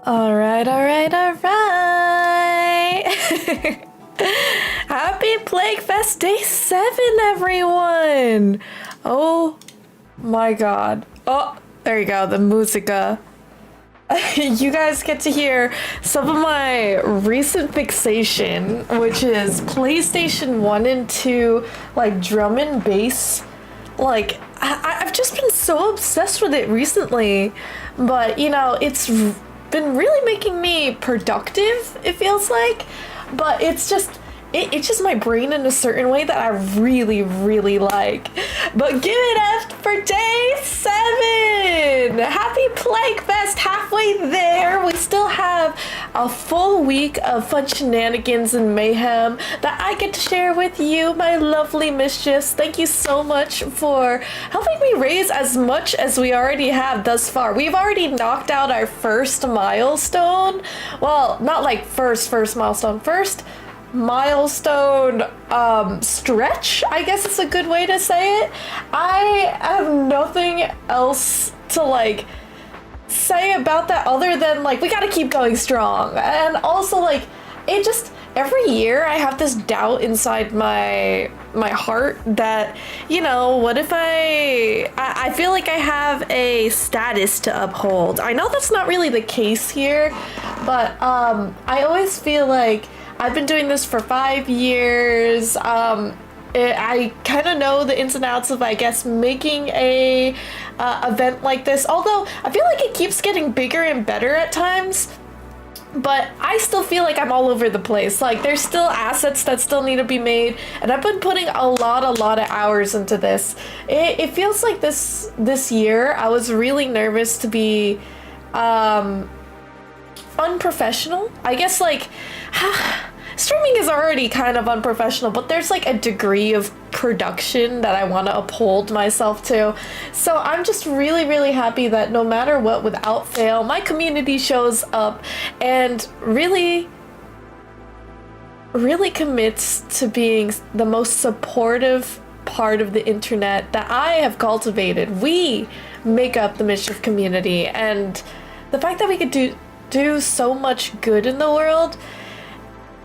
All right, all right, all right. Happy Plaguefest Day 7, everyone. Oh my god. Oh, there you go, the musica. You guys get to hear some of my recent fixation, which is PlayStation 1 and 2, like drum and bass. Like, I've just been so obsessed with it recently, but you know, it's been really making me productive, it feels like, but it's just my brain in a certain way that I really, really like. But give it up for day 7! Happy Plaguefest, halfway there. We still have a full week of fun shenanigans and mayhem that I get to share with you, my lovely mischiefs. Thank you so much for helping me raise as much as we already have thus far. We've already knocked out our first milestone. Well, not like first milestone. First milestone stretch, I guess it's a good way to say it. I have nothing else to like say about that other than like we gotta keep going strong. And also like it just every year I have this doubt inside my heart that, you know, what if I feel like I have a status to uphold. I know that's not really the case here, but I always feel like I've been doing this for 5 years. I kind of know the ins and outs of, I guess, making a event like this. Although I feel like it keeps getting bigger and better at times. But I still feel like I'm all over the place. Like there's still assets that still need to be made, and I've been putting a lot of hours into this. It feels like this year I was really nervous to be unprofessional. I guess like streaming is already kind of unprofessional, but there's like a degree of production that I want to uphold myself to. So I'm just really, really happy that no matter what, without fail, my community shows up and really commits to being the most supportive part of the internet that I have cultivated. We make up the Mischief community, and the fact that we could do so much good in the world,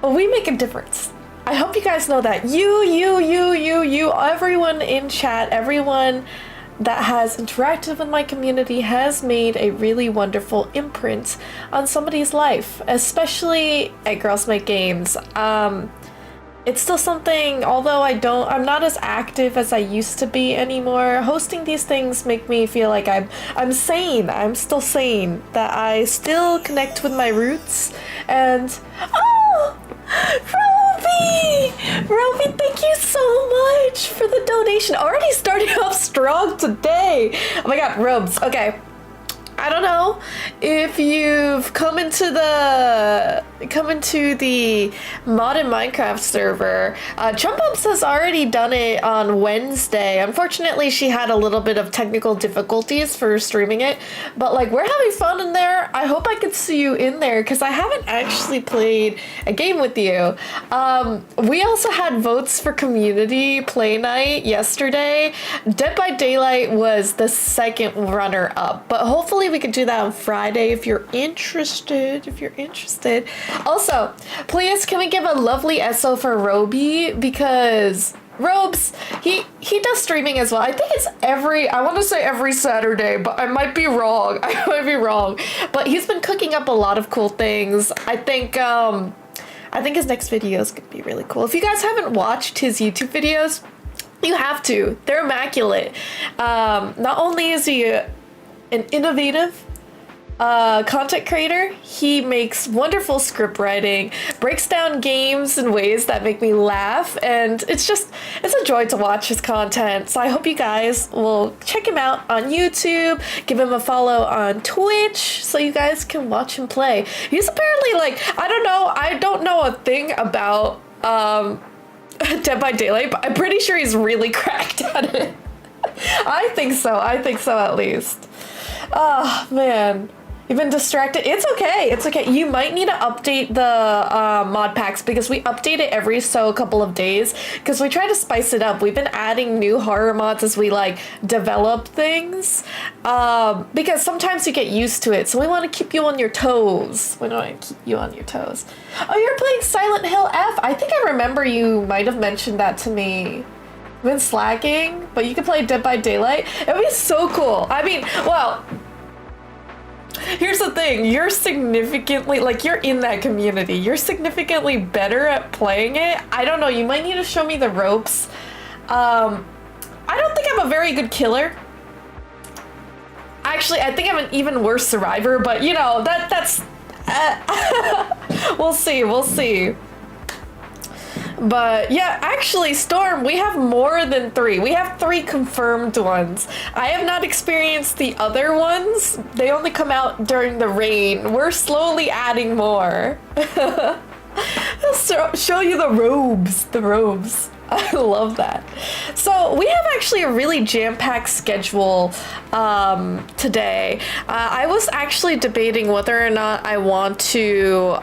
we make a difference. I hope you guys know that. You, everyone in chat, everyone that has interacted with my community has made a really wonderful imprint on somebody's life, especially at Girls Make Games. It's still something, although I'm not as active as I used to be anymore. Hosting these things make me feel like I'm sane. I'm still sane. That I still connect with my roots. And oh, Roby, thank you so much for the donation. Already starting off strong today. Oh my god, Robes. Okay. I don't know if you've come into the modded Minecraft server. Chumpumps has already done it on Wednesday. Unfortunately, she had a little bit of technical difficulties for streaming it, but like we're having fun in there. I hope I could see you in there because I haven't actually played a game with you. We also had votes for community play night yesterday. Dead by Daylight was the second runner up, but hopefully we could do that on Friday if you're interested. Also, please can we give a lovely SO for Roby, because Robes, he does streaming as well. I think it's I want to say every Saturday, but I might be wrong. But he's been cooking up a lot of cool things. I think his next videos could be really cool. If you guys haven't watched his YouTube videos, you have to. They're immaculate. Not only is he an innovative content creator, he makes wonderful script writing, breaks down games in ways that make me laugh, and it's a joy to watch his content. So I hope you guys will check him out on YouTube, give him a follow on Twitch so you guys can watch him play. He's apparently like, I don't know a thing about Dead by Daylight, but I'm pretty sure he's really cracked at it. I think so at least. Oh man, You've been distracted. It's okay. It's okay. You might need to update the mod packs because we update it every so couple of days because we try to spice it up. We've been adding new horror mods as we like develop things because sometimes you get used to it. So we want to keep you on your toes. We want to keep you on your toes. Oh, you're playing Silent Hill F. I think I remember you might have mentioned that to me. Been slacking, but you can play Dead by Daylight. It would be so cool. I mean, well, here's the thing, you're significantly, like, you're in that community. You're significantly better at playing it. I don't know, you might need to show me the ropes. I don't think I'm a very good killer. Actually, I think I'm an even worse survivor, but you know, that's... we'll see, we'll see. But yeah, actually, Storm, we have more than 3. We have 3 confirmed ones. I have not experienced the other ones. They only come out during the rain. We're slowly adding more. I'll show you the robes. The robes. I love that. So we have actually a really jam-packed schedule today. I was actually debating whether or not I want to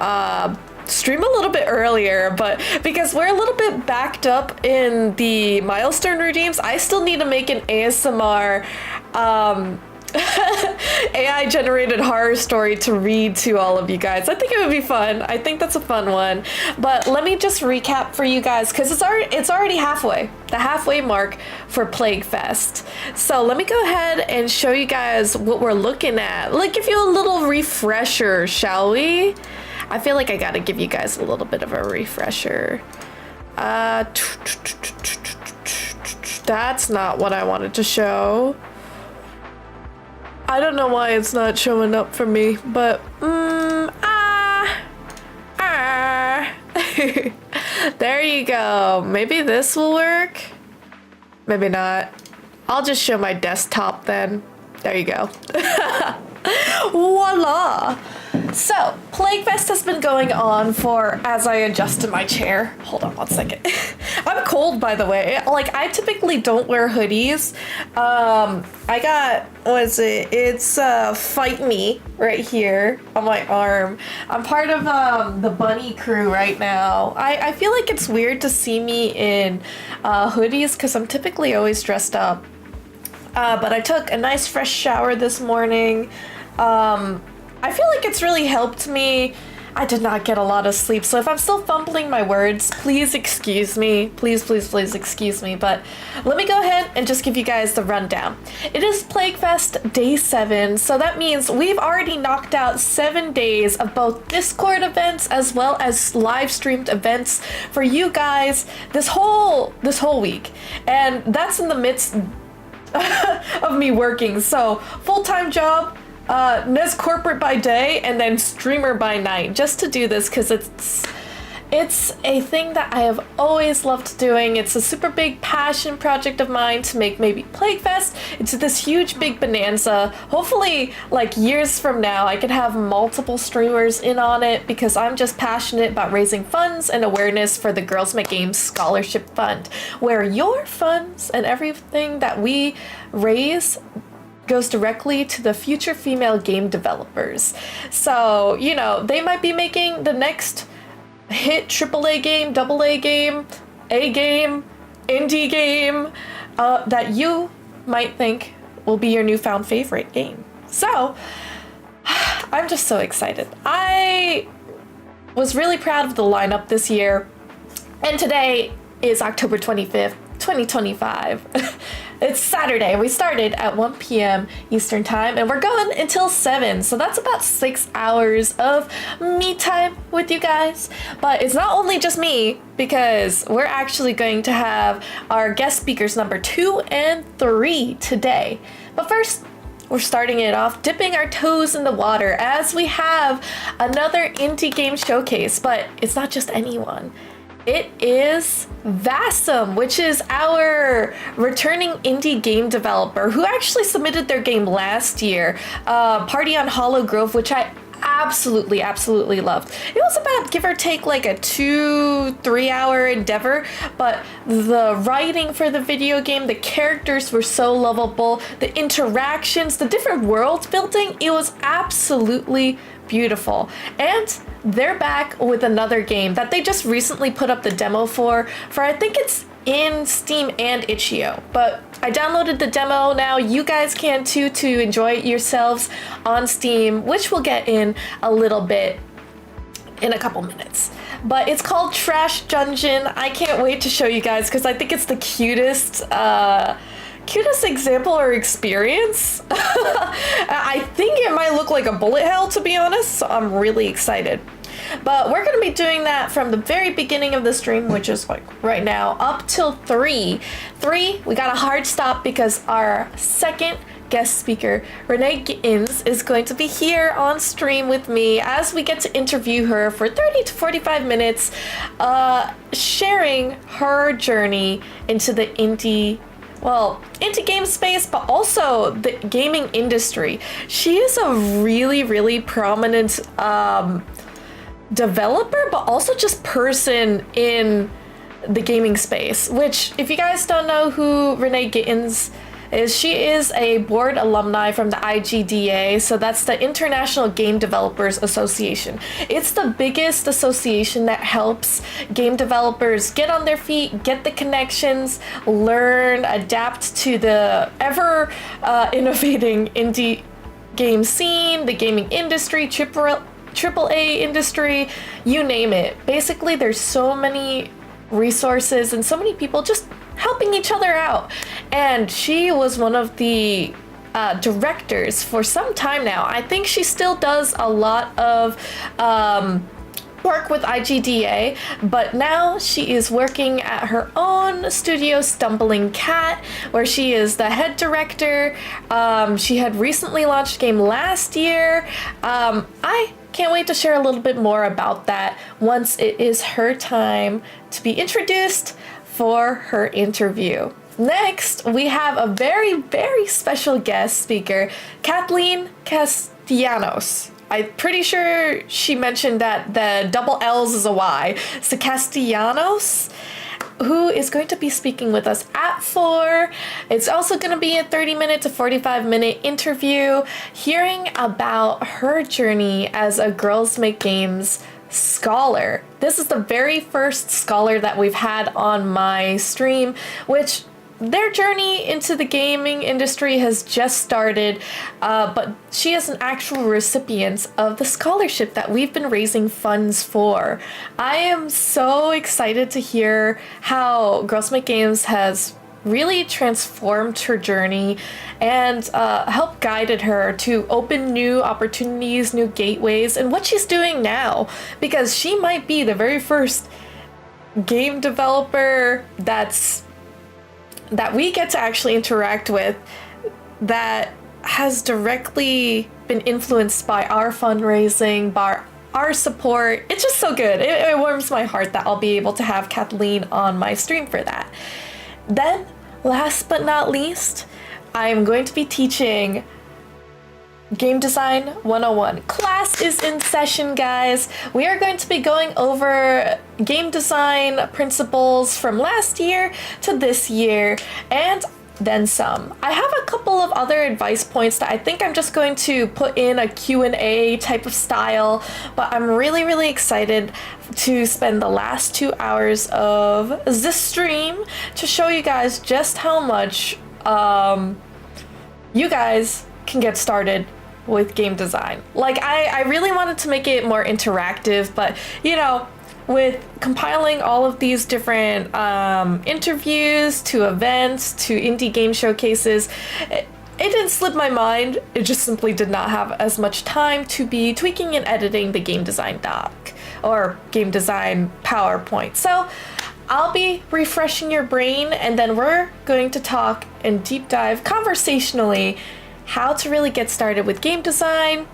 stream a little bit earlier, but because we're a little bit backed up in the milestone redeems, I still need to make an ASMR AI generated horror story to read to all of you guys. I think it would be fun. I think that's a fun one. But let me just recap for you guys because it's already halfway, the halfway mark for Plaguefest. So let me go ahead and show you guys what we're looking at. Like, give you a little refresher, shall we? I feel like I gotta give you guys a little bit of a refresher. That's not what I wanted to show. I don't know why it's not showing up for me, but there you go. Maybe this will work. Maybe not. I'll just show my desktop then. There you go. Voila! So, Plaguefest has been going on for, as I adjust in my chair. Hold on 1 second. I'm cold, by the way. Like, I typically don't wear hoodies. I got, what is it? It's Fight Me right here on my arm. I'm part of the bunny crew right now. I feel like it's weird to see me in hoodies because I'm typically always dressed up. But I took a nice fresh shower this morning. I feel like it's really helped me. I did not get a lot of sleep, so if I'm still fumbling my words, please excuse me. Please, please, please excuse me. But let me go ahead and just give you guys the rundown. It is Plaguefest Day 7, so that means we've already knocked out 7 days of both Discord events as well as live streamed events for you guys this whole week. And that's in the midst of me working, so full-time job, Nez corporate by day and then streamer by night, just to do this because it's a thing that I have always loved doing. It's a super big passion project of mine to make maybe Plaguefest into this huge big bonanza. Hopefully, like years from now, I could have multiple streamers in on it because I'm just passionate about raising funds and awareness for the Girls Make Games Scholarship Fund, where your funds and everything that we raise goes directly to the future female game developers. So, you know, they might be making the next hit AAA game, AA game, A game, indie game that you might think will be your newfound favorite game. So, I'm just so excited. I was really proud of the lineup this year, and today is October 25th, 2025. It's Saturday. We started at 1 p.m. Eastern time and we're going until 7. So that's about 6 hours of me time with you guys. But it's not only just me, because we're actually going to have our guest speakers number 2 and 3 today. But first, we're starting it off dipping our toes in the water as we have another indie game showcase. But it's not just anyone. It is Vassum, which is our returning indie game developer who actually submitted their game last year, Party on Hollow Grove, which I absolutely loved. It was about give or take like a 2-3 hour endeavor, but the writing for the video game, the characters were so lovable, the interactions, the different world building, it was absolutely beautiful. And they're back with another game that they just recently put up the demo for I think it's in Steam and itch.io, but I downloaded the demo now. You guys can too, to enjoy it yourselves on Steam, which we'll get in a little bit in a couple minutes. But it's called Trash Dungeon. I can't wait to show you guys because I think it's the cutest example or experience. I think it might look like a bullet hell, to be honest, so I'm really excited. But we're going to be doing that from the very beginning of the stream, which is like right now, up till 3. We got a hard stop because our second guest speaker, Renee Gittins, is going to be here on stream with me as we get to interview her for 30 to 45 minutes, sharing her journey into the indie game space, but also the gaming industry. She is a really prominent developer, but also just person in the gaming space, which, if you guys don't know who Renee Gittins is, she is a board alumni from the IGDA, so that's the International Game Developers Association. It's the biggest association that helps game developers get on their feet, get the connections, learn, adapt to the ever innovating indie game scene, the gaming industry, AAA industry, you name it. Basically, there's so many resources and so many people just helping each other out. And she was one of the directors for some time now. I think she still does a lot of work with IGDA, but now she is working at her own studio, Stumbling Cat, where she is the head director. She had recently launched a game last year. I can't wait to share a little bit more about that once it is her time to be introduced for her interview. Next, we have a very special guest speaker, Kathleen Castellanos. I'm pretty sure she mentioned that the double L's is a Y. So Castellanos, who is going to be speaking with us at 4. It's also going to be a 30-minute to 45-minute interview, hearing about her journey as a Girls Make Games scholar. This is the very first scholar that we've had on my stream, which their journey into the gaming industry has just started, but she is an actual recipient of the scholarship that we've been raising funds for. I am so excited to hear how Girls Make Games has really transformed her journey and helped guided her to open new opportunities, new gateways, and what she's doing now, because she might be the very first game developer that we get to actually interact with that has directly been influenced by our fundraising, by our support. It's just so good. It warms my heart that I'll be able to have Kathleen on my stream for that. Then, last but not least, I'm going to be teaching Game Design 101. Class is in session, guys. We are going to be going over game design principles from last year to this year, and then some. I have a couple of other advice points that I think I'm just going to put in a Q&A type of style, but I'm really excited to spend the last 2 hours of this stream to show you guys just how much you guys can get started with game design. Like, I really wanted to make it more interactive, but you know, with compiling all of these different interviews to events to indie game showcases, it didn't slip my mind. It just simply did not have as much time to be tweaking and editing the game design doc or game design PowerPoint. So I'll be refreshing your brain, and then we're going to talk and deep dive conversationally how to really get started with game design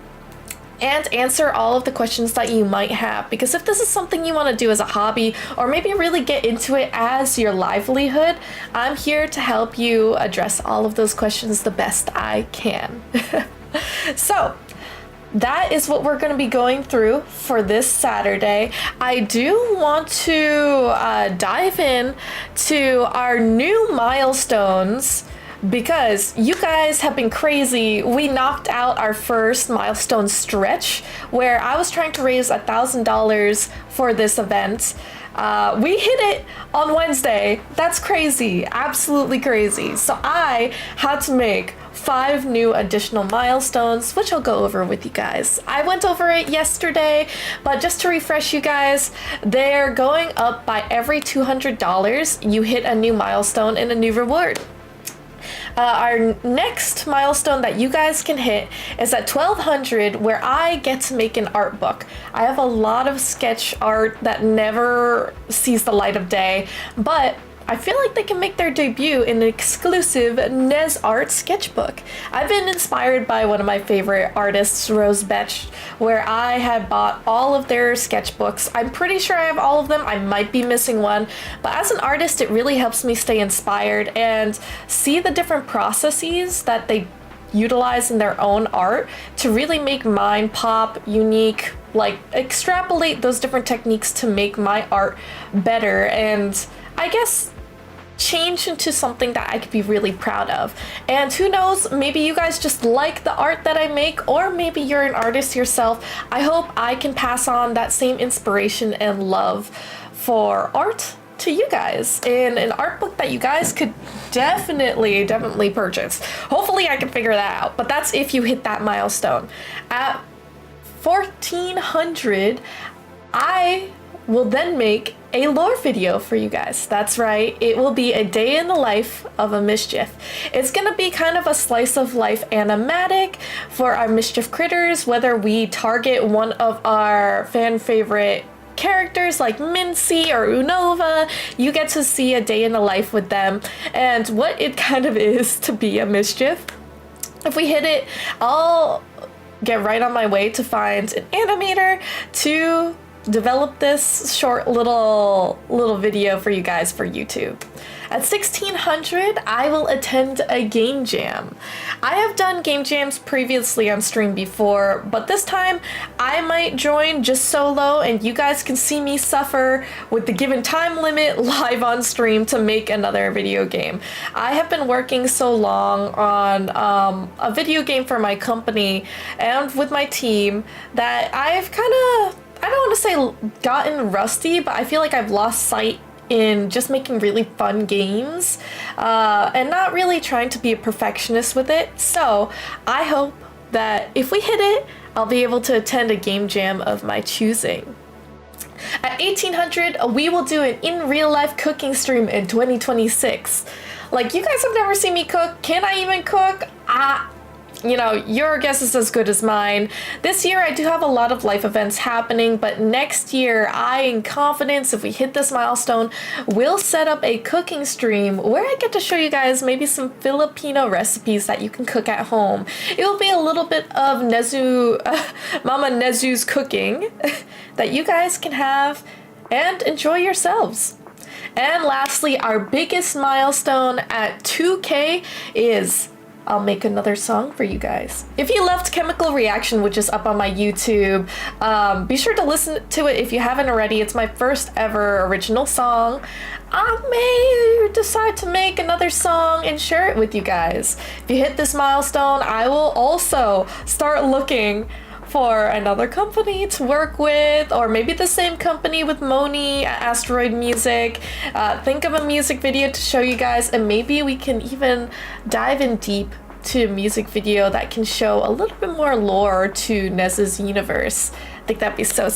and answer all of the questions that you might have. Because if this is something you want to do as a hobby, or maybe really get into it as your livelihood, I'm here to help you address all of those questions the best I can. So that is what we're going to be going through for this Saturday. I do want to dive in to our new milestones because you guys have been crazy. We knocked out our first milestone stretch where I was trying to raise $1,000 for this event. We hit it on Wednesday. That's crazy, absolutely crazy. So I had to make 5 new additional milestones, which I'll go over with you guys. I went over it yesterday, but just to refresh you guys, they're going up by every $200. You hit a new milestone and a new reward. Our next milestone that you guys can hit is at 1200, where I get to make an art book. I have a lot of sketch art that never sees the light of day, but I feel like they can make their debut in an exclusive Nez Art sketchbook. I've been inspired by one of my favorite artists, Rose Betch, where I had bought all of their sketchbooks. I'm pretty sure I have all of them. I might be missing one, but as an artist, it really helps me stay inspired and see the different processes that they utilize in their own art to really make mine pop, unique, like extrapolate those different techniques to make my art better and I guess change into something that I could be really proud of. And who knows, maybe you guys just like the art that I make, or maybe you're an artist yourself. I hope I can pass on that same inspiration and love for art to you guys in an art book that you guys could definitely purchase. Hopefully I can figure that out, but that's if you hit that milestone. At 1400, I will then make a lore video for you guys. That's right, it will be a day in the life of a Mischief. It's gonna be kind of a slice of life animatic for our Mischief critters, whether we target one of our fan favorite characters like Mincy or Unova. You get to see a day in the life with them and what it kind of is to be a Mischief. If we hit it, I'll get right on my way to find an animator to develop this short little video for you guys for YouTube. At 1600, I will attend a game jam. I have done game jams previously on stream before, but this time I might join just solo and you guys can see me suffer with the given time limit live on stream to make another video game. I have been working so long on a video game for my company and with my team that I've kind of, I don't want to say gotten rusty, but I feel like I've lost sight in just making really fun games and not really trying to be a perfectionist with it. So I hope that if we hit it, I'll be able to attend a game jam of my choosing. At 1800, we will do an in real life cooking stream in 2026. Like, you guys have never seen me cook. Can I even cook? You know, your guess is as good as mine. This year I do have a lot of life events happening, but next year I, in confidence, if we hit this milestone, will set up a cooking stream where I get to show you guys maybe some Filipino recipes that you can cook at home. It will be a little bit of Mama Nezu's cooking that you guys can have and enjoy yourselves. And lastly, our biggest milestone at 2K is I'll make another song for you guys. If you loved Chemical Reaction, which is up on my YouTube, be sure to listen to it if you haven't already. It's my first ever original song. I may decide to make another song and share it with you guys. If you hit this milestone, I will also start looking for another company to work with, or maybe the same company with Moni at Asteroid Music. Think of a music video to show you guys, and maybe we can even dive in deep to a music video that can show a little bit more lore to Nez's universe. I think that'd be so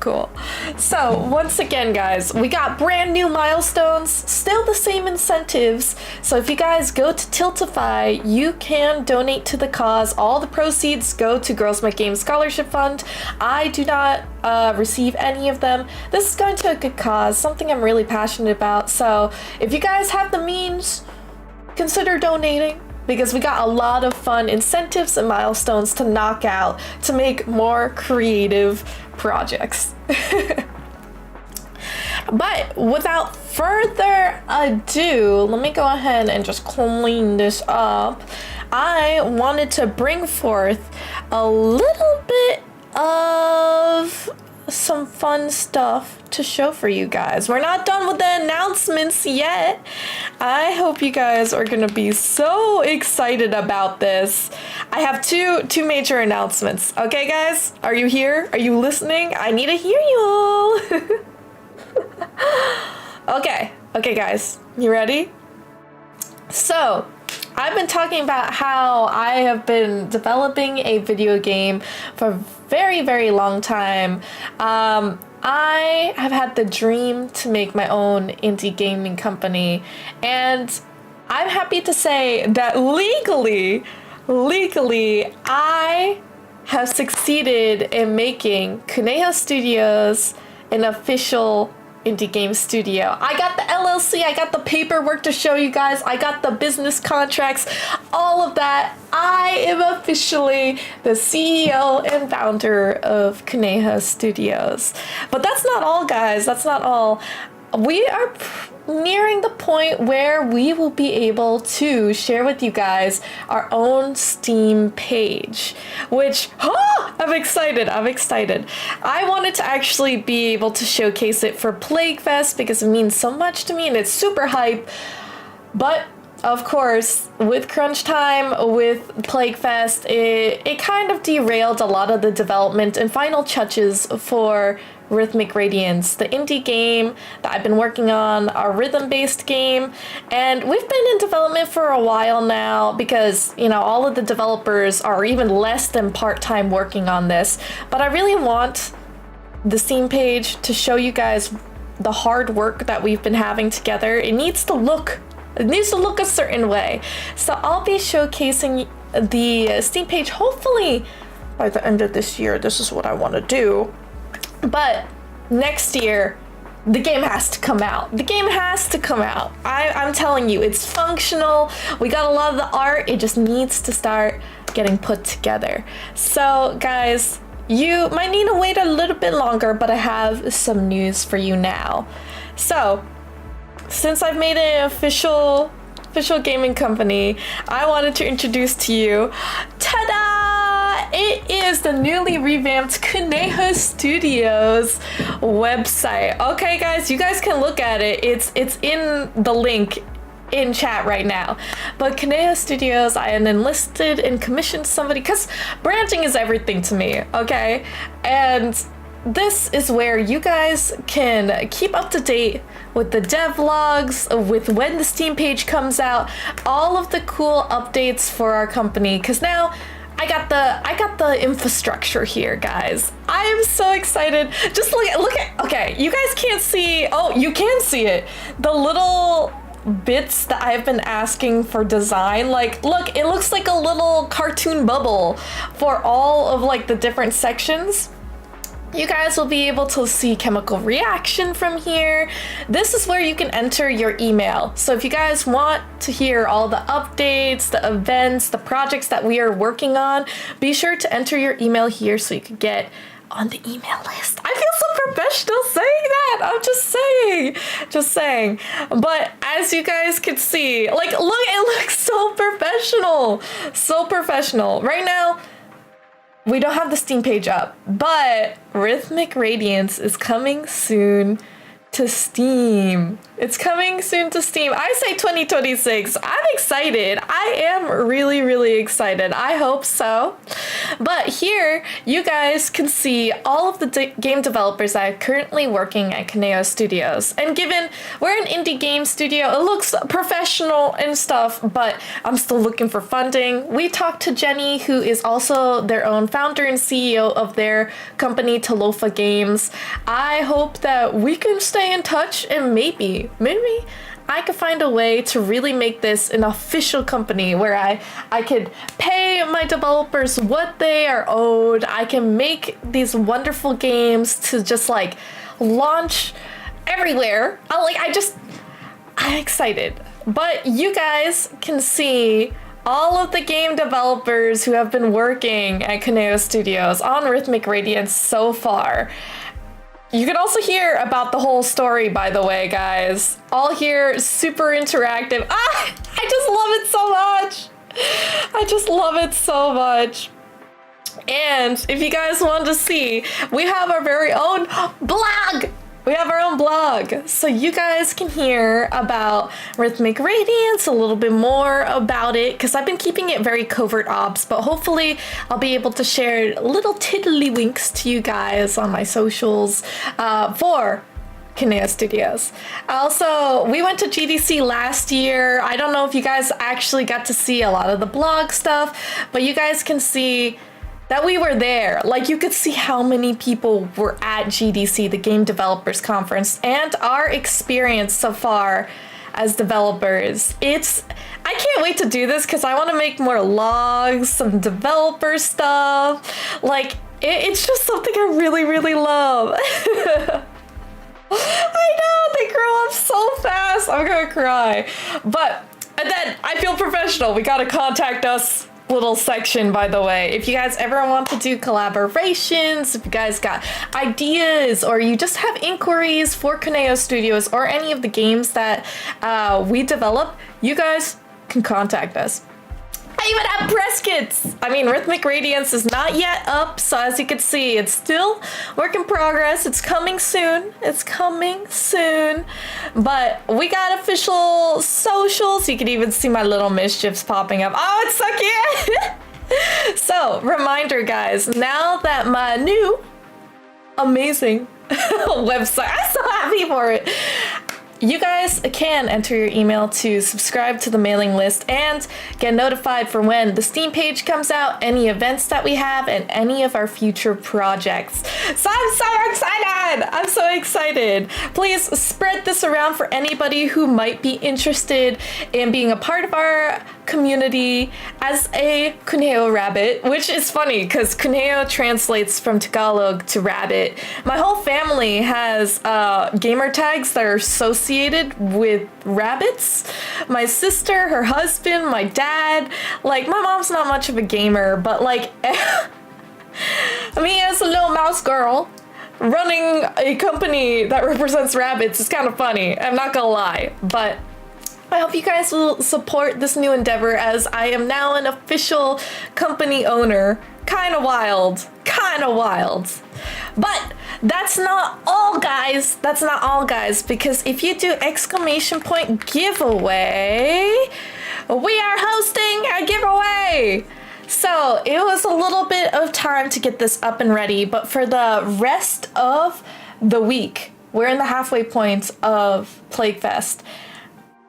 cool. So once again, guys, we got brand new milestones, still the same incentives. So if you guys go to Tiltify, you can donate to the cause. All the proceeds go to Girls Make Games Scholarship Fund. I do not receive any of them. This is going to a good cause, something I'm really passionate about. So if you guys have the means, consider donating, because we got a lot of fun incentives and milestones to knock out to make more creative projects. But without further ado, let me go ahead and just clean this up. I wanted to bring forth a little bit of some fun stuff to show for you guys. We're not done with the announcements yet. I hope you guys are gonna be so excited about this. I have two major announcements. Okay, guys, are you here? Are you listening? I need to hear you all. Okay, guys, you ready? So, I've been talking about how I have been developing a video game for a very, very long time. I have had the dream to make my own indie gaming company, and I'm happy to say that legally, I have succeeded in making Kuneho Studios an official indie game studio. I got the LLC, I got the paperwork to show you guys, I got the business contracts, all of that. I am officially the CEO and founder of Kuneho Studios. But that's not all, guys. That's not all. We are nearing the point where we will be able to share with you guys our own Steam page, which, I'm excited. I wanted to actually be able to showcase it for Plaguefest because it means so much to me and it's super hype. But of course, with crunch time, with Plaguefest, it kind of derailed a lot of the development and final touches for Rhythmic Radiance, the indie game that I've been working on, a rhythm-based game, and we've been in development for a while now because, you know, all of the developers are even less than part-time working on this, but I really want the Steam page to show you guys the hard work that we've been having together. It needs to look a certain way. So I'll be showcasing the Steam page hopefully by the end of this year. This is what I want to do. But next year, the game has to come out. I'm telling you, it's functional. We got a lot of the art. It just needs to start getting put together. So guys, you might need to wait a little bit longer, but I have some news for you now. So, since I've made an official gaming company, I wanted to introduce to you, ta-da! It is the newly revamped Kuneho Studios website. Okay, guys, you guys can look at it. It's in the link in chat right now. But Kuneho Studios, I enlisted and commissioned somebody because branding is everything to me, okay? And this is where you guys can keep up to date with the devlogs, with when the Steam page comes out, all of the cool updates for our company, because now I got the infrastructure here, guys. I am so excited. Just look at, okay, you guys can't see, oh, you can see it. The little bits that I've been asking for design, like, look, it looks like a little cartoon bubble for all of like the different sections. You guys will be able to see chemical reaction from here. This is where you can enter your email. So if you guys want to hear all the updates, the events, the projects that we are working on, be sure to enter your email here so you can get on the email list. I feel so professional saying that. I'm just saying. But as you guys can see, like, look, it looks so professional. Right now, we don't have the Steam page up, but Rhythmic Radiance is coming soon to Steam. It's coming soon to Steam. I say 2026. I'm excited. I am really, really excited. I hope so. But here, you guys can see all of the game developers that are currently working at Kuneho Studios. And given we're an indie game studio, it looks professional and stuff, but I'm still looking for funding. We talked to Jenny, who is also their own founder and CEO of their company, Talofa Games. I hope that we can stay in touch and maybe I could find a way to really make this an official company where I could pay my developers what they are owed. I can make these wonderful games to just like launch everywhere. I'm excited. But you guys can see all of the game developers who have been working at Kuneho Studios on Rhythmic Radiance so far. You can also hear about the whole story, by the way, guys. All here, super interactive. I just love it so much. I just love it so much. And if you guys want to see, we have our very own blog. We have our own blog, so you guys can hear about Rhythmic Radiance, a little bit more about it, because I've been keeping it very covert ops, but hopefully I'll be able to share little tiddlywinks to you guys on my socials for Kinea Studios. Also, we went to GDC last year. I don't know if you guys actually got to see a lot of the blog stuff, but you guys can see that we were there. Like, you could see how many people were at GDC, the Game Developers Conference, and our experience so far as developers. I can't wait to do this because I want to make more logs, some developer stuff. Like, it's just something I really, really love. I know, they grow up so fast. I'm gonna cry. But, and then I feel professional. We gotta contact us. Little section, by the way, if you guys ever want to do collaborations, if you guys got ideas, or you just have inquiries for Kinea Studios or any of the games that we develop, you guys can contact us. I even have press kits. I mean, Rhythmic Radiance is not yet up, so as you can see, it's still work in progress. It's coming soon. It's coming soon. But we got official socials. You can even see my little mischiefs popping up. Oh, it's so cute. So, reminder, guys, now that my new amazing website, I'm so happy for it. You guys can enter your email to subscribe to the mailing list and get notified for when the Steam page comes out, any events that we have, and any of our future projects. So I'm so excited! I'm so excited. Please spread this around for anybody who might be interested in being a part of our community as a Cuneo rabbit, which is funny because Cuneo translates from Tagalog to rabbit. My whole family has gamer tags that are associated with rabbits. My sister, her husband, my dad. Like, my mom's not much of a gamer, but like, me as a little mouse girl running a company that represents rabbits is kind of funny. I'm not gonna lie, but I hope you guys will support this new endeavor as I am now an official company owner. Kinda wild. Kinda wild. But that's not all, guys. That's not all, guys, because if you do exclamation point giveaway, we are hosting a giveaway. So it was a little bit of time to get this up and ready, but for the rest of the week, we're in the halfway point of Plaguefest.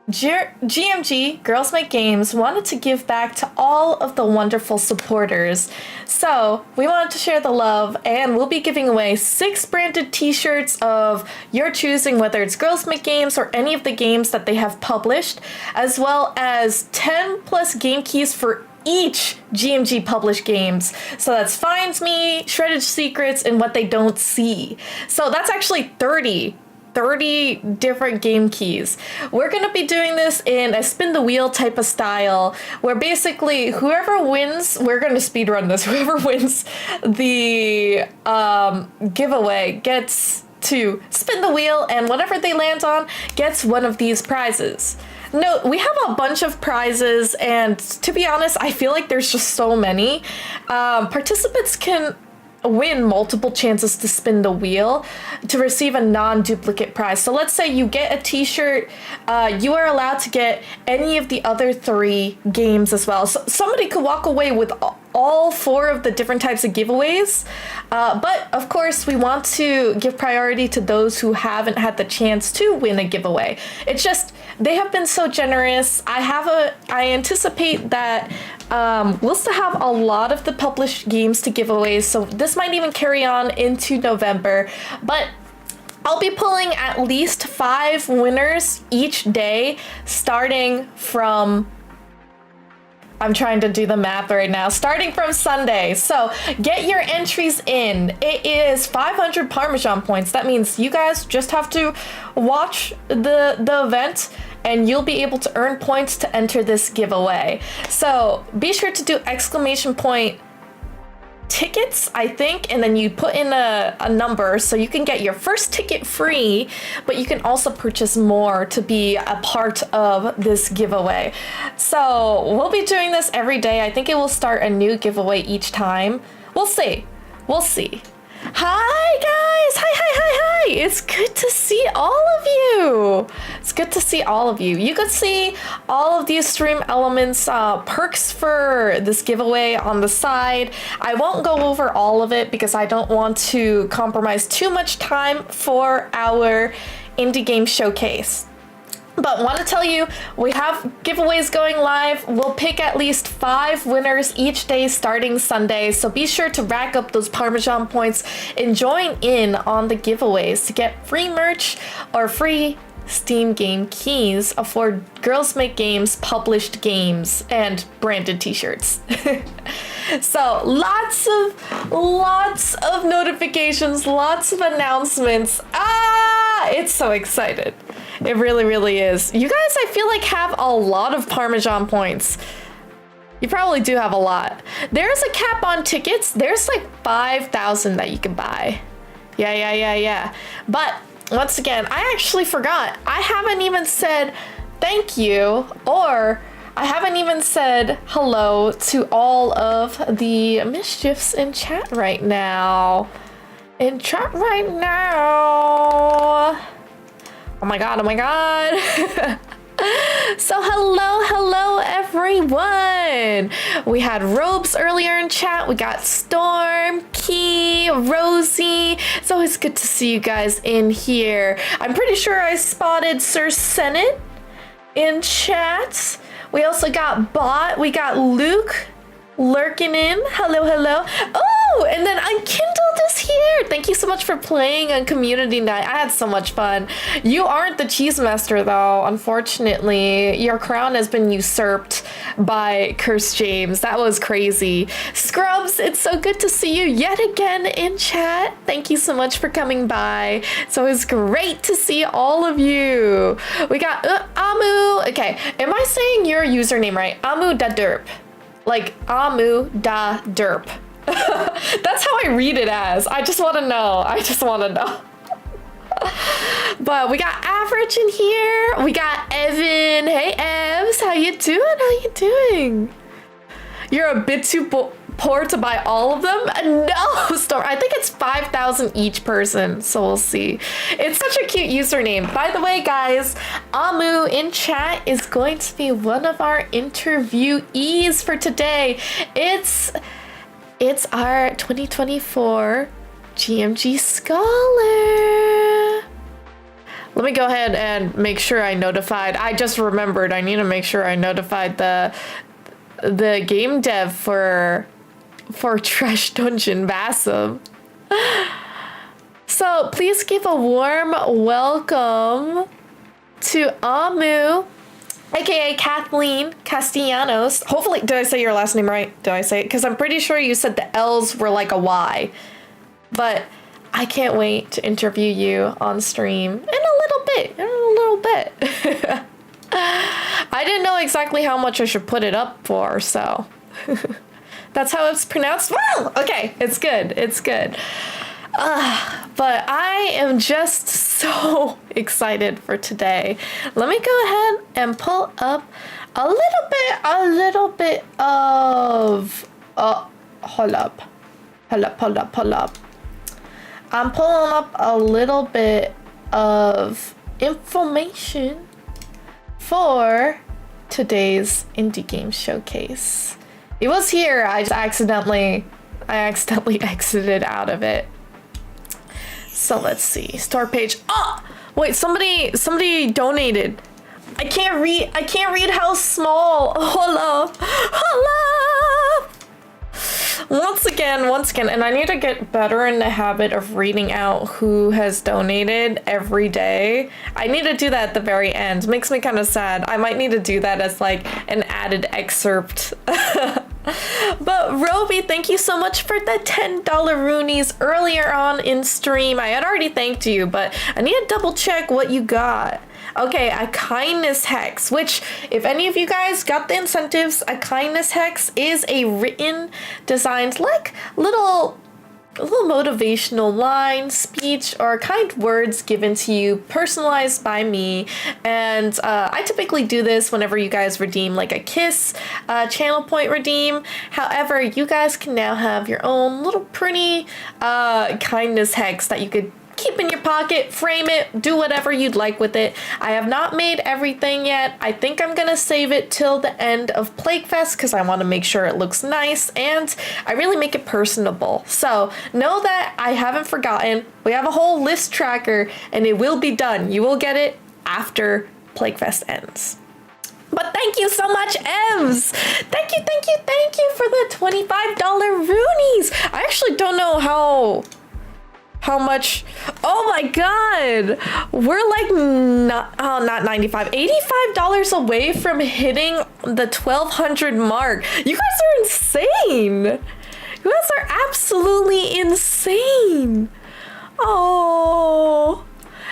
GMG, Girls Make Games, wanted to give back to all of the wonderful supporters. So we wanted to share the love, and we'll be giving away 6 branded t-shirts of your choosing, whether it's Girls Make Games or any of the games that they have published, as well as 10 plus game keys for each GMG published games. So that's Finds Me, Shredded Secrets, and What They Don't See. So that's actually 30 different game keys. We're gonna be doing this in a spin the wheel type of style, where basically whoever wins, we're gonna speedrun this, whoever wins the giveaway gets to spin the wheel, and whatever they land on gets one of these prizes. No, we have a bunch of prizes, and to be honest, I feel like there's just so many. Participants can win multiple chances to spin the wheel to receive a non-duplicate prize. So let's say you get a t-shirt, you are allowed to get any of the other 3 games as well. So somebody could walk away with all 4 of the different types of giveaways. But of course, we want to give priority to those who haven't had the chance to win a giveaway. It's just, they have been so generous. I anticipate that we'll still have a lot of the published games to give away, so this might even carry on into November. But I'll be pulling at least 5 winners each day, starting from, I'm trying to do the math right now, starting from Sunday. So get your entries in. It is 500 Parmesan points. That means you guys just have to watch the event, and you'll be able to earn points to enter this giveaway. So be sure to do exclamation point tickets, I think, and then you put in a number so you can get your first ticket free, but you can also purchase more to be a part of this giveaway. So we'll be doing this every day. I think it will start a new giveaway each time. We'll see. We'll see. Hi guys! Hi! It's good to see all of you. It's good to see all of you. You could see all of these stream elements perks for this giveaway on the side. I won't go over all of it because I don't want to compromise too much time for our indie game showcase. But want to tell you, we have giveaways going live. We'll pick at least 5 winners each day starting Sunday. So be sure to rack up those Parmesan points and join in on the giveaways to get free merch or free Steam game keys for Girls Make Games published games and branded t-shirts. So lots of notifications, lots of announcements. It's so excited. It really is. You guys, I feel like, have a lot of Parmesan points. You probably do have a lot. There's a cap on tickets. There's like 5,000 that you can buy. Yeah. But once again, I actually forgot. I haven't even said thank you, or I haven't even said hello to all of the mischiefs in chat right now. Oh my god. So hello everyone. We had Robes earlier in chat. We got Storm, Key, Rosie. It's always good to see you guys in here. I'm pretty sure I spotted Sir Senate in chat. We also got Bot. We got Luke lurking in. Hello. Oh, and then Unkindled is here. Thank you so much for playing on community night. I had so much fun. You aren't the cheese master though, unfortunately. Your crown has been usurped by Curse James. That was crazy. Scrubs, it's so good to see you yet again in chat. Thank you so much for coming by. It's always great to see all of you. We got Amu. Okay, am I saying your username right? Amu da derp. Like Amu da derp. That's how I read it as. I just want to know. But we got Average in here. We got Evan. Hey, Evs. How you doing? You're a bit too poor to buy all of them? No, Storm. I think it's 5,000 each person, so we'll see. It's such a cute username. By the way, guys, Amu in chat is going to be one of our interviewees for today. It's our 2024 GMG Scholar. Let me go ahead and make sure I notified. I just remembered I need to make sure I notified the game dev for Trash Dungeon Bassam. So please give a warm welcome to Amu, aka Kathleen Castellanos. Hopefully, did I say your last name right? Did I say it? Because I'm pretty sure you said the L's were like a Y. But I can't wait to interview you on stream in a little bit. I didn't know exactly how much I should put it up for, so that's how it's pronounced. Well, okay, it's good. But I am just so excited for today. Let me go ahead and pull up a little bit of hold up. I'm pulling up a little bit of information for today's indie game showcase. It was here. I accidentally exited out of it. So let's see. Start page. Oh, wait, somebody donated. I can't read how small. Hold up. Once again, and I need to get better in the habit of reading out who has donated every day. I need to do that at the very end. Makes me kind of sad. I might need to do that as like an added excerpt But Roby, thank you so much for the $10 Roonies earlier on in stream. I had already thanked you, but I need to double check what you got. Okay, a kindness hex, which if any of you guys got the incentives, a kindness hex is a written, designed like little motivational line, speech, or kind words given to you, personalized by me. And I typically do this whenever you guys redeem like a kiss, channel point redeem. However, you guys can now have your own little pretty kindness hex that you could keep in your pocket, frame it, do whatever you'd like with it. I have not made everything yet. I think I'm gonna save it till the end of Plaguefest because I want to make sure it looks nice and I really make it personable. So know that I haven't forgotten. We have a whole list tracker and it will be done. You will get it after Plaguefest ends. But thank you so much, Evs! Thank you for the $25 Roonies! I actually don't know how much. Oh my god, we're like not 95, $85 away from hitting the 1,200 mark. You guys are insane. You guys are absolutely insane. Oh,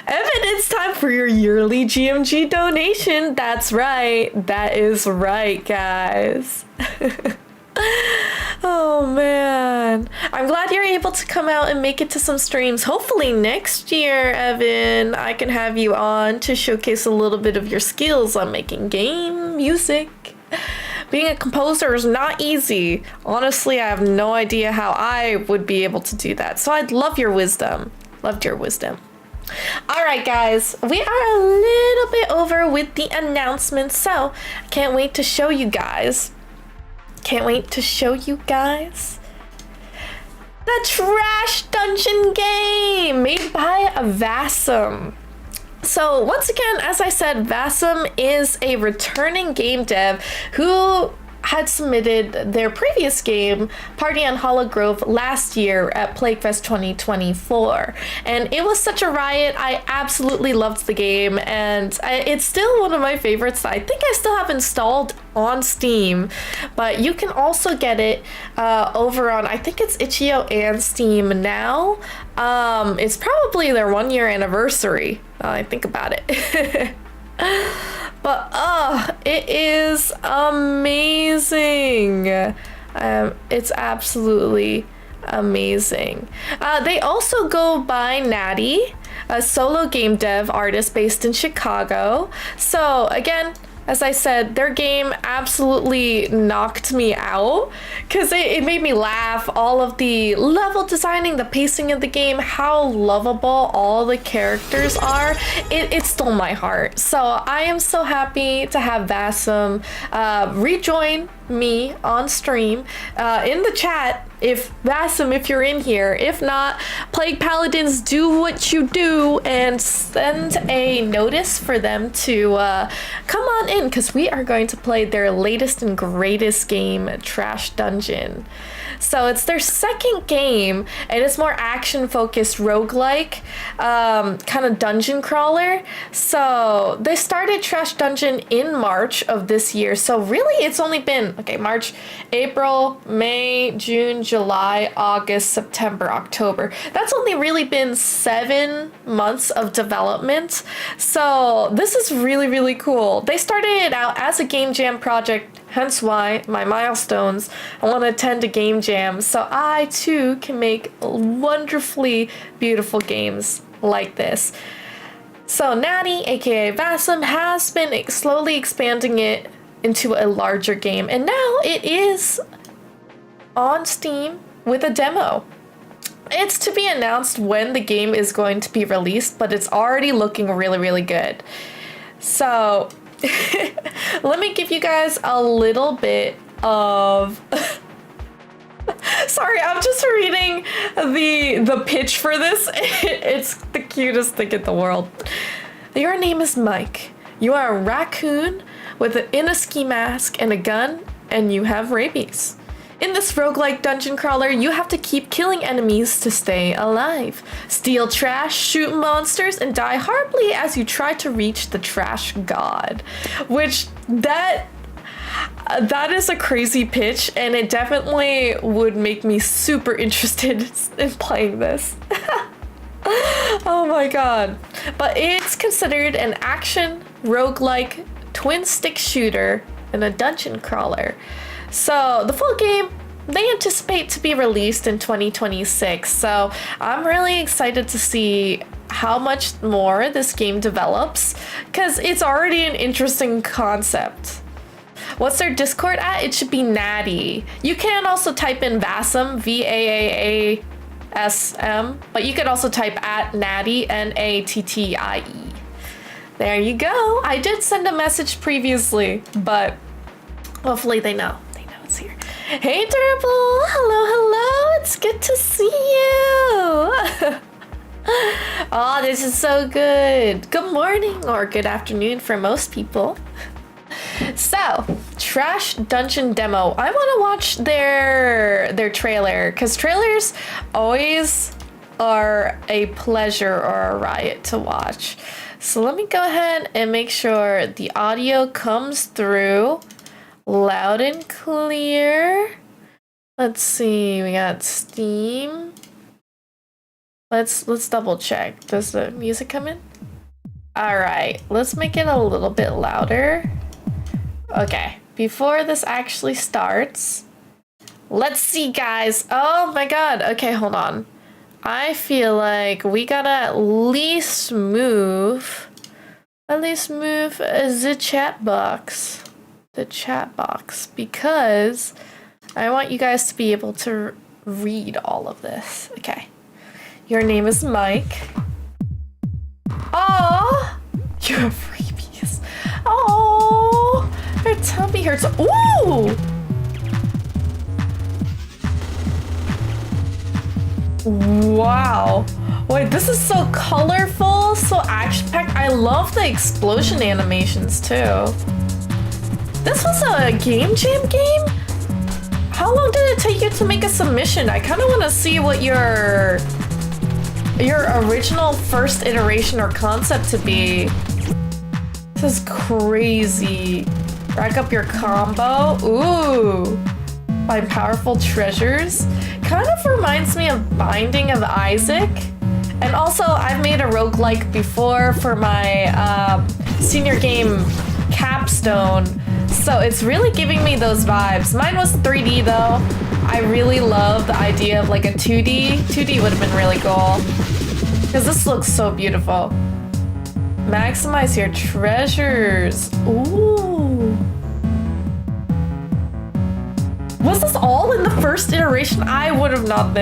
Evan, it's time for your yearly GMG donation. That's right, that is right, guys. Oh man, I'm glad you're able to come out and make it to some streams. Hopefully next year, Evan, I can have you on to showcase a little bit of your skills on making game music. Being a composer is not easy. Honestly, I have no idea how I would be able to do that. So I'd love your wisdom. Loved your wisdom. All right, guys, we are a little bit over with the announcements, so I can't wait to show you guys. Can't wait to show you guys the Trash Dungeon game made by Vassum. So once again, as I said, Vassum is a returning game dev who had submitted their previous game, Party on Hollow Grove, last year at Plaguefest 2024. And it was such a riot. I absolutely loved the game, and it's still one of my favorites that I think I still have installed on Steam. But you can also get it over on, I think it's Itch.io and Steam now. It's probably their 1-year anniversary, I think about it. But it is amazing. It's absolutely amazing. They also go by Natty, a solo game dev artist based in Chicago. So again, as I said, their game absolutely knocked me out because it made me laugh. All of the level designing, the pacing of the game, how lovable all the characters are. It stole my heart. So I am so happy to have Vassum rejoin me on stream in the chat. If Vassum, if you're in here, if not, Plague Paladins, do what you do and send a notice for them to come on in, because we are going to play their latest and greatest game, Trash Dungeon. So it's their second game, and it's more action-focused roguelike, kind of dungeon crawler. So they started Trash Dungeon in March of this year. So really, it's only been, March, April, May, June, July, August, September, October. That's only really been 7 months of development. So this is really, really cool. They started it out as a game jam project, hence why my milestones. I want to attend a game jam so I too can make wonderfully beautiful games like this. So Natty, aka Vassum, has been slowly expanding it into a larger game, and now it is on Steam with a demo. It's to be announced when the game is going to be released, but it's already looking really, really good. So let me give you guys a little bit of sorry, I'm just reading the pitch for this. It's the cutest thing in the world. Your name is Mike. You are a raccoon in a ski mask and a gun, and you have rabies. In this roguelike dungeon crawler, you have to keep killing enemies to stay alive, steal trash, shoot monsters, and die horribly as you try to reach the trash god. Which, that... That is a crazy pitch, and it definitely would make me super interested in playing this. Oh my god. But it's considered an action, roguelike, twin stick shooter, and a dungeon crawler. So the full game, they anticipate to be released in 2026. So I'm really excited to see how much more this game develops, because it's already an interesting concept. What's their Discord at? It should be Natty. You can also type in Vassam, VAAASM, but you could also type at Natty, NATTIE. There you go. I did send a message previously, but hopefully they know. They know it's here. Hey, Durable. Hello, hello. It's good to see you. Oh, this is so good. Good morning or good afternoon for most people. So, Trash Dungeon Demo. I want to watch their trailer, because trailers always are a pleasure or a riot to watch. So let me go ahead and make sure the audio comes through loud and clear. Let's see, we got Steam. Let's double check. Does the music come in? All right, let's make it a little bit louder. Okay, before this actually starts, let's see, guys. Oh my god. Okay, hold on. I feel like we gotta at least move the chat box. The chat box, because I want you guys to be able to read all of this. Okay. Your name is Mike. Oh, you're freebies. Oh, her tummy hurts. Ooh. Wow. Wait, this is so colorful, so action-packed. I love the explosion animations too. This was a game jam game? How long did it take you to make a submission? I kind of want to see what your original first iteration or concept to be. This is crazy. Rack up your combo. Ooh. Find powerful treasures. Kind of reminds me of Binding of Isaac. And also, I've made a roguelike before for my senior game capstone. So it's really giving me those vibes. Mine was 3D though. I really love the idea of like a 2D. 2D would have been really cool, because this looks so beautiful. Maximize your treasures. Ooh. Was this all in the first iteration? I would have not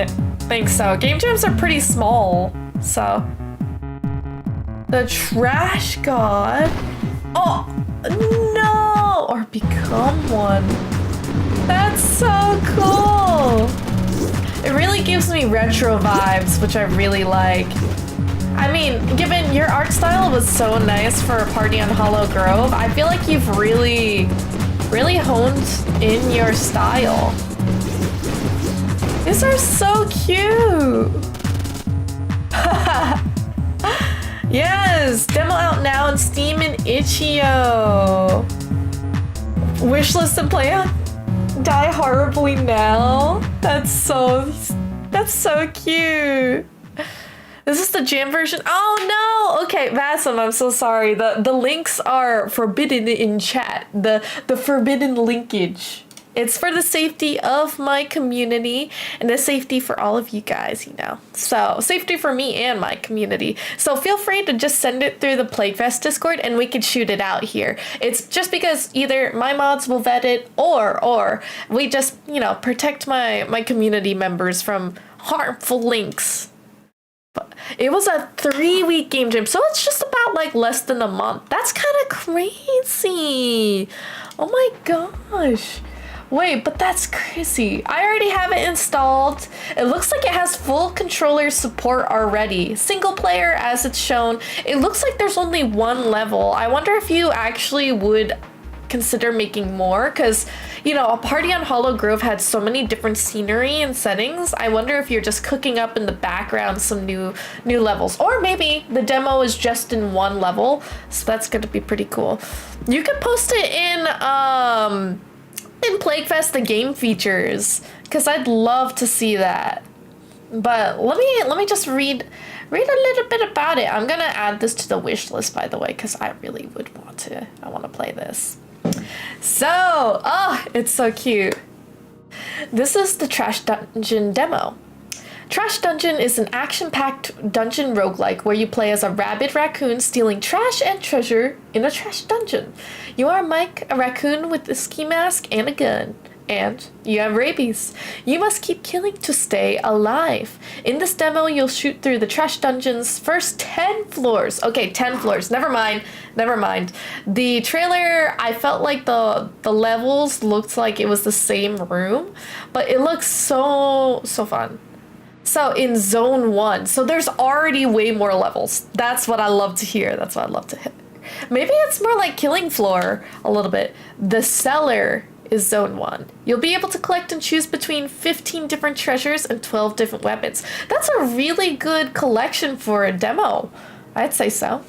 think so. Game jams are pretty small, so. The Trash God. Oh, no! Or become one. That's so cool. It really gives me retro vibes, which I really like. I mean, given your art style was so nice for a party on Hollow Grove, I feel like you've really honed in your style. These are so cute. Yes, demo out now on Steam and Itch.io. Wishlist and play on Die Horribly Now. That's so cute. This is the jam version. Oh no! Okay, Vassam, I'm so sorry. The links are forbidden in chat. The forbidden linkage. It's for the safety of my community and the safety for all of you guys, you know. So, safety for me and my community. So feel free to just send it through the Plaguefest Discord and we could shoot it out here. It's just because either my mods will vet it or we just, you know, protect my community members from harmful links. But it was a 3-week game jam, so it's just about like less than a month. That's kind of crazy. Oh my gosh. Wait, but that's crazy. I already have it installed. It looks like it has full controller support already. Single player as it's shown. It looks like there's only one level. I wonder if you actually would consider making more, because, you know, a party on Hollow Grove had so many different scenery and settings. I wonder if you're just cooking up in the background some new levels, or maybe the demo is just in one level, so that's gonna be pretty cool. You could post it in in Plaguefest the game features, because I'd love to see that. But let me just read a little bit about it. I'm gonna add this to the wish list, by the way, because I really would want to. I want to play this. So, oh, it's so cute. This is the Trash Dungeon demo. Trash Dungeon is an action-packed dungeon roguelike where you play as a rabid raccoon stealing trash and treasure in a trash dungeon. You are Mike, a raccoon with a ski mask and a gun. And you have rabies. You must keep killing to stay alive. In this demo, you'll shoot through the trash dungeon's first 10 floors. Okay, 10 floors. Never mind. The trailer, I felt like the levels looked like it was the same room, but it looks so fun. So in zone 1, so there's already way more levels. That's what I love to hear. That's what I love to hear. Maybe it's more like Killing Floor a little bit. The cellar is zone 1. You'll be able to collect and choose between 15 different treasures and 12 different weapons. That's a really good collection for a demo. I'd say so.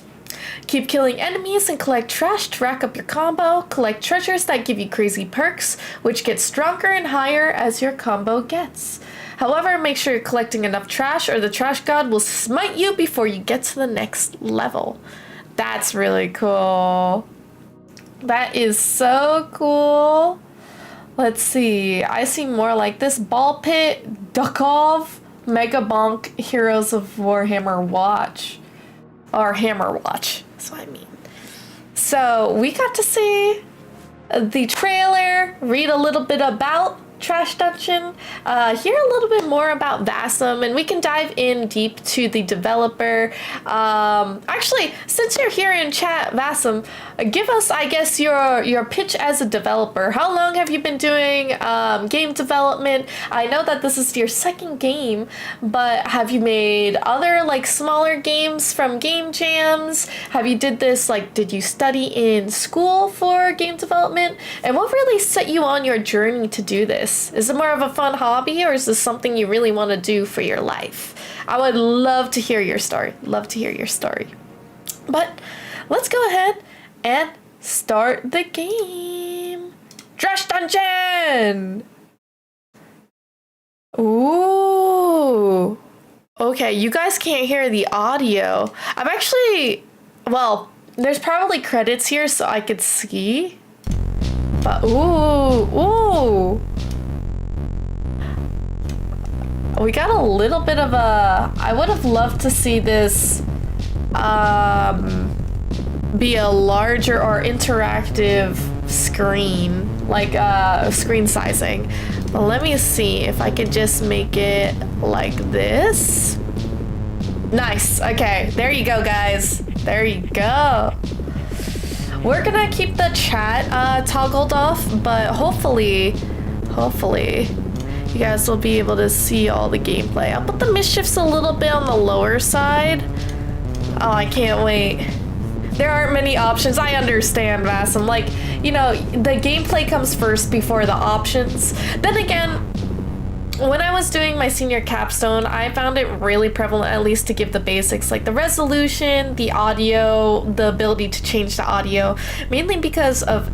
Keep killing enemies and collect trash to rack up your combo. Collect treasures that give you crazy perks, which get stronger and higher as your combo gets. However, make sure you're collecting enough trash or the trash god will smite you before you get to the next level. That's really cool. That is so cool. Let's see. I see more like this. Ball Pit, Dukov, Mega Bonk, Heroes of Warhammer Watch. Or Hammer Watch. That's what I mean. So we got to see the trailer, read a little bit about Trash Dungeon, hear a little bit more about Vassum, and we can dive in deep to the developer. Actually, since you're here in chat, Vassum, give us, I guess, your pitch as a developer. How long have you been doing game development? I know that this is your second game, but have you made other like smaller games from game jams? Have you did you study in school for game development? And what really set you on your journey to do this? Is it more of a fun hobby, or is this something you really want to do for your life? I would love to hear your story. But let's go ahead and start the game. Trash Dungeon! Ooh. Okay, you guys can't hear the audio. There's probably credits here so I could see. But ooh. We got a little bit of I would have loved to see this be a larger or interactive screen, like screen sizing. But let me see if I could just make it like this. Nice. Okay, there you go, guys. There you go. We're gonna keep the chat toggled off, but hopefully you guys will be able to see all the gameplay. I'll put the mischiefs a little bit on the lower side. Oh, I can't wait. There aren't many options. I understand, Vassum. Like, you know, the gameplay comes first before the options. Then again, when I was doing my senior capstone, I found it really prevalent at least to give the basics, like the resolution, the audio, the ability to change the audio, mainly because of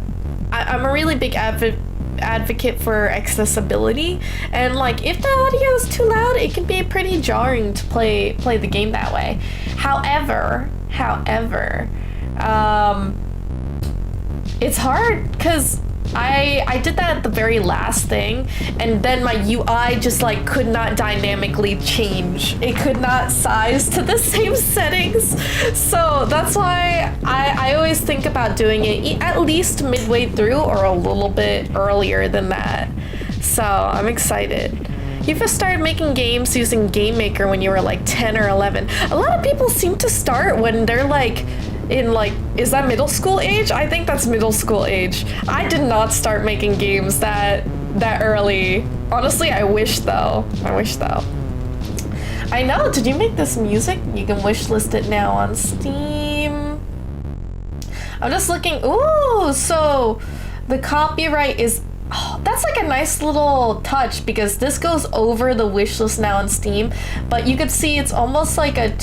I'm a really big advocate for accessibility, and like if the audio is too loud, it can be pretty jarring to play the game that way. However, it's hard because I did that at the very last thing, and then my UI just like could not dynamically change. It could not size to the same settings. So that's why I always think about doing it at least midway through or a little bit earlier than that. So I'm excited. You first started making games using Game Maker when you were like 10 or 11. A lot of people seem to start when they're like in like, is that middle school age? I think that's middle school age. I did not start making games that early. Honestly, I wish though. I know, did you make this music? You can wishlist it now on Steam. I'm just looking, ooh, so the copyright is, oh, that's like a nice little touch because this goes over the wishlist now on Steam, but you could see it's almost like a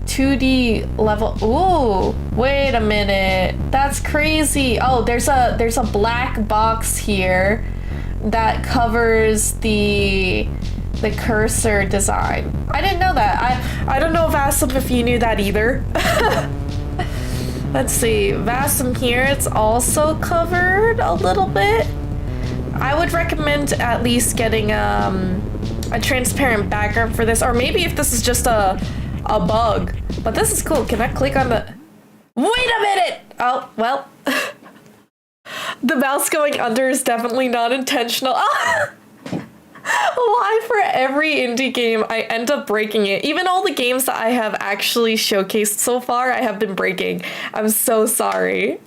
2D level. Ooh, wait a minute. That's crazy. Oh, there's a black box here that covers the cursor design. I didn't know that. I don't know, Vassum, if you knew that either. Let's see. Vassum here, it's also covered a little bit. I would recommend at least getting a transparent background for this, or maybe if this is just a bug. But this is cool. Can I click on the... Wait a minute! Oh, well. The mouse going under is definitely not intentional. Why for every indie game I end up breaking it? Even all the games that I have actually showcased so far, I have been breaking. I'm so sorry.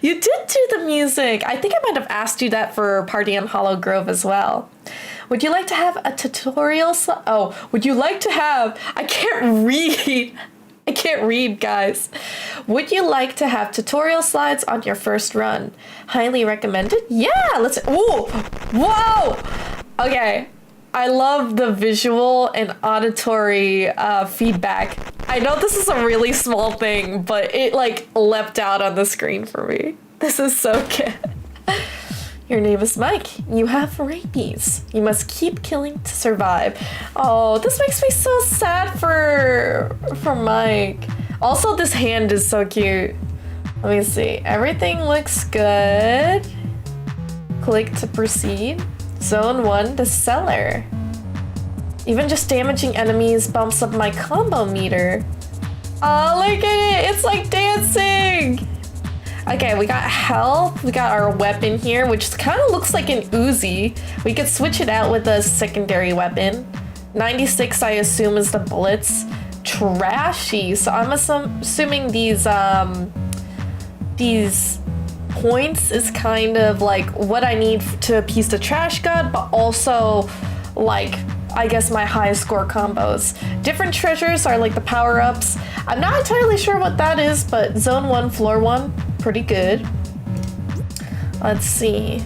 You did do the music. I think I might have asked you that for Party on Hollow Grove as well. Would you like to have a tutorial? Would you like to have... I can't read. I can't read, guys. Would you like to have tutorial slides on your first run? Highly recommended? Yeah, let's... Ooh! Whoa! Okay. I love the visual and auditory feedback. I know this is a really small thing, but it like leapt out on the screen for me. This is so good. Your name is Mike. You have rabies. You must keep killing to survive. Oh, this makes me so sad for Mike. Also, this hand is so cute. Let me see. Everything looks good. Click to proceed. Zone 1, the cellar. Even just damaging enemies bumps up my combo meter. Oh, look at it! It's like dancing! Okay, we got health. We got our weapon here, which kind of looks like an Uzi. We could switch it out with a secondary weapon. 96, I assume, is the bullets. Trashy. So I'm assuming these points is kind of like what I need to appease the trash god, but also like, I guess, my high score combos. Different treasures are like the power-ups. I'm not entirely sure what that is, but zone 1, floor 1, pretty good. Let's see.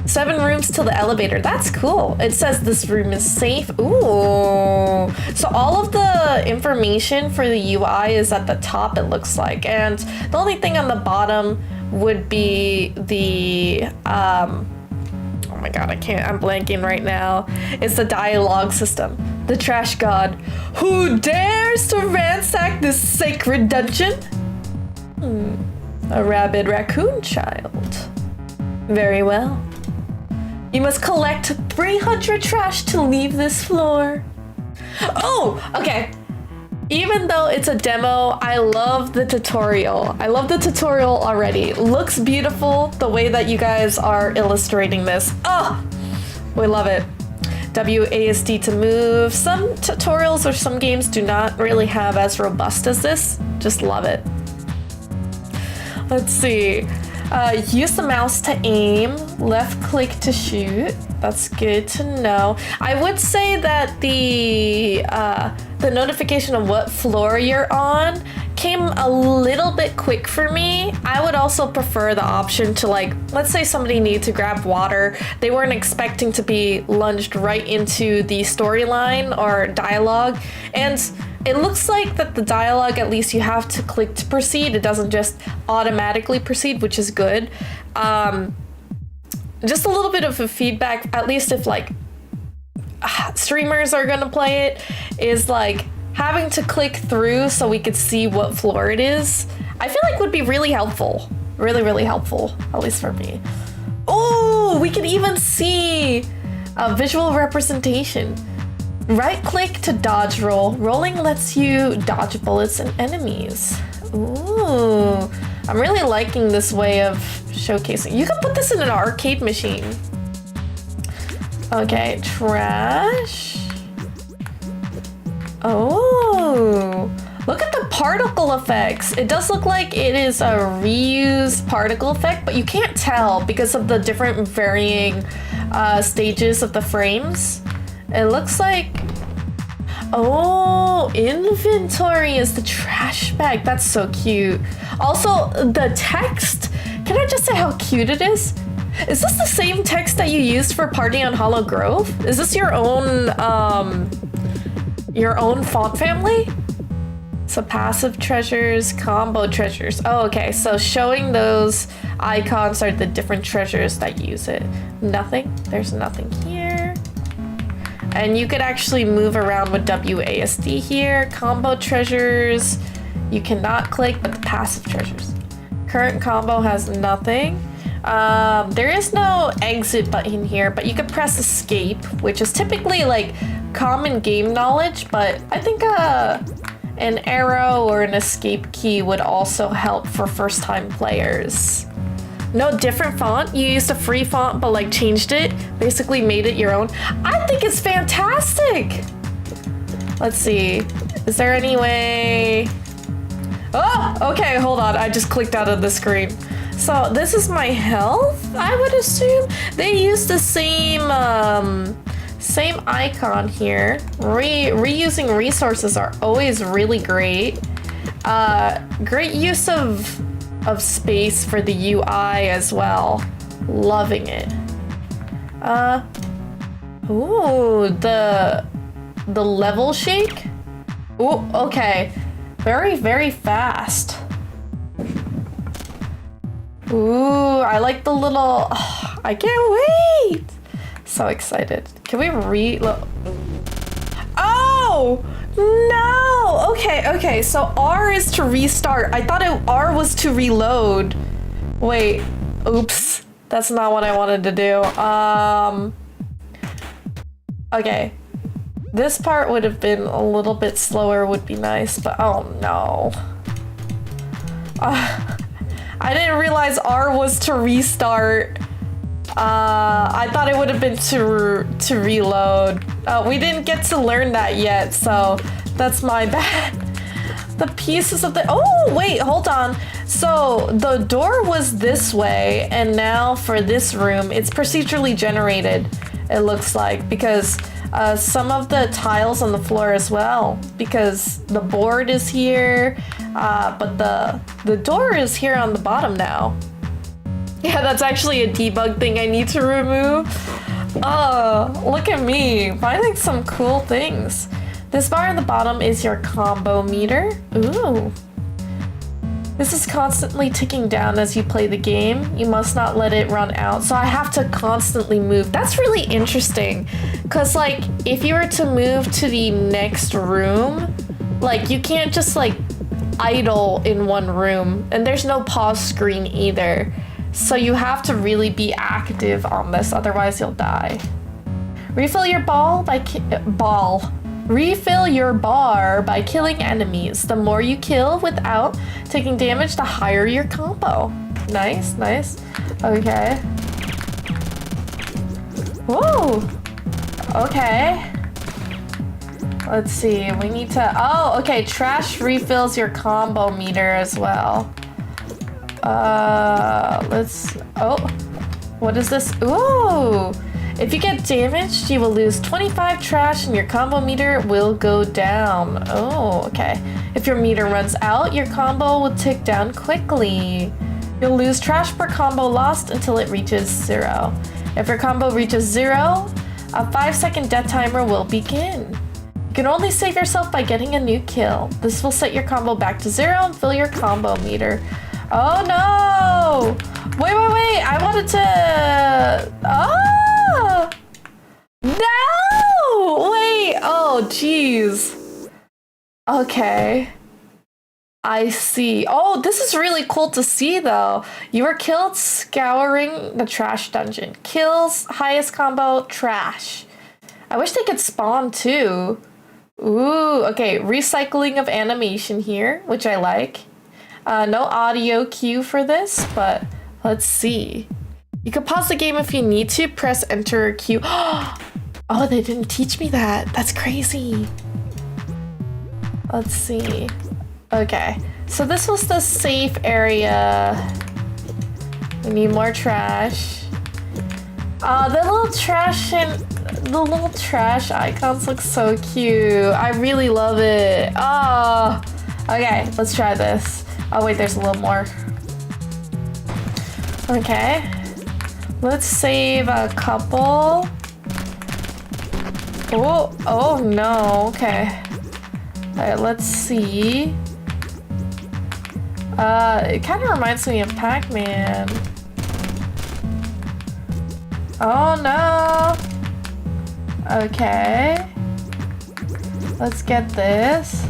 7 rooms to the elevator. That's cool. It says this room is safe. Ooh. So all of the information for the UI is at the top, it looks like. And the only thing on the bottom would be the, oh my god, I'm blanking right now. It's the dialogue system. The trash god. Who dares to ransack this sacred dungeon? A rabid raccoon child. Very well. You must collect 300 trash to leave this floor. Oh, okay. Even though it's a demo, I love the tutorial. I love the tutorial already. Looks beautiful the way that you guys are illustrating this. Oh, we love it. WASD to move. Some tutorials or some games do not really have as robust as this. Just love it. Let's see. Use the mouse to aim, left click to shoot. That's good to know. I would say that the notification of what floor you're on came a little bit quick for me. I would also prefer the option to, like, let's say somebody needed to grab water. They weren't expecting to be lunged right into the storyline or dialogue. And it looks like that the dialogue, at least you have to click to proceed. It doesn't just automatically proceed, which is good. Just a little bit of a feedback, at least if like streamers are gonna play it, is like having to click through so we could see what floor it is. I feel like would be really helpful. Really, really helpful, at least for me. Oh, we can even see a visual representation. Right click to dodge roll. Rolling lets you dodge bullets and enemies. Ooh, I'm really liking this way of showcasing. You can put this in an arcade machine. Okay, trash. Oh, look at the particle effects. It does look like it is a reused particle effect, but you can't tell because of the different varying stages of the frames. It looks like, oh, inventory is the trash bag. That's so cute. Also, the text, can I just say how cute it is? Is this the same text that you used for Party on Hollow Grove? Is this your own Your own font family? So passive treasures, combo treasures. Oh, okay. So showing those icons are the different treasures that use it. Nothing. There's nothing here. And you could actually move around with WASD here. Combo treasures. You cannot click, but the passive treasures. Current combo has nothing. There is no exit button here, but you could press escape, which is typically like common game knowledge, but I think an arrow or an escape key would also help for first-time players. No different font. You used a free font, but like changed it, basically made it your own. I think it's fantastic. Let's see. Is there any way? Oh, okay, hold on. I just clicked out of the screen. So this is my health, I would assume. They use the same same icon here. Reusing resources are always really great. Great use of space for the UI as well. Loving it. Ooh, the level shake. Ooh, okay. Very, very fast. Ooh, I like the little, oh, I can't wait. So excited. Can we reload? Oh, no. Okay, so R is to restart. I thought R was to reload. Wait, oops. That's not what I wanted to do. Okay. This part would have been a little bit slower, would be nice, but oh no. I didn't realize R was to restart. I thought it would have been to reload. We didn't get to learn that yet, so that's my bad. The pieces of the, oh wait, hold on. So the door was this way, and now for this room, it's procedurally generated, it looks like, because some of the tiles on the floor as well, because the board is here, but the door is here on the bottom now. Yeah, that's actually a debug thing I need to remove. Look at me, finding some cool things. This bar at the bottom is your combo meter. Ooh. This is constantly ticking down as you play the game. You must not let it run out. So I have to constantly move. That's really interesting. Cause like, if you were to move to the next room, like you can't just like idle in one room, and there's no pause screen either. So you have to really be active on this, otherwise you'll die. Refill your Refill your bar by killing enemies. The more you kill without taking damage, the higher your combo. Nice, nice. Okay. Whoa. Okay. Let's see, we need to, oh, okay, trash refills your combo meter as well. What is this? Ooh. If you get damaged, you will lose 25 trash and your combo meter will go down. Oh, okay. If your meter runs out, your combo will tick down quickly. You'll lose trash per combo lost until it reaches 0. If your combo reaches 0, a 5-second death timer will begin. You can only save yourself by getting a new kill. This will set your combo back to 0 and fill your combo meter. Oh no! Wait, I wanted to... Oh! No! Wait, oh jeez. Okay. I see. Oh, this is really cool to see though. You were killed scouring the trash dungeon. Kills, highest combo, trash. I wish they could spawn too. Ooh, okay, recycling of animation here, which I like. No audio cue for this, but let's see. You can pause the game if you need to, press enter cue. Oh, they didn't teach me that. That's crazy. Let's see. Okay, so this was the safe area. We need more trash. The little trash icons look so cute. I really love it. Oh, okay, let's try this. Oh wait, there's a little more. Okay, let's save a couple. Oh, oh no, okay. Alright, let's see. It kind of reminds me of Pac-Man. Oh no! Okay. Let's get this.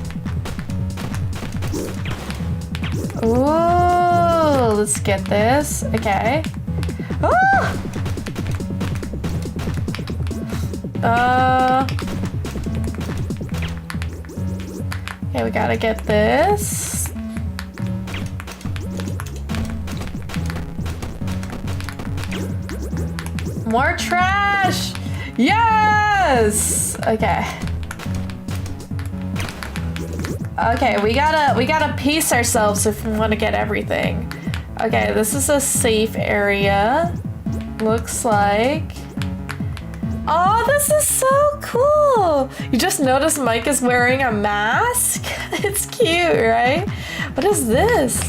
Ooh, let's get this. Okay. Ah! Okay, we gotta get this. More trash! Yes! Okay. Okay, we gotta pace ourselves if we want to get everything. Okay, this is a safe area. Looks like. Oh, this is so cool! You just noticed Mike is wearing a mask? It's cute, right? What is this?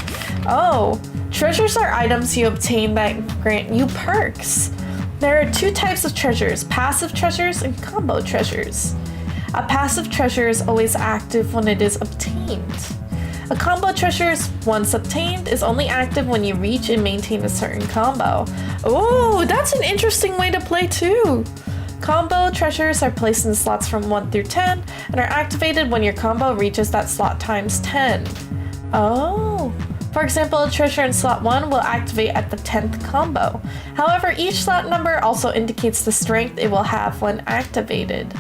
Oh, treasures are items you obtain that grant you perks. There are two types of treasures, passive treasures and combo treasures. A passive treasure is always active when it is obtained. A combo treasure, once obtained, is only active when you reach and maintain a certain combo. Oh, that's an interesting way to play too. Combo treasures are placed in slots from 1 through 10 and are activated when your combo reaches that slot times 10. Oh. For example, a treasure in slot 1 will activate at the 10th combo. However, each slot number also indicates the strength it will have when activated.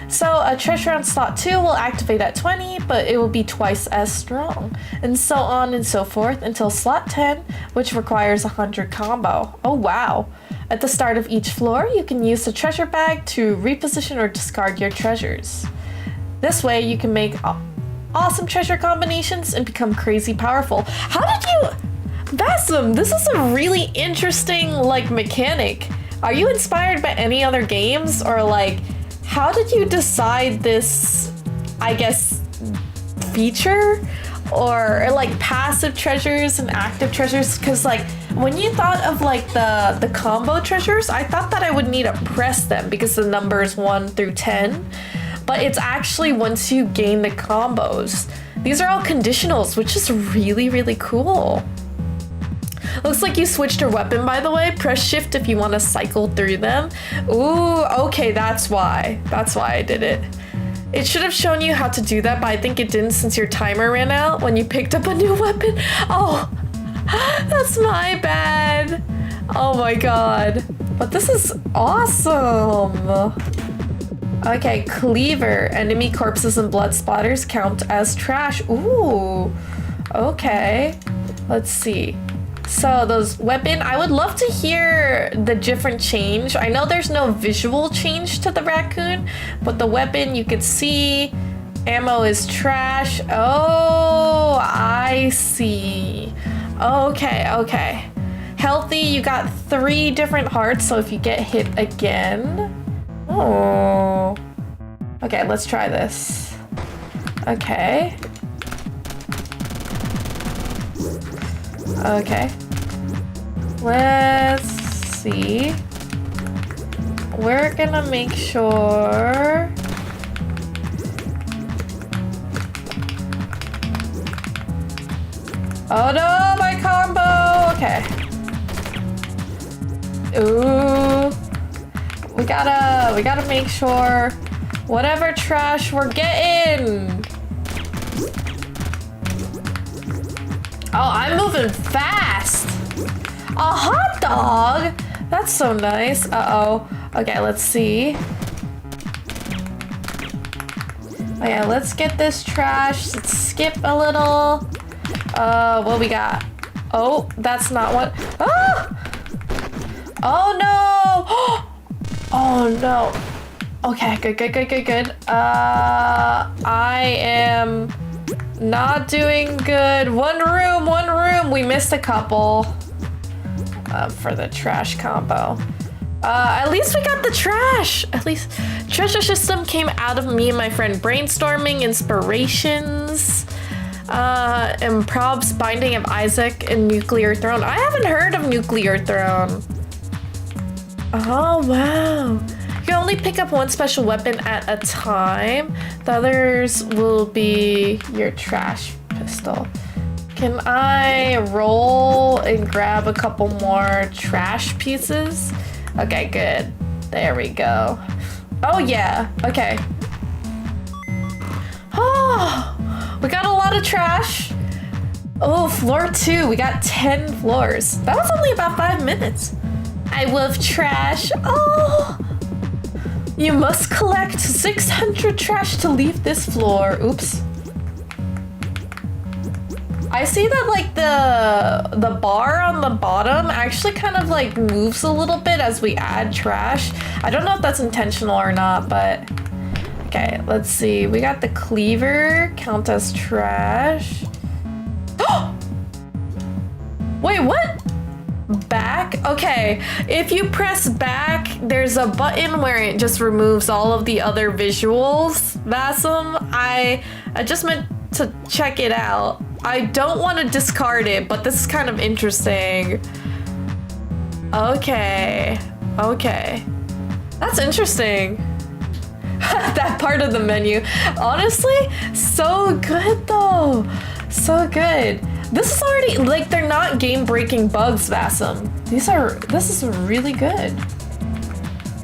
So a treasure on slot 2 will activate at 20, but it will be twice as strong, and so on and so forth until slot 10, which requires a 100 combo. Oh wow. At the start of each floor, you can use the treasure bag to reposition or discard your treasures. This way you can make awesome treasure combinations and become crazy powerful. How did you... Basim, this is a really interesting, mechanic. Are you inspired by any other games? Or, how did you decide this, I guess, feature? Or, passive treasures and active treasures? Because, when you thought of, the combo treasures, I thought that I would need to press them because the numbers 1 through 10. But it's actually once you gain the combos. These are all conditionals, which is really, really cool. Looks like you switched your weapon, by the way. Press shift if you want to cycle through them. Ooh, okay, that's why. That's why I did it. It should have shown you how to do that, but I think it didn't since your timer ran out when you picked up a new weapon. Oh, that's my bad. Oh my god. But this is awesome. Okay, cleaver. Enemy corpses and blood splatters count as trash. Ooh, okay. Let's see. So those weapon, I would love to hear the different change. I know there's no visual change to the raccoon, but the weapon you could see, ammo is trash. Oh, I see. Okay, okay. Healthy, you got 3 different hearts, so if you get hit again. Oh. Okay, let's try this. Okay. Okay. Let's see. We're gonna make sure. Oh no, my combo! Okay. Ooh. We gotta make sure whatever trash we're getting. Oh, I'm moving fast. A hot dog? That's so nice. Uh-oh. Okay, let's see. Okay, let's get this trash. Let's skip a little. What we got? Oh, that's not what... Ah! Oh, no! Oh, no. Okay, good. I am not doing good. One room. We missed a couple for the trash combo. At least we got the trash. At least treasure system came out of me and my friend brainstorming inspirations. And Prob's Binding of Isaac and Nuclear Throne. I haven't heard of Nuclear Throne. Oh, wow. You can only pick up one special weapon at a time. The others will be your trash pistol. Can I roll and grab a couple more trash pieces? Okay, good. There we go. Oh yeah, okay. Oh, we got a lot of trash. Oh, floor 2, we got 10 floors. That was only about 5 minutes. I love trash. Oh, you must collect 600 trash to leave this floor. Oops. I see that like the bar on the bottom actually kind of like moves a little bit as we add trash. I don't know if that's intentional or not, but okay, let's see. We got the cleaver, count as trash. Wait, what? Back? Okay, if you press back, there's a button where it just removes all of the other visuals. Vassum, I just meant to check it out. I don't want to discard it, but this is kind of interesting. Okay. Okay. That's interesting. That part of the menu. Honestly, so good though. So good. This is already, like, they're not game-breaking bugs, Vassum. This is really good.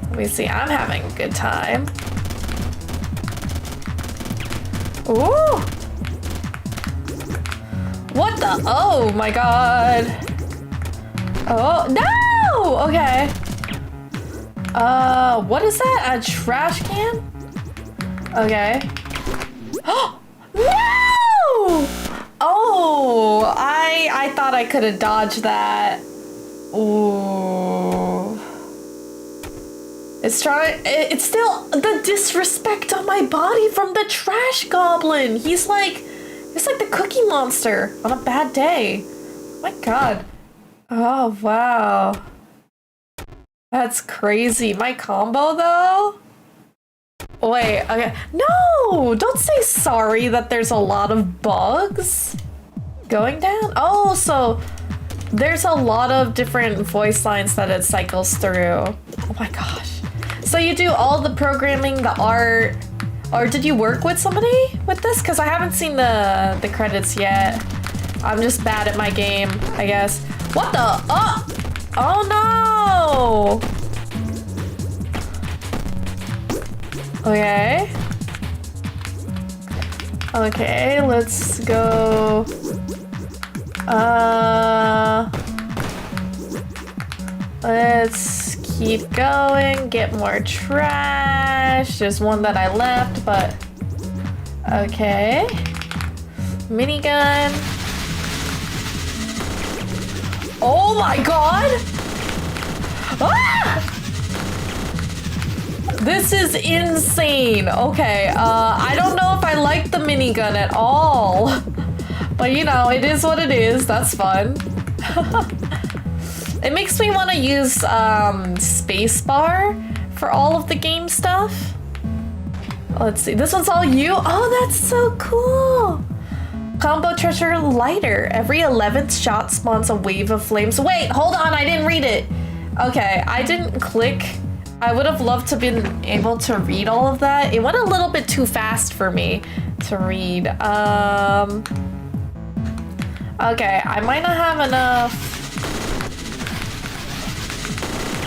Let me see, I'm having a good time. Ooh. What the? Oh my god. Oh, no! Okay. What is that? A trash can? Okay. Oh, no! Oh, I thought I could have dodged that. Ooh. It's still the disrespect on my body from the trash goblin. He's like the Cookie Monster on a bad day. My god. Oh, wow. That's crazy. My combo, though? Wait, okay. No! Don't say sorry that there's a lot of bugs going down. Oh, so there's a lot of different voice lines that it cycles through. Oh my gosh. So you do all the programming, the art, or did you work with somebody with this? Because I haven't seen the credits yet. I'm just bad at my game, I guess. What the? Oh! Oh no! Okay. Okay, let's go. Let's keep going, get more trash. There's one that I left, but okay. Minigun. Oh my god! Ah! This is insane. Okay, I don't know if I like the minigun at all. But you know, it is what it is. That's fun. It makes me want to use spacebar for all of the game stuff. Let's see. This one's all you? Oh, that's so cool. Combo treasure lighter. Every 11th shot spawns a wave of flames. Wait, hold on. I didn't read it. Okay, I didn't click. I would have loved to been able to read all of that. It went a little bit too fast for me to read. Okay, I might not have enough.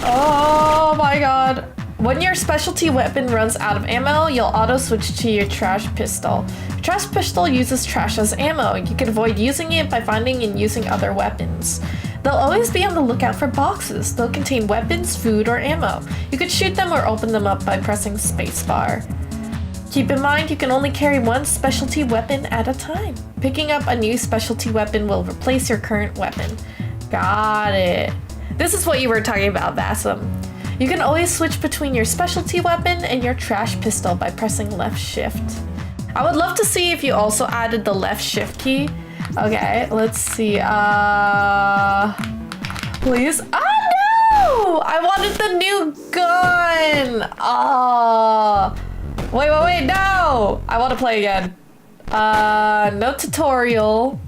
Oh my god. When your specialty weapon runs out of ammo, you'll auto switch to your trash pistol. Your trash pistol uses trash as ammo. You can avoid using it by finding and using other weapons. They'll always be on the lookout for boxes. They'll contain weapons, food, or ammo. You could shoot them or open them up by pressing spacebar. Keep in mind, you can only carry one specialty weapon at a time. Picking up a new specialty weapon will replace your current weapon. Got it. This is what you were talking about, Vassum. You can always switch between your specialty weapon and your trash pistol by pressing left shift. I would love to see if you also added the left shift key. Okay, let's see. Please. Oh no! I wanted the new gun! Wait, no! I want to play again. No tutorial.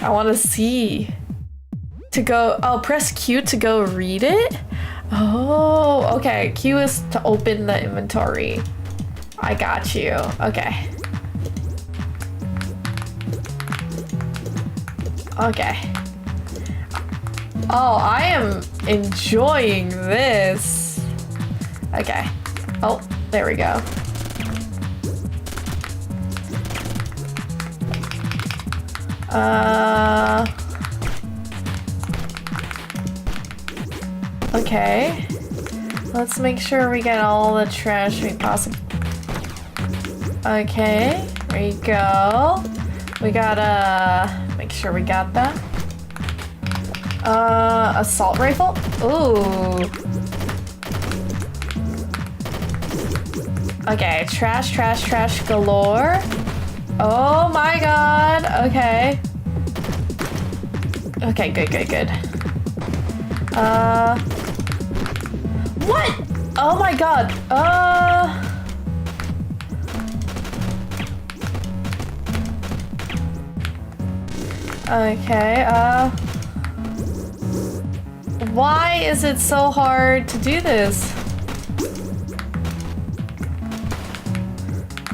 I want to see. To go, oh, press Q to go read it? Oh, okay. Q is to open the inventory. I got you. Okay. Okay. Oh, I am enjoying this. Okay. Oh, there we go. Okay. Let's make sure we get all the trash we possibly. Okay, there you go. We gotta make sure we got that. Assault rifle? Ooh. Okay, trash galore. Oh my god, okay. Okay, good. What? Oh my god, okay, why is it so hard to do this?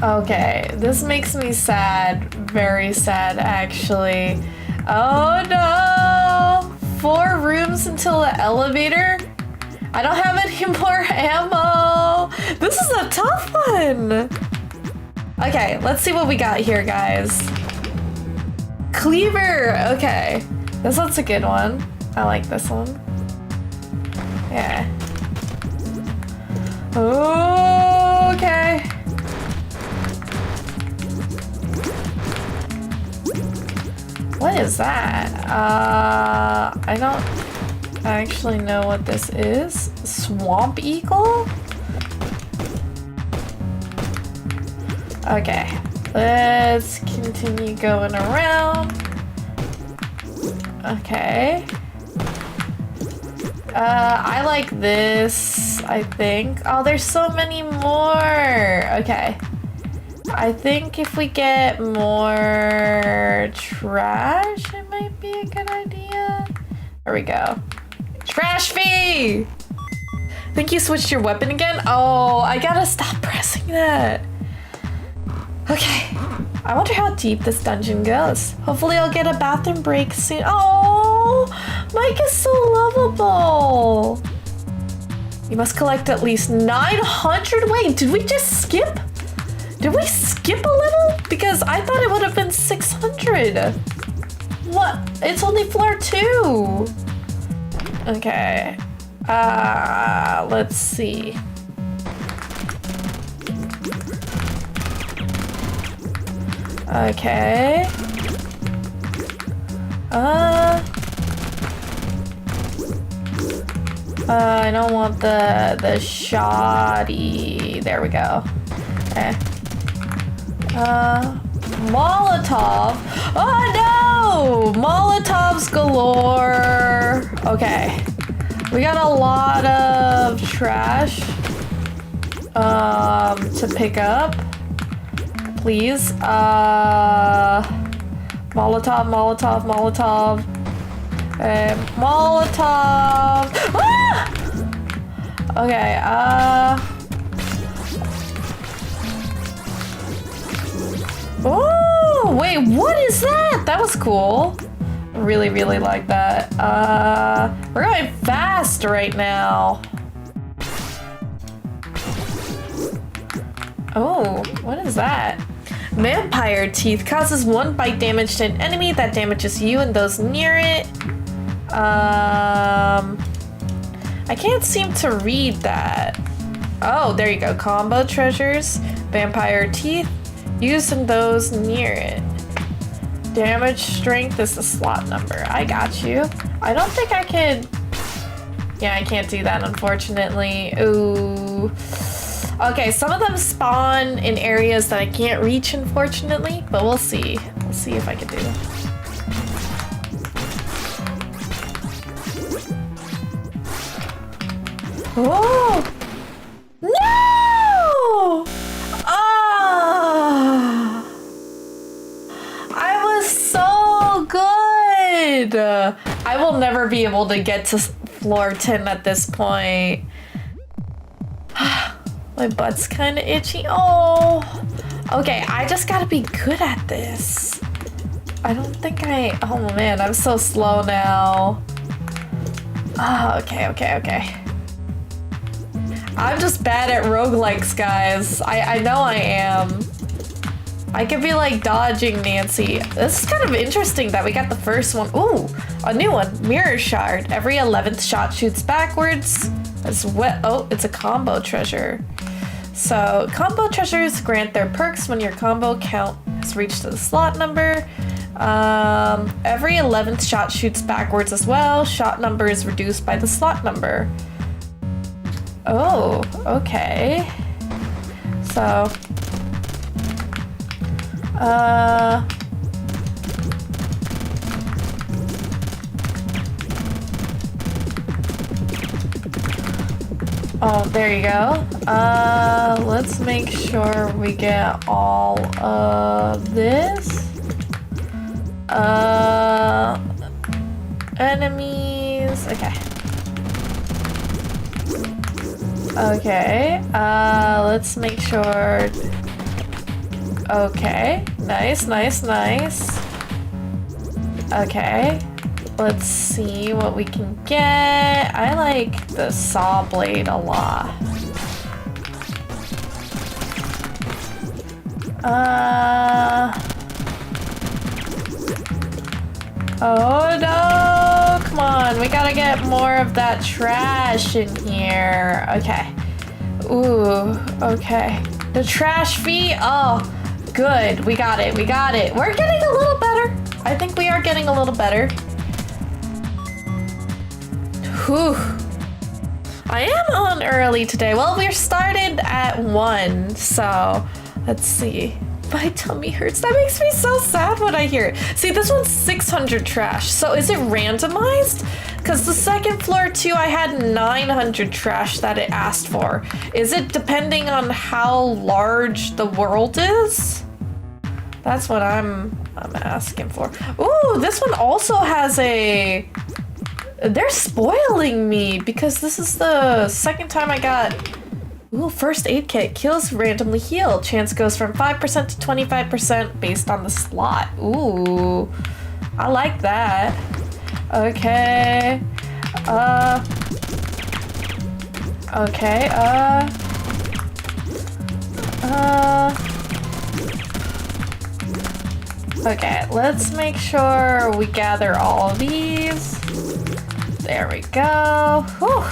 Okay, this makes me sad. Very sad, actually. Oh no! 4 rooms until the elevator? I don't have any more ammo! This is a tough one! Okay, let's see what we got here, guys. Cleaver! Okay. This one's a good one. I like this one. Yeah. Oh, okay. What is that? I don't actually know what this is. Swamp eagle? Okay. Let's continue going around. Okay. I like this, I think. Oh, there's so many more. Okay. I think if we get more trash, it might be a good idea. There we go. Trash fee! I think you switched your weapon again? Oh, I gotta stop pressing that. Okay. I wonder how deep this dungeon goes. Hopefully I'll get a bathroom break soon. Oh, Mike is so lovable. You must collect at least 900. Wait, did we just skip? Did we skip a little? Because I thought it would have been 600. What? It's only floor 2. Okay. Let's see. Okay. I don't want the shoddy. There we go. Okay. Molotov. Oh no! Molotovs galore. Okay. We got a lot of trash to pick up. Please. Molotov. Molotov. Ah! Okay, oh, wait, what is that? That was cool. Really like that. We're going fast right now. Oh, what is that? Vampire teeth causes 1 bite damage to an enemy that damages you and those near it. I can't seem to read that. Oh, there you go. Combo treasures, vampire teeth, used in those near it. Damage strength is the slot number. I got you. I don't think I could. Yeah, I can't do that, unfortunately. Ooh. Okay, some of them spawn in areas that I can't reach, unfortunately, but we'll see. We'll see if I can do it. Oh! No! Ah! I was so good! I will never be able to get to floor 10 at this point. My butt's kind of itchy. Oh, okay. I just gotta be good at this. I don't think oh man, I'm so slow now. Okay. I'm just bad at roguelikes, guys. I know I am. I could be like dodging Nancy. This is kind of interesting that we got the first one. Ooh, a new one. Mirror Shard. Every 11th shot shoots backwards. As well. Oh, it's a combo treasure. So, combo treasures grant their perks when your combo count has reached the slot number. Every 11th shot shoots backwards as well. Shot number is reduced by the slot number. Oh, okay. So, oh, there you go. Let's make sure we get all of this. Enemies. Okay. Okay. Let's make sure. Okay. Nice. Okay. Let's see what we can get. I like the saw blade a lot. Oh no, come on. We gotta get more of that trash in here. Okay. Ooh, okay. The trash fee, oh, good. We got it. We're getting a little better. I think we are getting a little better. Whew. I am on early today. Well, we're started at 1, so let's see. My tummy hurts. That makes me so sad when I hear it. See, this one's 600 trash. So is it randomized? Because the second floor too, I had 900 trash that it asked for. Is it depending on how large the world is? That's what I'm asking for. Ooh, this one also has a... They're spoiling me because this is the second time I got... Ooh, first aid kit. Kills randomly heal. Chance goes from 5% to 25% based on the slot. Ooh, I like that. Okay. Okay, okay, let's make sure we gather all of these. There we go. Whew.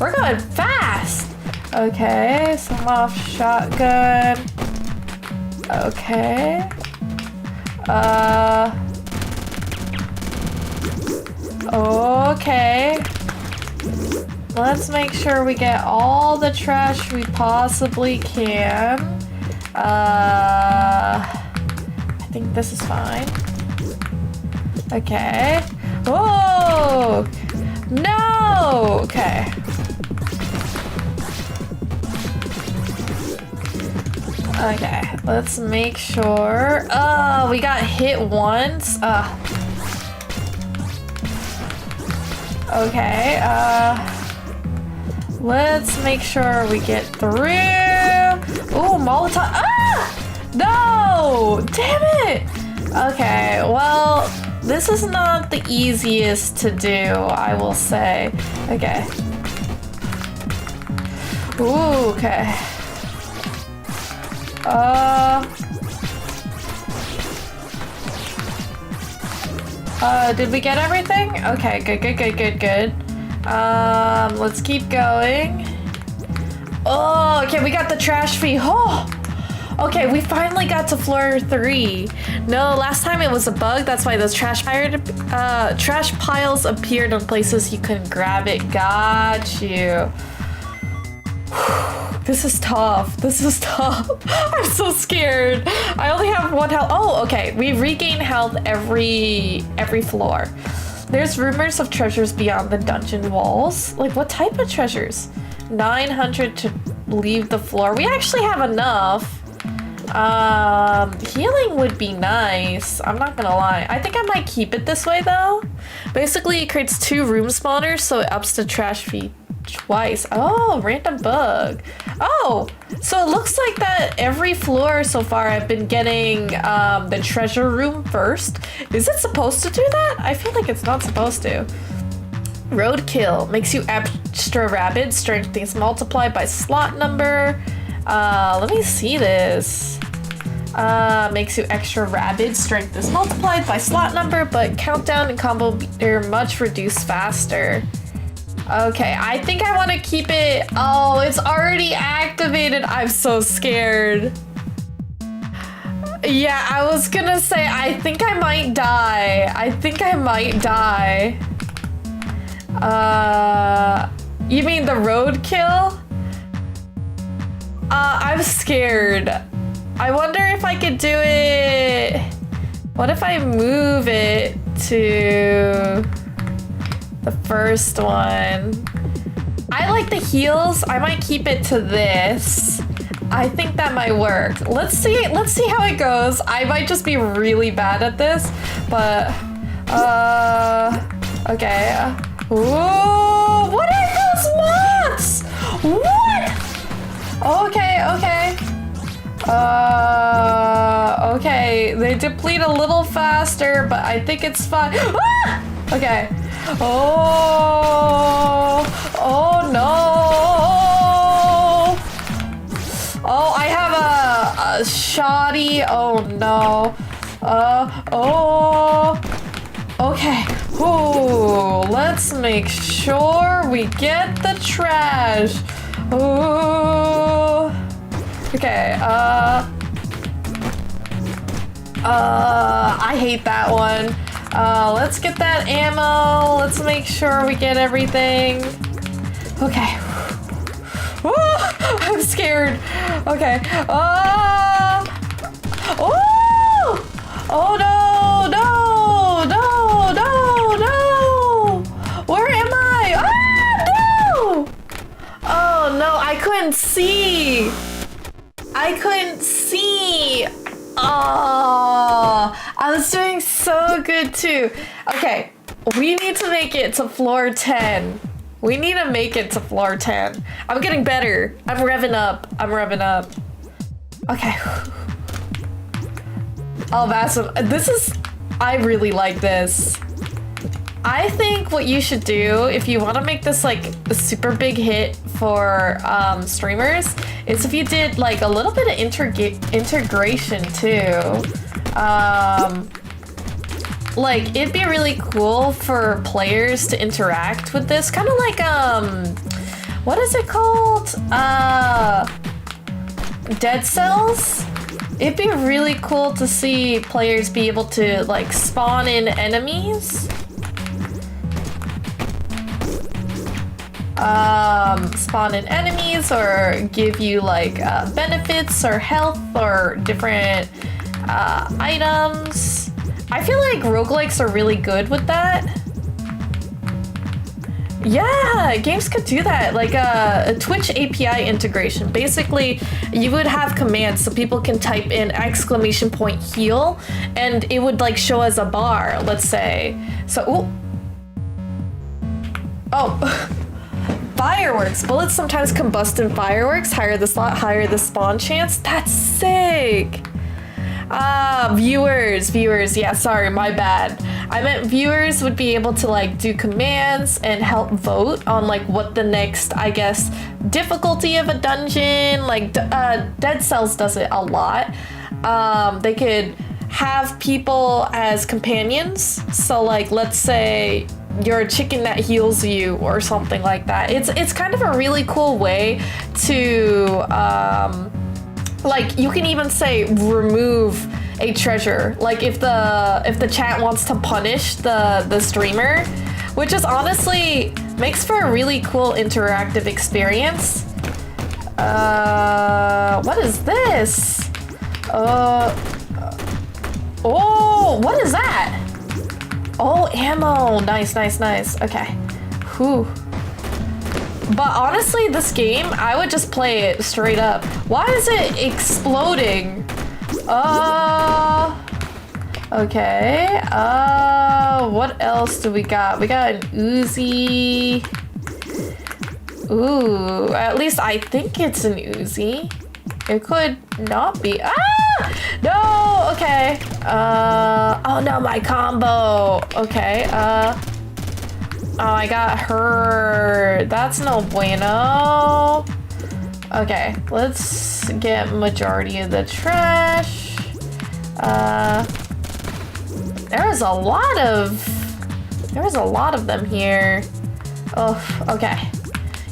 We're going fast. Okay, some off shotgun. Okay. Okay. Let's make sure we get all the trash we possibly can. I think this is fine. Okay. Whoa! No! Okay. Okay, let's make sure. Oh, we got hit once. Okay, let's make sure we get through. Ooh, Molotov. Ah! No! Damn it! Okay, well, this is not the easiest to do, I will say. Okay. Ooh, okay. Did we get everything? Okay, good. Let's keep going. Oh, okay, we got the trash fee. Oh, okay, we finally got to floor 3. No, last time it was a bug. That's why those trash piles appeared in places you couldn't grab it. Got you. This is tough. I'm so scared. I only have 1 health. Oh, okay. We regain health every floor. There's rumors of treasures beyond the dungeon walls. Like, what type of treasures? 900 to leave the floor. We actually have enough. Healing would be nice. I'm not gonna lie. I think I might keep it this way though. Basically, it creates 2 room spawners, so it ups the trash fee twice. Oh, random bug. Oh, so it looks like that every floor so far I've been getting the treasure room first. Is it supposed to do that? I feel like it's not supposed to. Roadkill makes you extra rabid. Strength is multiplied by slot number. Let me see this. Makes you extra rabid. Strength is multiplied by slot number, but countdown and combo are much reduced faster. Okay, I think I want to keep it. Oh, it's already activated. I'm so scared. Yeah, I was gonna say, I think I might die. I think I might die. You mean the roadkill? I'm scared. I wonder if I could do it. What if I move it to the first one? I like the heals. I might keep it to this. I think that might work. Let's see how it goes. I might just be really bad at this, but okay. Ooh, what are those moths? What? Okay. Okay, they deplete a little faster, but I think it's fine. Ah! Okay. Oh no. Oh, I have a shoddy. Oh no. Okay. Ooh, let's make sure we get the trash. Ooh. Okay, I hate that one. Let's get that ammo. Let's make sure we get everything. Okay. Ooh, I'm scared. Okay. Oh no. Where am I? No! Oh no, I couldn't see. Oh, I was doing so good too. Okay, we need to make it to floor 10. We need to make it to floor 10. I'm getting better. I'm revving up. Okay. Oh, that's I really like this. I think what you should do if you want to make this like a super big hit for streamers is if you did like a little bit of integration too. Like it'd be really cool for players to interact with this, kind of like what is it called? Dead Cells? It'd be really cool to see players be able to like spawn in enemies. Spawn in enemies or give you like benefits or health or different items. I feel like roguelikes are really good with that. Yeah, games could do that, like a Twitch API integration. Basically, you would have commands so people can type in !heal and it would like show as a bar, let's say. So, ooh. Oh. Fireworks. Bullets sometimes combust in fireworks. Higher the slot, higher the spawn chance. That's sick. Viewers. Yeah, sorry, my bad. I meant viewers would be able to like do commands and help vote on like what the next, I guess, difficulty of a dungeon. Like Dead Cells does it a lot. They could have people as companions. So like, let's say you're a chicken that heals you or something like that. It's kind of a really cool way to like you can even say remove a treasure. Like if the chat wants to punish the streamer, which is honestly makes for a really cool interactive experience. What is this? Oh, what is that? Oh, ammo. Nice. Okay. Whew. But honestly, this game, I would just play it straight up. Why is it exploding? Okay. What else do we got? We got an Uzi. Ooh, at least I think it's an Uzi. It could not be. Ah! No! Okay. Oh no, my combo. Okay, oh, I got her. That's no bueno. Okay, let's get majority of the trash. There's a lot of them here. Oh, okay.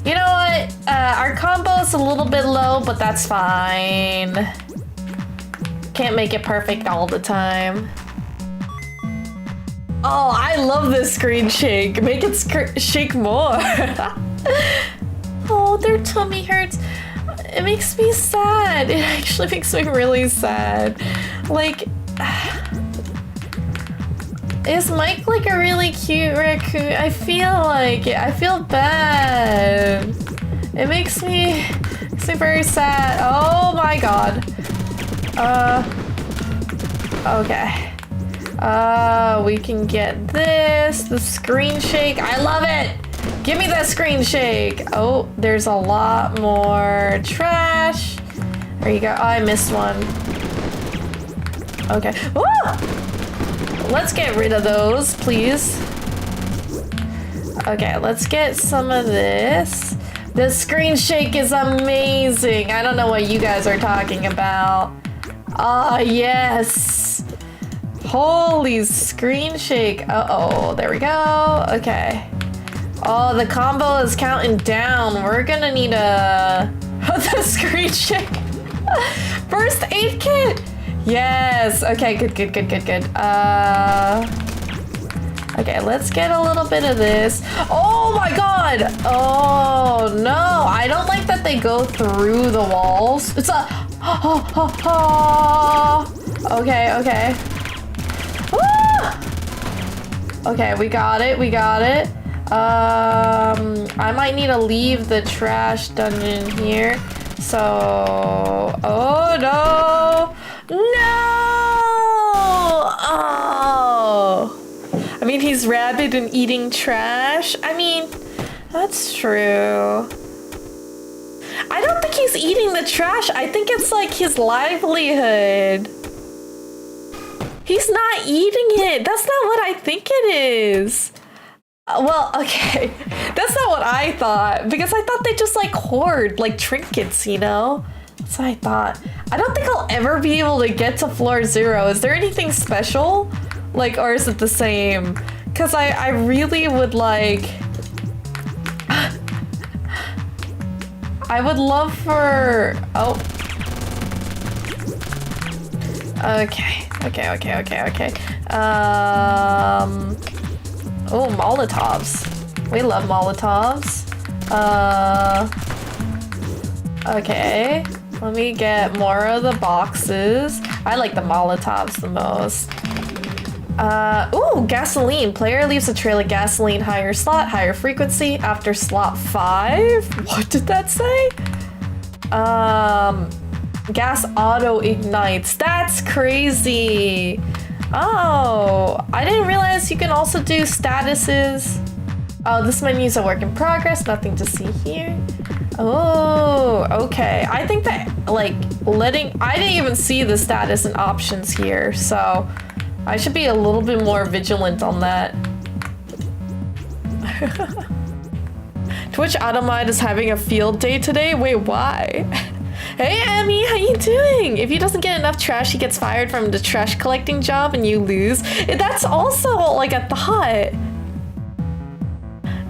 You know what? Our combo's a little bit low, but that's fine. Can't make it perfect all the time. Oh, I love this screen shake. Make it shake more. Oh, their tummy hurts. It makes me sad. It actually makes me really sad. Like, is Mike like a really cute raccoon? I feel bad. It makes me very sad. Oh my god. Okay. We can get the screen shake. I love it. Give me that screen shake. Oh, there's a lot more trash. There you go. Oh, I missed one. Okay. Oh! Let's get rid of those, please. Okay, let's get some of this. The screen shake is amazing. I don't know what you guys are talking about. Ah, yes. Holy screen shake. Uh-oh, there we go. Okay. Oh, the combo is counting down. We're gonna need the screen shake. First aid kit. Yes. Okay, good. Okay, let's get a little bit of this. Oh my god. Oh no. I don't like that they go through the walls. It's a Okay. Ah! Okay, we got it. I might need to leave the trash dungeon here. So, oh no! Oh! I mean, he's rabid and eating trash. I mean, that's true. I don't think he's eating the trash. I think it's like his livelihood. He's not eating it. That's not what I think it is. Well, okay. That's not what I thought, because I thought they just like hoard like trinkets, you know? That's what I thought. I don't think I'll ever be able to get to floor 0. Is there anything special? Like, or is it the same? Because I really would like... I would love for... Oh. Okay. Oh, Molotovs. We love Molotovs. Okay. Let me get more of the boxes. I like the Molotovs the most. Ooh, gasoline. Player leaves a trail of gasoline, higher slot, higher frequency after slot 5. What did that say? Gas auto ignites. That's crazy. Oh, I didn't realize you can also do statuses. Oh, this menu's a work in progress. Nothing to see here. Oh, okay. I think that like I didn't even see the status and options here, so I should be a little bit more vigilant on that. Twitch Automite is having a field day today? Wait, why? Hey, Emmy, how you doing? If he doesn't get enough trash, he gets fired from the trash collecting job and you lose. That's also like a thought.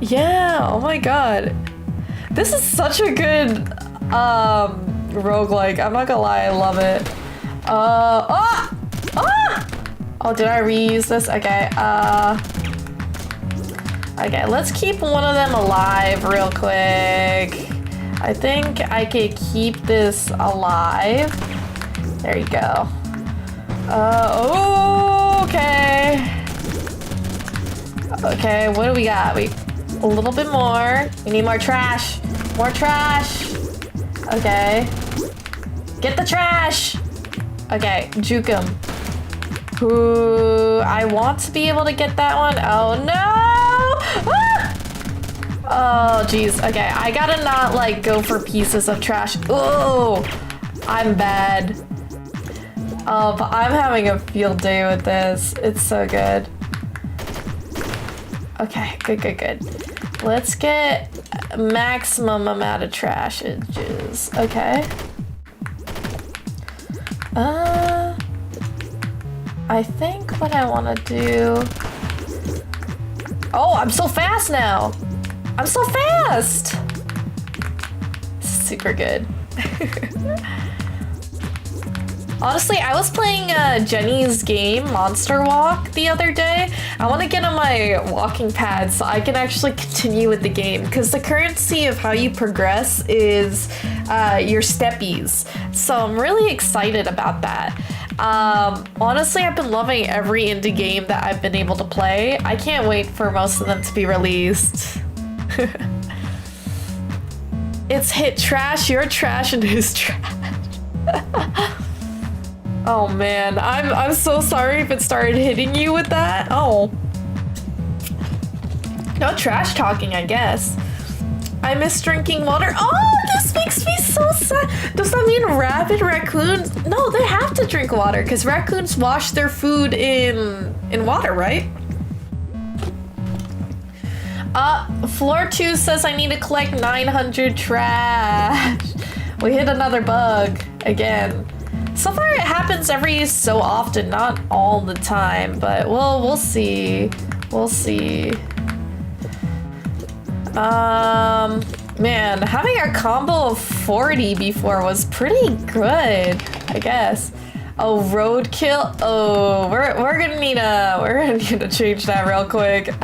Yeah, oh my god. This is such a good roguelike. I'm not gonna lie, I love it. Oh, did I reuse this? Okay, okay, let's keep one of them alive real quick. I think I could keep this alive. There you go. Okay. Okay, what do we got? A little bit more. We need more trash. More trash. Okay. Get the trash. Okay, juke him. Ooh, I want to be able to get that one. Oh no! Ah! Oh jeez. Okay, I gotta not like go for pieces of trash. Oh, I'm bad. Oh, but I'm having a field day with this. It's so good. Okay, good. Let's get maximum amount of trashages. Okay. I think what I want to do... Oh, I'm so fast now! I'm so fast! Super good. Honestly, I was playing Jenny's game, Monster Walk, the other day. I want to get on my walking pad so I can actually continue with the game, because the currency of how you progress is your steppies. So I'm really excited about that. Honestly, I've been loving every indie game that I've been able to play. I can't wait for most of them to be released. It's hit trash, you're trash, and who's trash? Oh man, I'm so sorry if it started hitting you with that. Oh. No trash talking, I guess. I miss drinking water. Oh, this makes me so sad. Does that mean rabid raccoons? No, they have to drink water because raccoons wash their food in water, right? Floor 2 says I need to collect 900 trash. We hit another bug again. So far it happens every so often, not all the time, but we'll see. We'll see. Man, having a combo of 40 before was pretty good, I guess. Oh, roadkill. Oh, we're gonna need to change that real quick.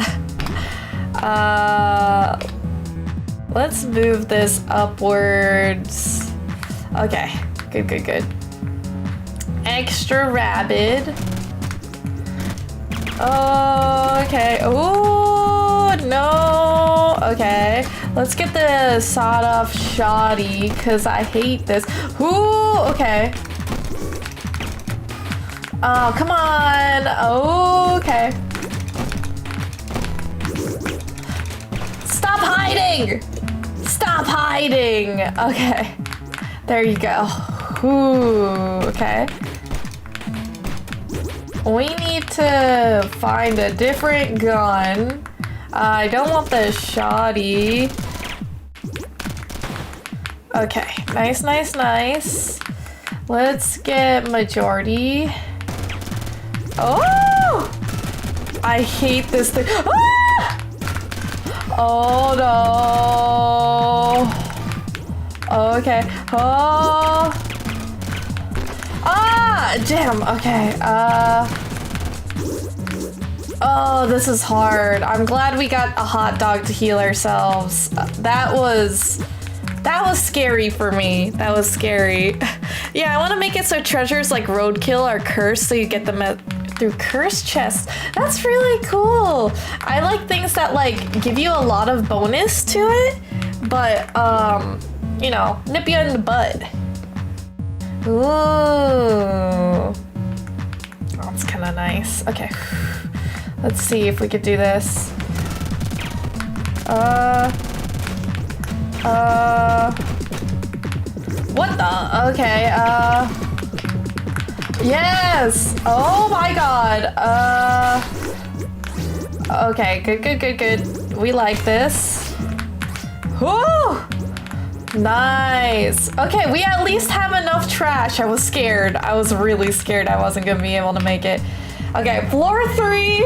Let's move this upwards. Okay, good. Extra rabid. Oh, okay. Oh no. Okay, let's get the sawed-off shoddy because I hate this. Ooh, okay. Oh, come on. Oh, okay. Stop hiding! Stop hiding! Okay. There you go. Ooh, okay. We need to find a different gun. I don't want the shoddy. Okay, nice. Let's get majority. Oh! I hate this thing. Ah! Oh no. Okay. Oh. Ah, damn. Okay. Oh, this is hard. I'm glad we got a hot dog to heal ourselves. That was scary for me. That was scary. Yeah, I want to make it so treasures like roadkill are cursed, so you get them through cursed chests. That's really cool. I like things that like give you a lot of bonus to it, but you know, nip you in the butt. Ooh, that's kind of nice. Okay, let's see if we could do this. What the? Okay, yes! Oh my god! Okay, good. We like this. Whoo! Nice! Okay, we at least have enough trash. I was scared. I was really scared I wasn't gonna be able to make it. Okay, floor 3!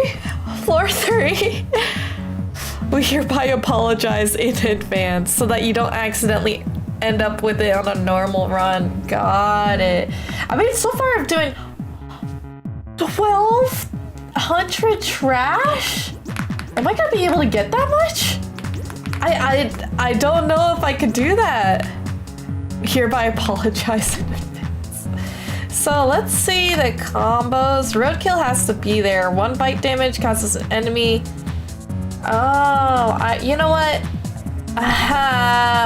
Floor 3! We hereby apologize in advance so that you don't accidentally end up with it on a normal run. Got it. I mean, so far I'm doing 1,200 trash? Am I gonna be able to get that much? I don't know if I could do that. Hereby apologize in advance. So let's see the combos. Roadkill has to be there. 1 bite damage causes an enemy. Oh, you know what?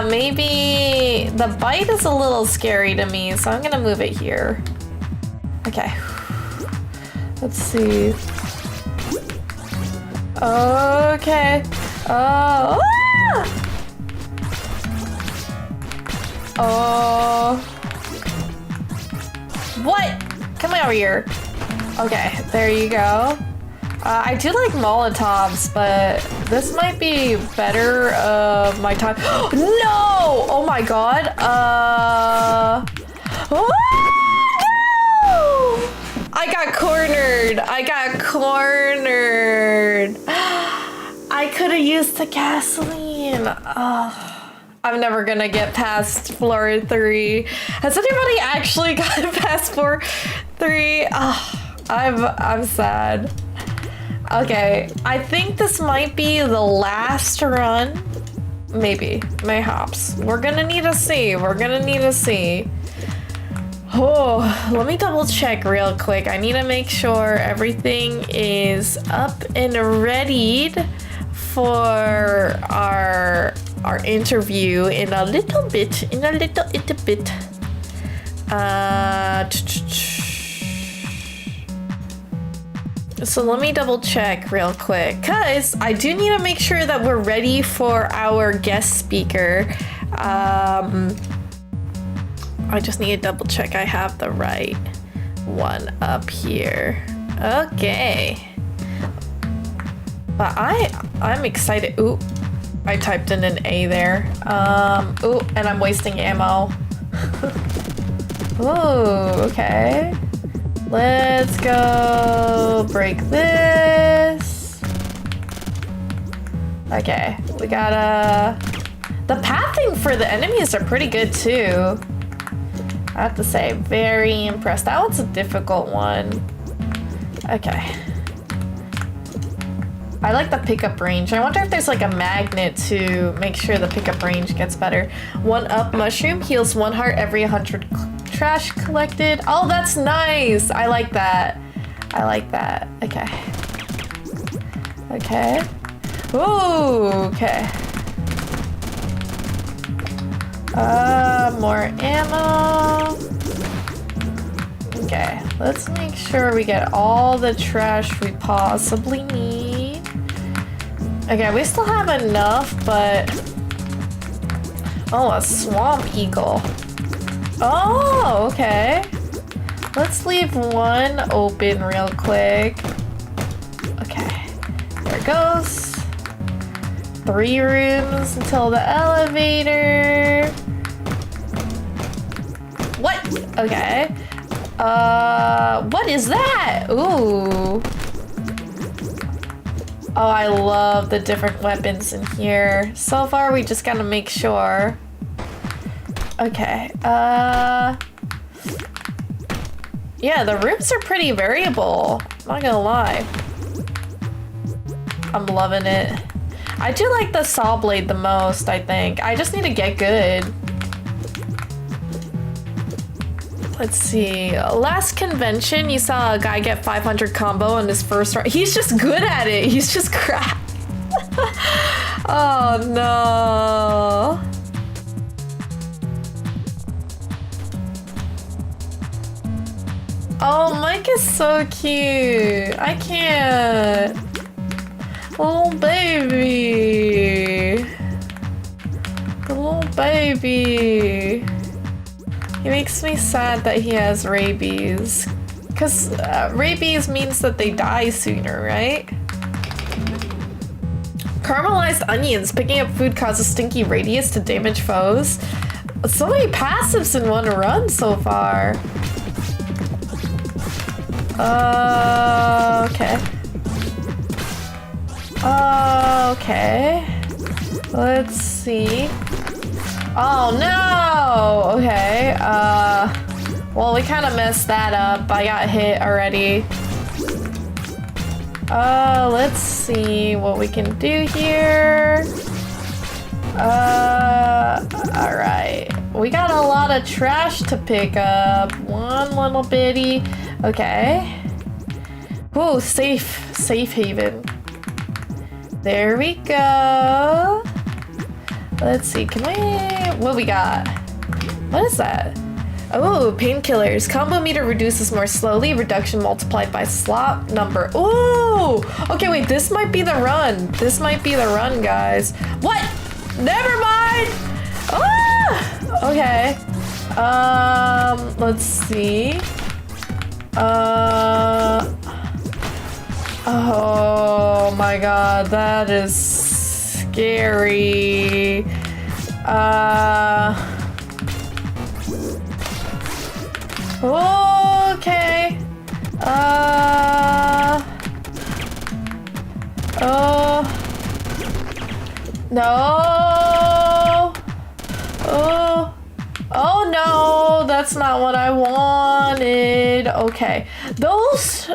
Maybe the bite is a little scary to me, so I'm gonna move it here. Okay. Let's see. Okay. Oh. Oh. What? Come over here. Okay, there you go. I do like Molotovs, but this might be better my time. No! Oh my god. Oh, no! I got cornered. I got cornered. I could have used the gasoline. I'm never gonna get past floor 3. Has anybody actually gotten past floor 3? I'm sad. Okay, I think this might be the last run. Maybe, mayhaps. We're gonna need to see. We're gonna need to see. Oh, let me double check real quick. I need to make sure everything is up and readied for our interview in a little bit. So let me double check real quick, cause I do need to make sure that we're ready for our guest speaker. I just need to double check I have the right one up here. Okay. But I'm excited. Ooh, I typed in an A there. Ooh, and I'm wasting ammo. Ooh, okay. Let's go break this. Okay, we gotta... The pathing for the enemies are pretty good too. I have to say, very impressed. That one's a difficult one. Okay. I like the pickup range. I wonder if there's like a magnet to make sure the pickup range gets better. 1-up mushroom heals 1 heart every 100 trash collected. Oh, that's nice. I like that. I like that. Okay. Okay. Ooh, okay. More ammo. Okay, let's make sure we get all the trash we possibly need. Okay, we still have enough, but... Oh, a swamp eagle. Oh, okay. Let's leave one open real quick. Okay, there it goes. 3 rooms until the elevator. What? Okay. What is that? Ooh. Oh, I love the different weapons in here. So far, we just gotta make sure. Okay, yeah, the rooms are pretty variable. Not gonna lie. I'm loving it. I do like the saw blade the most, I think. I just need to get good. Let's see. Last convention, you saw a guy get 500 combo in his first round. He's just good at it. He's just crap. Oh, no. Oh, Mike is so cute. I can't. Oh, baby. Oh, baby. He makes me sad that he has rabies. Because rabies means that they die sooner, right? Caramelized onions. Picking up food causes stinky radius to damage foes. So many passives in one run so far. Okay. Okay. Let's see. Oh no! Okay, well, we kind of messed that up. I got hit already. Let's see what we can do here. Alright. We got a lot of trash to pick up. One little bitty. Okay. Ooh, safe haven. There we go. Let's see, can we... What we got? What is that? Oh, painkillers. Combo meter reduces more slowly. Reduction multiplied by slot number. Ooh! Okay, wait, this might be the run. This might be the run, guys. What? Never mind! Ah! Okay. Let's see. Oh my god, that is scary. Okay. No. Oh no, that's not what I wanted. Okay, those,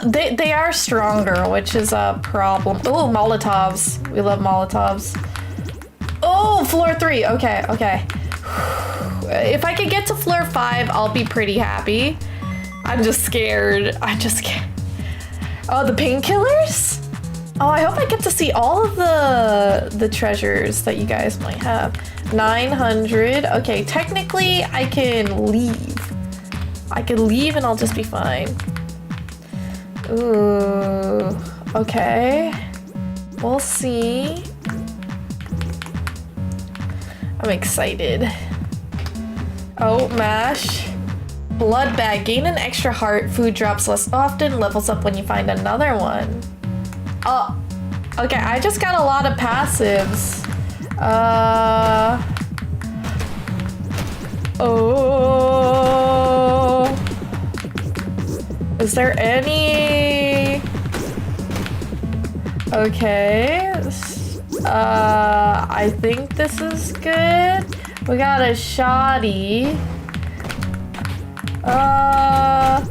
they are stronger, which is a problem. Oh, Molotovs. We love Molotovs. Oh, floor 3. Okay, okay. If I could get to floor 5, I'll be pretty happy. I'm just scared. I'm just scared. Oh, the painkillers? Oh, I hope I get to see all of the treasures that you guys might have. 900. Okay, technically I can leave. I can leave and I'll just be fine. Ooh. Okay. We'll see. I'm excited. Oh, mash. Blood bag. Gain an extra heart. Food drops less often. Levels up when you find another one. Oh. Okay, I just got a lot of passives. Oh. Is there any? Okay. I think this is good. We got a shoddy. Oh.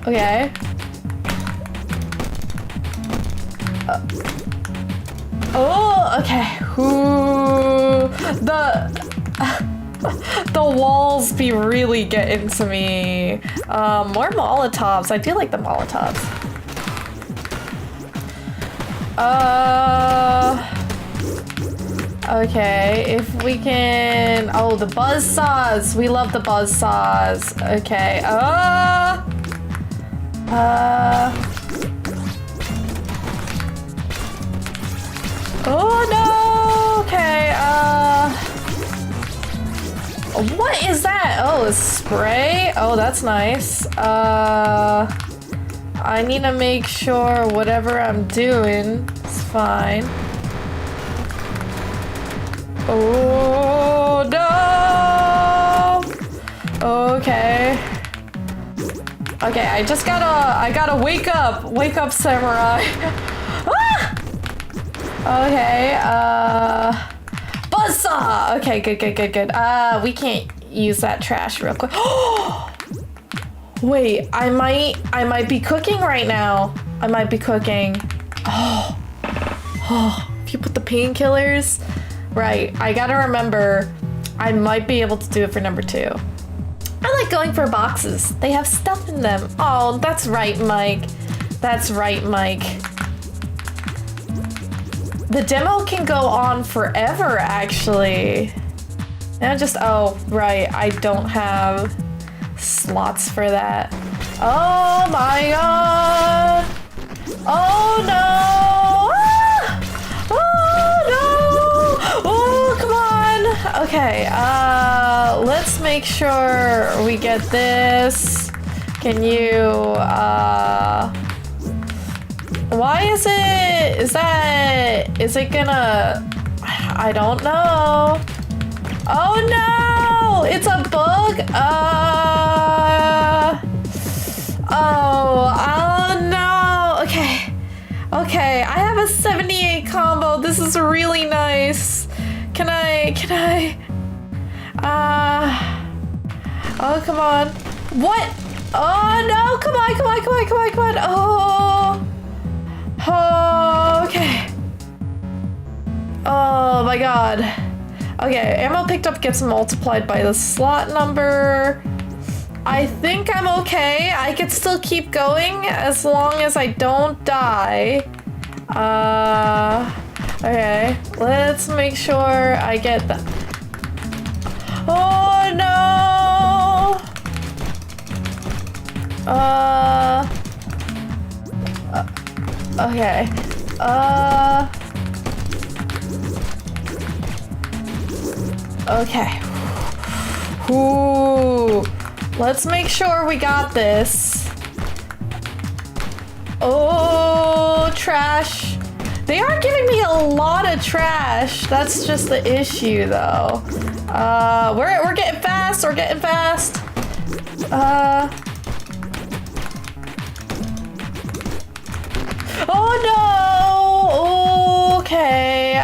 Okay. Oh, okay. Ooh, the walls be really getting to me. More Molotovs. I do like the Molotovs. Okay, if we can. Oh, the buzzsaws. We love the buzzsaws. Okay. Oh no! Okay, what is that? Oh, a spray? Oh, that's nice. I need to make sure whatever I'm doing is fine. Oh no! Okay. Okay, I gotta wake up! Wake up, samurai! Ah! Okay, buzzsaw! Okay, good. We can't use that trash real quick. Wait, I might be cooking right now. I might be cooking. Oh, if you put the painkillers, right, I gotta remember, I might be able to do it for number 2. I like going for boxes. They have stuff in them. Oh, that's right, Mike. That's right, Mike. The demo can go on forever, actually. And oh, right, I don't have slots for that. Oh my god! Oh no! Ah! Oh no! Oh, come on! Okay, let's make sure we get this. Can you, why is it gonna, I don't know. Oh no, it's a bug. Oh no, okay, I have a 78 combo. This is really nice. Can I, oh, come on. What? Oh no, come on. Oh, okay. Oh my god. Okay, ammo picked up gets multiplied by the slot number. I think I'm okay. I could still keep going as long as I don't die. Okay, let's make sure I get that. Oh no! Okay. Okay. Ooh. Let's make sure we got this. Oh, trash. They are giving me a lot of trash. That's just the issue, though. We're getting fast. We're getting fast. Oh no. Okay.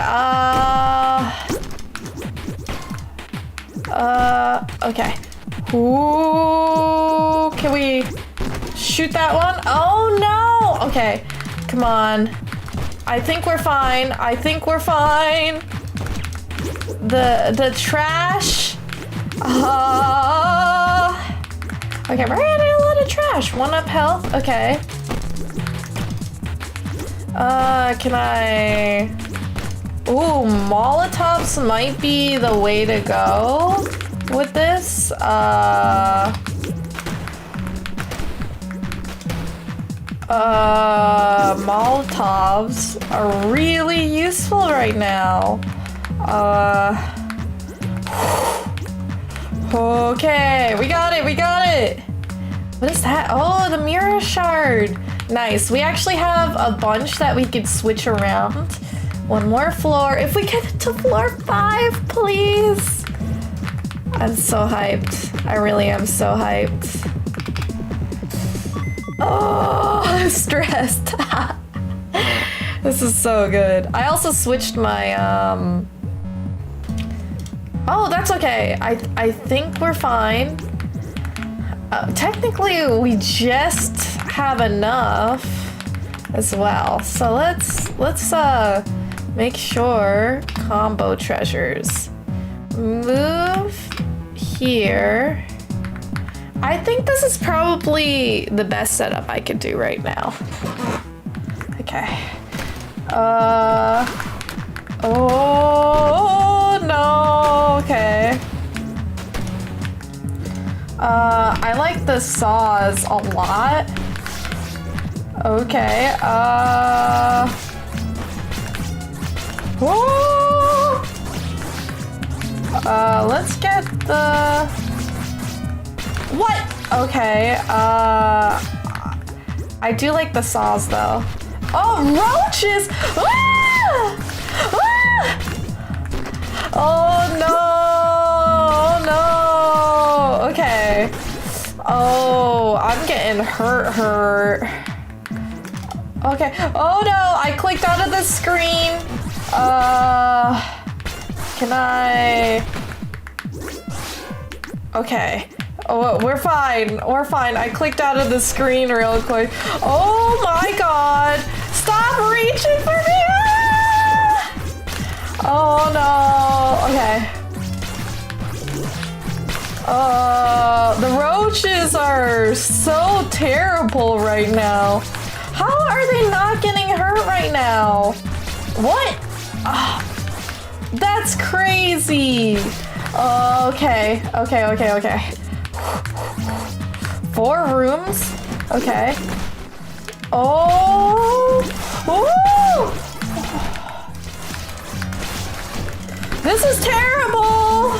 Okay. Ooh, can we shoot that one? Oh no. Okay. Come on. I think we're fine. I think we're fine. The trash. Okay, we're getting a lot of trash. 1 up health. Okay. Can I? Ooh, Molotovs might be the way to go with this. Molotovs are really useful right now. Okay, we got it, we got it. What is that? Oh, the mirror shard. Nice, we actually have a bunch that we could switch around. 1 more floor. If we get to floor 5, please. I'm so hyped. I really am so hyped. Oh, I'm stressed. This is so good. I also switched my, Oh, that's okay. I think we're fine. Technically, we just have enough as well. So let's make sure combo treasures. Move here. I think this is probably the best setup I could do right now. Okay. Oh no. Okay. I like the saws a lot. Okay. Whoa. Let's get the. What? Okay. I do like the saws though. Oh, roaches! Ah! Ah! Oh no! No! Okay. Oh, I'm getting hurt. Okay. Oh no! I clicked out of the screen. Can I? Okay. Oh, we're fine. We're fine. I clicked out of the screen real quick. Oh my god! Stop reaching for me! Ah! Oh no. Okay. The roaches are so terrible right now. How are they not getting hurt right now? What? Oh, that's crazy. Okay. 4 rooms. Okay. Oh. Ooh. This is terrible.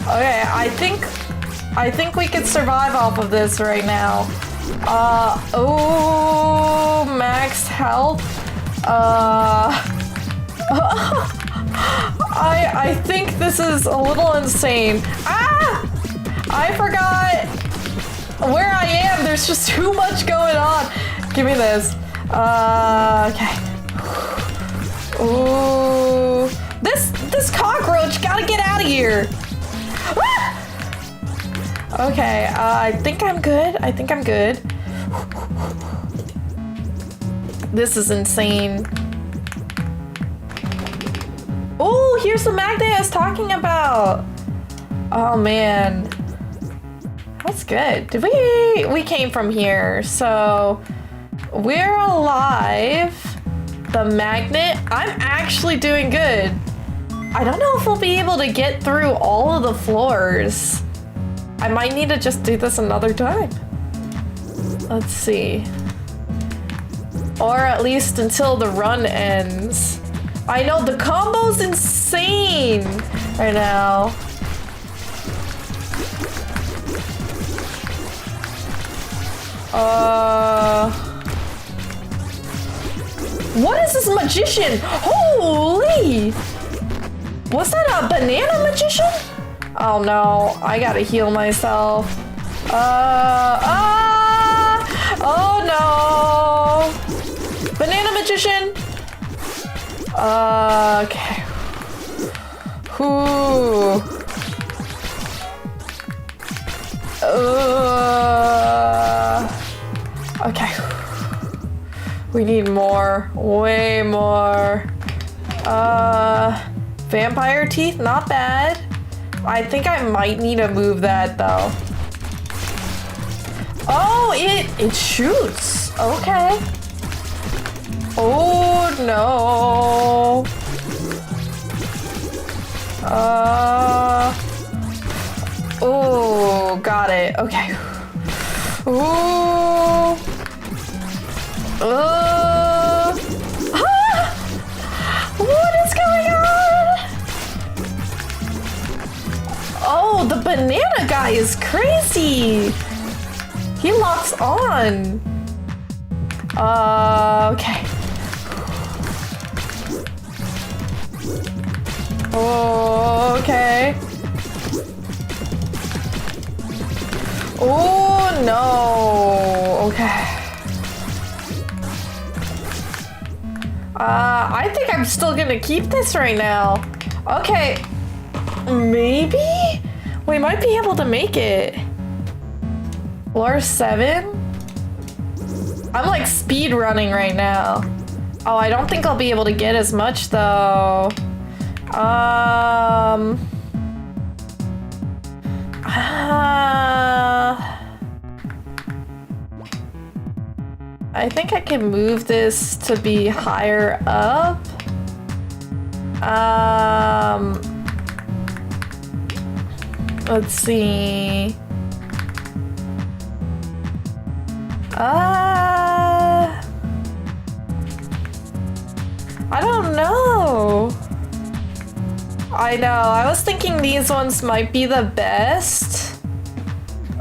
Okay, I think we could survive off of this right now. Oh, max health. I think this is a little insane. Ah! I forgot where I am. There's just too much going on. Give me this. Okay. Ooh. This cockroach gotta get out of here. Ah! Okay, I think I'm good. This is insane. Oh, here's the magnet I was talking about. Oh man. That's good. We came from here, so we're alive. The magnet, I'm actually doing good. I don't know if we'll be able to get through all of the floors. I might need to just do this another time. Let's see. Or at least until the run ends. I know the combo's insane right now. What is this magician? Holy! Was that a banana magician? Oh no, I gotta heal myself. Oh no! Banana magician! Okay. Whew. Okay. We need more. Way more. Vampire teeth, not bad. I think I might need to move that though. Oh, it shoots. Okay. Oh no. Oh, got it. Okay. Ooh. What is going on? Oh, the banana guy is crazy. He locks on. Okay. Okay. Oh no. Okay. I think I'm still gonna keep this right now. Okay. Maybe? We might be able to make it. Floor 7? I'm like speed running right now. Oh, I don't think I'll be able to get as much though. I think I can move this to be higher up. Let's see. I don't know. I know, I was thinking these ones might be the best.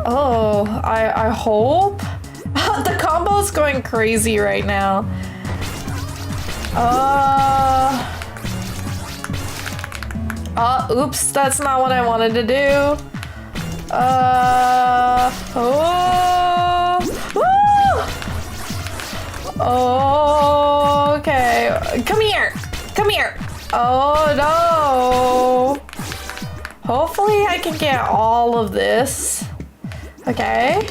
Oh, I hope. The combo's going crazy right now. Oops, that's not what I wanted to do. Okay, come here, come here. Oh no. Hopefully I can get all of this. Okay.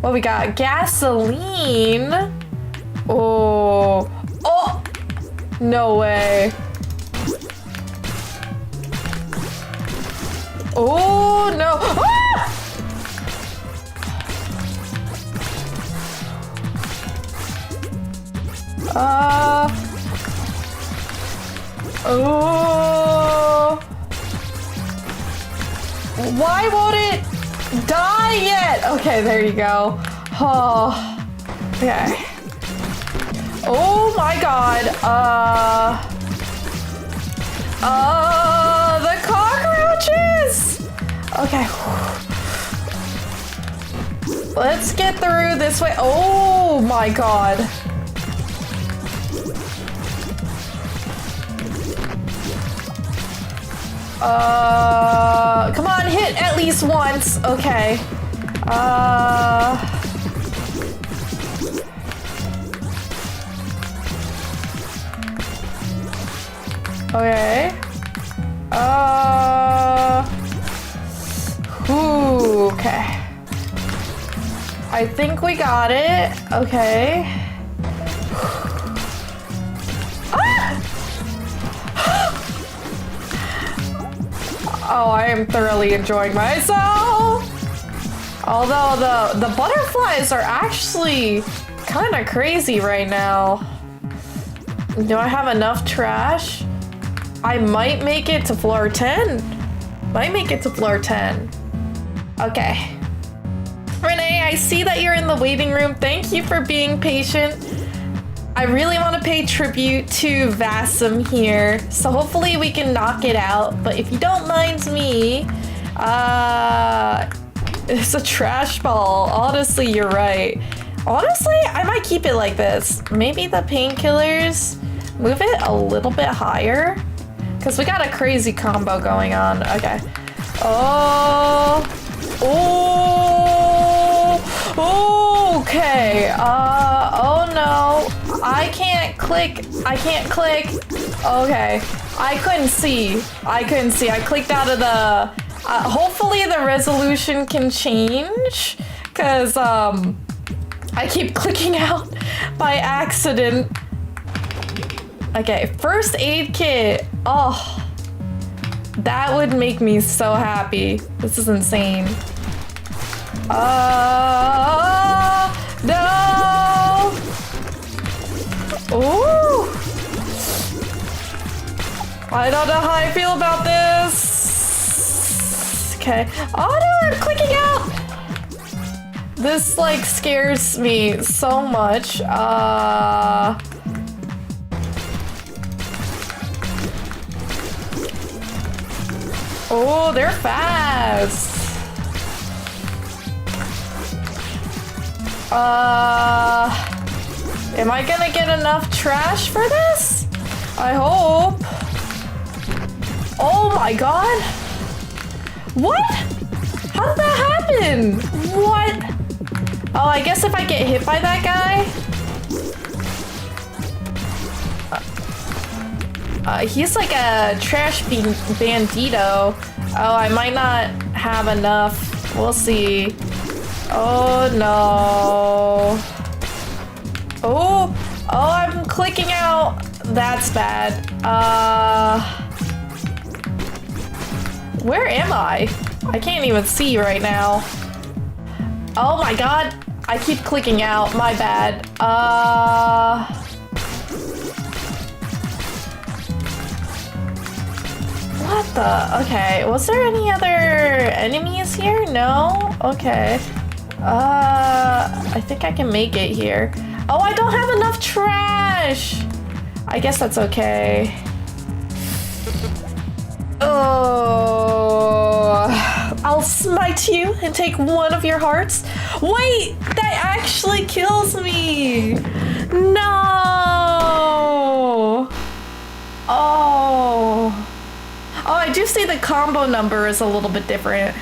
What we got? Gasoline. Oh. Oh. No way. Oh no. Ah! Oh. Why won't it die yet? Okay, there you go. Oh, okay. Oh my god. The cockroaches. Okay. Let's get through this way. Oh my god. Come on, hit at least once. Okay. Okay. Okay. I think we got it. Okay. Oh, I am thoroughly enjoying myself. Although the butterflies are actually kind of crazy right now. Do I have enough trash? I might make it to floor 10. Might make it to floor 10. Okay. Renee, I see that you're in the waiting room. Thank you for being patient. I really want to pay tribute to Vassum here, so hopefully we can knock it out. But if you don't mind me, it's a trash ball. Honestly, you're right. Honestly, I might keep it like this. Maybe the painkillers, move it a little bit higher, because we got a crazy combo going on. Okay. Oh. Oh. Okay. Oh no. I can't click. I can't click. Okay. I couldn't see. I clicked out of the... hopefully the resolution can change, because I keep clicking out by accident. Okay, first aid kit. Oh, that would make me so happy. This is insane. No! Ooh! I don't know how I feel about this. Okay. Oh no, I'm clicking out! This like scares me so much. Oh, they're fast. Am I gonna get enough trash for this? I hope. Oh my god. What? How did that happen? What? Oh, I guess if I get hit by that guy. He's like a trash bandito. Oh, I might not have enough. We'll see. Oh no. Oh, I'm clicking out. That's bad. Where am I? I can't even see right now. Oh my god. I keep clicking out. My bad. What the? Okay. Was there any other enemies here? No? Okay. I think I can make it here. Oh, I don't have enough trash. I guess that's okay. Oh, I'll smite you and take one of your hearts. Wait, that actually kills me. No. Oh, I do see the combo number is a little bit different.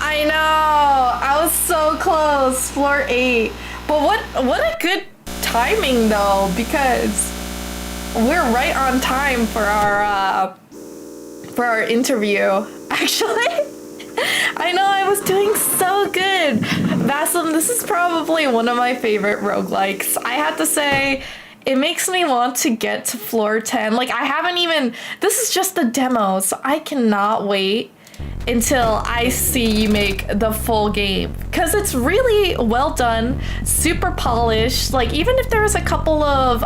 I know, I was so close, floor 8. But what a good timing though, because we're right on time for our interview. Actually, I know I was doing so good. Vassum, this is probably one of my favorite roguelikes. I have to say, it makes me want to get to floor 10. Like, I haven't even, this is just the demo, so I cannot wait until I see you make the full game, because it's really well done, super polished. Like, even if there was a couple of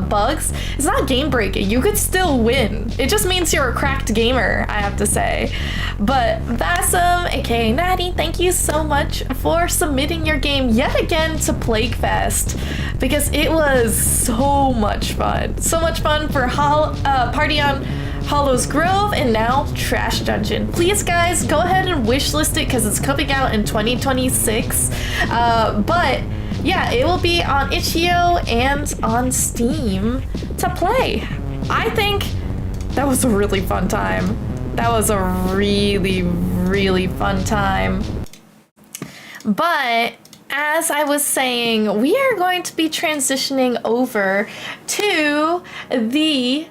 bugs, it's not game breaking. You could still win. It just means you're a cracked gamer, I have to say. But Vassum, aka Natty, thank you so much for submitting your game yet again to Plaguefest, because it was so much fun. So much fun for Party on Hollow's Grove, and now Trash Dungeon. Please guys, go ahead and wishlist it because it's coming out in 2026. But yeah, it will be on itch.io and on Steam to play. I think that was a really fun time. That was a really, really fun time. But as I was saying, we are going to be transitioning over to the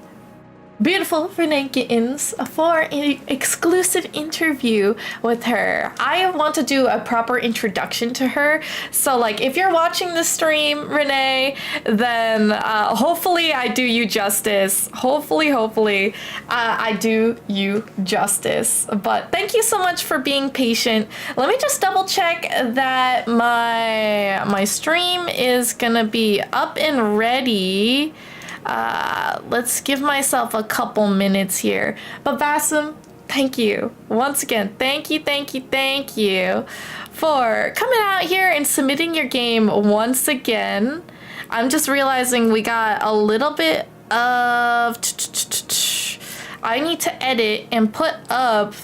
beautiful Renee Gittins for an exclusive interview with her. I want to do a proper introduction to her. So like, if you're watching the stream, Renee, then hopefully I do you justice. Hopefully I do you justice. But thank you so much for being patient. Let me just double check that my stream is gonna be up and ready. Let's give myself a couple minutes here. But Basim, thank you. Once again, thank you for coming out here and submitting your game once again. I'm just realizing we got a little bit of... I need to edit and put up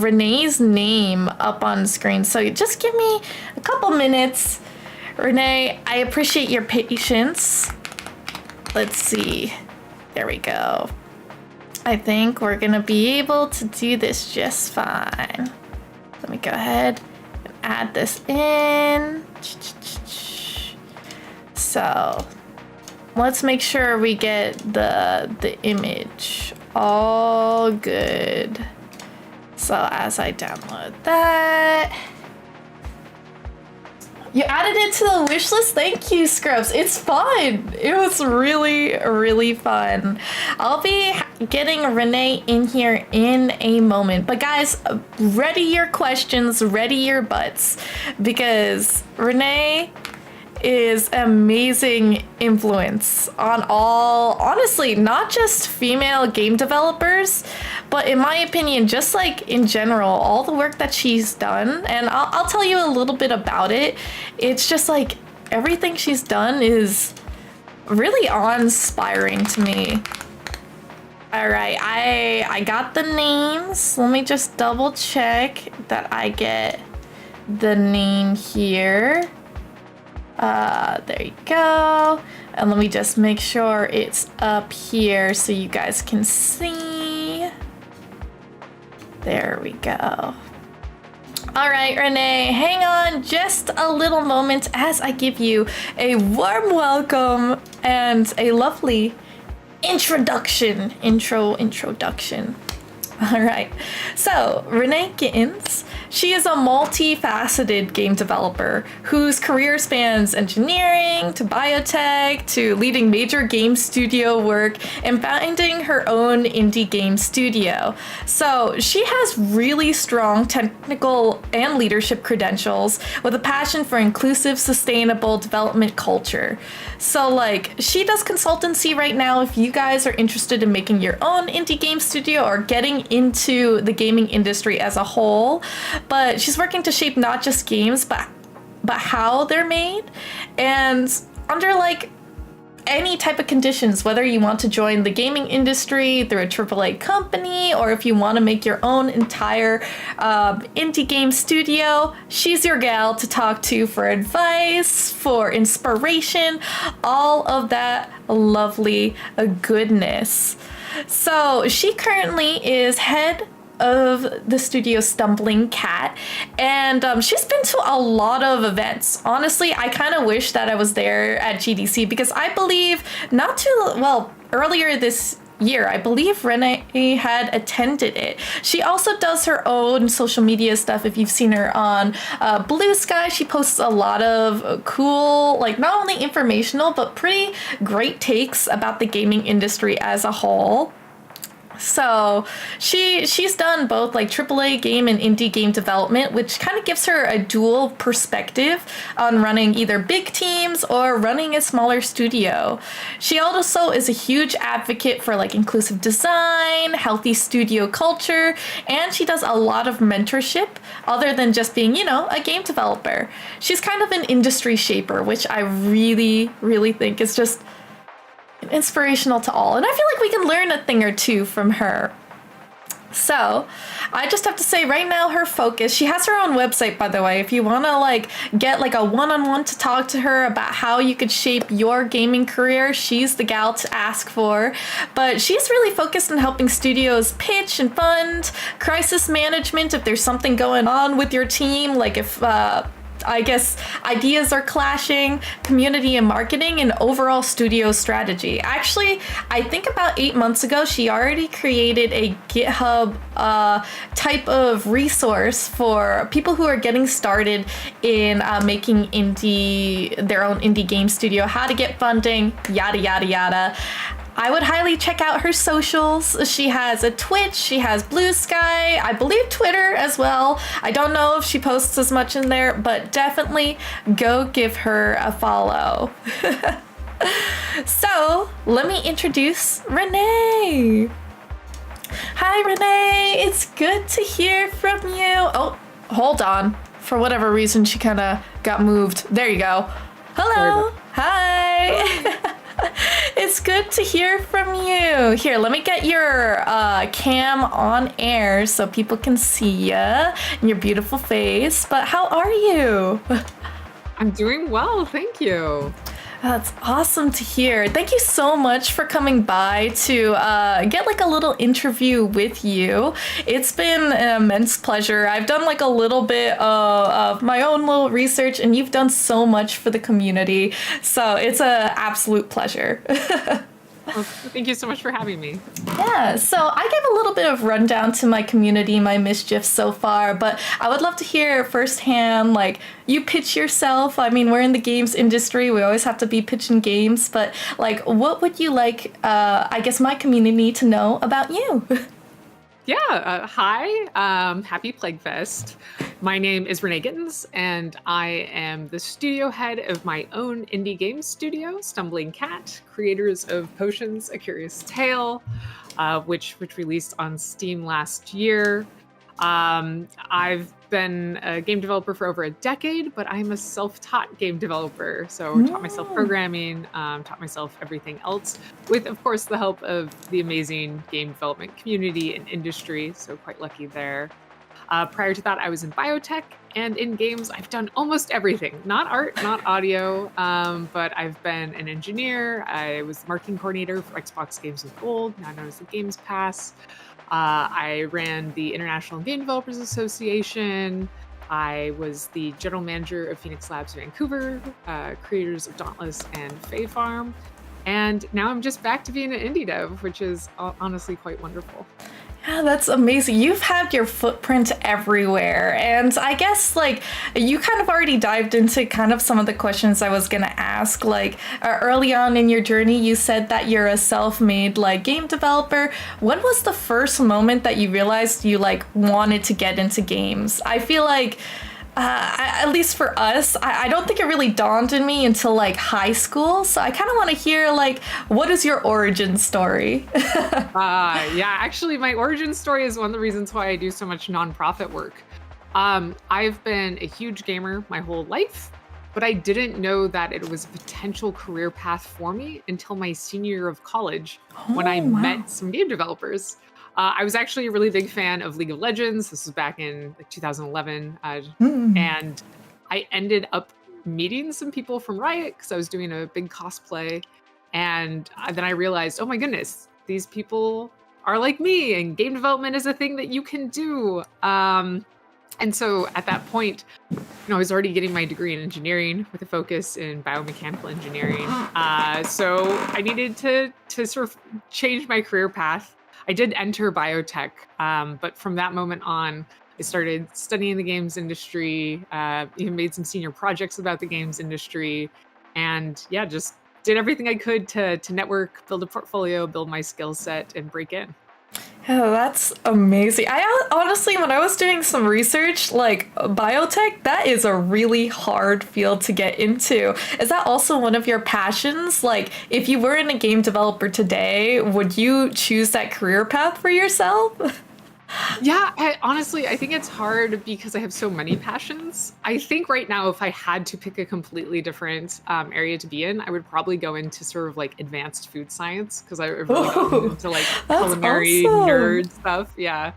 Renee's name up on the screen. So just give me a couple minutes. Renee, I appreciate your patience. Let's see. There we go. I think we're gonna be able to do this just fine. Let me go ahead and add this in. So let's make sure we get the image all good. So as I download that, you added it to the wish list? Thank you, Scrubs. It's fun. It was really fun. I'll be getting Renee in here in a moment. But guys, ready your questions, ready your butts, because Renee is amazing influence on all, honestly, not just female game developers, but in my opinion, just like in general, all the work that she's done. And I'll tell you a little bit about it. It's just like everything she's done is really awe-inspiring to me. All right, I got the names. Let me just double check that I get the name here. There you go. And let me just make sure it's up here so you guys can see. There we go. All right, Renee, hang on just a little moment as I give you a warm welcome and a lovely introduction. All right, so Renee Gittins, she is a multifaceted game developer whose career spans engineering to biotech to leading major game studio work and founding her own indie game studio. So she has really strong technical and leadership credentials with a passion for inclusive, sustainable development culture. So like she does consultancy right now if you guys are interested in making your own indie game studio or getting into the gaming industry as a whole. But she's working to shape not just games, but how they're made, and under like any type of conditions, whether you want to join the gaming industry through a AAA company or if you want to make your own entire indie game studio, she's your gal to talk to for advice, for inspiration, all of that lovely goodness. So she currently is head of the studio Stumbling Cat, and she's been to a lot of events. Honestly, I kind of wish that I was there at GDC because I believe earlier this year, I believe Renee had attended it. She also does her own social media stuff. If you've seen her on Blue Sky, she posts a lot of cool, like not only informational, but pretty great takes about the gaming industry as a whole. So she's done both like AAA game and indie game development, which kind of gives her a dual perspective on running either big teams or running a smaller studio. She also is a huge advocate for like inclusive design, healthy studio culture, and she does a lot of mentorship other than just being, you know, a game developer. She's kind of an industry shaper, which I really think is just inspirational to all, and I feel like we can learn a thing or two from her. So I just have to say right now her focus, she has her own website, by the way, if you want to like get like a one-on-one to talk to her about how you could shape your gaming career, she's the gal to ask for. But she's really focused on helping studios pitch and fund, crisis management if there's something going on with your team, like if I guess ideas are clashing, community and marketing, and overall studio strategy. Actually, I think about 8 months ago, she already created a GitHub type of resource for people who are getting started in making their own indie game studio, how to get funding, yada, yada, yada. I would highly check out her socials. She has a Twitch, she has Blue Sky, I believe Twitter as well. I don't know if she posts as much in there, but definitely go give her a follow. So, let me introduce Renee. Hi, Renee. It's good to hear from you. Oh, hold on. For whatever reason, she kind of got moved. There you go. Hello. Hi. It's good to hear from you. Here, let me get your cam on air so people can see you and your beautiful face. But how are you? I'm doing well, thank you. That's awesome to hear. Thank you so much for coming by to get like a little interview with you. It's been an immense pleasure. I've done like a little bit of my own little research, and you've done so much for the community. So it's an absolute pleasure. Well, thank you so much for having me. Yeah, so I gave a little bit of rundown to my community, my mischief so far, but I would love to hear firsthand, like, you pitch yourself. I mean, we're in the games industry, we always have to be pitching games, but, like, what would you like, I guess, my community to know about you? Yeah, hi, happy Plaguefest. My name is Renee Gittens, and I am the studio head of my own indie game studio, Stumbling Cat, creators of Potions, A Curious Tale, which released on Steam last year. I've been a game developer for over a decade, but I'm a self-taught game developer. So taught myself programming, taught myself everything else, with, of course, the help of the amazing game development community and industry. So quite lucky there. Prior to that, I was in biotech, and in games, I've done almost everything. Not art, not audio, but I've been an engineer. I was the marketing coordinator for Xbox Games with Gold, now known as the Games Pass. I ran the International Game Developers Association. I was the general manager of Phoenix Labs Vancouver, creators of Dauntless and Fae Farm. And now I'm just back to being an indie dev, which is honestly quite wonderful. Yeah, that's amazing. You've had your footprint everywhere. And I guess, like, you kind of already dived into kind of some of the questions I was going to ask. Like, early on in your journey, you said that you're a self-made, like, game developer. When was the first moment that you realized you, like, wanted to get into games? I feel like, at least for us, I don't think it really dawned on me until, like, high school. So I kind of want to hear, like, what is your origin story? Yeah, actually, my origin story is one of the reasons why I do so much nonprofit work. I've been a huge gamer my whole life, but I didn't know that it was a potential career path for me until my senior year of college when I met some game developers. I was actually a really big fan of League of Legends. This was back in like 2011. And I ended up meeting some people from Riot because I was doing a big cosplay. And then I realized, oh my goodness, these people are like me, and game development is a thing that you can do. And so at that point, I was already getting my degree in engineering with a focus in biomechanical engineering. So I needed to sort of change my career path. I did enter biotech, but from that moment on, I started studying the games industry, even made some senior projects about the games industry, and yeah, just did everything I could to network, build a portfolio, build my skill set, and break in. Oh, that's amazing. I honestly, when I was doing some research, like biotech, that is a really hard field to get into. Is that also one of your passions? Like, if you were in a game developer today, would you choose that career path for yourself? Yeah, honestly, I think it's hard because I have so many passions. I think right now, if I had to pick a completely different area to be in, I would probably go into sort of like advanced food science because I've really gotten into like culinary nerd stuff. Yeah.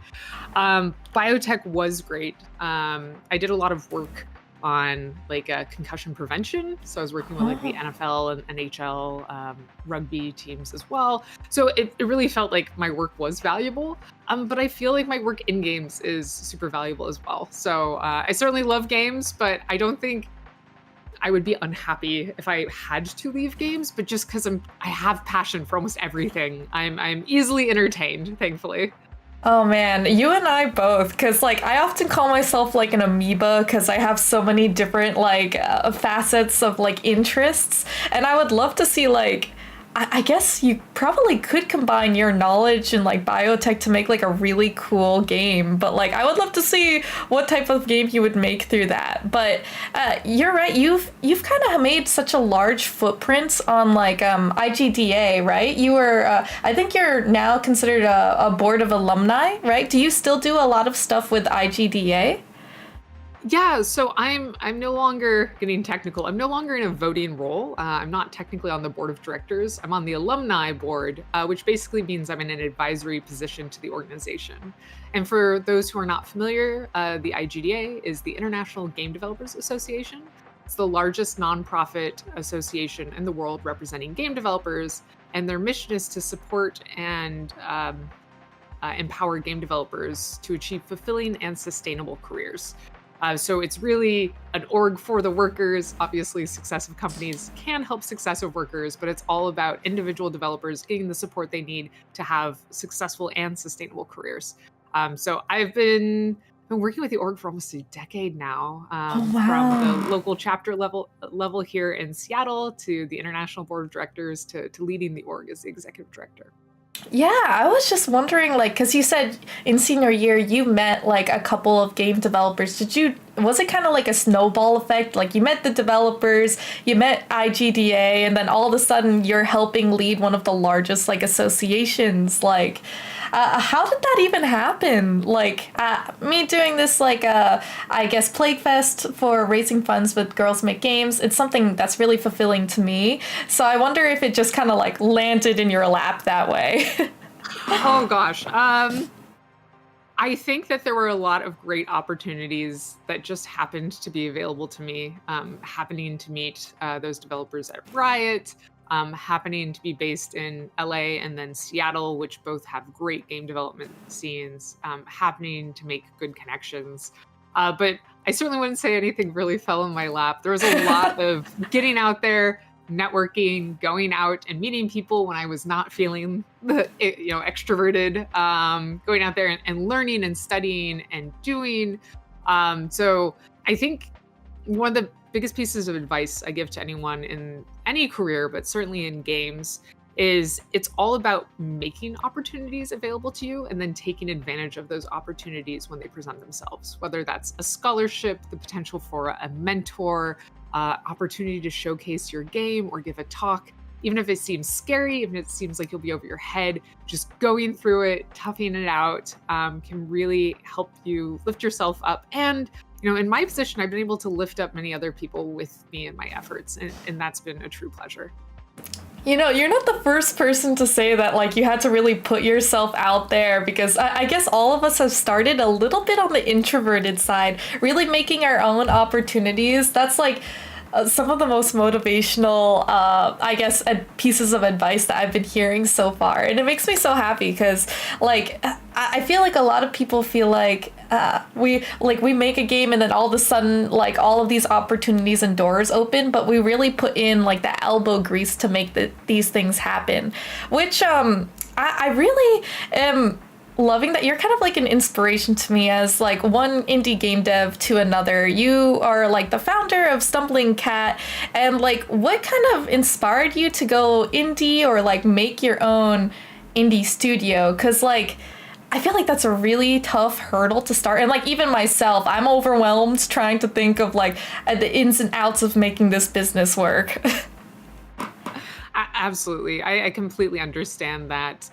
Biotech was great. I did a lot of work on like concussion prevention. So I was working with like the NFL and NHL rugby teams as well. So it really felt like my work was valuable. But I feel like my work in games is super valuable as well. So I certainly love games, but I don't think I would be unhappy if I had to leave games. But just because I have passion for almost everything, I'm easily entertained, thankfully. Oh man, you and I both, because like I often call myself like an amoeba because I have so many different like facets of like interests, and I would love to see like I guess you probably could combine your knowledge in like biotech to make like a really cool game, but like I would love to see what type of game you would make through that. But you're right, you've kind of made such a large footprint on like IGDA, right? You were I think you're now considered a board of alumni, right? Do you still do a lot of stuff with IGDA? Yeah, so I'm no longer getting technical. I'm no longer in a voting role. I'm not technically on the board of directors. I'm on the alumni board, which basically means I'm in an advisory position to the organization. And for those who are not familiar, the IGDA is the International Game Developers Association. It's the largest nonprofit association in the world representing game developers, and their mission is to support and empower game developers to achieve fulfilling and sustainable careers. So it's really an org for the workers. Obviously, successive companies can help successive workers, but it's all about individual developers getting the support they need to have successful and sustainable careers. So I've been working with the org for almost a decade now, Oh from the wow. local chapter level here in Seattle to the international board of directors to leading the org as the executive director. Yeah, I was just wondering, like, because you said in senior year you met like a couple of game developers. Was it kind of like a snowball effect? Like, you met the developers, you met IGDA, and then all of a sudden you're helping lead one of the largest like associations. Like, how did that even happen? Like, me doing this, like, I guess, Plaguefest for raising funds with Girls Make Games, it's something that's really fulfilling to me. So I wonder if it just kind of like landed in your lap that way. Oh gosh. I think that there were a lot of great opportunities that just happened to be available to me, happening to meet those developers at Riot, happening to be based in LA and then Seattle, which both have great game development scenes, happening to make good connections. But I certainly wouldn't say anything really fell in my lap. There was a lot of getting out there, networking, going out and meeting people when I was not feeling extroverted, going out there and learning and studying and doing. So I think one of the biggest pieces of advice I give to anyone in any career, but certainly in games, is it's all about making opportunities available to you and then taking advantage of those opportunities when they present themselves, whether that's a scholarship, the potential for a mentor, opportunity to showcase your game or give a talk. Even if it seems scary, even if it seems like you'll be over your head, just going through it, toughing it out, can really help you lift yourself up. And in my position, I've been able to lift up many other people with me in my efforts, and that's been a true pleasure. You're not the first person to say that, like, you had to really put yourself out there, because I guess all of us have started a little bit on the introverted side, really making our own opportunities. That's like some of the most motivational, I guess, pieces of advice that I've been hearing so far. And it makes me so happy because, like, I feel like a lot of people feel like we make a game and then all of a sudden, like, all of these opportunities and doors open, but we really put in like the elbow grease to make these things happen, which I really am loving that. You're kind of like an inspiration to me as like one indie game dev to another. You are like the founder of Stumbling Cat, and like, what kind of inspired you to go indie or like make your own indie studio? Because like, I feel like that's a really tough hurdle to start. And like, even myself, I'm overwhelmed trying to think of like the ins and outs of making this business work. Absolutely. I completely understand that.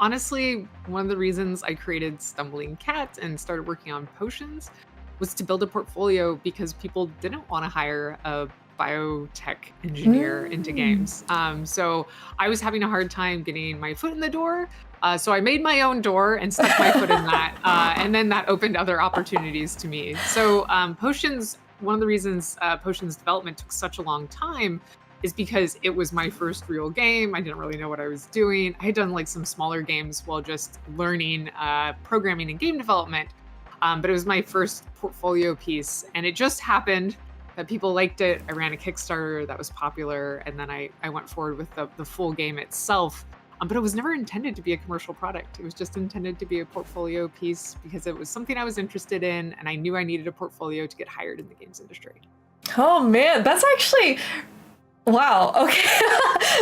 Honestly, one of the reasons I created Stumbling Cat and started working on potions was to build a portfolio, because people didn't want to hire a biotech engineer into games. So I was having a hard time getting my foot in the door. So I made my own door and stuck my foot in that. And then that opened other opportunities to me. So potions, one of the reasons potions development took such a long time is because it was my first real game. I didn't really know what I was doing. I had done like some smaller games while just learning programming and game development. But it was my first portfolio piece. And it just happened that people liked it. I ran a Kickstarter that was popular. And then I went forward with the full game itself. But it was never intended to be a commercial product. It was just intended to be a portfolio piece because it was something I was interested in. And I knew I needed a portfolio to get hired in the games industry. Oh man, that's actually Wow. Okay.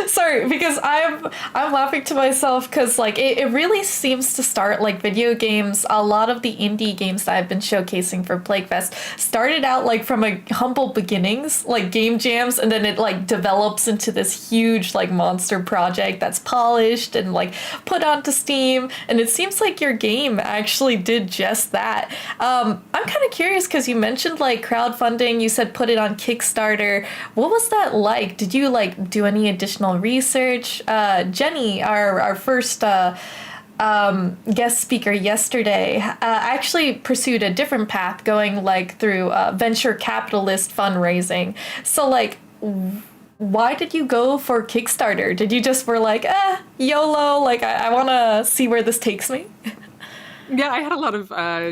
Sorry, because I'm laughing to myself because like it really seems to start like video games. A lot of the indie games that I've been showcasing for Plaguefest started out like from a humble beginnings, like game jams, and then it like develops into this huge like monster project that's polished and like put onto Steam. And it seems like your game actually did just that. I'm kind of curious because you mentioned like crowdfunding. You said put it on Kickstarter. What was that like? Did you like do any additional research? Jenny, our first guest speaker yesterday, actually pursued a different path, going like through venture capitalist fundraising. So like, why did you go for Kickstarter? Did you just were like, YOLO, like I want to see where this takes me? Yeah, I had a lot of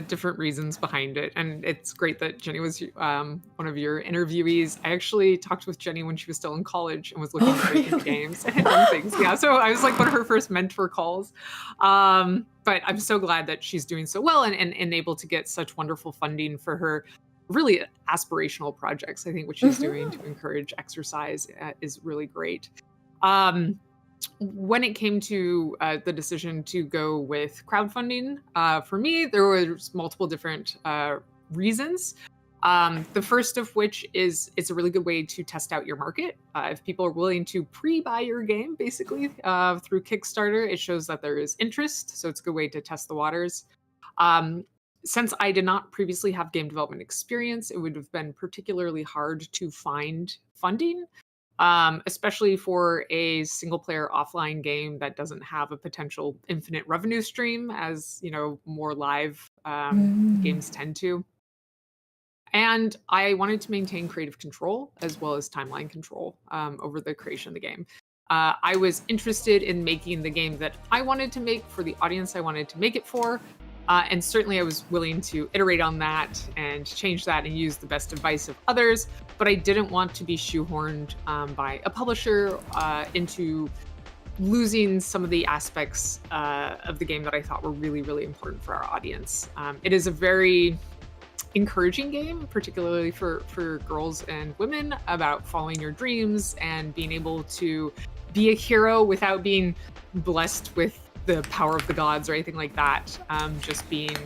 different reasons behind it, and it's great that Jenny was one of your interviewees. I actually talked with Jenny when she was still in college and was looking to break into games and things. Yeah, so I was like one of her first mentor calls. But I'm so glad that she's doing so well and able to get such wonderful funding for her really aspirational projects. I think what she's doing to encourage exercise is really great. When it came to the decision to go with crowdfunding, for me, there was multiple different reasons. The first of which is it's a really good way to test out your market. If people are willing to pre-buy your game, basically, through Kickstarter, it shows that there is interest. So it's a good way to test the waters. Since I did not previously have game development experience, it would have been particularly hard to find funding. Especially for a single player offline game that doesn't have a potential infinite revenue stream, as you know, more live games tend to. And I wanted to maintain creative control as well as timeline control over the creation of the game. I was interested in making the game that I wanted to make for the audience I wanted to make it for. And certainly I was willing to iterate on that and change that and use the best advice of others, but I didn't want to be shoehorned by a publisher into losing some of the aspects of the game that I thought were really, really important for our audience. It is a very encouraging game, particularly for girls and women, about following your dreams and being able to be a hero without being blessed with the power of the gods or anything like that. Just being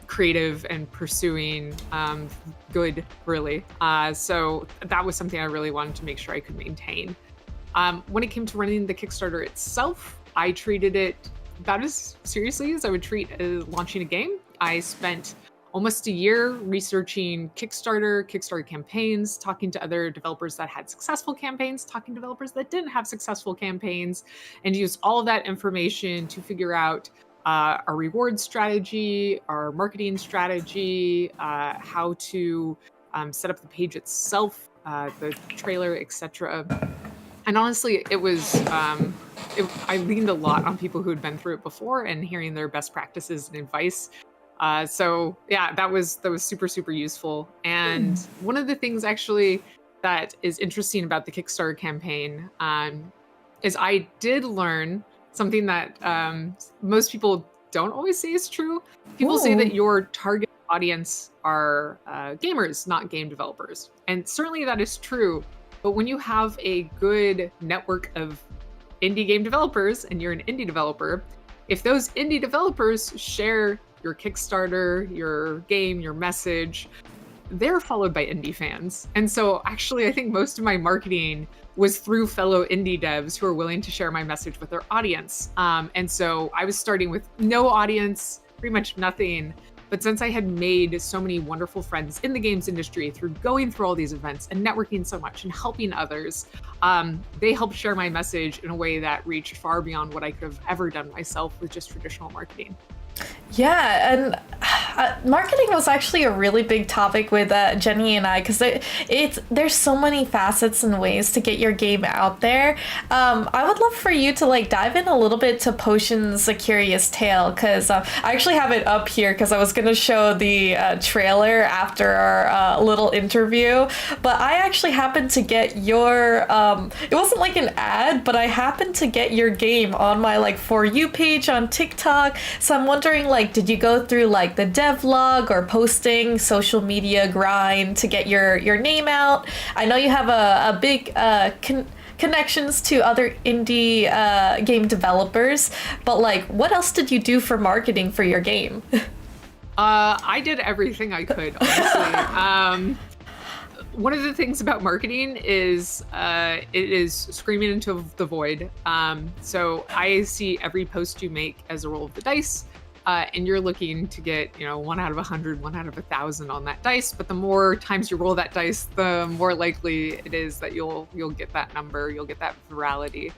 creative and pursuing good, really. So that was something I really wanted to make sure I could maintain. When it came to running the Kickstarter itself, I treated it about as seriously as I would treat launching a game. I spent almost a year researching Kickstarter campaigns, talking to other developers that had successful campaigns, talking to developers that didn't have successful campaigns, and used all of that information to figure out our reward strategy, our marketing strategy, how to set up the page itself, the trailer, etc. And honestly, it was, I leaned a lot on people who had been through it before and hearing their best practices and advice. So yeah, that was super, super useful. And one of the things actually that is interesting about the Kickstarter campaign is I did learn something that most people don't always say is true. People say that your target audience are gamers, not game developers. And certainly that is true. But when you have a good network of indie game developers and you're an indie developer, if those indie developers share your Kickstarter, your game, your message, they're followed by indie fans. And so actually, I think most of my marketing was through fellow indie devs who are willing to share my message with their audience. And so I was starting with no audience, pretty much nothing. But since I had made so many wonderful friends in the games industry through going through all these events and networking so much and helping others, they helped share my message in a way that reached far beyond what I could have ever done myself with just traditional marketing. Yeah, and marketing was actually a really big topic with Jenny and I, because there's so many facets and ways to get your game out there. I would love for you to like dive in a little bit to Potion's A Curious Tale, because I actually have it up here because I was going to show the trailer after our little interview, but I actually happened to get your, it wasn't like an ad, but I happened to get your game on my like For You page on TikTok, so I'm wondering like, Like, did you go through like the devlog or posting social media grind to get your name out? I know you have a big connections to other indie game developers, but like, what else did you do for marketing for your game? I did everything I could, honestly. One of the things about marketing is it is screaming into the void. So I see every post you make as a roll of the dice, and you're looking to get 1 out of 100, 1 out of 1,000 on that dice. But the more times you roll that dice, the more likely it is that you'll get that number, you'll get that virality.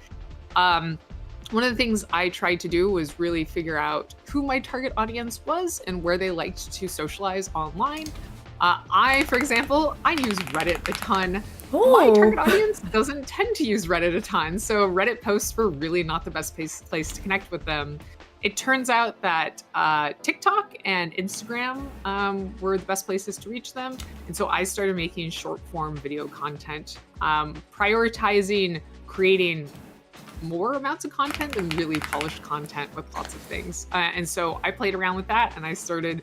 One of the things I tried to do was really figure out who my target audience was and where they liked to socialize online. For example, I use Reddit a ton. Ooh. My target audience doesn't tend to use Reddit a ton, so Reddit posts were really not the best place to connect with them. It turns out that TikTok and Instagram were the best places to reach them, and so I started making short-form video content, prioritizing creating more amounts of content than really polished content with lots of things. And so I played around with that, and I started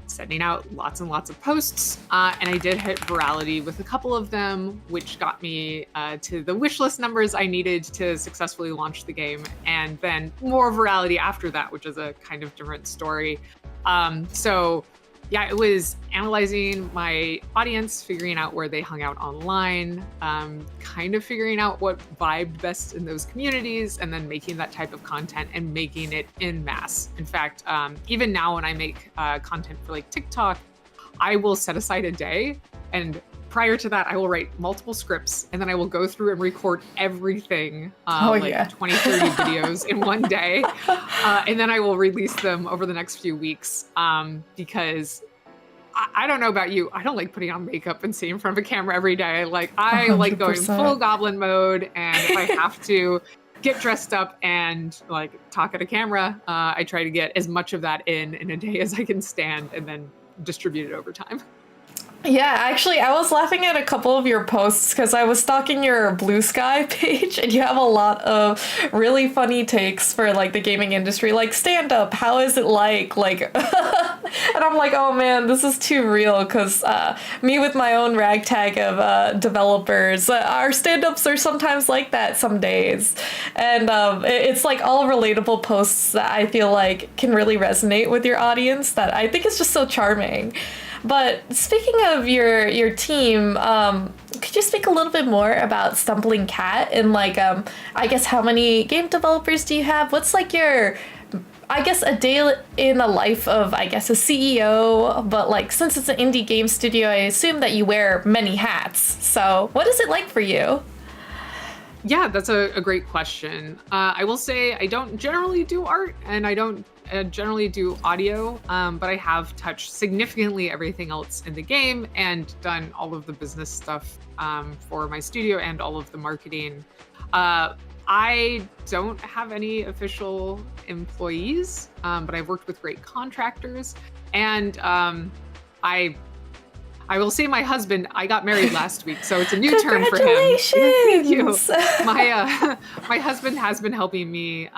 sending out lots and lots of posts, and I did hit virality with a couple of them, which got me to the wish list numbers I needed to successfully launch the game, and then more virality after that, which is a kind of different story. So yeah, it was analyzing my audience, figuring out where they hung out online, kind of figuring out what vibed best in those communities, and then making that type of content and making it en masse. In fact, even now when I make content for like TikTok, I will set aside a day, and prior to that, I will write multiple scripts, and then I will go through and record everything, 20, 30 videos in one day. And then I will release them over the next few weeks, because I don't know about you, I don't like putting on makeup and sitting in front of a camera every day. Like, I like going 100%. full goblin mode, and if I have to get dressed up and like talk at a camera, I try to get as much of that in a day as I can stand, and then distribute it over time. Yeah, actually, I was laughing at a couple of your posts because I was stalking your Blue Sky page, and you have a lot of really funny takes for like the gaming industry, like stand up. How is it like? And I'm like, oh man, this is too real because me with my own ragtag of developers, our stand ups are sometimes like that some days, and it's like all relatable posts that I feel like can really resonate with your audience. That I think is just so charming. But speaking of your team, could you speak a little bit more about Stumbling Cat and like, I guess how many game developers do you have? What's like your, I guess, a day in the life of, I guess, a CEO, but like since it's an indie game studio, I assume that you wear many hats. So what is it like for you? Yeah, that's a great question. I will say I don't generally do art, and I don't generally do audio, but I have touched significantly everything else in the game and done all of the business stuff for my studio and all of the marketing. I don't have any official employees, but I've worked with great contractors, and I will say my husband, I got married last week, so it's a new term for him. Thank you. My husband has been helping me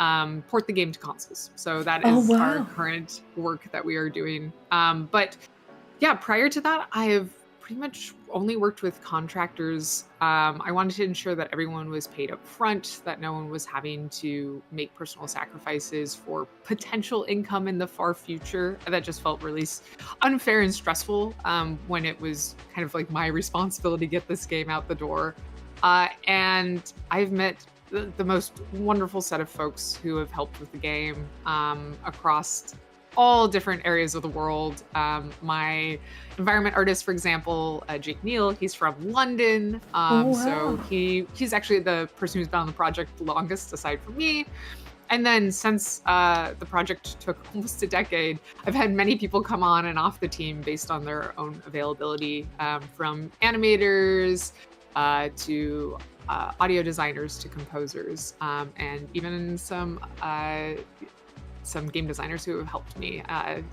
port the game to consoles. So that is our current work that we are doing. But yeah, prior to that, I have pretty much only worked with contractors. I wanted to ensure that everyone was paid up front, that no one was having to make personal sacrifices for potential income in the far future. That just felt really unfair and stressful when it was kind of like my responsibility to get this game out the door. And I've met the most wonderful set of folks who have helped with the game across all different areas of the world. My environment artist, for example, Jake Neal, he's from London. So he's actually the person who's been on the project the longest aside from me. And then since the project took almost a decade, I've had many people come on and off the team based on their own availability, from animators to audio designers to composers, and even some game designers who have helped me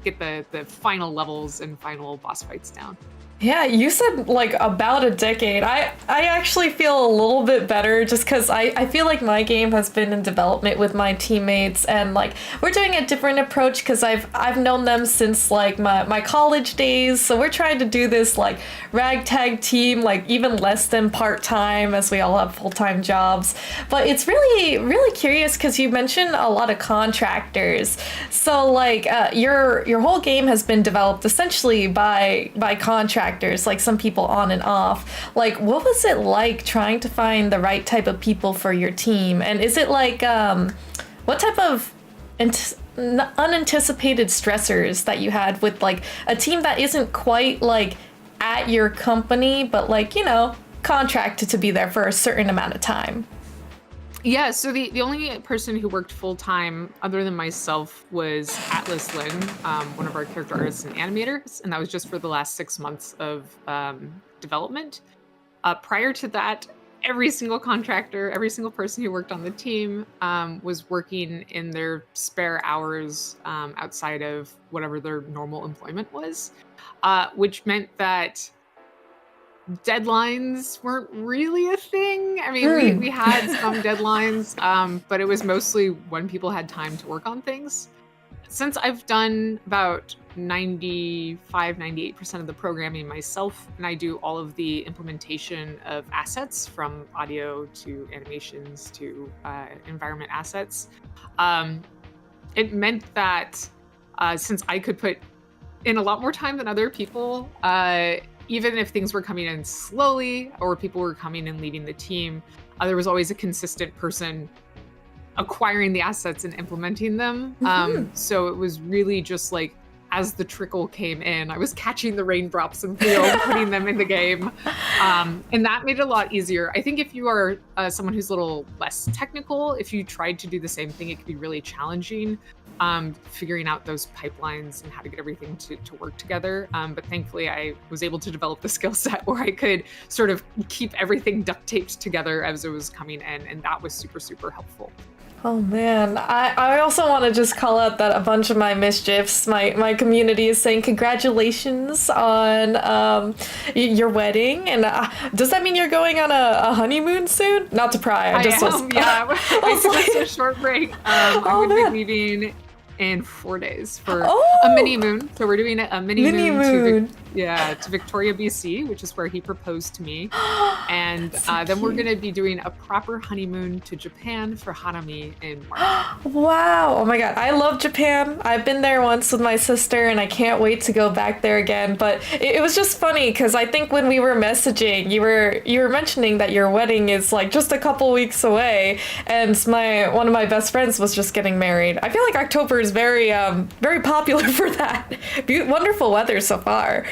get the final levels and final boss fights down. Yeah, you said like about a decade. I actually feel a little bit better just because I feel like my game has been in development with my teammates and like we're doing a different approach because I've known them since like my college days. So we're trying to do this like ragtag team, like even less than part-time as we all have full-time jobs. But it's really curious because you mentioned a lot of contractors. So like your whole game has been developed essentially by contractors, like some people on and off. Like, what was it like trying to find the right type of people for your team? And is it like, what type of unanticipated stressors that you had with like a team that isn't quite like at your company, but like, contracted to be there for a certain amount of time? Yeah, so the only person who worked full time other than myself was Atlas Lynn, one of our character artists and animators, and that was just for the last 6 months of development. Prior to that, every single contractor, every single person who worked on the team was working in their spare hours outside of whatever their normal employment was, which meant that deadlines weren't really a thing. I mean, we had some deadlines, but it was mostly when people had time to work on things. Since I've done about 98% of the programming myself, and I do all of the implementation of assets from audio to animations to environment assets, it meant that since I could put in a lot more time than other people, even if things were coming in slowly or people were coming and leaving the team, there was always a consistent person acquiring the assets and implementing them. So it was really just like as the trickle came in, I was catching the raindrops and putting them in the game. And that made it a lot easier. I think if you are someone who's a little less technical, if you tried to do the same thing, it could be really challenging. Figuring out those pipelines and how to get everything to work together. But thankfully, I was able to develop the skill set where I could sort of keep everything duct taped together as it was coming in. And that was super, super helpful. Oh man, I also want to just call out that a bunch of my mischiefs, my community is saying congratulations on your wedding, and does that mean you're going on a honeymoon soon? Not to pry, I just am, was. yeah. I was It's like, a short break. I'm going to be leaving in 4 days for a mini moon. So we're doing a mini moon. To Victoria, BC, which is where he proposed to me. And then we're going to be doing a proper honeymoon to Japan for Hanami in March. Wow. Oh my God. I love Japan. I've been there once with my sister and I can't wait to go back there again. But it was just funny because I think when we were messaging, you were mentioning that your wedding is like just a couple weeks away. And one of my best friends was just getting married. I feel like October is very popular for that. Wonderful weather so far.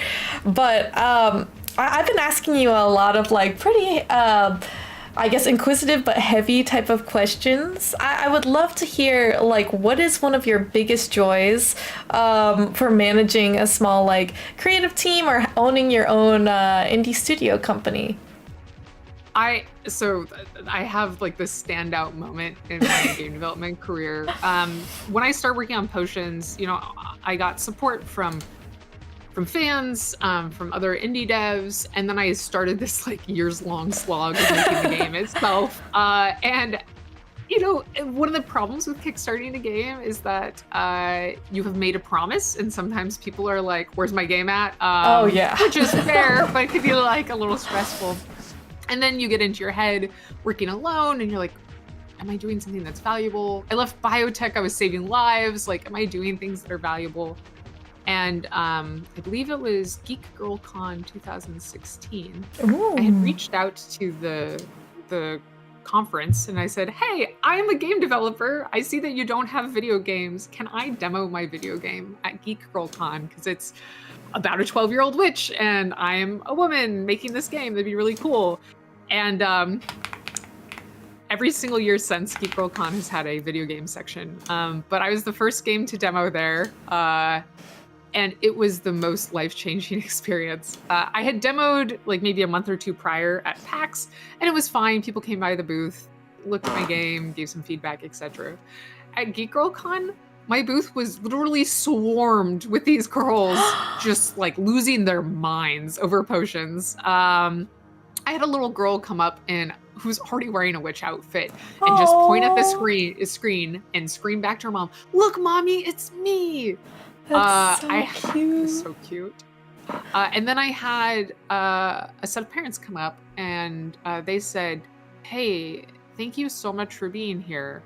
But I've been asking you a lot of like pretty, I guess, inquisitive but heavy type of questions. I would love to hear like what is one of your biggest joys for managing a small like creative team or owning your own indie studio company? I have like this standout moment in my game development career. When I started working on potions, I got support from fans, from other indie devs, and then I started this like years-long slog of making the game itself. And one of the problems with kickstarting a game is that you have made a promise, and sometimes people are like, "Where's my game at?" Oh yeah, which is fair, but it could be like a little stressful. And then you get into your head working alone, and you're like, "Am I doing something that's valuable? I left biotech. I was saving lives. Like, am I doing things that are valuable?" And I believe it was Geek Girl Con 2016. Ooh. I had reached out to the conference and I said, "Hey, I am a game developer. I see that you don't have video games. Can I demo my video game at Geek Girl Con? Because it's about a 12-year-old witch and I am a woman making this game. That'd be really cool." And every single year since, Geek Girl Con has had a video game section. But I was the first game to demo there. And it was the most life-changing experience. I had demoed like maybe a month or two prior at PAX, and it was fine. People came by the booth, looked at my game, gave some feedback, etc. At Geek Girl Con, my booth was literally swarmed with these girls just like losing their minds over potions. I had a little girl come up and who's already wearing a witch outfit and just point at the screen and scream back to her mom, "Look, mommy, it's me." That's so cute. It was so cute. And then I had a set of parents come up and they said, "Hey, thank you so much for being here.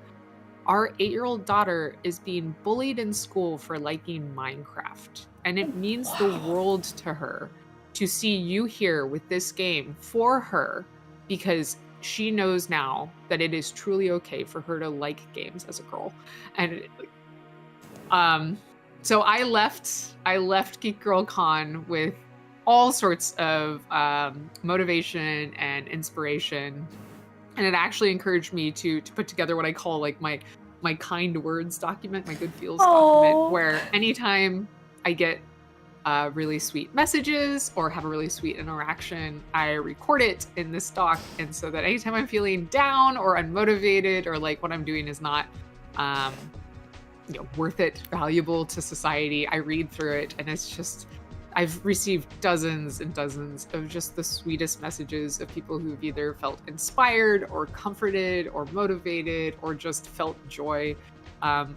Our 8-year-old daughter is being bullied in school for liking Minecraft, and it means the world to her to see you here with this game for her because she knows now that it is truly okay for her to like games as a girl." And so I left Geek Girl Con with all sorts of motivation and inspiration, and it actually encouraged me to put together what I call like my kind words document, my good feels document, where anytime I get really sweet messages or have a really sweet interaction, I record it in this doc, and so that anytime I'm feeling down or unmotivated or like what I'm doing is not worth it, valuable to society, I read through it, and it's just, I've received dozens and dozens of just the sweetest messages of people who've either felt inspired or comforted or motivated or just felt joy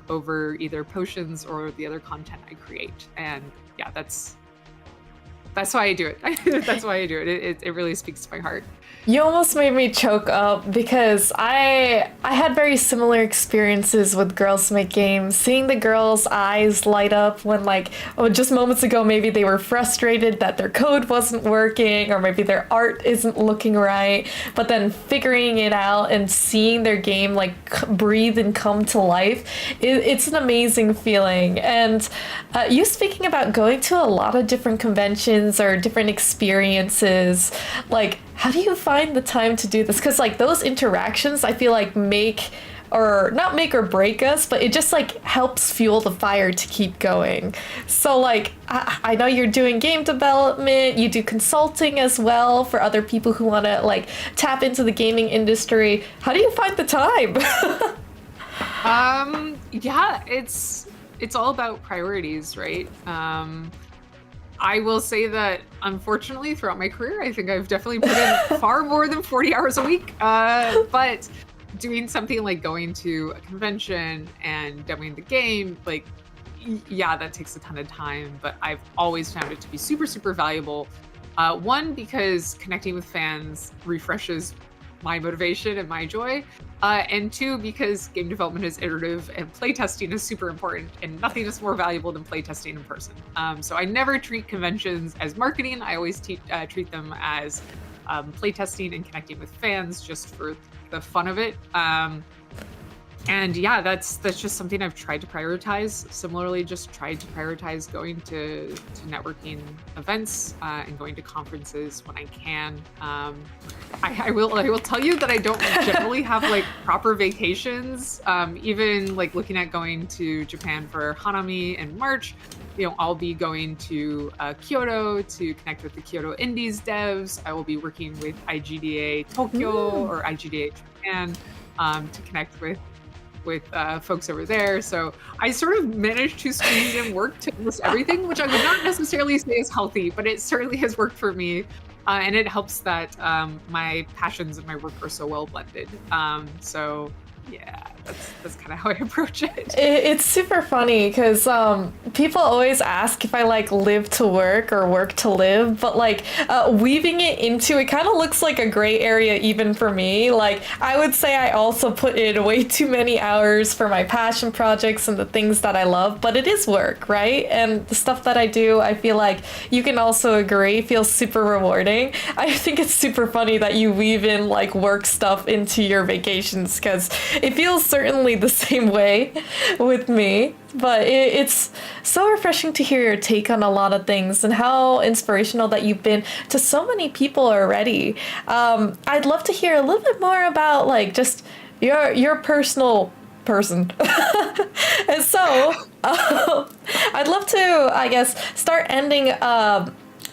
over either potions or the other content I create. And yeah, that's why I do it. That's why I do it. It really speaks to my heart. You almost made me choke up because I had very similar experiences with Girls Make Games. Seeing the girls' eyes light up when just moments ago maybe they were frustrated that their code wasn't working or maybe their art isn't looking right, but then figuring it out and seeing their game breathe and come to life, it's an amazing feeling. And you speaking about going to a lot of different conventions or different experiences, how do you find the time to do this? Because those interactions, I feel make not make or break us, but it just helps fuel the fire to keep going. So I know you're doing game development, you do consulting as well for other people who want to tap into the gaming industry. How do you find the time? Yeah, it's all about priorities, right? I will say that, unfortunately, throughout my career, I think I've definitely put in far more than 40 hours a week. But doing something like going to a convention and demoing the game, yeah, that takes a ton of time. But I've always found it to be super, super valuable. One, because connecting with fans refreshes my motivation and my joy. And two, because game development is iterative and playtesting is super important, and nothing is more valuable than playtesting in person. So I never treat conventions as marketing. I always treat them as playtesting and connecting with fans just for the fun of it. And yeah, that's just something I've tried to prioritize. Similarly, just tried to prioritize going to networking events and going to conferences when I can. I will tell you that I don't generally have proper vacations. Even looking at going to Japan for Hanami in March, I'll be going to Kyoto to connect with the Kyoto Indies devs. I will be working with IGDA Tokyo or IGDA Japan to connect with folks over there. So I sort of managed to squeeze in work to almost everything, which I would not necessarily say is healthy, but it certainly has worked for me. And it helps that my passions and my work are so well blended. So yeah, that's kind of how I approach it. It's super funny because people always ask if I live to work or work to live, but weaving it into it kind of looks like a gray area even for me. I would say I also put in way too many hours for my passion projects and the things that I love, but it is work, right? And the stuff that I do, I feel you can also agree, feels super rewarding. I think it's super funny that you weave in work stuff into your vacations because it feels certainly the same way with me, but it's so refreshing to hear your take on a lot of things and how inspirational that you've been to so many people already. I'd love to hear a little bit more about just your personal person. And so I'd love to, I guess, start ending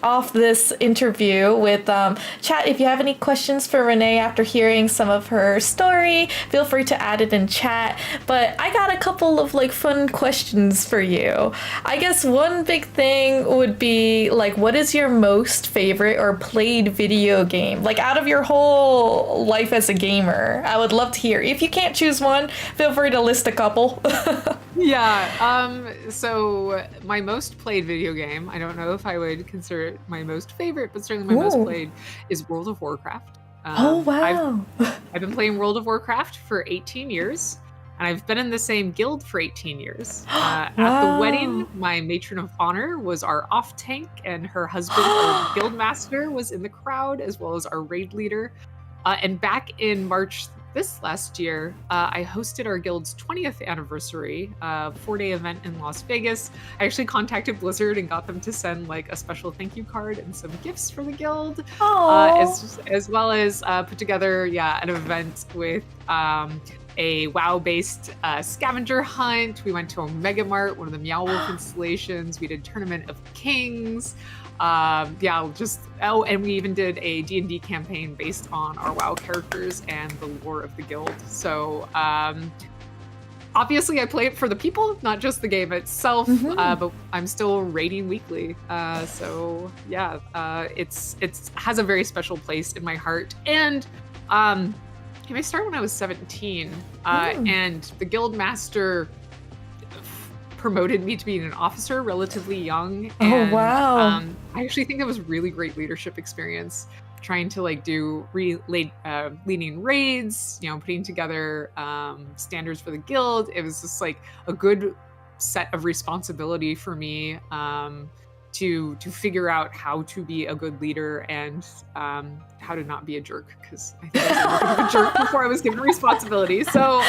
off this interview with chat. If you have any questions for Renee after hearing some of her story, feel free to add it in chat. But I got a couple of like fun questions for you. I guess one big thing would be like, what is your most favorite or played video game? Like out of your whole life as a gamer, I would love to hear. If you can't choose one, feel free to list a couple. Yeah. So my most played video game, I don't know if I would consider it my most favorite, but certainly my most Ooh. played is World of Warcraft. Oh, wow. I've been playing World of Warcraft for 18 years, and I've been in the same guild for 18 years. At the wedding, my matron of honor was our off tank, and her husband, our guild master, was in the crowd, as well as our raid leader. And back in March this last year, I hosted our guild's 20th anniversary 4-day event in Las Vegas. I actually contacted Blizzard and got them to send like a special thank you card and some gifts for the guild, as well as put together an event with a WoW-based scavenger hunt. We went to Omega Mart, one of the Meow Wolf installations. We did Tournament of Kings. And we even did a D&D campaign based on our WoW characters and the lore of the guild. So obviously I play it for the people, not just the game itself, but I'm still raiding weekly. It has a very special place in my heart. And I started when I was 17, and the guild master promoted me to being an officer relatively young. And, wow. I actually think that was really great leadership experience, trying to like do leading raids, putting together standards for the guild. It was just like a good set of responsibility for me to figure out how to be a good leader and how to not be a jerk, because I think I was a bit of a jerk before I was given responsibility. So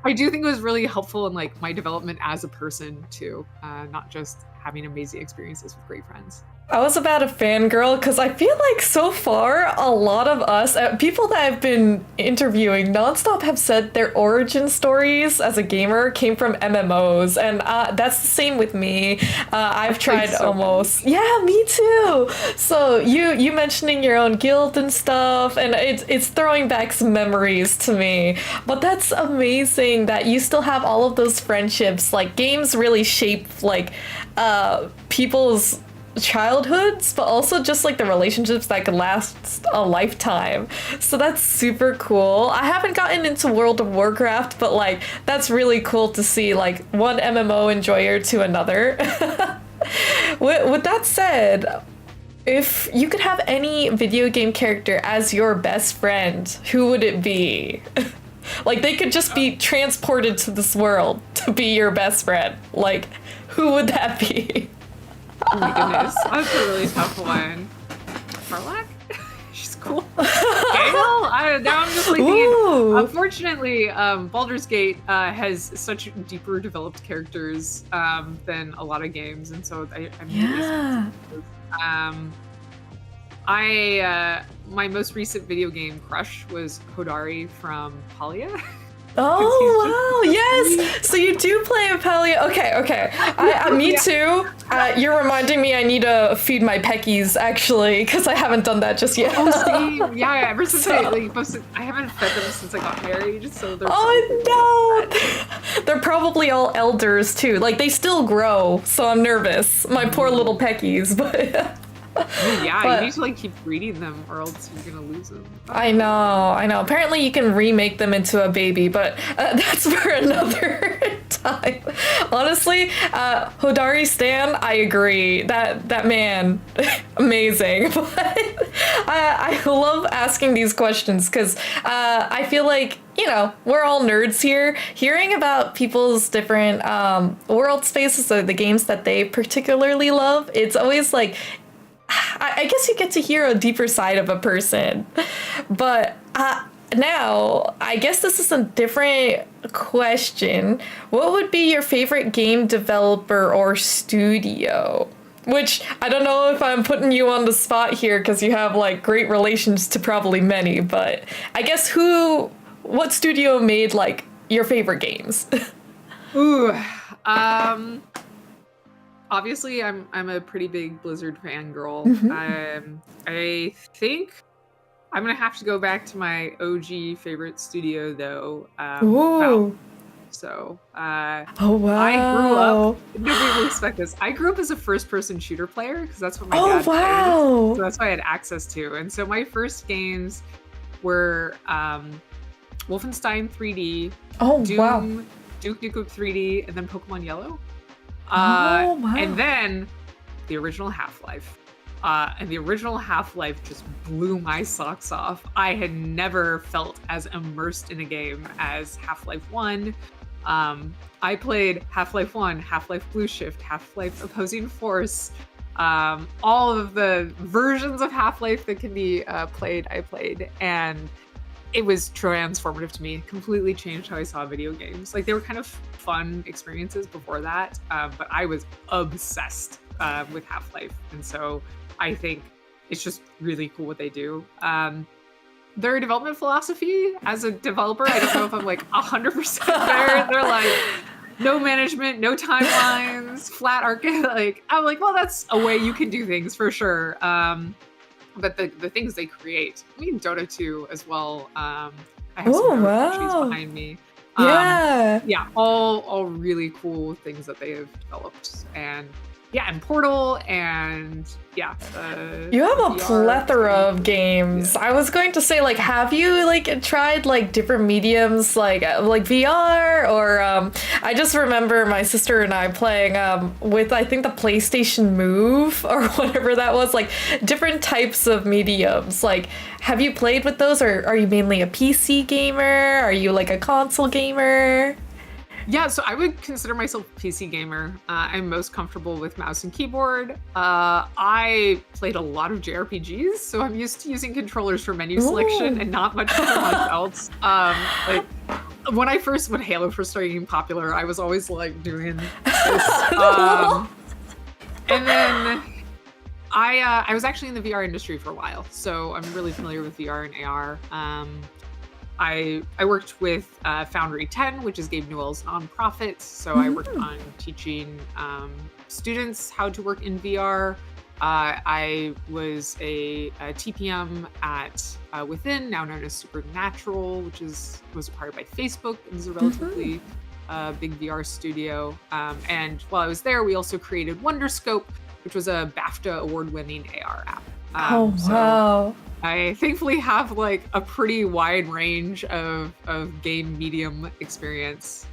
I do think it was really helpful in like my development as a person too, not just having amazing experiences with great friends. I was about a fangirl because I feel like so far a lot of us, people that I've been interviewing nonstop, have said their origin stories as a gamer came from MMOs, and that's the same with me. I've tried almost. Yeah, me too. So you mentioning your own guild and stuff, and it's throwing back some memories to me. But that's amazing that you still have all of those friendships. Like games really shape like people's childhoods, but also just like the relationships that could last a lifetime. So that's super cool. I haven't gotten into World of Warcraft, but like that's really cool to see like one MMO enjoyer to another. With that said, if you could have any video game character as your best friend, who would it be? Like they could just be transported to this world to be your best friend. Like who would that be? Oh my goodness, that's a really tough one. Farlak? She's cool. Now I'm just like thinking, unfortunately, Baldur's Gate has such deeper developed characters than a lot of games, and so my most recent video game crush was Hodari from Palia. Oh, wow, yes! So you do play Apelia. Okay. Me too. You're reminding me I need to feed my peckies, actually, because I haven't done that just yet. Oh, see? Yeah, ever since I haven't fed them since I got married, so they're no! They're probably all elders, too. Like, they still grow, so I'm nervous. My poor little peckies, but... Oh, yeah, you need to like keep breeding them or else you're gonna lose them. I know. Apparently you can remake them into a baby, but that's for another time. Honestly, Hodari Stan, I agree. That man, amazing. But I love asking these questions because I feel like, we're all nerds here. Hearing about people's different world spaces or the games that they particularly love, it's always like, I guess you get to hear a deeper side of a person. But now, I guess this is a different question. What would be your favorite game developer or studio? Which, I don't know if I'm putting you on the spot here because you have like great relations to probably many, but I guess what studio made like your favorite games? Ooh, obviously I'm a pretty big Blizzard fangirl. Mm-hmm. I think I'm gonna have to go back to my OG favorite studio though, Valve. Ooh. So Oh I grew up. wow. Nobody will expect this. I grew up as a first-person shooter player because that's what my Oh dad played. So wow. that's what I had access to. And so my first games were Wolfenstein 3D, Oh wow. Doom, Duke Nukem 3D, and then Pokemon Yellow. Oh And wow. then the original Half-Life. And the original Half-Life just blew my socks off. I had never felt as immersed in a game as Half-Life 1. I played Half-Life 1, Half-Life Blue Shift, Half-Life Opposing Force, all of the versions of Half-Life that can be played, I played. And it was transformative to me. Completely changed how I saw video games. Like they were kind of fun experiences before that, but I was obsessed with Half-Life, and so I think it's just really cool what they do. Their development philosophy as a developer, I don't know if I'm like 100% there. They're like no management, no timelines, flat arcade. Like I'm like, well, that's a way you can do things for sure. But the things they create, I mean, Dota 2 as well. I have some Oh Dota plushies wow. behind me. Yeah. Yeah, all really cool things that they have developed, and yeah, and Portal, and yeah, You have the a VR plethora of experiences. games. I was going to say, like, have you like tried like different mediums, like VR or I just remember my sister and I playing with I think the PlayStation Move or whatever that was, like different types of mediums. Like, have you played with those, or are you mainly a PC gamer? Are you like a console gamer? Yeah, so I would consider myself a PC gamer. I'm most comfortable with mouse and keyboard. I played a lot of JRPGs, so I'm used to using controllers for menu selection Ooh. and not much else. Like when Halo first started getting popular, I was always like doing this. And then I was actually in the VR industry for a while, so I'm really familiar with VR and AR. I worked with Foundry 10, which is Gabe Newell's nonprofit. So I worked on teaching students how to work in VR. I was a TPM at Within, now known as Supernatural, which was acquired by Facebook and is a relatively big VR studio. And while I was there, we also created Wonderscope, which was a BAFTA award-winning AR app. Oh So wow. I thankfully have like a pretty wide range of game medium experience.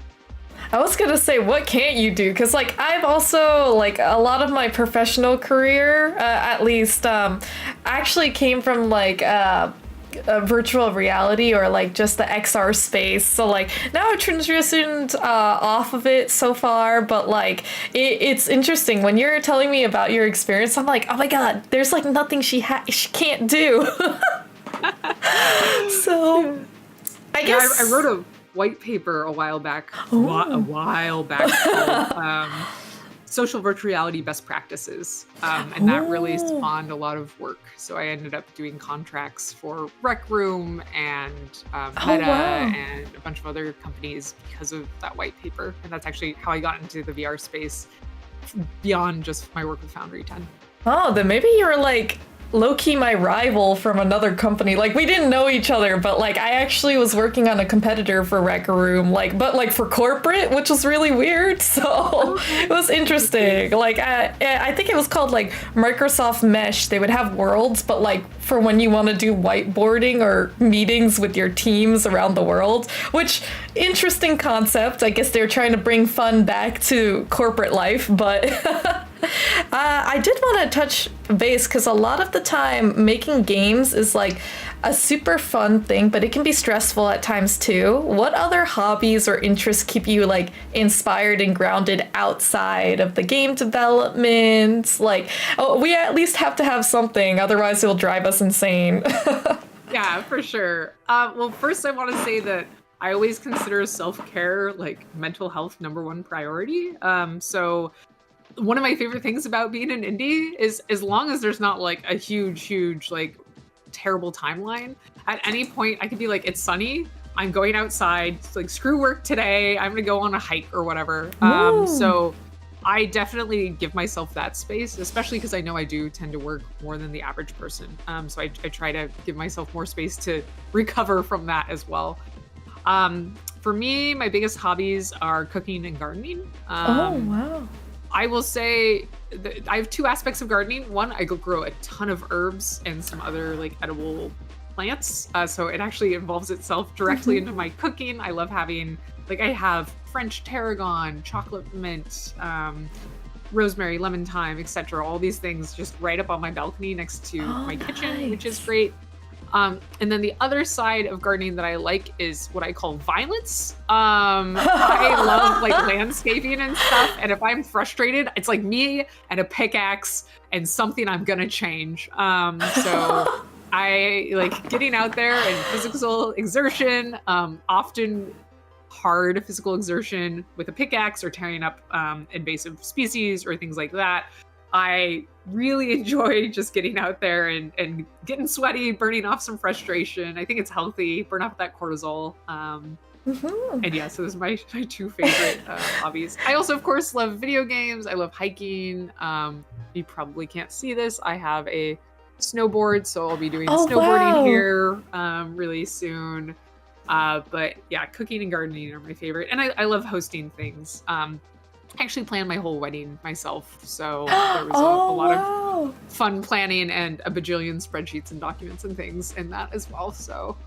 I was gonna say, what can't you do? Because like I've also like a lot of my professional career, at least, actually came from like a virtual reality or like just the XR space. So like now I've transitioned off of it so far, but like it's interesting when you're telling me about your experience. I'm like, oh my god, there's like nothing she can't do. So I Yeah, guess. I wrote a white paper a while back, Oh. called Social Virtual Reality Best Practices. And that really Oh. spawned a lot of work. So I ended up doing contracts for Rec Room and Oh Meta wow. and a bunch of other companies because of that white paper. And that's actually how I got into the VR space beyond just my work with Foundry 10. Oh, then maybe you're like low-key my rival from another company. Like we didn't know each other, but like I actually was working on a competitor for Rec Room, like but like for corporate, which was really weird. So it was interesting. Like I think it was called like Microsoft Mesh. They would have worlds, but like for when you want to do whiteboarding or meetings with your teams around the world, which interesting concept. I guess they're trying to bring fun back to corporate life, but I did want to touch base because a lot of the time making games is like a super fun thing, but it can be stressful at times too. What other hobbies or interests keep you like inspired and grounded outside of the game development? Like, oh, we at least have to have something, otherwise it'll drive us insane. Yeah, for sure. Well, first I want to say that I always consider self-care like mental health #1 priority. So one of my favorite things about being an indie is as long as there's not like a huge like terrible timeline, at any point I could be like, it's sunny, I'm going outside, like screw work today, I'm gonna go on a hike or whatever. Ooh. So I definitely give myself that space, especially because I know I do tend to work more than the average person. So I try to give myself more space to recover from that as well. For me, my biggest hobbies are cooking and gardening. Oh, wow. I will say I have two aspects of gardening. One, I grow a ton of herbs and some other like edible plants. So it actually involves itself directly into my cooking. I love having, like, I have French tarragon, chocolate mint, rosemary, lemon thyme, etc. All these things just right up on my balcony next to my kitchen, which is great. And then the other side of gardening that I like is what I call violence. I love like landscaping and stuff. And if I'm frustrated, it's like me and a pickaxe and something I'm gonna change. So I like getting out there and physical exertion, often hard physical exertion with a pickaxe or tearing up invasive species or things like that. I really enjoy just getting out there and getting sweaty, burning off some frustration. I think it's healthy, burn off that cortisol. And yeah, so those are my two favorite hobbies. I also, of course, love video games. I love hiking. You probably can't see this. I have a snowboard, so I'll be doing snowboarding here really soon. But yeah, cooking and gardening are my favorite. And I love hosting things. I actually planned my whole wedding myself, so there was a lot of fun planning and a bajillion spreadsheets and documents and things in that as well. So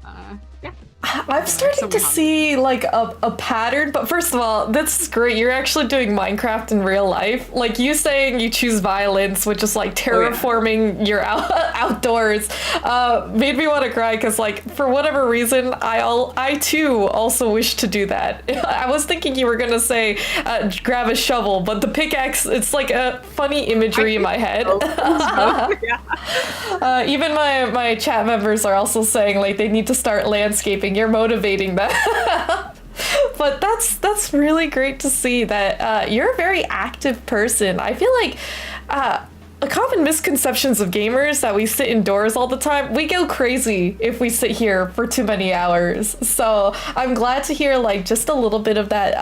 yeah. I'm starting to see like a pattern, but first of all, this is great. You're actually doing Minecraft in real life. Like you saying you choose violence, which is like terraforming your outdoors, made me want to cry because like for whatever reason, I too also wish to do that. I was thinking you were gonna say grab a shovel, but the pickaxe, it's like a funny imagery in my head. Even my chat members are also saying like they need to start landscaping. You're motivating that. But that's really great to see that you're a very active person. I feel like a common misconceptions of gamers that we sit indoors all the time. We go crazy if we sit here for too many hours. So I'm glad to hear like just a little bit of that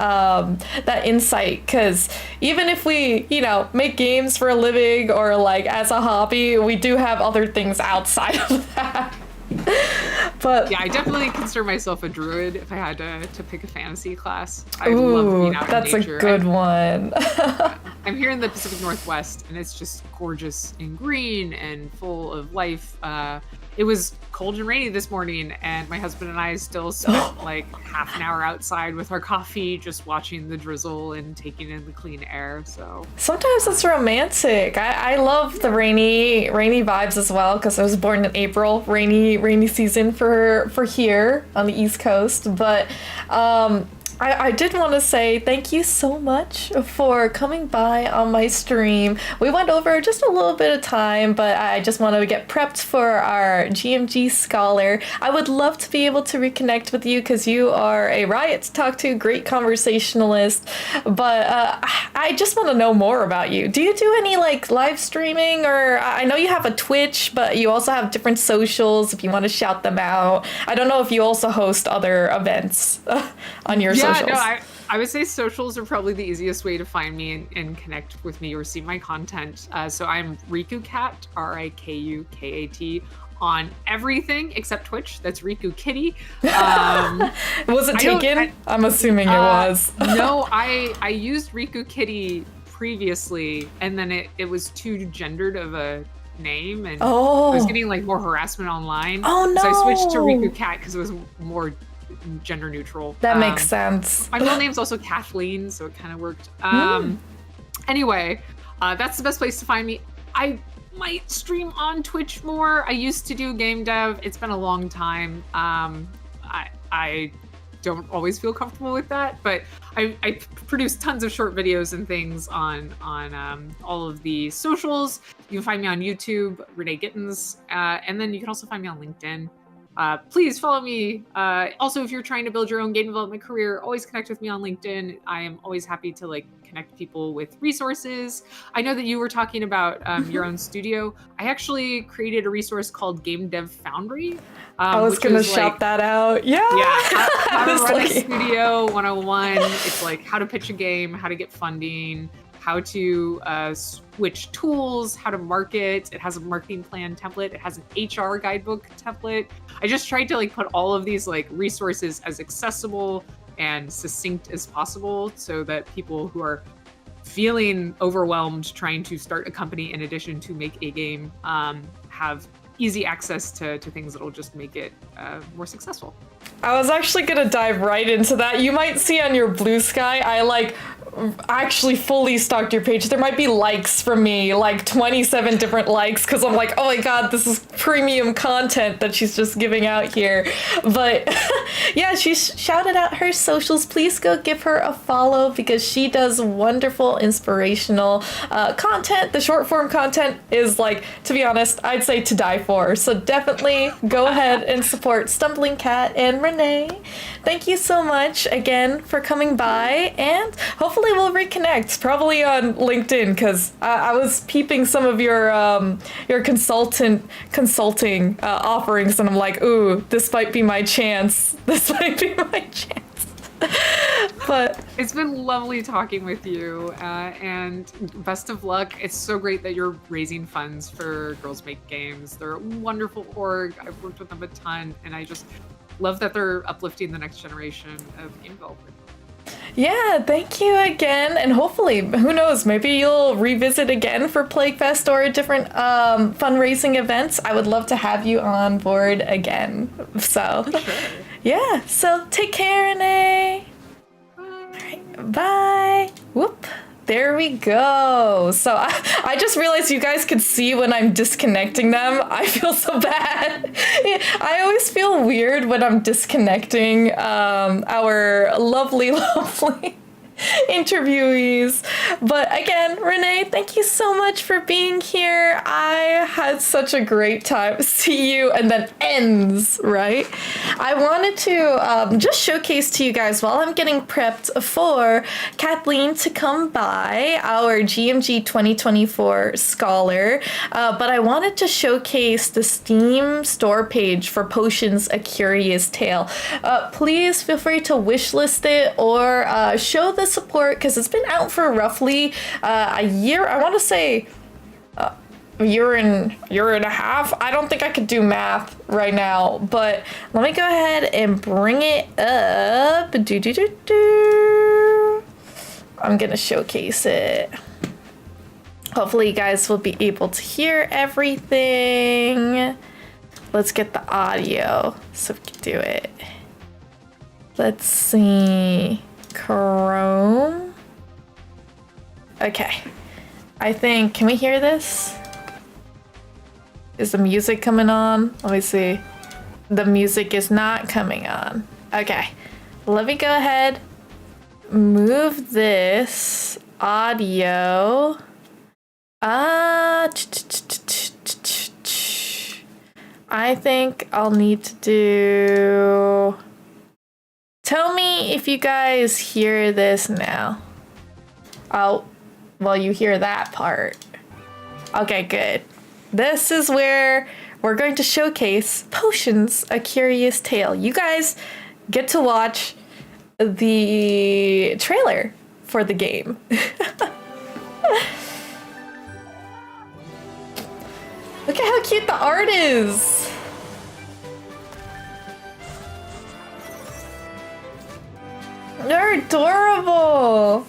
that insight, because even if we, you know, make games for a living or like as a hobby, we do have other things outside of that. But yeah, I definitely consider myself a druid if I had to pick a fantasy class. I love being out that's in nature. A good one. I'm here in the Pacific Northwest, and it's just gorgeous and green and full of life. It was cold and rainy this morning, and my husband and I still spent like half an hour outside with our coffee, just watching the drizzle and taking in the clean air. So sometimes it's romantic. I love the rainy vibes as well, because I was born in April, rainy season for here on the East Coast. But I did want to say thank you so much for coming by on my stream. We went over just a little bit of time, but I just want to get prepped for our GMG Scholar. I would love to be able to reconnect with you because you are a riot to talk to, great conversationalist. But I just want to know more about you. Do you do any like live streaming? Or I know you have a Twitch, but you also have different socials if you want to shout them out. I don't know if you also host other events on your socials. No, I would say socials are probably the easiest way to find me and connect with me or see my content. So I'm RikuKat, RikuKat, on everything except Twitch. That's Riku Kitty. Was it taken? I'm assuming it was. No, I used Riku Kitty previously, and then it was too gendered of a name, and I was getting like more harassment online. Oh no! So I switched to RikuKat because it was more gender neutral. That makes sense. My middle name's also Kathleen, so it kind of worked. Anyway, that's the best place to find me. I might stream on Twitch more. I used to do game dev. It's been a long time. I don't always feel comfortable with that, but I produce tons of short videos and things on all of the socials. You can find me on YouTube, Renee Gittins, and then you can also find me on LinkedIn. Please follow me. Also, if you're trying to build your own game development career, always connect with me on LinkedIn. I am always happy to like connect people with resources. I know that you were talking about your own studio. I actually created a resource called Game Dev Foundry. I was going to shout that out. Yeah. How to run a studio 101. It's like how to pitch a game, how to get funding, how to switch tools, how to market. It has a marketing plan template. It has an HR guidebook template. I just tried to like put all of these like resources as accessible and succinct as possible so that people who are feeling overwhelmed trying to start a company in addition to make a game have easy access to things that'll just make it more successful. I was actually gonna dive right into that. You might see on your Blue Sky, I like actually fully stalked your page. There might be likes from me, like 27 different likes, because I'm like, oh my god, this is premium content that she's just giving out here. But yeah, she shouted out her socials. Please go give her a follow because she does wonderful, inspirational content. The short form content is like, to be honest, I'd say to die for. So definitely go ahead and support Stumbling Cat and Renee. Thank you so much again for coming by, and hopefully we'll reconnect, probably on LinkedIn, because I was peeping some of your consulting offerings, and I'm like, ooh, this might be my chance. This might be my chance. But it's been lovely talking with you, and best of luck. It's so great that you're raising funds for Girls Make Games. They're a wonderful org. I've worked with them a ton, and I just love that they're uplifting the next generation of game developers. yeah, thank you again, and hopefully, who knows, maybe you'll revisit again for Plaguefest or different fundraising events. I would love to have you on board again. So, Sure. yeah, so take care, Renee. Bye. All right, bye. Whoop. There we go. So I just realized you guys could see when I'm disconnecting them. I feel so bad. I always feel weird when I'm disconnecting our lovely, lovely interviewees. But again, Renee, thank you so much for being here. I had such a great time. See you, and then ends, right? I wanted to just showcase to you guys while I'm getting prepped for Kathleen to come by, our GMG 2024 scholar, but I wanted to showcase the Steam store page for Potions: A Curious Tale. Please feel free to wishlist it or show the support, because it's been out for roughly a year. I want to say a year and a half. I don't think I could do math right now, but let me go ahead and bring it up. I'm gonna showcase it. Hopefully you guys will be able to hear everything. Let's get the audio so we can do it. Let's see. Chrome. Okay. I think, can we hear this? Is the music coming on? Let me see. The music is not coming on. Okay. Let me go ahead, move this audio. I think I'll need to do... Tell me if you guys hear this now. Oh, well, you hear that part. Okay, good. This is where we're going to showcase Potions: A Curious Tale. You guys get to watch the trailer for the game. Look at how cute the art is. They're adorable.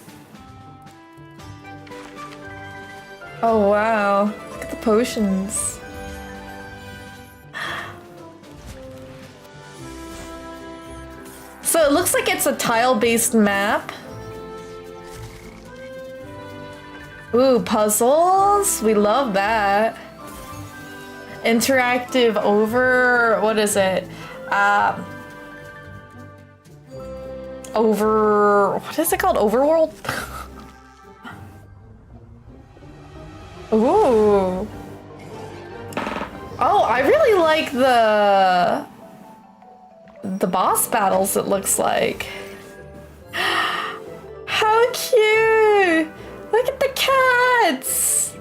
Oh wow, look at the potions. So it looks like it's a tile-based map. Ooh, puzzles. We love that. Interactive over, what is it? What is it called? Overworld? Ooh. Oh, I really like the boss battles, it looks like. How cute! Look at the cats!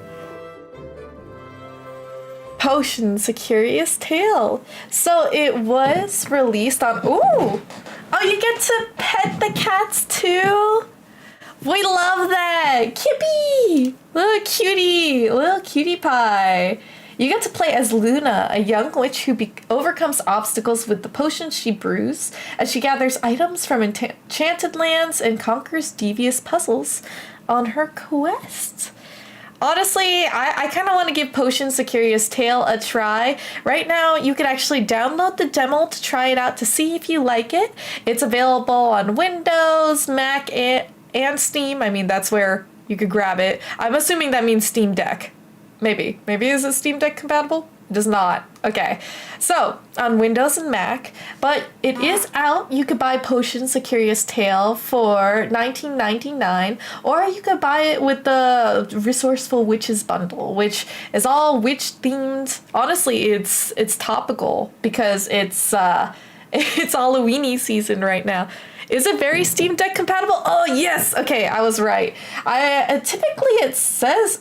Potions: A Curious Tale. So it was released on... Ooh! Oh, you get to pet the cats too? We love that! Kippy! Little cutie pie. You get to play as Luna, a young witch who overcomes obstacles with the potions she brews as she gathers items from enchanted lands and conquers devious puzzles on her quest. Honestly, I kind of want to give Potions the Curious Tale a try. Right now, you can actually download the demo to try it out to see if you like it. It's available on Windows, Mac, and Steam. I mean, that's where you could grab it. I'm assuming that means Steam Deck. Maybe. Maybe is it Steam Deck compatible? It does not. Okay. So, on Windows and Mac, but it is out. You could buy Potions The Curious Tale for $19.99, or you could buy it with the Resourceful Witches bundle, which is all witch themed. Honestly, it's topical because it's Halloweeny season right now. Is it very Steam Deck compatible? Oh, yes. Okay, I was right. Typically it says,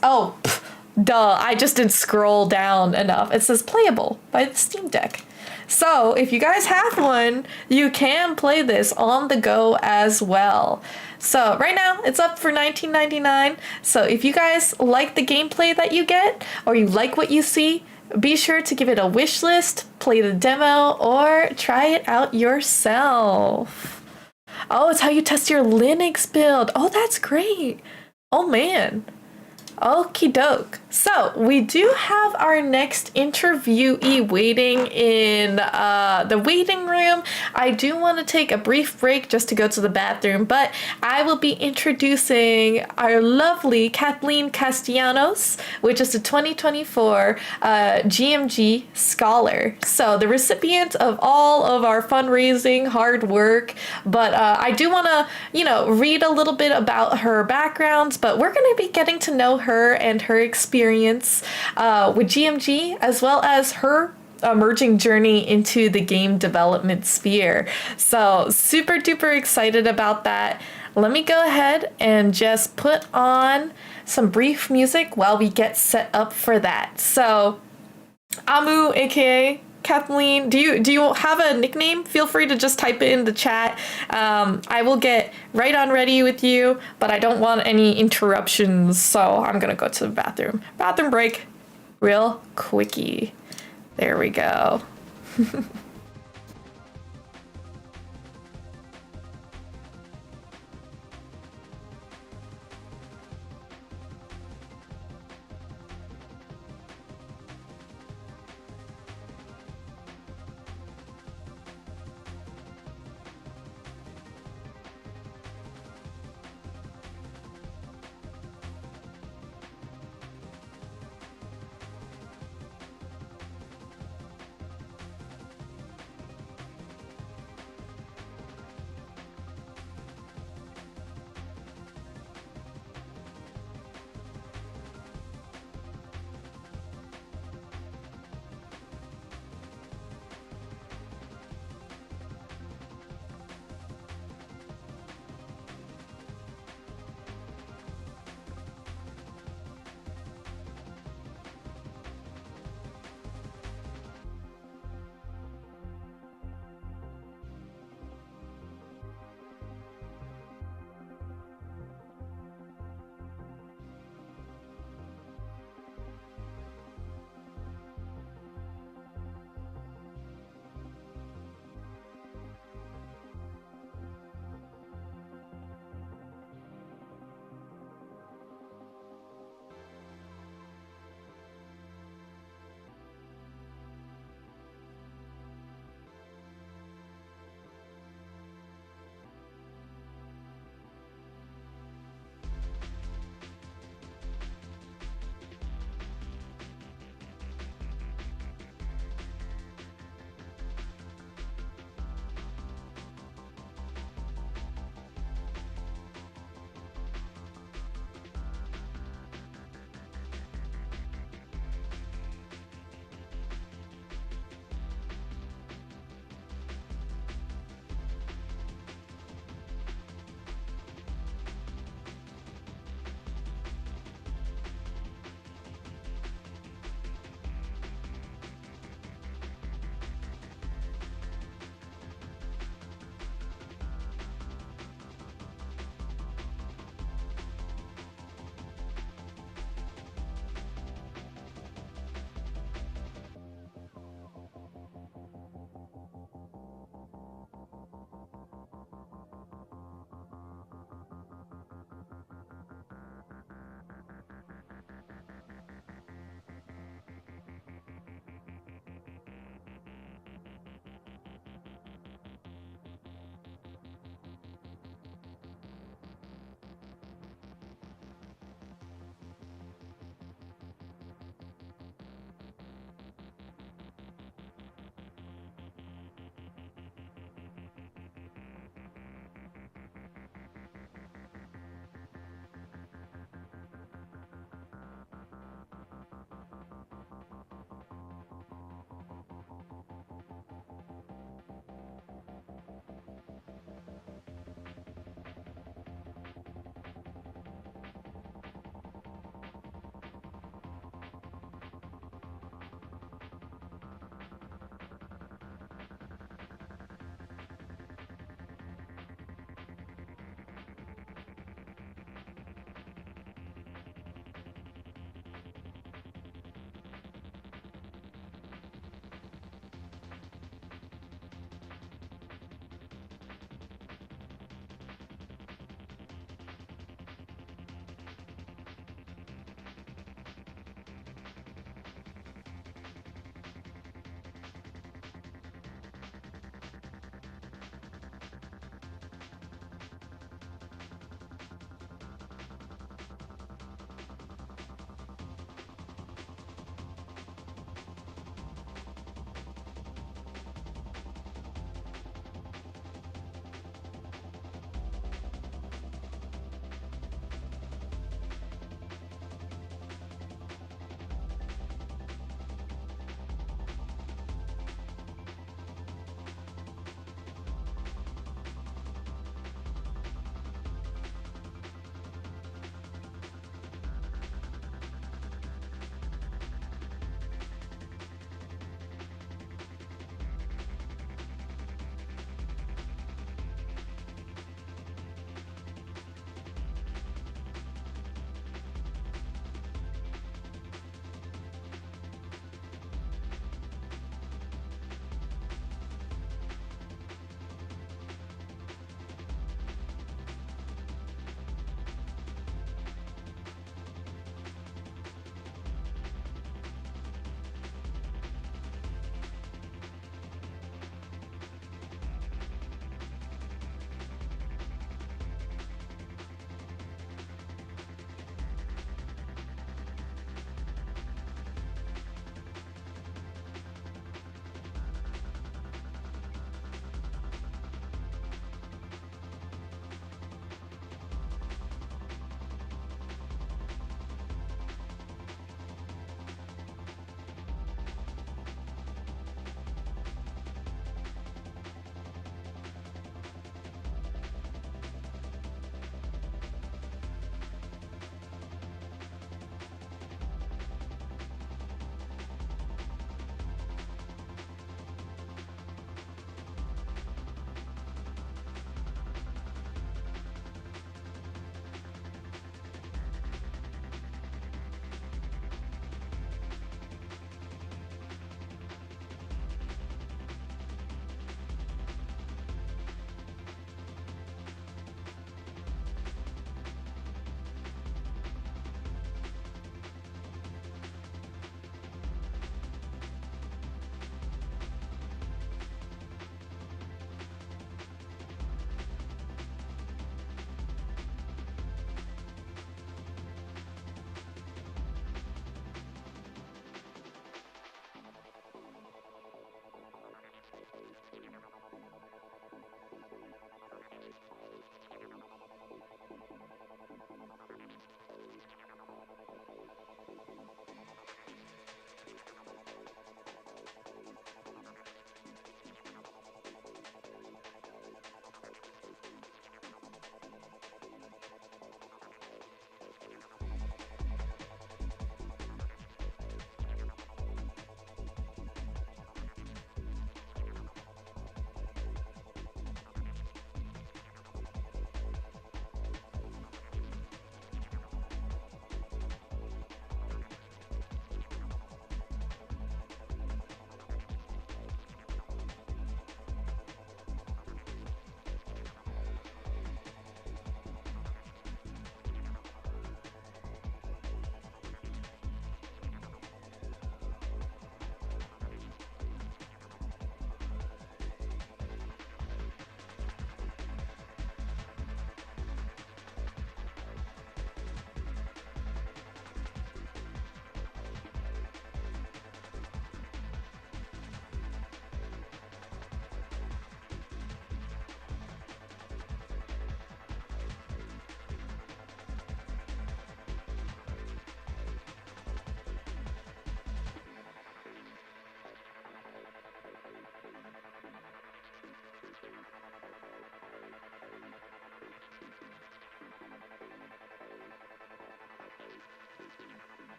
duh, I just didn't scroll down enough. It says playable by the Steam Deck. So if you guys have one, you can play this on the go as well. So right now it's up for $19.99. So if you guys like the gameplay that you get, or you like what you see, be sure to give it a wish list, play the demo, or try it out yourself. Oh, it's how you test your Linux build. Oh, that's great. Oh man. Okie doke. So we do have our next interviewee waiting in the waiting room. I do want to take a brief break just to go to the bathroom, but I will be introducing our lovely Kathleen Castellanos, which is the 2024 GMG Scholar. So the recipient of all of our fundraising hard work, but I do want to, read a little bit about her backgrounds, but we're going to be getting to know her and her experience with GMG, as well as her emerging journey into the game development sphere. So super duper excited about that. Let me go ahead and just put on some brief music while we get set up for that. So Amu, aka Kathleen, do you have a nickname? Feel free to just type it in the chat. I will get right on ready with you, but I don't want any interruptions, so I'm gonna go to the bathroom. Bathroom break, real quickie. There we go.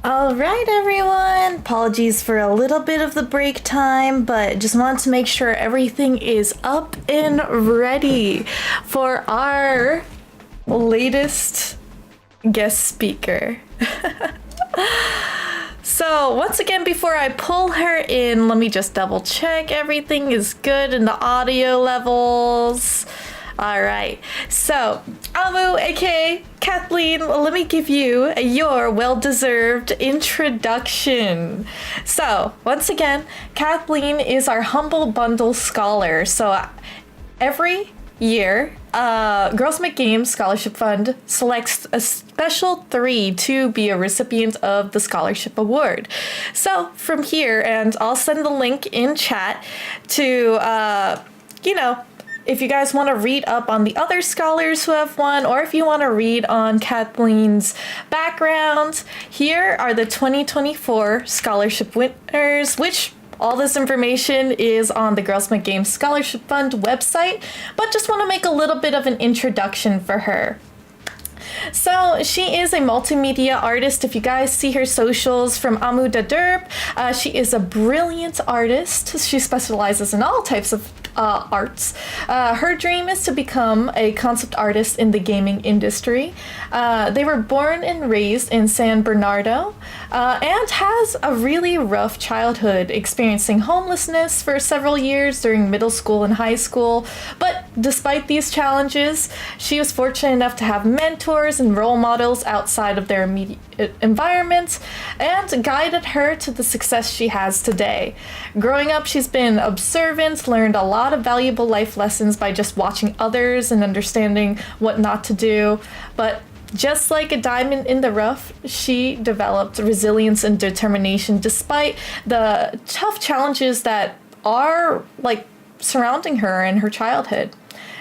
All right, everyone. Apologies for a little bit of the break time, but just wanted to make sure everything is up and ready for our latest guest speaker. So once again, before I pull her in, let me just double check everything is good in the audio levels. All right, so Amu, aka Kathleen, let me give you your well-deserved introduction. So once again, Kathleen is our Humble Bundle Scholar. So every year, Girls Make Games Scholarship Fund selects a special 3 to be a recipient of the scholarship award. So from here, and I'll send the link in chat to, if you guys want to read up on the other scholars who have won, or if you want to read on Kathleen's background, here are the 2024 scholarship winners, which all this information is on the Girls Make Games Scholarship Fund website, but just want to make a little bit of an introduction for her. So she is a multimedia artist. If you guys see her socials from Amu da Derb, she is a brilliant artist. She specializes in all types of arts. Her dream is to become a concept artist in the gaming industry. They were born and raised in San Bernardo, and has a really rough childhood, experiencing homelessness for several years during middle school and high school. But despite these challenges, she was fortunate enough to have mentors and role models outside of their immediate environment, and guided her to the success she has today. Growing up, she's been observant, learned a lot of valuable life lessons by just watching others and understanding what not to do. But just like a diamond in the rough, she developed resilience and determination despite the tough challenges that are surrounding her in her childhood.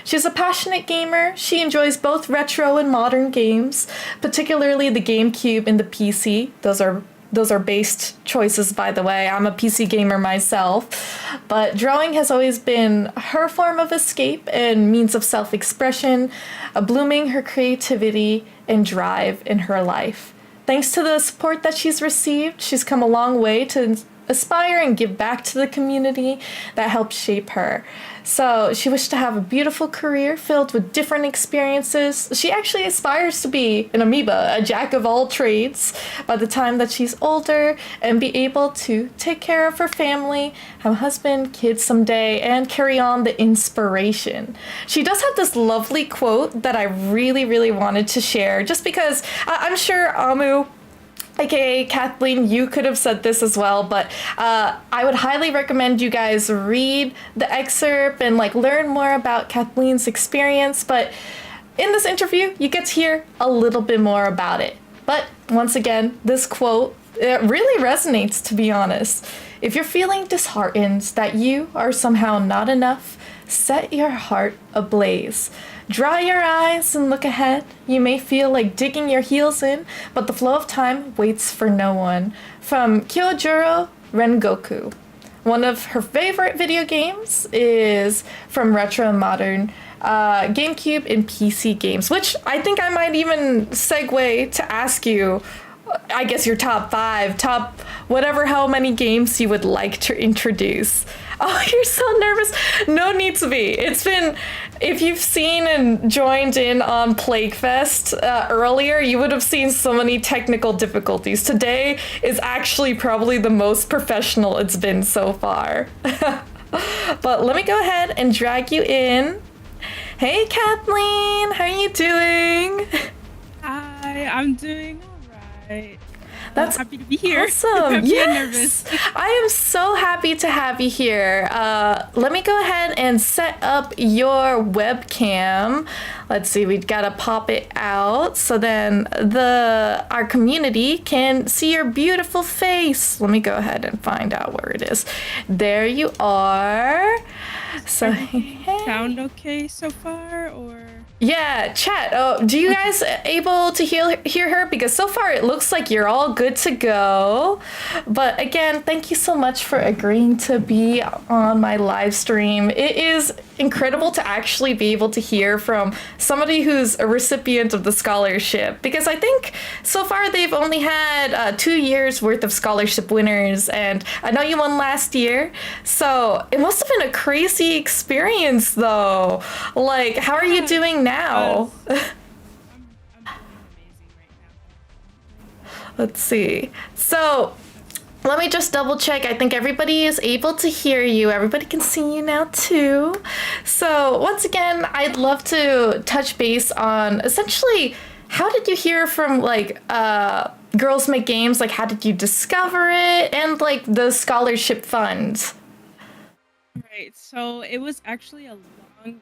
She's a passionate gamer. She enjoys both retro and modern games, particularly the GameCube and the PC. Those are based choices, by the way. I'm a PC gamer myself, but drawing has always been her form of escape and means of self-expression, blooming her creativity and drive in her life. Thanks to the support that she's received, she's come a long way to aspire and give back to the community that helped shape her. So she wished to have a beautiful career filled with different experiences. She actually aspires to be an amoeba, a jack of all trades, by the time that she's older, and be able to take care of her family, have a husband, kids someday, and carry on the inspiration. She does have this lovely quote that I really, really wanted to share, just because I'm sure Amu, aka Kathleen, you could have said this as well, but I would highly recommend you guys read the excerpt and learn more about Kathleen's experience. But in this interview, you get to hear a little bit more about it. But once again, this quote, it really resonates, to be honest. If you're feeling disheartened that you are somehow not enough, set your heart ablaze. Dry your eyes and look ahead. You may feel like digging your heels in, but the flow of time waits for no one. From Kyojuro Rengoku. One of her favorite video games is from retro and modern GameCube and PC games, which I think I might even segue to ask you, I guess, your top 5, top whatever, how many games you would like to introduce. Oh, you're so nervous. No need to be. It's been, if you've seen and joined in on Plaguefest earlier, you would have seen so many technical difficulties. Today is actually probably the most professional it's been so far. But let me go ahead and drag you in. Hey, Kathleen, how are you doing? Hi, I'm doing all right. That's happy to be here. Awesome. Yes. Nervous. I am so happy to have you here. Let me go ahead and set up your webcam. Let's see, we've got to pop it out so then our community can see your beautiful face. Let me go ahead and find out where it is. There you are. So, hey. Sound okay so far, or? Yeah, chat. Oh, do you guys able to hear her? Because so far it looks like you're all good to go. But again, thank you so much for agreeing to be on my live stream. It is incredible to actually be able to hear from somebody who's a recipient of the scholarship. Because I think so far they've only had 2 years worth of scholarship winners, and I know you won last year. So it must have been a crazy experience, though. Like, how are you doing now? I'm doing amazing right now. Let's see. So let me just double check. I think everybody is able to hear you. Everybody can see you now too. So once again, I'd love to touch base on essentially how did you hear from like Girls Make Games? Like how did you discover it and like the scholarship funds? Right. So it was actually a long and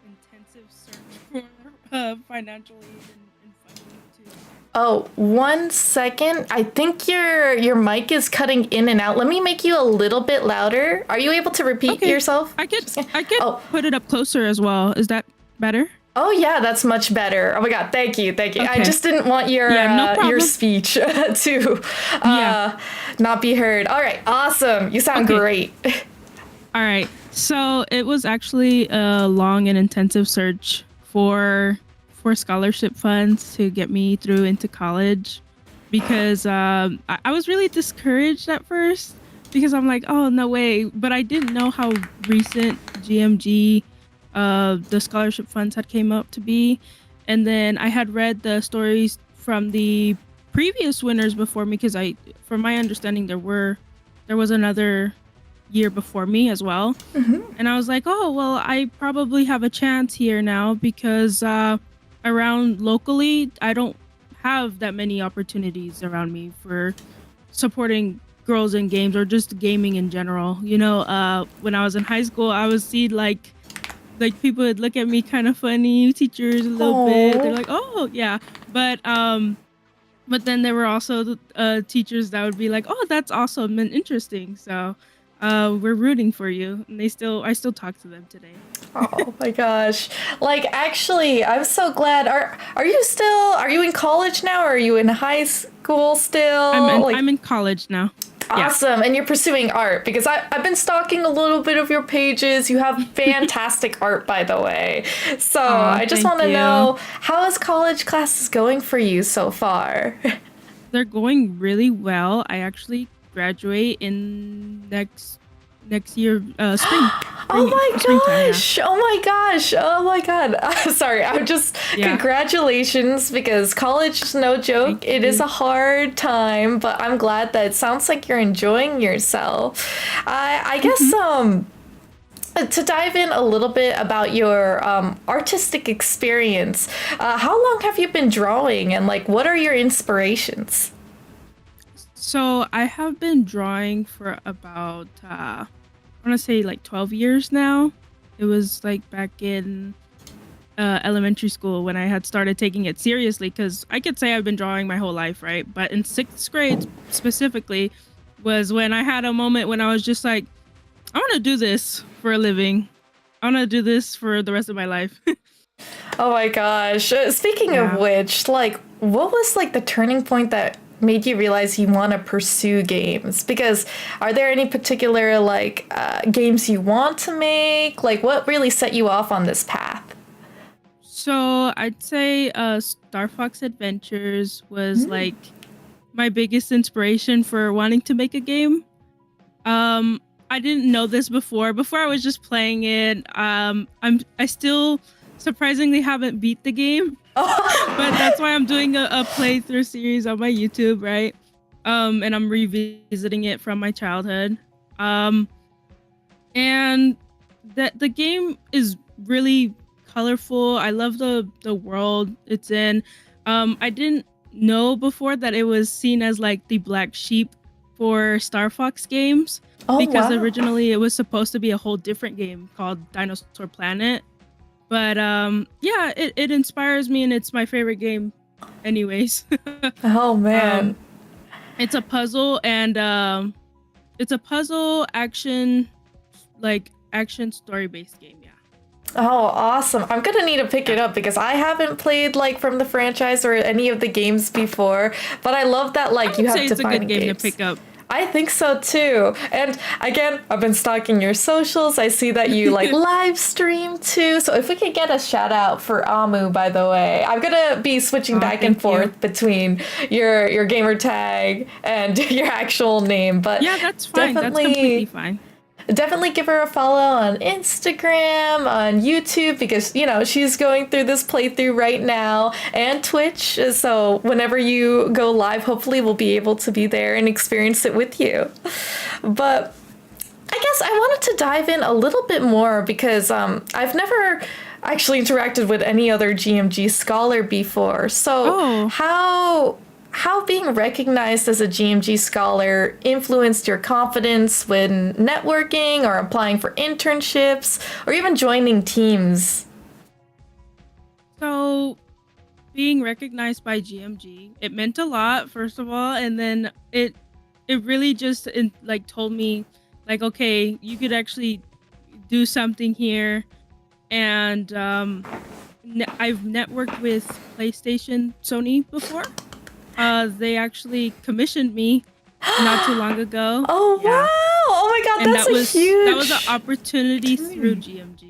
intensive search for financial aid and funding too. Oh, 1 second. I think your mic is cutting in and out. Let me make you a little bit louder. Are you able to repeat Okay. yourself? I could Oh. put it up closer as well. Is that better? Oh yeah, that's much better. Oh my god, thank you. I Okay. just didn't want your Yeah, no your problem. speech to Yeah. not be heard. All right, awesome. You sound Okay. great. All right. So it was actually a long and intensive search for scholarship funds to get me through into college because I was really discouraged at first because I'm like, oh no way, but I didn't know how recent GMG the scholarship funds had came up to be, and then I had read the stories from the previous winners before me because from my understanding, there was another year before me as well. And I was like, oh, well, I probably have a chance here now because around locally, I don't have that many opportunities around me for supporting girls in games or just gaming in general. You know, when I was in high school, I was see like people would look at me kind of funny, teachers a little bit. They're Oh. like, oh, yeah. But then there were also teachers that would be like, "Oh, that's awesome and interesting." So, we're rooting for you, and I still talk to them today. Oh my gosh. Like actually, I'm so glad. Are you in college now or are you in high school still? Like I'm in college now. Yeah. awesome. And you're pursuing art because I've been stalking a little bit of your pages. You have fantastic art, by the way. So Aw, I just thank want to you. know, how is college classes going for you so far? They're going really well. I actually graduate in next year, spring. Oh my Springtime, gosh. Oh my gosh. Oh my god. Sorry. Yeah. Congratulations, because college is no joke. Thank It is you. a hard time, but I'm glad that it sounds like you're enjoying yourself. I guess to dive in a little bit about your artistic experience, how long have you been drawing and like what are your inspirations? So I have been drawing for about I want to say like 12 years now. It was like back in elementary school when I had started taking it seriously because I could say I've been drawing my whole life, right? But in 6th grade specifically was when I had a moment when I was just like, I want to do this for a living. I want to do this for the rest of my life. Oh my gosh. Speaking of Yeah. which, like, what was like the turning point that made you realize you want to pursue games? Because are there any particular like games you want to make? Like, what really set you off on this path? So I'd say Star Fox Adventures was like my biggest inspiration for wanting to make a game. I didn't know this before. Before I was just playing it. I still surprisingly haven't beat the game. But that's why I'm doing a playthrough series on my YouTube, right? And I'm revisiting it from my childhood. And that the game is really colorful. I love the world it's in. I didn't know before that it was seen as like the black sheep for Star Fox games Oh, because wow. originally it was supposed to be a whole different game called Dinosaur Planet. But yeah, it inspires me and it's my favorite game anyways. Oh man. It's a puzzle and it's a puzzle action story based game, yeah. Oh, awesome. I'm gonna need to pick it up because I haven't played like from the franchise or any of the games before, but I love that I like you would have say it's a good defining game to games. pick up. I think so too. And again, I've been stalking your socials. I see that you like live stream too. So if we could get a shout out for Amu, by the way, I'm gonna be switching Oh, back and thank you. forth between your gamer tag and your actual name, but Yeah, that's fine. That's completely fine. definitely give her a follow on Instagram, on YouTube, because, she's going through this playthrough right now, and Twitch. So whenever you go live, hopefully we'll be able to be there and experience it with you. But I guess I wanted to dive in a little bit more because I've never actually interacted with any other GMG scholar before. So Oh. how being recognized as a GMG scholar influenced your confidence when networking or applying for internships or even joining teams? So being recognized by GMG, it meant a lot, first of all, and then it really just like told me like, okay, you could actually do something here. And I've networked with PlayStation Sony before. They actually commissioned me not too long ago. Oh, Yeah. wow. Oh my God, And that's that was an opportunity through GMG.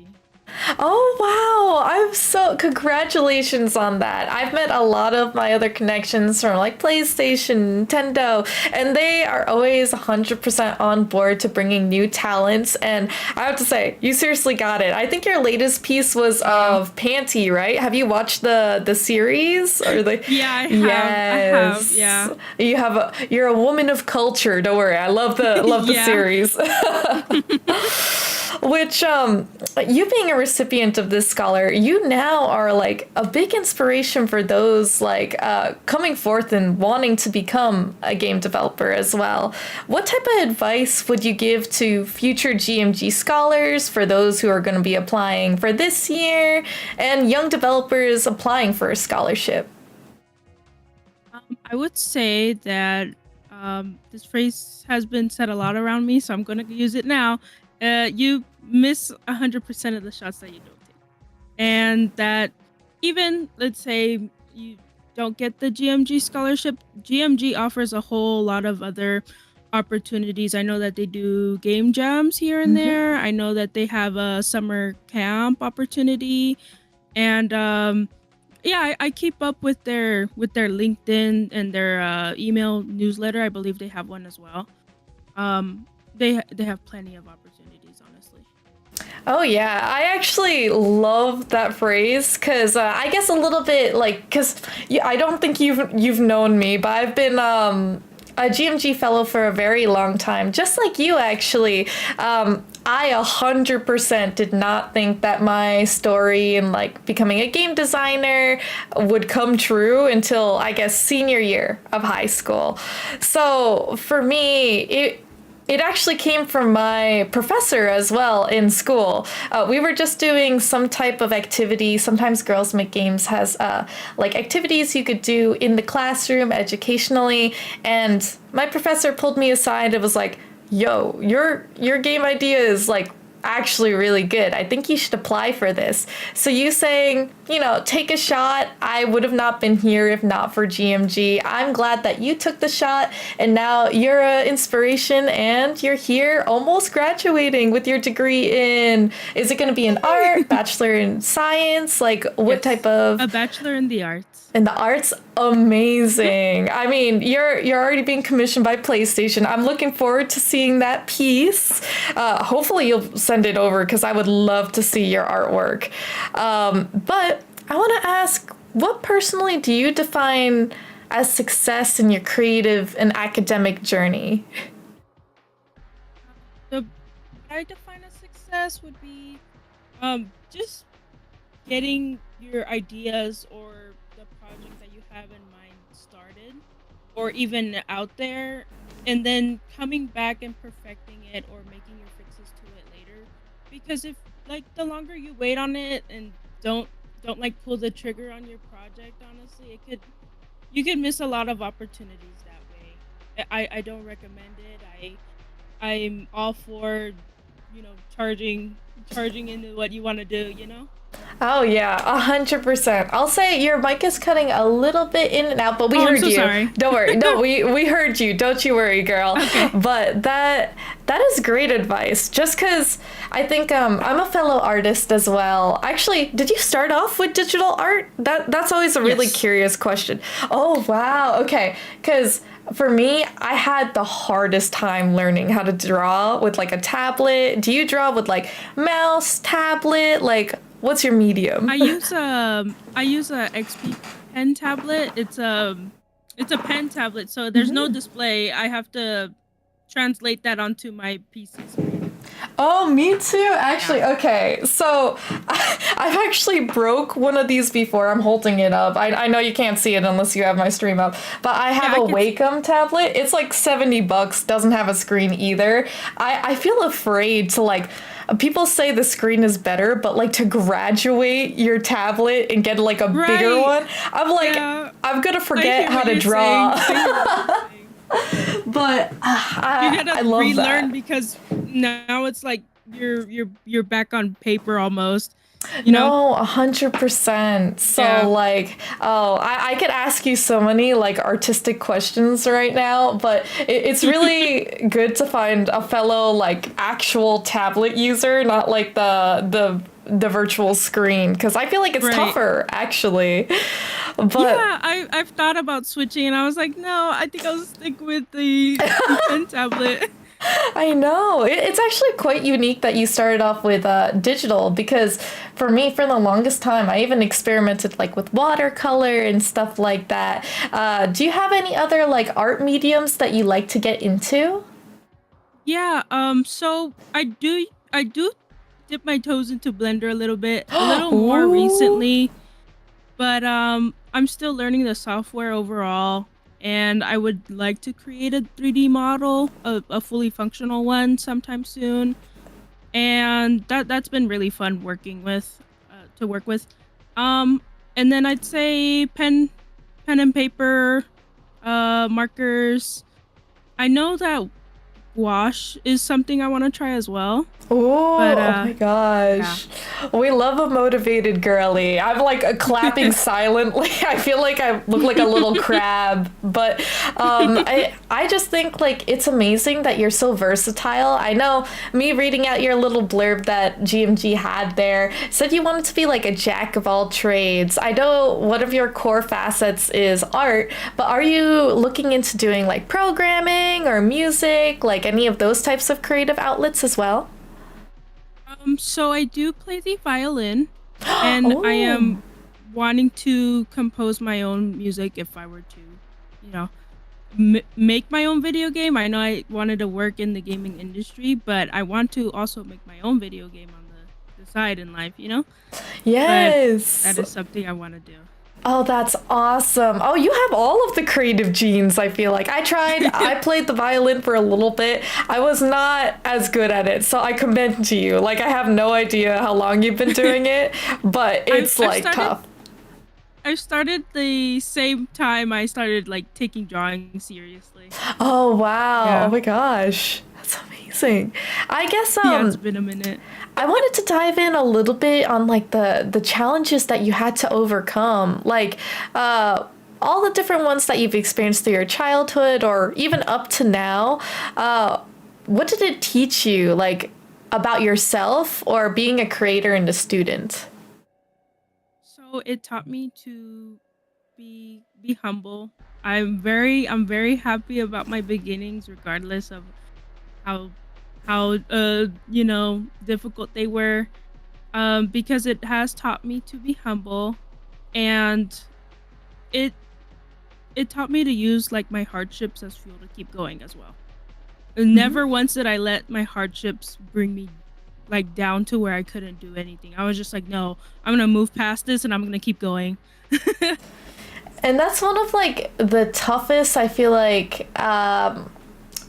Oh wow! Congratulations on that. I've met a lot of my other connections from like PlayStation, Nintendo, and they are always 100% on board to bringing new talents. And I have to say, you seriously got it. I think your latest piece was of Panty, right? Have you watched the series or the? Yeah, I have. Yes. Yeah. You're a woman of culture. Don't worry. I love the Yeah. series. Which, you being a recipient of this scholar, you now are like a big inspiration for those like coming forth and wanting to become a game developer as well. What type of advice would you give to future GMG scholars, for those who are going to be applying for this year, and young developers applying for a scholarship? I would say that this phrase has been said a lot around me, so I'm going to use it now. You miss 100% of the shots that you don't take. And that even, let's say, you don't get the GMG scholarship, GMG offers a whole lot of other opportunities. I know that they do game jams here and there. I know that they have a summer camp opportunity. And yeah, I keep up with their LinkedIn and their email newsletter. I believe they have one as well. They have plenty of opportunities, honestly. Oh yeah, I actually love that phrase because I guess a little bit like because I don't think you've known me, but I've been a GMG fellow for a very long time, just like you actually. I 100% did not think that my story in like becoming a game designer would come true until I guess senior year of high school. So for me, it actually came from my professor as well in school. We were just doing some type of activity. Sometimes Girls Make Games has like activities you could do in the classroom educationally. And my professor pulled me aside and was like, yo, your game idea is like actually really good. I think you should apply for this. So you saying, take a shot. I would have not been here if not for GMG. I'm glad that you took the shot and now you're an inspiration and you're here almost graduating with your degree in, is it going to be in art, bachelor in science? Like what type of? A bachelor in the arts. And the art's amazing. I mean, you're already being commissioned by PlayStation. I'm looking forward to seeing that piece. Hopefully you'll send it over because I would love to see your artwork. But I want to ask, what personally do you define as success in your creative and academic journey? What I define as success would be just getting your ideas or the project that you have in mind started or even out there, and then coming back and perfecting it or making your fixes to it later. Because if like the longer you wait on it and don't like pull the trigger on your project, honestly, you could miss a lot of opportunities that way. I don't recommend it. I'm all for charging into what you want to do, Oh yeah, 100%. I'll say your mic is cutting a little bit in and out, but we Oh, I'm heard so you. sorry. Don't worry. No, we heard you. Don't you worry, girl. Okay. But that is great advice. Just because I think I'm a fellow artist as well. Actually, did you start off with digital art? That's always a really Yes. curious question. Oh wow. Okay. Because for me, I had the hardest time learning how to draw with like a tablet. Do you draw with like mouse, tablet? Like, what's your medium? I use a XP pen tablet. It's a pen tablet, so there's no display. I have to translate that onto my PC screen. Oh, me too, actually. Okay, so I've actually broke one of these before. I'm holding it up. I know you can't see it unless you have my stream up, but I have Yeah, I a can Wacom tablet. It's like $70, doesn't have a screen either. I feel afraid to like, people say the screen is better, but like to graduate your tablet and get like a bigger Right. one, I'm like, Yeah. I'm gonna I forget hear how what to you're draw. saying. I hear what you're saying. But You I gotta love relearn that. because now it's like you're back on paper almost. You know? No, 100%. So Yeah. like, oh, I could ask you so many like artistic questions right now, but it's really good to find a fellow like actual tablet user, not like the virtual screen, because I feel like it's Right. tougher actually. But Yeah, I've thought about switching, and I was like, no, I think I'll stick with the pen tablet. I know. It's actually quite unique that you started off with digital because for me, for the longest time, I even experimented like with watercolor and stuff like that. Do you have any other like art mediums that you like to get into? Yeah. So I do dip my toes into Blender a little more Ooh. recently, but I'm still learning the software overall, and I would like to create a 3D model, a fully functional one sometime soon. And that's been really fun to work with. Um, and then I'd say pen and paper, markers. I know that gouache is something I want to try as well, Oh, but oh my Yeah. gosh. We love a motivated girly. I'm like clapping silently. I feel like I look like a little crab, but I just think like it's amazing that you're so versatile. I know me reading out your little blurb that GMG had there said you wanted to be like a jack of all trades. I know one of your core facets is art, but are you looking into doing like programming or music, like any of those types of creative outlets as well? so I do play the violin, and I Oh. am wanting to compose my own music if I were to, you know, make my own video game. I know I wanted to work in the gaming industry, but I want to also make my own video game on the side in life. But Yes. that is something I want to do. Oh, that's awesome. Oh, you have all of the creative genes, I feel like. I played the violin for a little bit. I was not as good at it, so I commend to you. Like, I have no idea how long you've been doing it, but I've, it's I've like started tough. I started the same time I started like taking drawing seriously. Oh, wow. Oh Yeah. my gosh. That's amazing. I guess Yeah, it's been a minute. I wanted to dive in a little bit on like the challenges that you had to overcome, like all the different ones that you've experienced through your childhood or even up to now. Uh, what did it teach you, like about yourself or being a creator and a student? So it taught me to be humble. I'm very happy about my beginnings regardless of how how difficult they were, because it has taught me to be humble, and it it taught me to use like my hardships as fuel to keep going as well. And Mhm. never once did I let my hardships bring me like down to where I couldn't do anything. I was just like, no, I'm gonna move past this and I'm gonna keep going. And that's one of like the toughest, I feel like,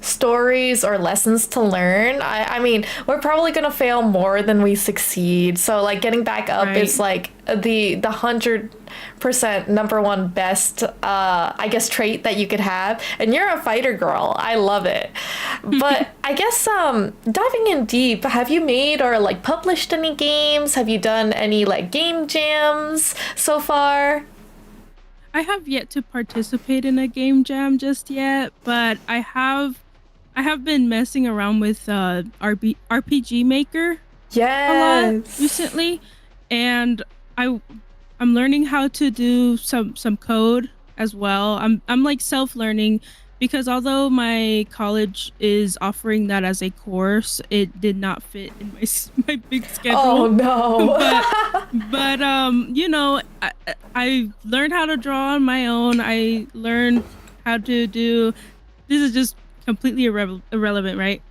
stories or lessons to learn. I mean, we're probably gonna fail more than we succeed. So like getting back up Right. is like the 100% number one best I guess trait that you could have. And you're a fighter girl. I love it. But I guess diving in deep, have you made or like published any games? Have you done any like game jams so far? I have yet to participate in a game jam just yet, but I have been messing around with RPG Maker a lot Yes. recently, and I I'm learning how to do some code as well. I'm like self-learning because although my college is offering that as a course, it did not fit in my big Oh schedule. no. But you know, I learned how to draw on my own. I learned how to do. This is just completely irrelevant, right?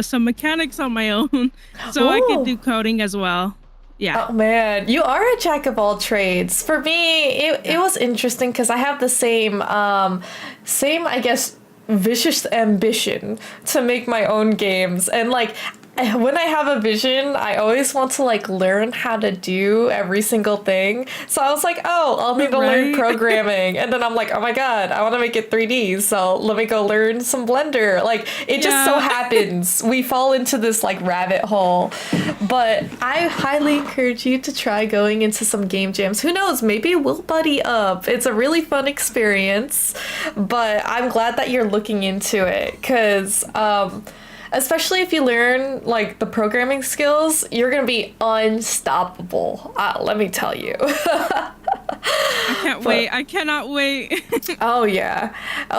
Some mechanics on my own, so I could Ooh. do coding as well. Yeah. Oh man, you are a jack of all trades. For me, it was interesting because I have the same I guess vicious ambition to make my own games. And like when I have a vision, I always want to like learn how to do every single thing. So I was like, oh, I'll need to learn Right. programming. And then I'm like, oh my God, I want to make it 3D. So let me go learn some Blender. Like it just so Yeah. happens we fall into this like rabbit hole. But I highly encourage you to try going into some game jams. Who knows? Maybe we'll buddy up. It's a really fun experience. But I'm glad that you're looking into it because especially if you learn like the programming skills, you're gonna be unstoppable. Let me tell you. I can't wait. I cannot wait. Oh yeah.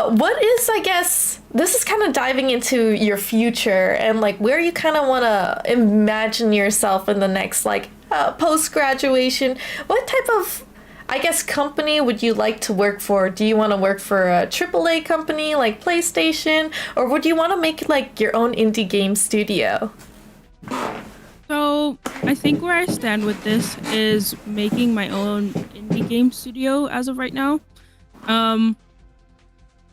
What is, I guess, this is kind of diving into your future and like where you kind of want to imagine yourself in the next like post graduation. What type of, I guess, company would you like to work for? Do you want to work for a AAA company like PlayStation, or would you want to make like your own indie game studio? So I think where I stand with this is making my own indie game studio as of right now. Um,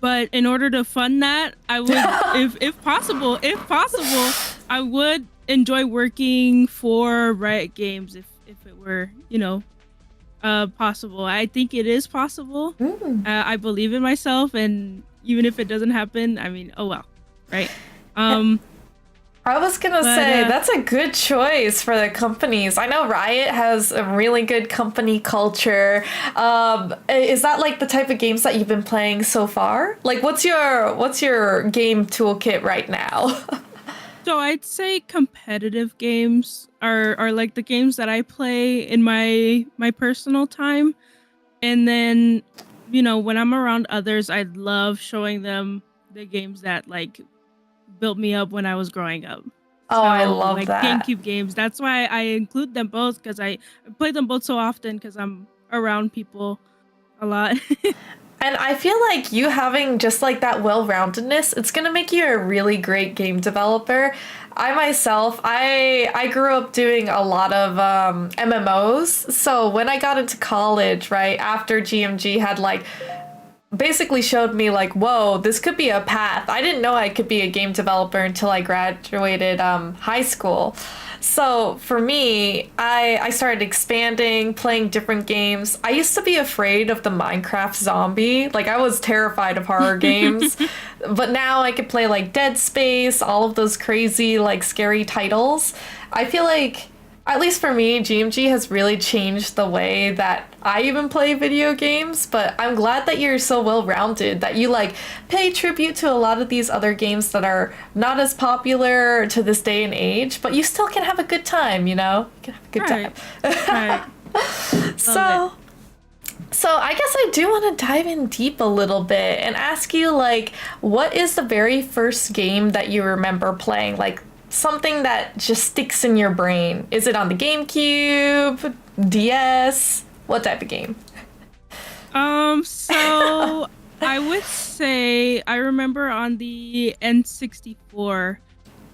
but in order to fund that, I would, if possible, I would enjoy working for Riot Games if it were, possible. I think it is possible. I believe in myself, and even if it doesn't happen, I mean, oh well, right? I was gonna But, say that's a good choice for the companies. I know Riot has a really good company culture. Is that like the type of games that you've been playing so far? Like, what's your game toolkit right now? So I'd say competitive games are like the games that I play in my personal time. And then, when I'm around others, I love showing them the games that like built me up when I was growing up. Oh, I So love like that. GameCube games. That's why I include them both because I play them both so often because I'm around people a lot. And I feel like you having just like that well-roundedness, it's gonna make you a really great game developer. I myself, I grew up doing a lot of MMOs. So when I got into college, right after GMG had like basically showed me like, whoa, this could be a path. I didn't know I could be a game developer until I graduated high school. So for me, I started expanding, playing different games. I used to be afraid of the Minecraft zombie. Like I was terrified of horror games. But now I could play like Dead Space, all of those crazy like scary titles. I feel like at least for me, GMG has really changed the way that I even play video games, but I'm glad that you're so well-rounded that you like pay tribute to a lot of these other games that are not as popular to this day and age, but you still can have a good time, You can have a good time. Right. So, I guess I do want to dive in deep a little bit and ask you like, what is the very first game that you remember playing? Like something that just sticks in your brain. Is it on the GameCube, DS? What type of game? So I would say I remember on the N64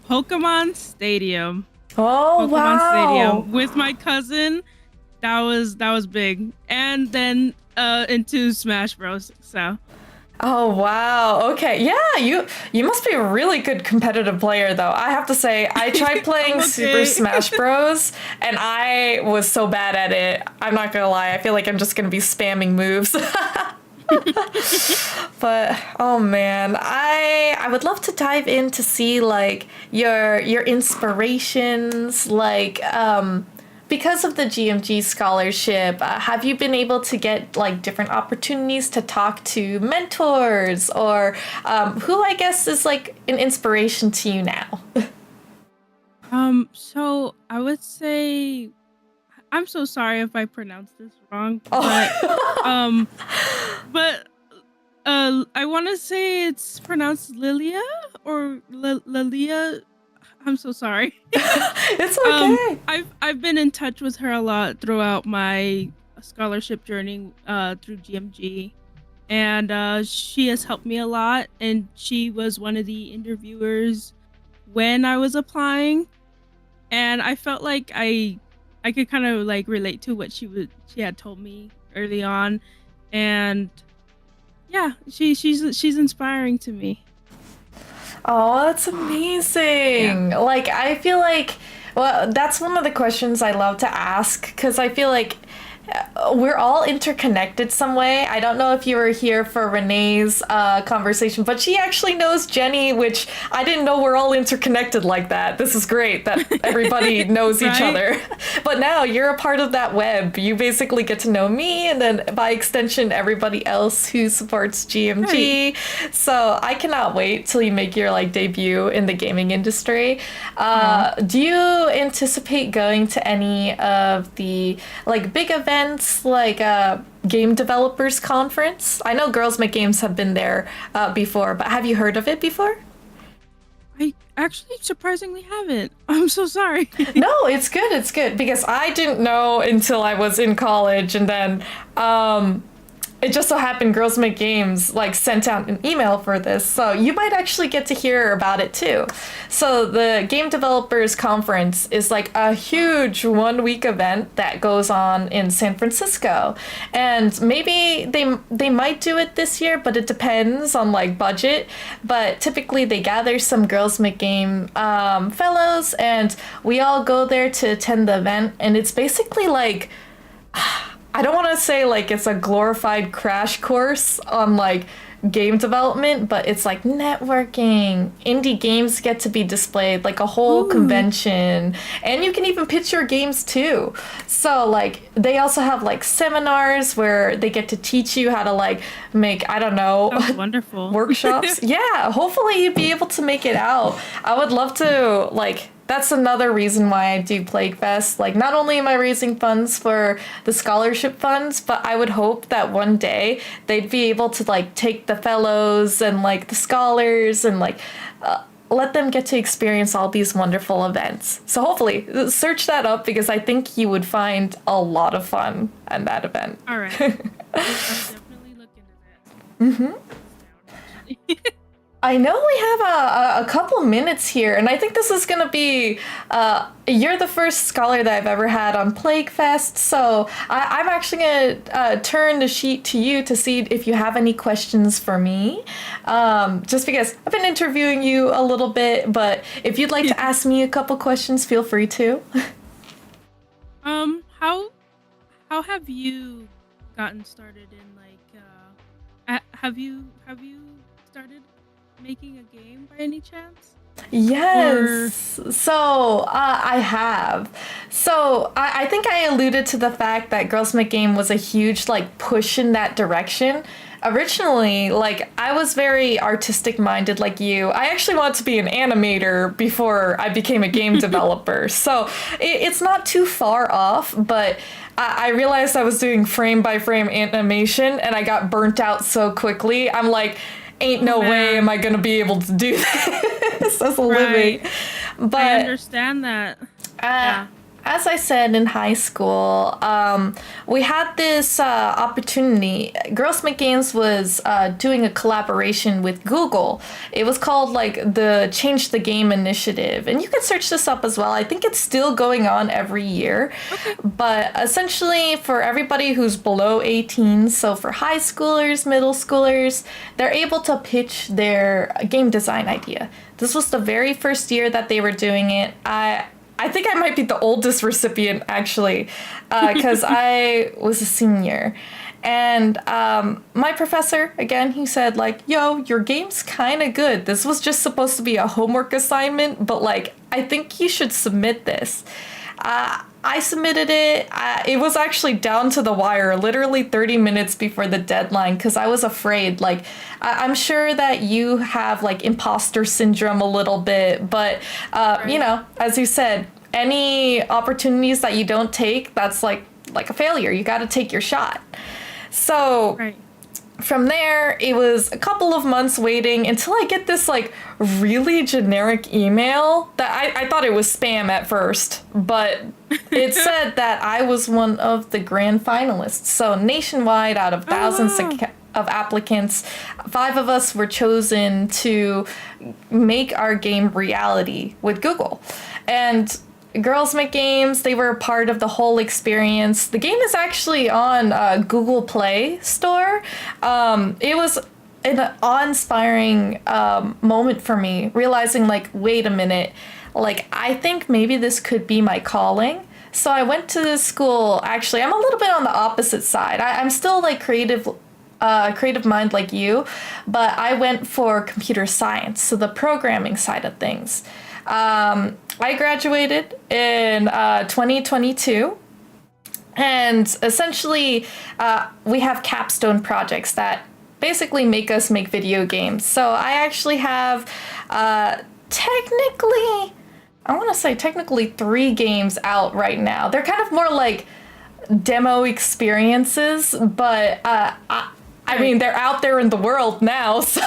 Pokemon Stadium. Oh, Pokemon wow. Stadium with my cousin. That was big. And then into Smash Bros. So Oh wow. Okay. Yeah, you must be a really good competitive player though. I have to say I tried playing Super Okay. Smash Bros and I was so bad at it. I'm not going to lie. I feel like I'm just going to be spamming moves. But oh man, I would love to dive in to see like your inspirations like because of the GMG scholarship, have you been able to get like different opportunities to talk to mentors or who I guess is like an inspiration to you now? So I would say I'm so sorry if I pronounced this wrong, Oh, um, but I want to say it's pronounced Lilia or Lilia. I'm so sorry. it's okay. I've been in touch with her a lot throughout my scholarship journey through GMG, and she has helped me a lot. And she was one of the interviewers when I was applying, and I felt like I could kind of like relate to what she had told me early on, and yeah, she's inspiring to me. Oh, that's Yeah. amazing. Like, I feel like, well, that's one of the questions I love to ask because I feel like we're all interconnected some way. I don't know if you were here for Renee's conversation, but she actually knows Jenny, which I didn't know we're all interconnected like that. This is great that everybody knows each Right? other. But now you're a part of that web. You basically get to know me and then by extension, everybody else who supports GMG. So I cannot wait till you make your like debut in the gaming industry. Aw. Do you anticipate going to any of the like big events like game developers conference? I know Girls Make Games have been there before, but have you heard of it before? I actually surprisingly haven't. I'm so sorry. No, it's good. It's good because I didn't know until I was in college, and then it just so happened Girls Make Games like sent out an email for this, so you might actually get to hear about it too. So the Game Developers Conference is like a huge 1 week event that goes on in San Francisco, and maybe they might do it this year, but it depends on like budget. But typically they gather some Girls Make Game fellows, and we all go there to attend the event, and it's basically like I don't want to say like it's a glorified crash course on like game development, but it's like networking. Indie games get to be displayed, like a whole Ooh. convention, and you can even pitch your games too. So like they also have like seminars where they get to teach you how to like make, I don't know, Sounds wonderful. workshops. Yeah, hopefully you'd be able to make it out. I would love to like that's another reason why I do Plaguefest. Like, not only am I raising funds for the scholarship funds, but I would hope that one day they'd be able to like take the fellows and like the scholars and like let them get to experience all these wonderful events. So hopefully, search that up because I think you would find a lot of fun at that event. All right. I'll definitely look into that. Mm-hmm. I know we have a couple minutes here, and I think this is going to be, you're the first scholar that I've ever had on Plaguefest, so I'm actually going to turn the sheet to you to see if you have any questions for me, just because I've been interviewing you a little bit, but if you'd like to ask me a couple questions, feel free to. How have you gotten started in like have you started making a game by any chance? Yes. So I have. So I think I alluded to the fact that Girls Make Game was a huge like push in that direction. Originally, like I was very artistic minded like you. I actually wanted to be an animator before I became a game developer. So it's not too far off, but I realized I was doing frame by frame animation and I got burnt out so quickly. I'm like, ain't no way am I gonna be able to do this as a living. I But understand that. Yeah. as I said in high school, we had this opportunity. Girls Make Games was doing a collaboration with Google. It was called like the Change the Game Initiative, and you can search this up as well. I think it's still going on every year. Okay. But essentially, for everybody who's below 18, so for high schoolers, middle schoolers, they're able to pitch their game design idea. This was the very first year that they were doing it. I think I might be the oldest recipient, actually, because I was a senior. And my professor, again, he said, like, yo, your game's kind of good. This was just supposed to be a homework assignment, but, like, I think you should submit this. I submitted it. It was actually down to the wire, literally 30 minutes before the deadline, because I was afraid. Like, I'm sure that you have, like, imposter syndrome a little bit, but, right. You know, as you said, any opportunities that you don't take, that's like a failure. You got to take your shot. So... Right. From there, it was a couple of months waiting until I get this, like, really generic email that I thought it was spam at first, but it said that I was one of the grand finalists. So nationwide, out of thousands of applicants, 5 of us were chosen to make our game reality with Google. And Girls Make Games, they were a part of the whole experience. The game is actually on Google Play Store. It was an awe-inspiring moment for me, realizing, like, wait a minute, like, I think maybe this could be my calling. So I went to this school. Actually, I'm a little bit on the opposite side. I'm still, like, creative mind like you, but I went for computer science, so the programming side of things. I graduated in 2022, and essentially we have capstone projects that basically make us make video games. So I actually have technically 3 games out right now. They're kind of more like demo experiences, but I mean, they're out there in the world now, so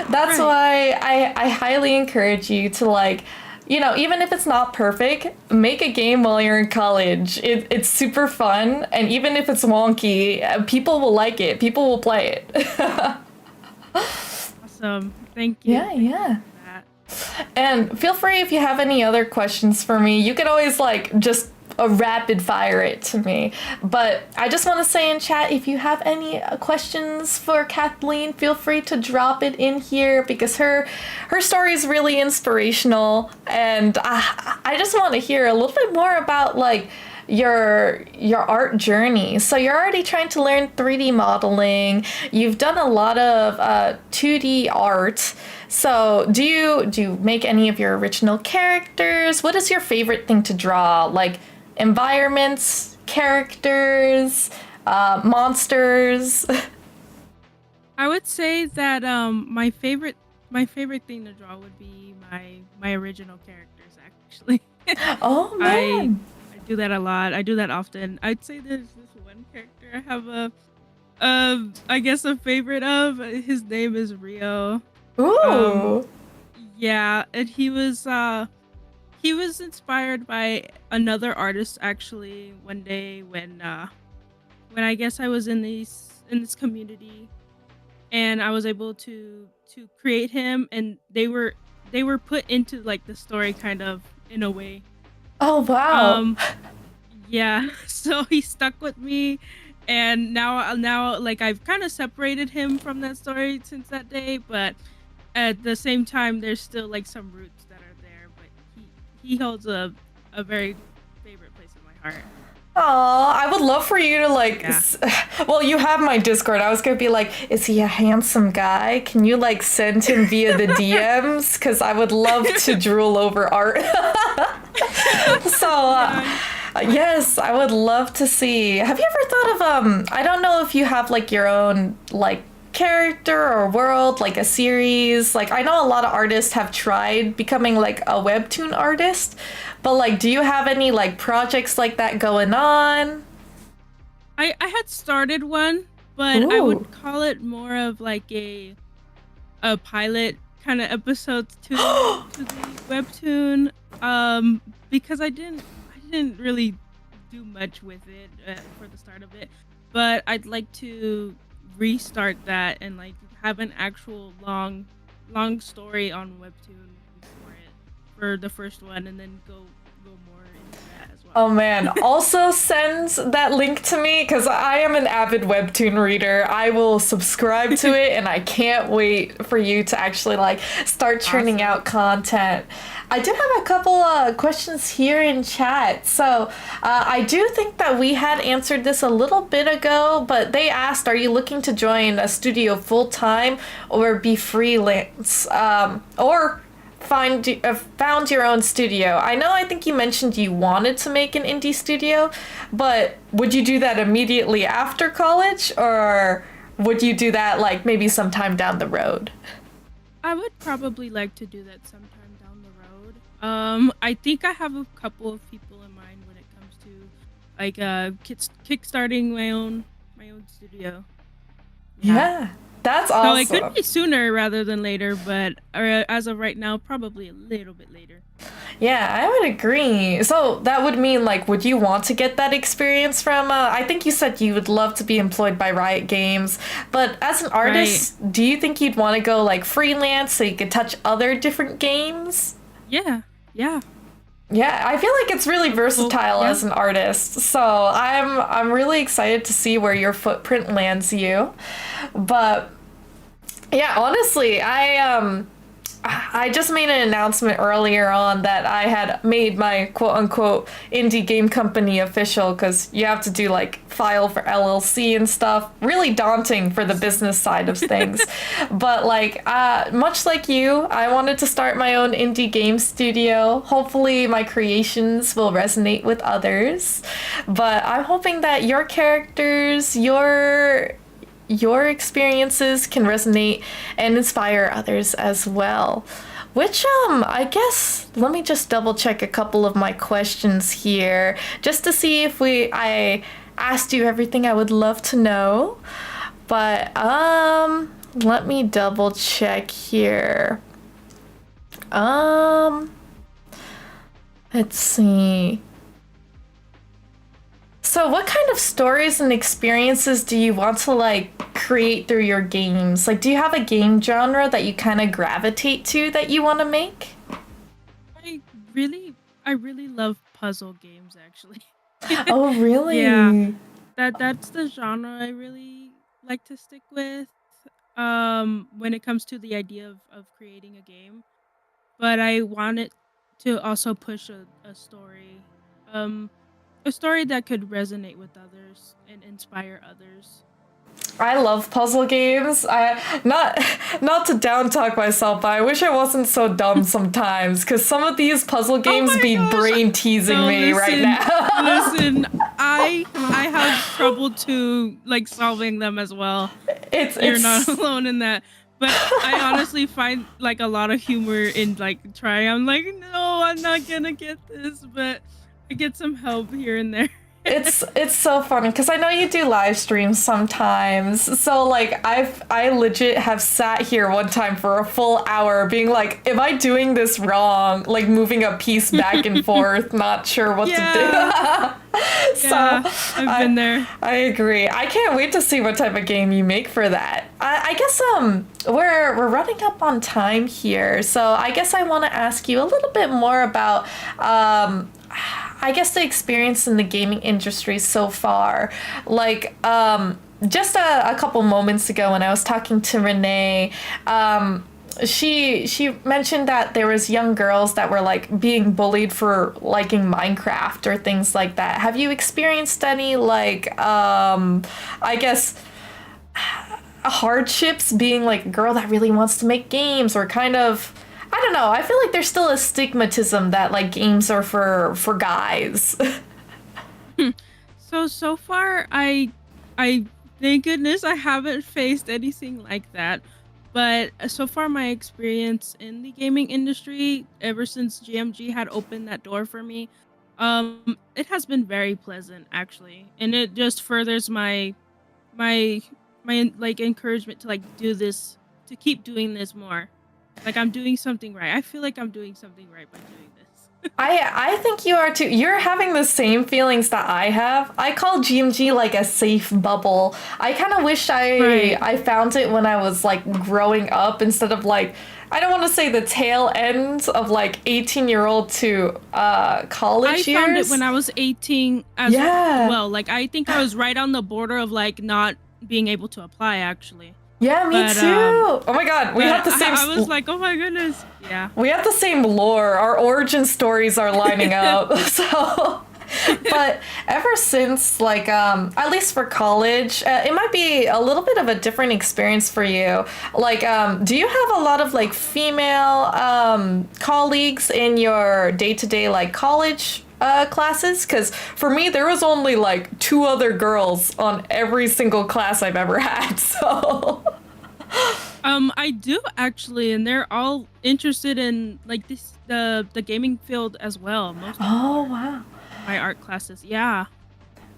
that's why I highly encourage you to, like, you know, even if it's not perfect, make a game while you're in college. It's super fun, and even if it's wonky, people will like it. People will play it. Awesome. Thank you. Yeah. And feel free if you have any other questions for me. You can always, like, just rapid fire it to me. But I just want to say in chat, if you have any questions for Kathleen, feel free to drop it in here, because her story is really inspirational, and I just want to hear a little bit more about, like, your art journey. So you're already trying to learn 3D modeling. You've done a lot of 2D art. So do you make any of your original characters? What is your favorite thing to draw? Like, environments, characters, monsters? I would say that my favorite thing to draw would be my original characters, actually. Oh man. I do that a lot. I do that often. I'd say there's this one character I have I guess a favorite of. His name is Rio. Ooh. Yeah, and he was inspired by another artist, actually, one day when I guess I was in this community, and I was able to create him, and they were put into, like, the story kind of in a way. Oh wow. Yeah, so he stuck with me, and now like, I've kind of separated him from that story since that day, but at the same time, there's still, like, some roots that are there, but he holds a very favorite place in my heart. Aw, I would love for you to, like, well, you have my Discord. I was gonna be like, is he a handsome guy? Can you, like, send him via the DMs? Because I would love to drool over art. So, yes, I would love to see. Have you ever thought of, I don't know if you have, like, your own, like, character or world, like a series? Like, I know a lot of artists have tried becoming, like, a webtoon artist, but, like, do you have any, like, projects like that going on? I had started one, but I would call it more of, like, a pilot kind of episodes to the webtoon, because I didn't really do much with it for the start of it, but I'd like to restart that and like have an actual long story on Webtoon for it for the first one, and then go more into that as Oh well. man, also send that link to me because I am an avid webtoon reader. I will subscribe to it and I can't wait for you to actually like start churning Awesome. out content. I did have a couple questions here in chat. So I do think that we had answered this a little bit ago, but they asked, are you looking to join a studio full time or be freelance? Or found your own studio. I know I think you mentioned you wanted to make an indie studio, but would you do that immediately after college or would you do that like maybe sometime down the road? I would probably like to do that sometime down the road. I think I have a couple of people in mind when it comes to like kickstarting my own studio. Yeah. Yeah, that's So it could awesome. be sooner rather than later, but as of right now, probably a little bit later. Yeah, I would agree. So that would mean like would you want to get that experience from I think you said you would love to be employed by Riot Games, but as an Right. artist, do you think you'd want to go like freelance so you could touch other different games? Yeah. Yeah. Yeah, I feel like it's really Well, versatile yeah. as an artist. So I'm really excited to see where your footprint lands you. But yeah, honestly, I just made an announcement earlier on that I had made my quote unquote indie game company official because you have to do like file for LLC and stuff. Really daunting for the business side of things. But like, much like you, I wanted to start my own indie game studio. Hopefully, my creations will resonate with others. But I'm hoping that your characters, your experiences can resonate and inspire others as well. Which I guess let me just double check a couple of my questions here just to see if we I asked you everything I would love to know. But let me double check here. Um let's see. So, what kind of stories and experiences do you want to like create through your games? Like, do you have a game genre that you kind of gravitate to that you want to make? I I really love puzzle games actually. Oh, Yeah. really? That's the genre I really like to stick with when it comes to the idea of creating a game. But I want it to also push a story. Um a story that could resonate with others and inspire others. I love puzzle games. I not not to down talk myself, but I wish I wasn't so dumb sometimes because some of these puzzle Oh games my be gosh. brain teasing No, me right listen. now. Listen. I have trouble to like solving them as well. You're not It's alone in that. But I honestly find like a lot of humor in like trying. I'm like, no, I'm not gonna get this, but I get some help here and there. it's so funny because I know you do live streams sometimes. So like I legit have sat here one time for a full hour being like, am I doing this wrong? Like moving a piece back and forth, not sure what to Yeah, do. So yeah, I've been there. I agree. I can't wait to see what type of game you make for that. I guess we're running up on time here, so I guess I want to ask you a little bit more about I guess the experience in the gaming industry so far. Like just a couple moments ago when I was talking to Renee, she mentioned that there was young girls that were like being bullied for liking Minecraft or things like that. Have you experienced any like I guess hardships being like a girl that really wants to make games or kind of I don't know. I feel like there's still a stigmatism that like games are for guys. So far, I thank goodness I haven't faced anything like that. But so far, my experience in the gaming industry, ever since GMG had opened that door for me, it has been very pleasant actually, and it just furthers my my like encouragement to like do this, to keep doing this more. Like I'm doing something right. I feel like I'm doing something right by doing this. I think you are too. You're having the same feelings that I have. I call GMG like a safe bubble. I kind of wish Right. I found it when I was like growing up instead of like, I don't want to say the tail end of like 18-year-old to college I years. found it when I was 18 as Yeah. well. Like I think I was right on the border of like not being able to apply actually. Yeah, me But, too. Oh my god, we But have the same. I was like, oh my goodness. Yeah. We have the same lore. Our origin stories are lining up. So, but ever since, like, at least for college, it might be a little bit of a different experience for you. Like, do you have a lot of like female colleagues in your day-to-day like college classes? Because for me, there was only like 2 other girls on every single class I've ever had. So. I do actually, and they're all interested in like the gaming field as well. Most of Oh wow. my art classes. Yeah.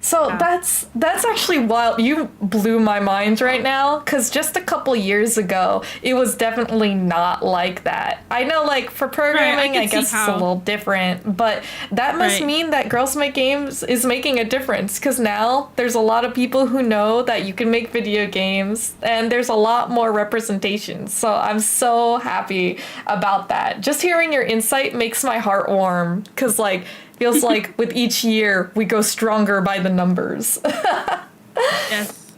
So Yeah. that's actually wild. You blew my mind right now, because just a couple years ago, it was definitely not like that. I know, like for programming, can I guess see it's a how. little different, but that must Right. mean that Girls Make Games is making a difference, because now there's a lot of people who know that you can make video games, and there's a lot more representation. So I'm so happy about that. Just hearing your insight makes my heart warm, because like feels like with each year we go stronger by the numbers. Yes.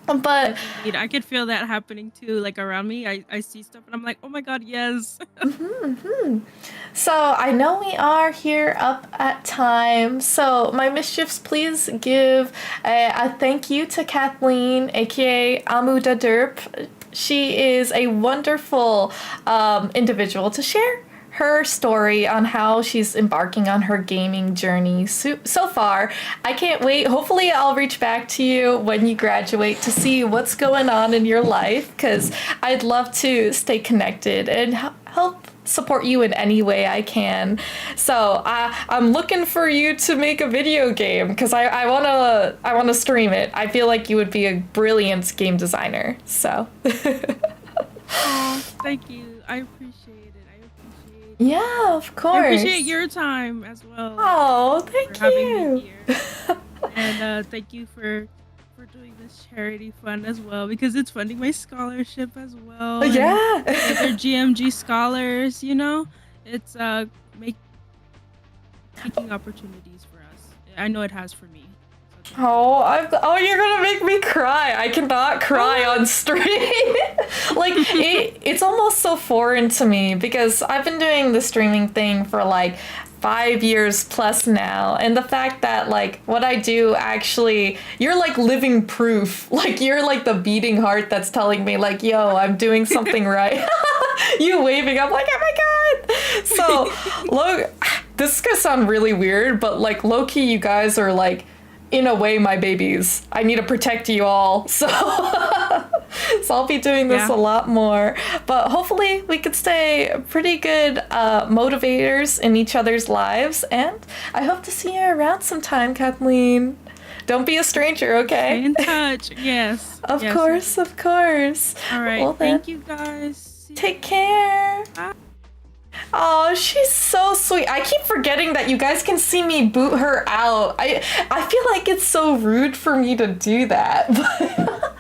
But Indeed. I could feel that happening too. Like around me, I see stuff and I'm like, oh my god, yes. so I know we are here up at time. So my mischiefs, please give a thank you to Kathleen, aka Amuda Derp. She is a wonderful individual to share her story on how she's embarking on her gaming journey so far. I can't wait. Hopefully I'll reach back to you when you graduate to see what's going on in your life, because I'd love to stay connected and help support you in any way I can. So I'm looking for you to make a video game, because I wanna stream it. I feel like you would be a brilliant game designer. So Oh, thank you. I appreciate it. yeah, of course. I appreciate your time as well. Oh, For thank having me you. here. And thank you for doing this charity fund as well, because it's funding my scholarship as well. And Yeah. other GMG scholars, you know, it's making opportunities for us. I know it has for me. So thank you. Oh, you're gonna make me cry. I cannot cry on stream. Like it's almost so foreign to me, because I've been doing the streaming thing for like 5 years plus now, and the fact that like what I do actually, you're like living proof. Like you're like the beating heart that's telling me like, yo, I'm doing something right. You waving, I'm like, oh my god. So look, this is gonna sound really weird, but like low-key, you guys are like, in a way, my babies. I need to protect you all. So so I'll be doing this Yeah. a lot more. But hopefully we could stay pretty good motivators in each other's lives. And I hope to see you around sometime, Kathleen. Don't be a stranger, Stay okay? in touch. Yes. Of Yes, course, yes. of course. All right. Well, then, Thank you guys. See take you. care. Bye. Oh, she's so sweet. I keep forgetting that you guys can see me boot her out. I feel like it's so rude for me to do that. But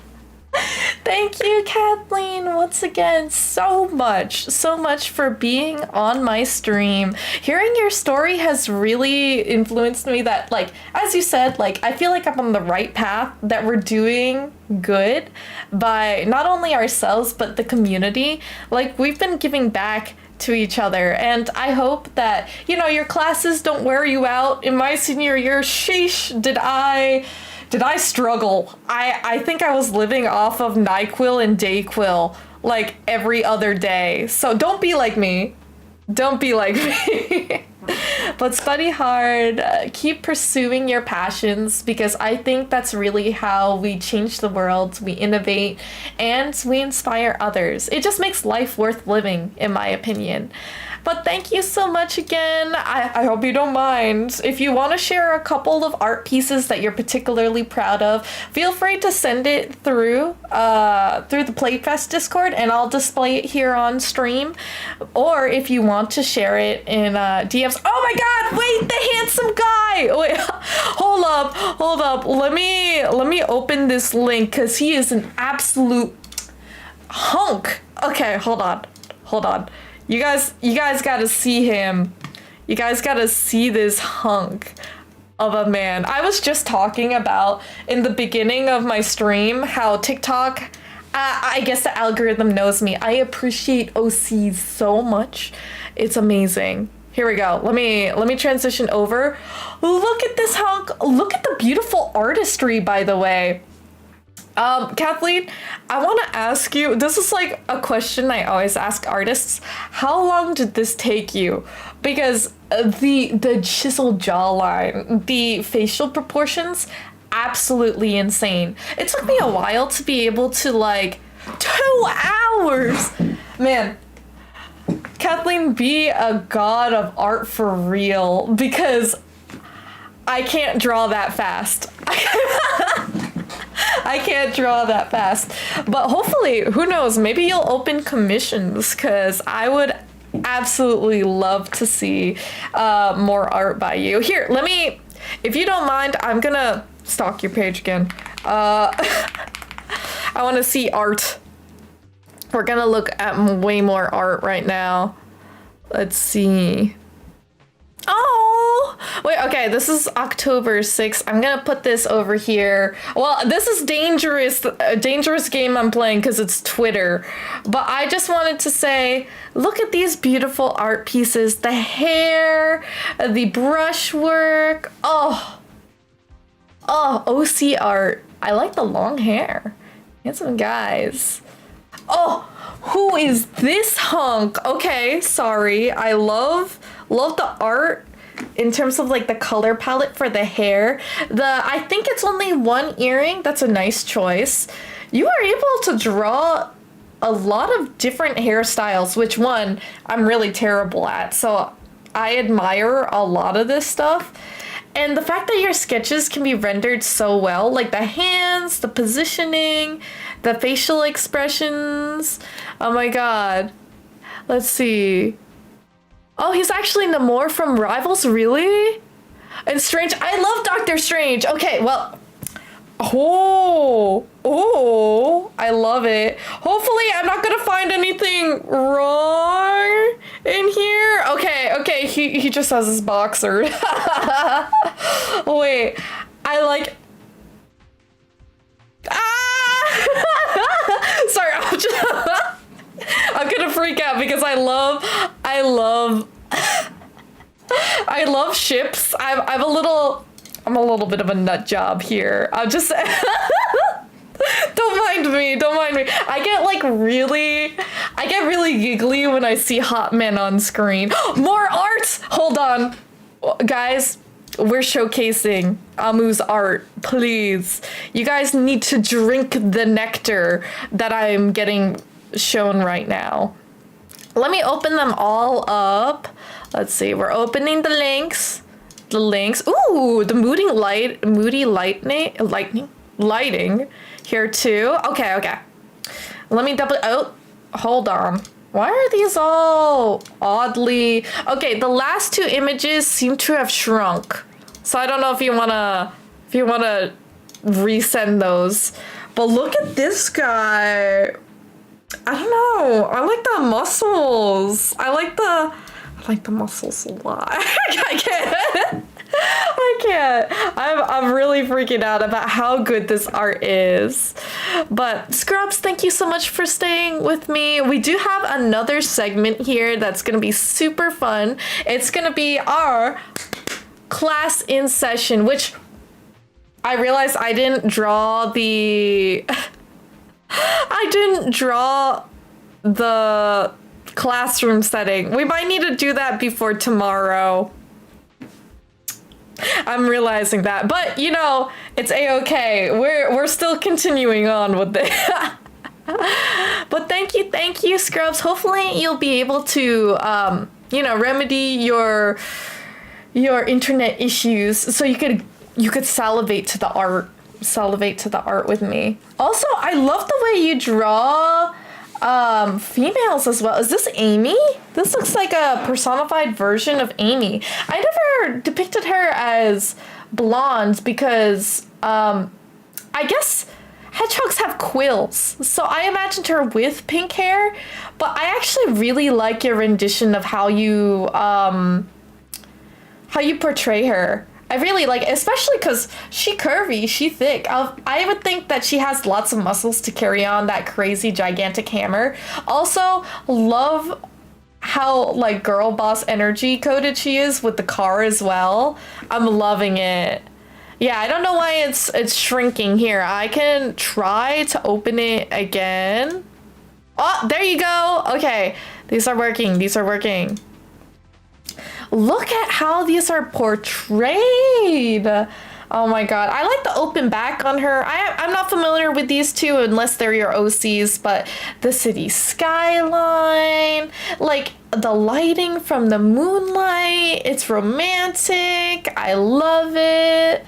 thank you, Kathleen, once again, so much for being on my stream. Hearing your story has really influenced me that, like, as you said, like, I feel like I'm on the right path, that we're doing good by not only ourselves, but the community. Like, we've been giving back to each other, and I hope that, you know, your classes don't wear you out. In my senior year, sheesh, did I struggle. I think I was living off of NyQuil and DayQuil like every other day. So don't be like me. Don't be like me. But study hard, keep pursuing your passions, because I think that's really how we change the world, we innovate, and we inspire others. It just makes life worth living, in my opinion. But thank you so much again. I hope you don't mind. If you want to share a couple of art pieces that you're particularly proud of, feel free to send it through the Plaguefest Discord, and I'll display it here on stream. Or if you want to share it in DMs. Oh my God! Wait, the handsome guy. Wait, hold up. Let me open this link because he is an absolute hunk. Okay, hold on. You guys gotta see him. You guys gotta see this hunk of a man. I was just talking about in the beginning of my stream how TikTok, I guess the algorithm knows me. I appreciate OCs so much. It's amazing. Here we go. Let me transition over. Look at this hunk. Look at the beautiful artistry, by the way. Kathleen, I want to ask you, this is like a question I always ask artists. How long did this take you? Because the chiseled jawline, the facial proportions, absolutely insane. It took me a while to be able to, like, 2 hours. Man, Kathleen, be a god of art for real, because I can't draw that fast. I can't draw that fast. But hopefully, who knows, maybe you'll open commissions, because I would absolutely love to see more art by you. Here, if you don't mind, I'm gonna stalk your page again. I want to see art. We're gonna look at way more art right now. Let's see. Oh, wait, okay, this is October 6th. I'm gonna put this over here. Well, this is a dangerous game I'm playing because it's Twitter. But I just wanted to say, look at these beautiful art pieces. The hair, the brushwork. Oh, OC art. I like the long hair. Handsome guys. Oh, who is this hunk? Okay, sorry. I love the art in terms of like the color palette for the hair. I think it's only one earring. That's a nice choice. You are able to draw a lot of different hairstyles, which one I'm really terrible at. So I admire a lot of this stuff. And the fact that your sketches can be rendered so well, like the hands, the positioning, the facial expressions. Oh my God. Let's see. Oh, he's actually Namor from Rivals, really? And Strange. I love Doctor Strange. Okay, well. Oh, I love it. Hopefully I'm not gonna find anything wrong in here. Okay, he just has his boxer. Wait, I like... Sorry, I'm gonna freak out because I love ships. I'm a little bit of a nut job here. I'm just don't mind me. I get really giggly when I see hot men on screen. More art. Hold on, guys. We're showcasing Amu's art. Please, you guys need to drink the nectar that I'm getting shown right now. Let me open them all up. Let's see. We're opening the links. Ooh, the moody lighting here too. Okay. Let me hold on. Why are these all oddly... Okay, the last 2 images seem to have shrunk. So I don't know if you wanna resend those. But look at this guy. I don't know. I like the muscles. I like the muscles a lot. I can't. I'm really freaking out about how good this art is. But Scrubs, thank you so much for staying with me. We do have another segment here that's gonna be super fun. It's gonna be our class in session, which I realized I didn't draw the classroom setting. We might need to do that before tomorrow. I'm realizing that, but you know, it's a-okay. We're still continuing on with it. But thank you, Scrubs. Hopefully you'll be able to remedy your internet issues so you could salivate to the art with me. Also, I love the way you draw females as well. Is this Amy? This looks like a personified version of Amy. I never depicted her as blonde because I guess hedgehogs have quills, so I imagined her with pink hair, but I actually really like your rendition of how you portray her. I really like it, especially because she curvy, she thick. I would think that she has lots of muscles to carry on that crazy gigantic hammer. Also, love how like girl boss energy coded she is with the car as well. I'm loving it. Yeah, I don't know why it's shrinking here. I can try to open it again. Oh, there you go. Okay, these are working. Look at how these are portrayed. Oh my god. I like the open back on her. I'm not familiar with these two unless they're your OCs, but the city skyline, like the lighting from the moonlight, it's romantic. I love it.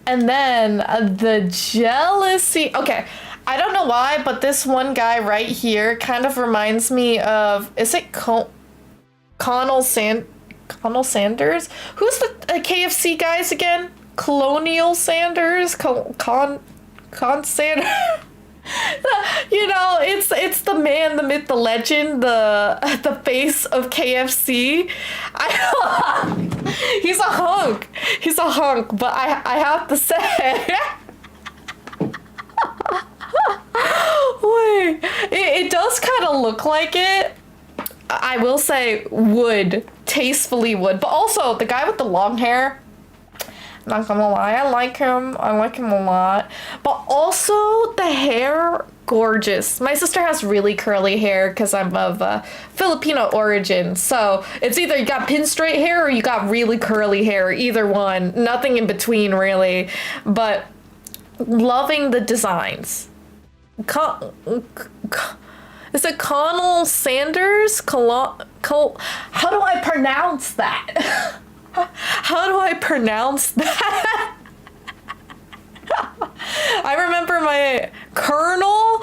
And then the jealousy. Okay, I don't know why, but this one guy right here kind of reminds me of, is it Connell Sanders? Who's the KFC guys again? Colonial Sanders? Con Sanders? It's the man, the myth, the legend, the face of KFC. He's a hunk. But I have to say, wait, it does kind of look like it. I will say tastefully would, but also the guy with the long hair, not gonna lie, I like him a lot. But also the hair, gorgeous. My sister has really curly hair because I'm of Filipino origin, so it's either you got pin straight hair or you got really curly hair, either one, nothing in between really. But loving the designs. Is it Connell Sanders? How do I pronounce that? How do I pronounce that? I remember my Colonel.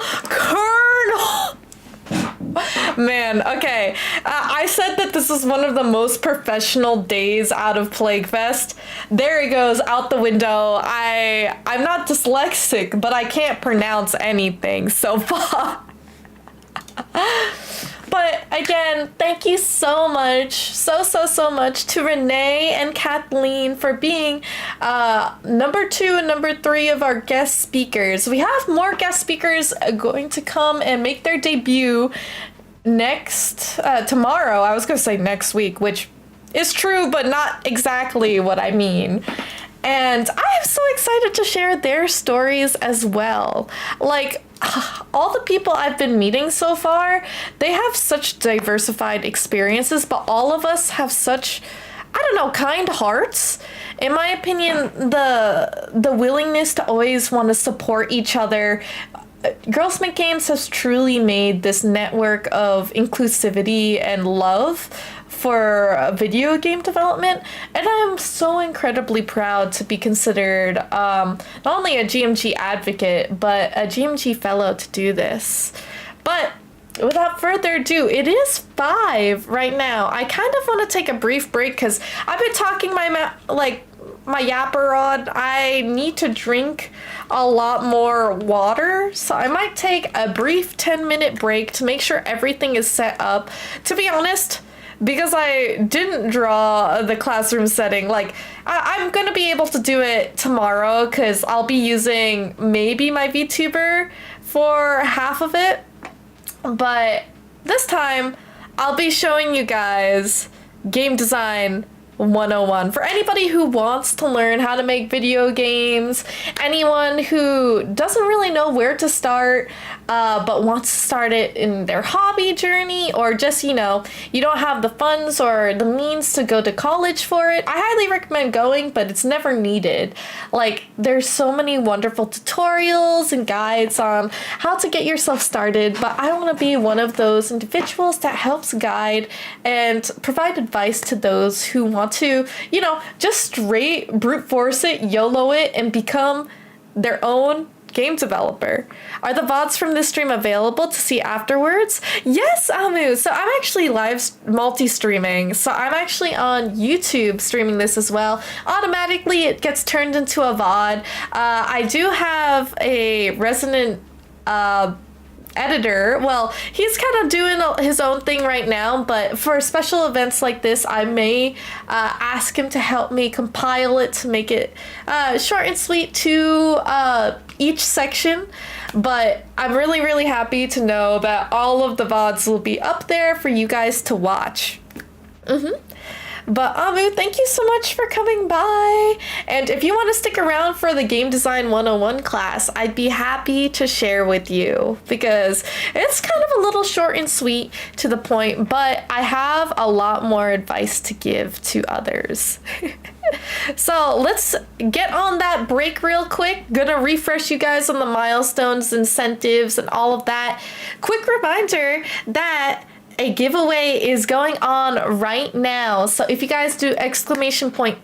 Man, okay. I said that this is one of the most professional days out of Plaguefest. There he goes, out the window. I'm not dyslexic, but I can't pronounce anything so far. But again, thank you so much, so much to Renee and Kathleen for being number 2 and number 3 of our guest speakers. We have more guest speakers going to come and make their debut tomorrow. I was going to say next week, which is true, but not exactly what I mean. And I am so excited to share their stories as well. Like, all the people I've been meeting so far, they have such diversified experiences, but all of us have such, I don't know, kind hearts. In my opinion, the willingness to always want to support each other. Girls Make Games has truly made this network of inclusivity and love for video game development, and I'm so incredibly proud to be considered not only a GMG advocate, but a GMG fellow to do this. But without further ado, it is 5 right now. I kind of want to take a brief break because I've been talking my yapper on. I need to drink a lot more water, so I might take a brief 10-minute break to make sure everything is set up. To be honest, because I didn't draw the classroom setting, I'm gonna be able to do it tomorrow because I'll be using maybe my VTuber for half of it. But this time, I'll be showing you guys game design 101 for anybody who wants to learn how to make video games, anyone who doesn't really know where to start, but wants to start it in their hobby journey, or just, you know, you don't have the funds or the means to go to college for it. I highly recommend going, but it's never needed. Like, there's so many wonderful tutorials and guides on how to get yourself started, but I want to be one of those individuals that helps guide and provide advice to those who want to, you know, just straight brute force it, YOLO it, and become their own game developer. Are the VODs from this stream available to see afterwards? Yes, Amu. So I'm actually live multi-streaming. So I'm actually on YouTube streaming this as well. Automatically, it gets turned into a VOD. I do have a resident editor. Well, he's kind of doing his own thing right now, but for special events like this, I may ask him to help me compile it to make it short and sweet to each section. But I'm really, really happy to know that all of the VODs will be up there for you guys to watch. But Amu, thank you so much for coming by. And if you want to stick around for the Game Design 101 class, I'd be happy to share with you, because it's kind of a little short and sweet, to the point, but I have a lot more advice to give to others. So let's get on that break real quick. Gonna refresh you guys on the milestones, incentives, and all of that. Quick reminder that a giveaway is going on right now. So if you guys do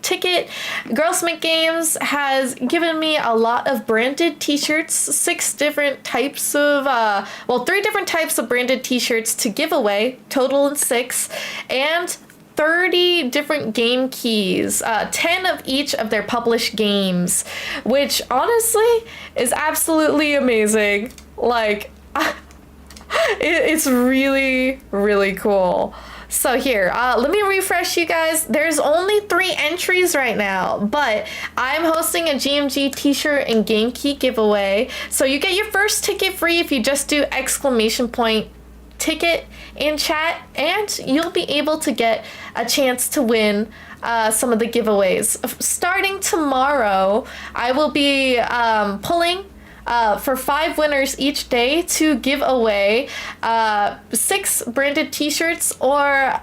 !ticket, Girls Make Games has given me a lot of branded t-shirts, 6 different types of, 3 different types of branded t-shirts to give away, total in 6, and 30 different game keys, 10 of each of their published games, which honestly is absolutely amazing. Like, it's really, really cool. So here, let me refresh you guys. There's only 3 entries right now, but I'm hosting a GMG t-shirt and game key giveaway. So you get your first ticket free if you just do !ticket in chat, and you'll be able to get a chance to win some of the giveaways. Starting tomorrow, I will be pulling for 5 winners each day to give away 6 branded t-shirts or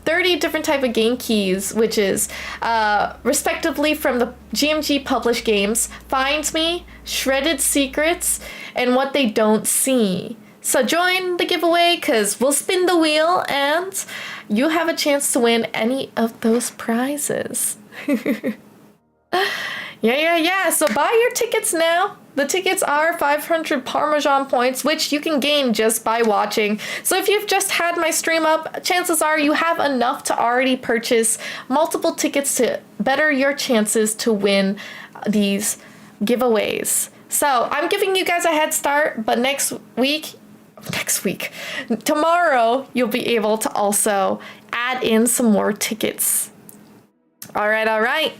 30 different type of game keys, which is respectively from the GMG published games, Find Me, Shredded Secrets, and What They Don't See. So join the giveaway, because we'll spin the wheel and you have a chance to win any of those prizes. Yeah. So buy your tickets now. The tickets are 500 Parmesan points, which you can gain just by watching. So if you've just had my stream up, chances are you have enough to already purchase multiple tickets to better your chances to win these giveaways. So I'm giving you guys a head start, but tomorrow, you'll be able to also add in some more tickets. All right.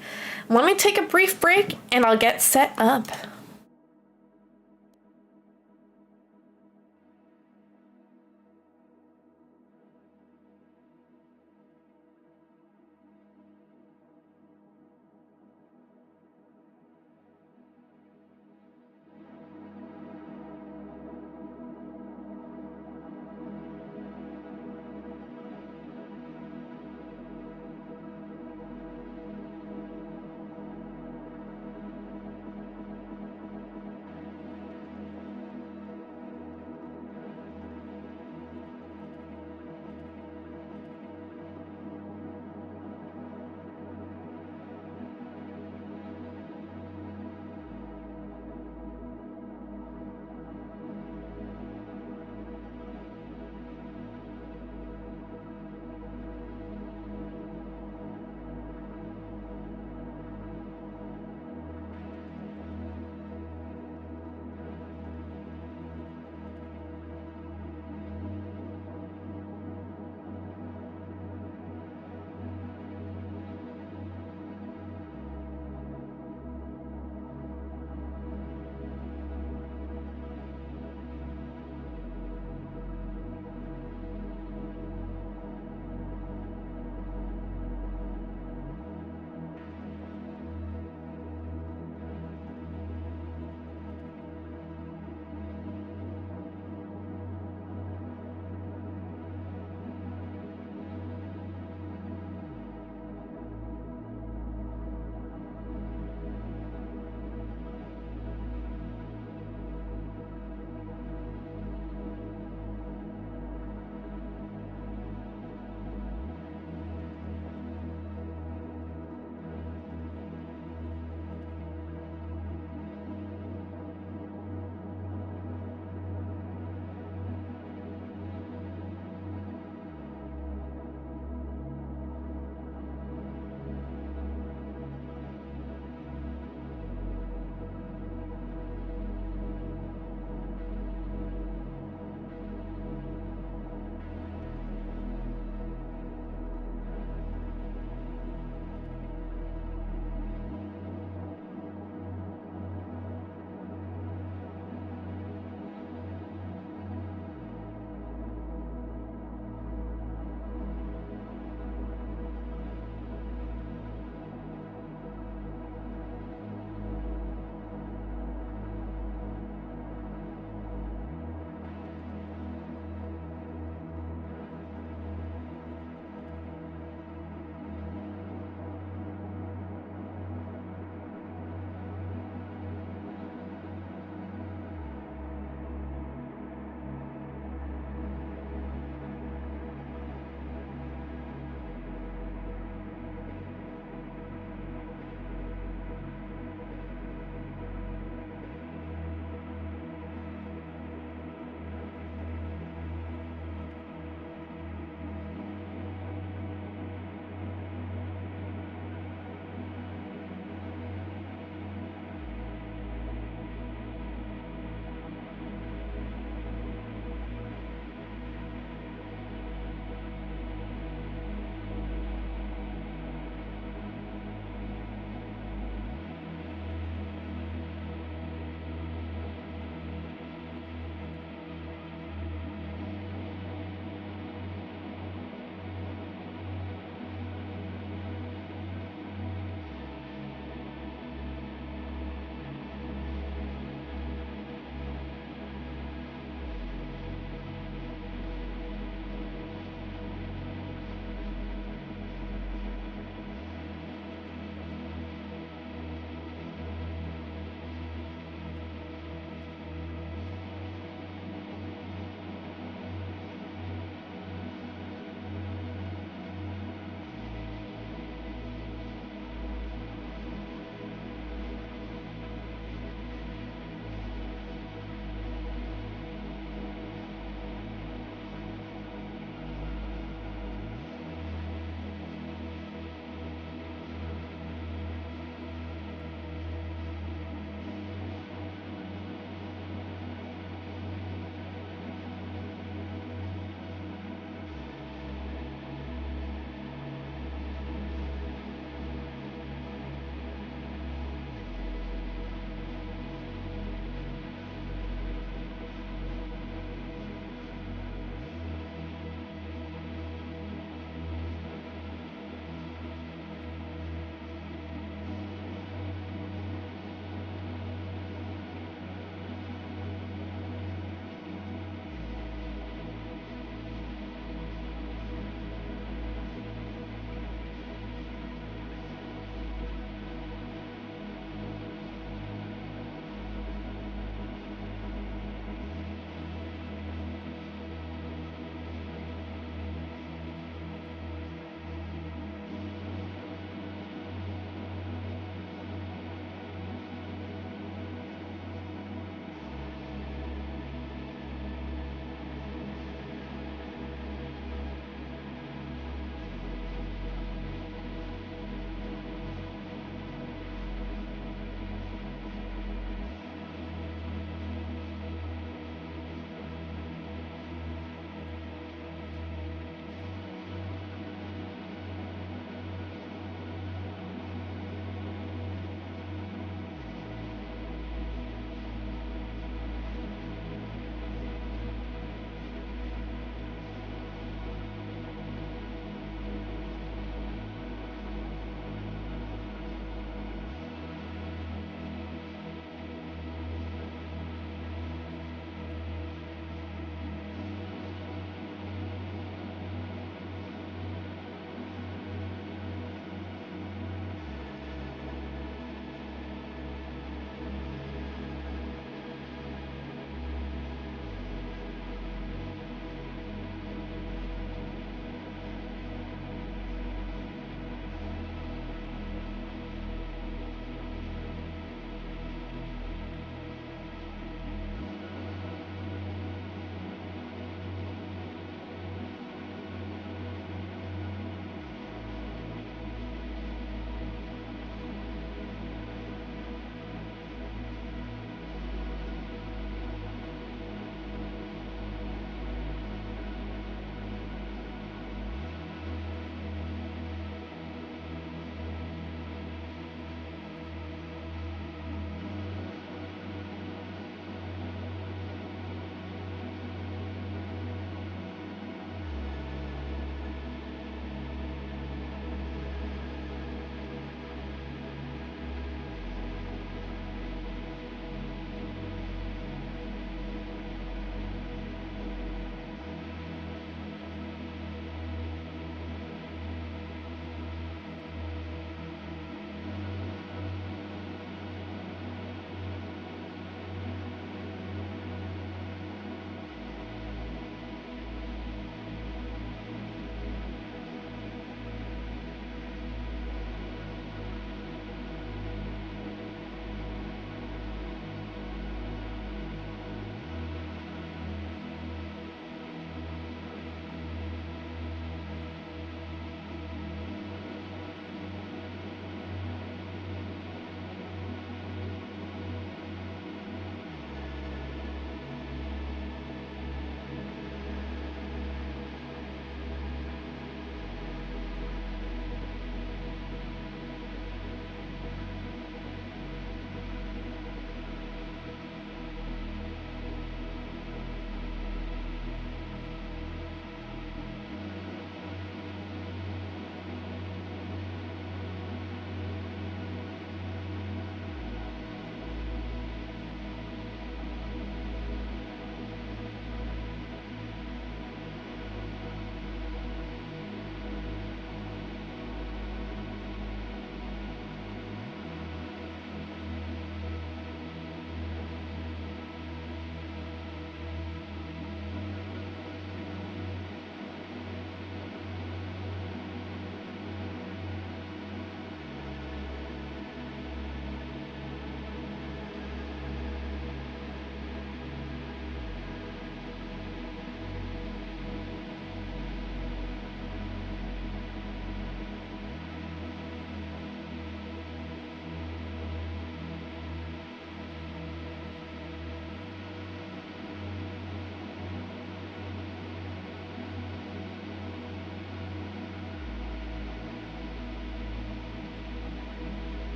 Let me take a brief break and I'll get set up.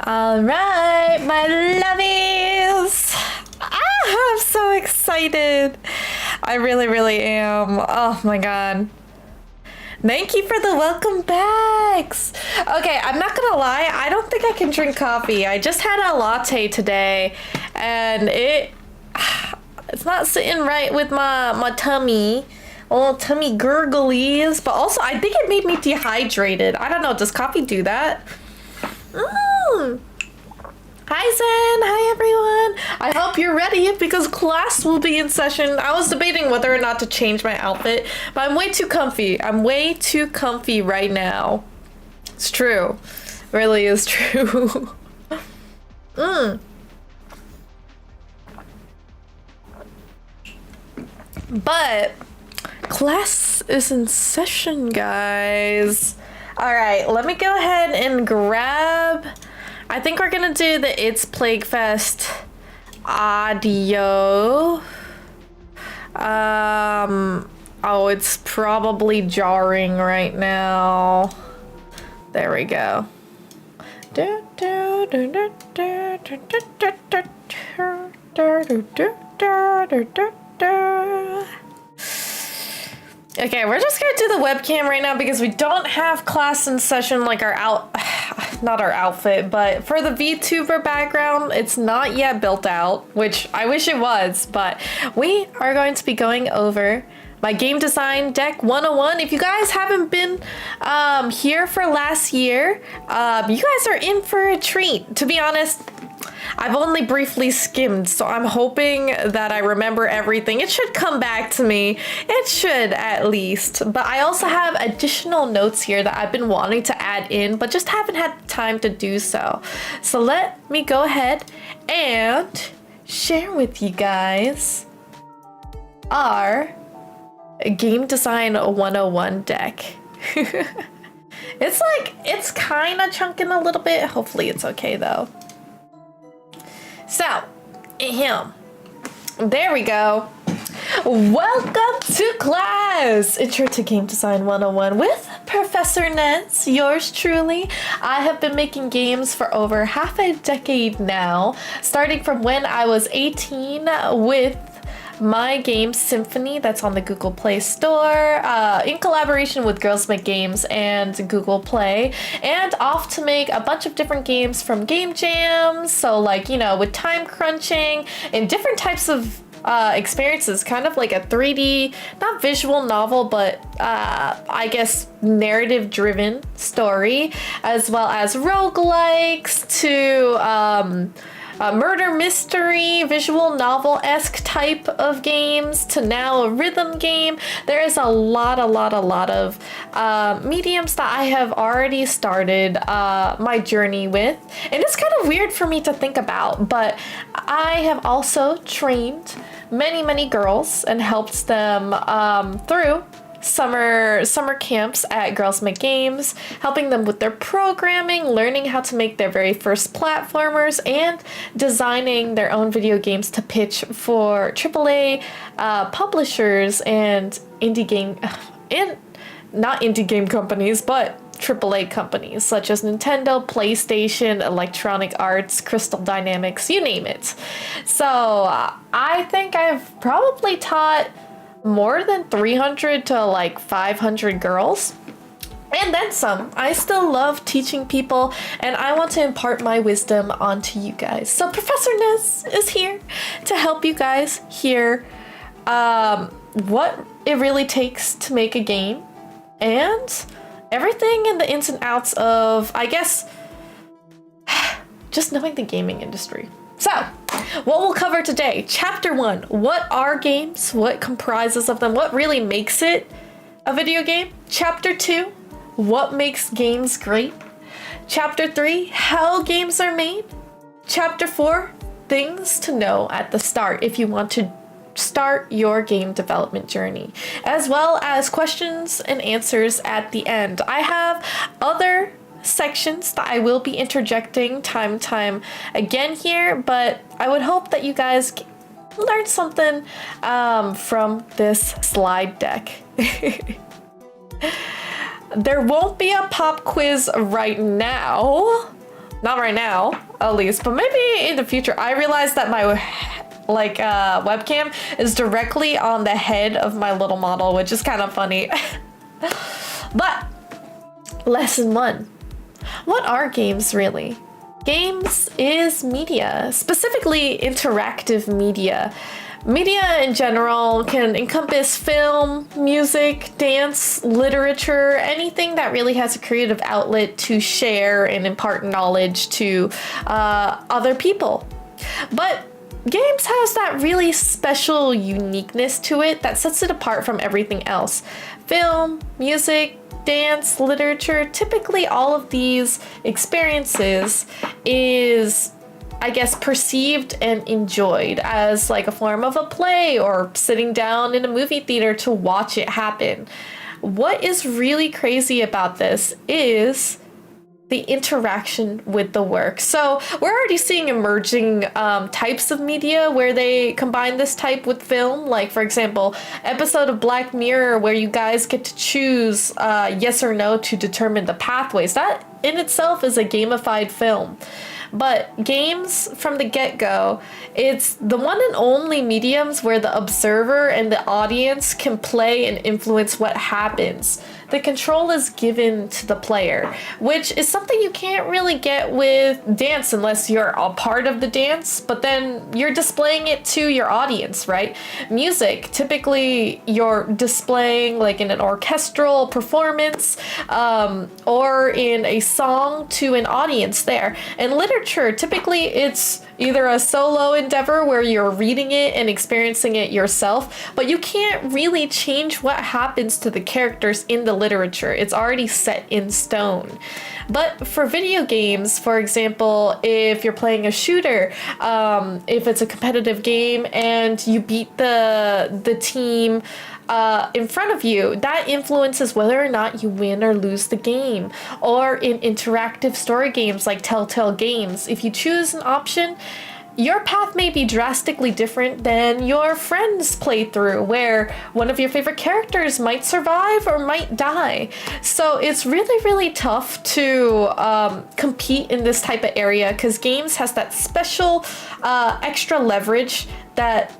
All right, my lovies. I'm so excited. I really, really am. Oh my god. Thank you for the welcome backs. Okay, I'm not gonna lie. I don't think I can drink coffee. I just had a latte today, and it's not sitting right with my tummy. A little tummy gurglies, but also I think it made me dehydrated. I don't know. Does coffee do that? Hi Zen, hi everyone. I hope you're ready because class will be in session. I was debating whether or not to change my outfit, but I'm way too comfy. I'm way too comfy right now. It's true. It really is true. But class is in session, guys. All right, let me go ahead and grab. I think we're gonna do the It's Plaguefest audio. Oh, it's probably jarring right now. There we go. Okay, we're just gonna do the webcam right now because we don't have class in session like not our outfit, but for the VTuber background, it's not yet built out, which I wish it was, but we are going to be going over my game design deck 101. If you guys haven't been here for last year, you guys are in for a treat. To be honest, I've only briefly skimmed, so I'm hoping that I remember everything. It should come back to me. It should, at least. But I also have additional notes here that I've been wanting to add in, but just haven't had time to do so. So let me go ahead and share with you guys our Game Design 101 deck. It's kind of chunking a little bit. Hopefully it's okay, though. So, there we go. Welcome to class! Intro to Game Design 101 with Professor Nez, yours truly. I have been making games for over half a decade now, starting from when I was 18 with my game Symphony that's on the Google Play Store in collaboration with Girls Make Games and Google Play, and off to make a bunch of different games from game jams, so like, you know, with time crunching and different types of experiences, kind of like a 3D, not visual novel, but I guess narrative driven story, as well as roguelikes to murder mystery, visual novel-esque type of games, to now a rhythm game. There is a lot of mediums that I have already started my journey with. And it's kind of weird for me to think about, but I have also trained many girls and helped them through summer camps at Girls Make Games, helping them with their programming, learning how to make their very first platformers, and designing their own video games to pitch for AAA publishers and not indie game companies, but AAA companies such as Nintendo, PlayStation, Electronic Arts, Crystal Dynamics, you name it. So I think I've probably taught more than 300 to like 500 girls. And then some. I still love teaching people, and I want to impart my wisdom onto you guys. So Professor Nez is here to help you guys hear what it really takes to make a game, and everything in the ins and outs of, I guess, just knowing the gaming industry. So, what we'll cover today, Chapter 1, what are games? What comprises of them? What really makes it a video game? Chapter 2, what makes games great? Chapter 3, how games are made? Chapter 4, things to know at the start if you want to start your game development journey, as well as questions and answers at the end. I have other sections that I will be interjecting time again here, but I would hope that you guys learned something from this slide deck. There won't be a pop quiz right now, Not right now, at least, but maybe in the future. I realized that my webcam is directly on the head of my little model, which is kind of funny. But lesson 1. What are games really? Games is media, specifically interactive media. Media in general can encompass film, music, dance, literature, anything that really has a creative outlet to share and impart knowledge to other people. But games has that really special uniqueness to it that sets it apart from everything else. Film, music, dance, literature, typically all of these experiences is, I guess, perceived and enjoyed as like a form of a play or sitting down in a movie theater to watch it happen. What is really crazy about this is the interaction with the work. So we're already seeing emerging types of media where they combine this type with film. Like, for example, episode of Black Mirror where you guys get to choose yes or no to determine the pathways. That in itself is a gamified film. But games from the get-go, it's the one and only mediums where the observer and the audience can play and influence what happens. The control is given to the player, which is something you can't really get with dance unless you're a part of the dance, but then you're displaying it to your audience, right? Music, typically you're displaying like in an orchestral performance or in a song to an audience there. And literature, typically it's either a solo endeavor where you're reading it and experiencing it yourself, but you can't really change what happens to the characters in the literature. It's already set in stone. But for video games, for example, if you're playing a shooter, if it's a competitive game and you beat the team in front of you, that influences whether or not you win or lose the game. Or in interactive story games like Telltale Games, if you choose an option, your path may be drastically different than your friend's playthrough, where one of your favorite characters might survive or might die. So it's really, really tough to compete in this type of area because games has that special extra leverage that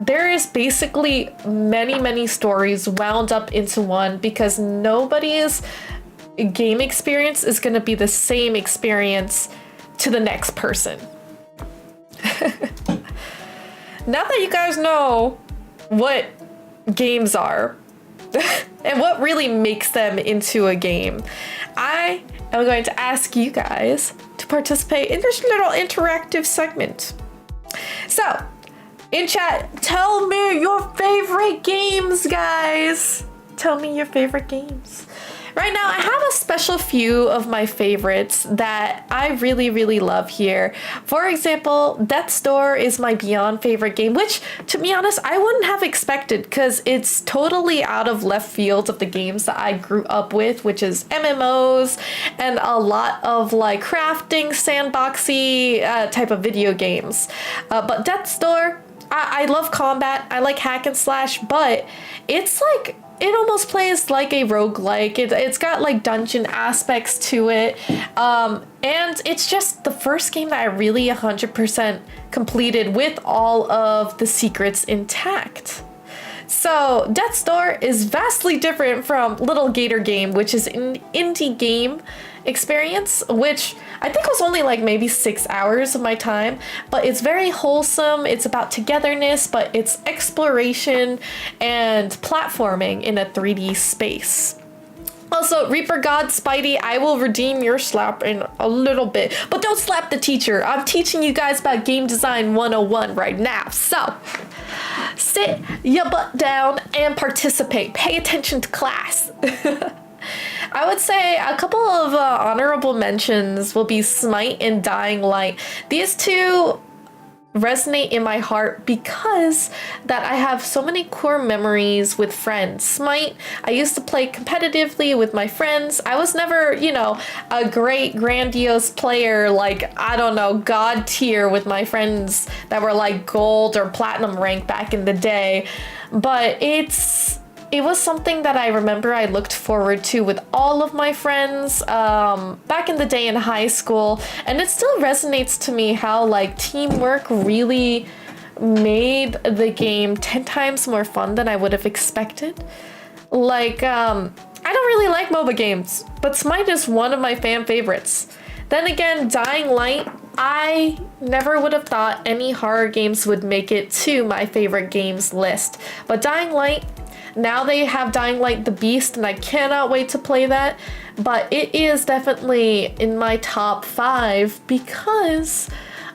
there is basically many stories wound up into one because nobody's game experience is going to be the same experience to the next person. Now that you guys know what games are and what really makes them into a game, I am going to ask you guys to participate in this little interactive segment. So, in chat, tell me your favorite games, guys. Tell me your favorite games. Right now, I have a special few of my favorites that I really, really love here. For example, Death's Door is my beyond favorite game, which, to be honest, I wouldn't have expected because it's totally out of left field of the games that I grew up with, which is MMOs and a lot of like crafting, sandboxy type of video games. But Death's Door, I love combat, I like hack and slash, but it's like, it almost plays like a roguelike. It's got like dungeon aspects to it. And it's just the first game that I really 100% completed with all of the secrets intact. So Death's Door is vastly different from Little Gator Game, which is an indie game experience, which I think was only like maybe 6 hours of my time, but it's very wholesome. It's about togetherness, but it's exploration and platforming in a 3D space. Also, Reaper God Spidey, I will redeem your slap in a little bit, but don't slap the teacher. I'm teaching you guys about game design 101 right now. So, sit your butt down and participate. Pay attention to class. I would say a couple of honorable mentions will be Smite and Dying Light. These two resonate in my heart because that I have so many core memories with friends. Smite, I used to play competitively with my friends. I was never, you know, a great grandiose player like, I don't know, god tier with my friends that were like gold or platinum rank back in the day. But it's it was something that I remember I looked forward to with all of my friends back in the day in high school, and it still resonates to me how like teamwork really made the game 10 times more fun than I would have expected. Like, I don't really like MOBA games, but Smite is one of my fan favorites. Then again, Dying Light, I never would have thought any horror games would make it to my favorite games list. But Dying Light, now they have Dying Light the Beast, and I cannot wait to play that. But it is definitely in my top 5 because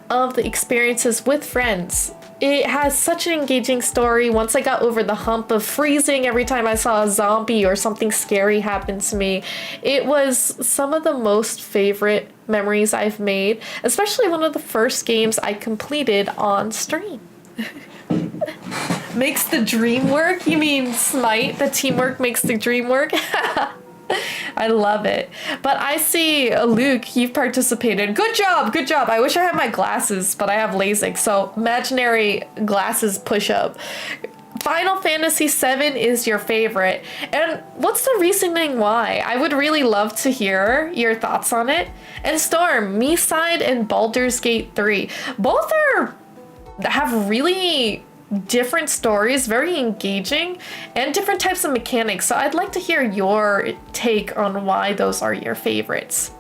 of the experiences with friends. It has such an engaging story. Once I got over the hump of freezing every time I saw a zombie or something scary happen to me, it was some of the most favorite memories I've made, especially one of the first games I completed on stream. Makes the dream work? You mean Smite? The teamwork makes the dream work? I love it. But I see, Luke, you've participated. Good job, good job. I wish I had my glasses, but I have LASIK, so imaginary glasses push up. Final Fantasy VII is your favorite. And what's the reasoning why? I would really love to hear your thoughts on it. And Storm, Me-Side and Baldur's Gate 3. Both have really different stories, very engaging, and different types of mechanics. So I'd like to hear your take on why those are your favorites.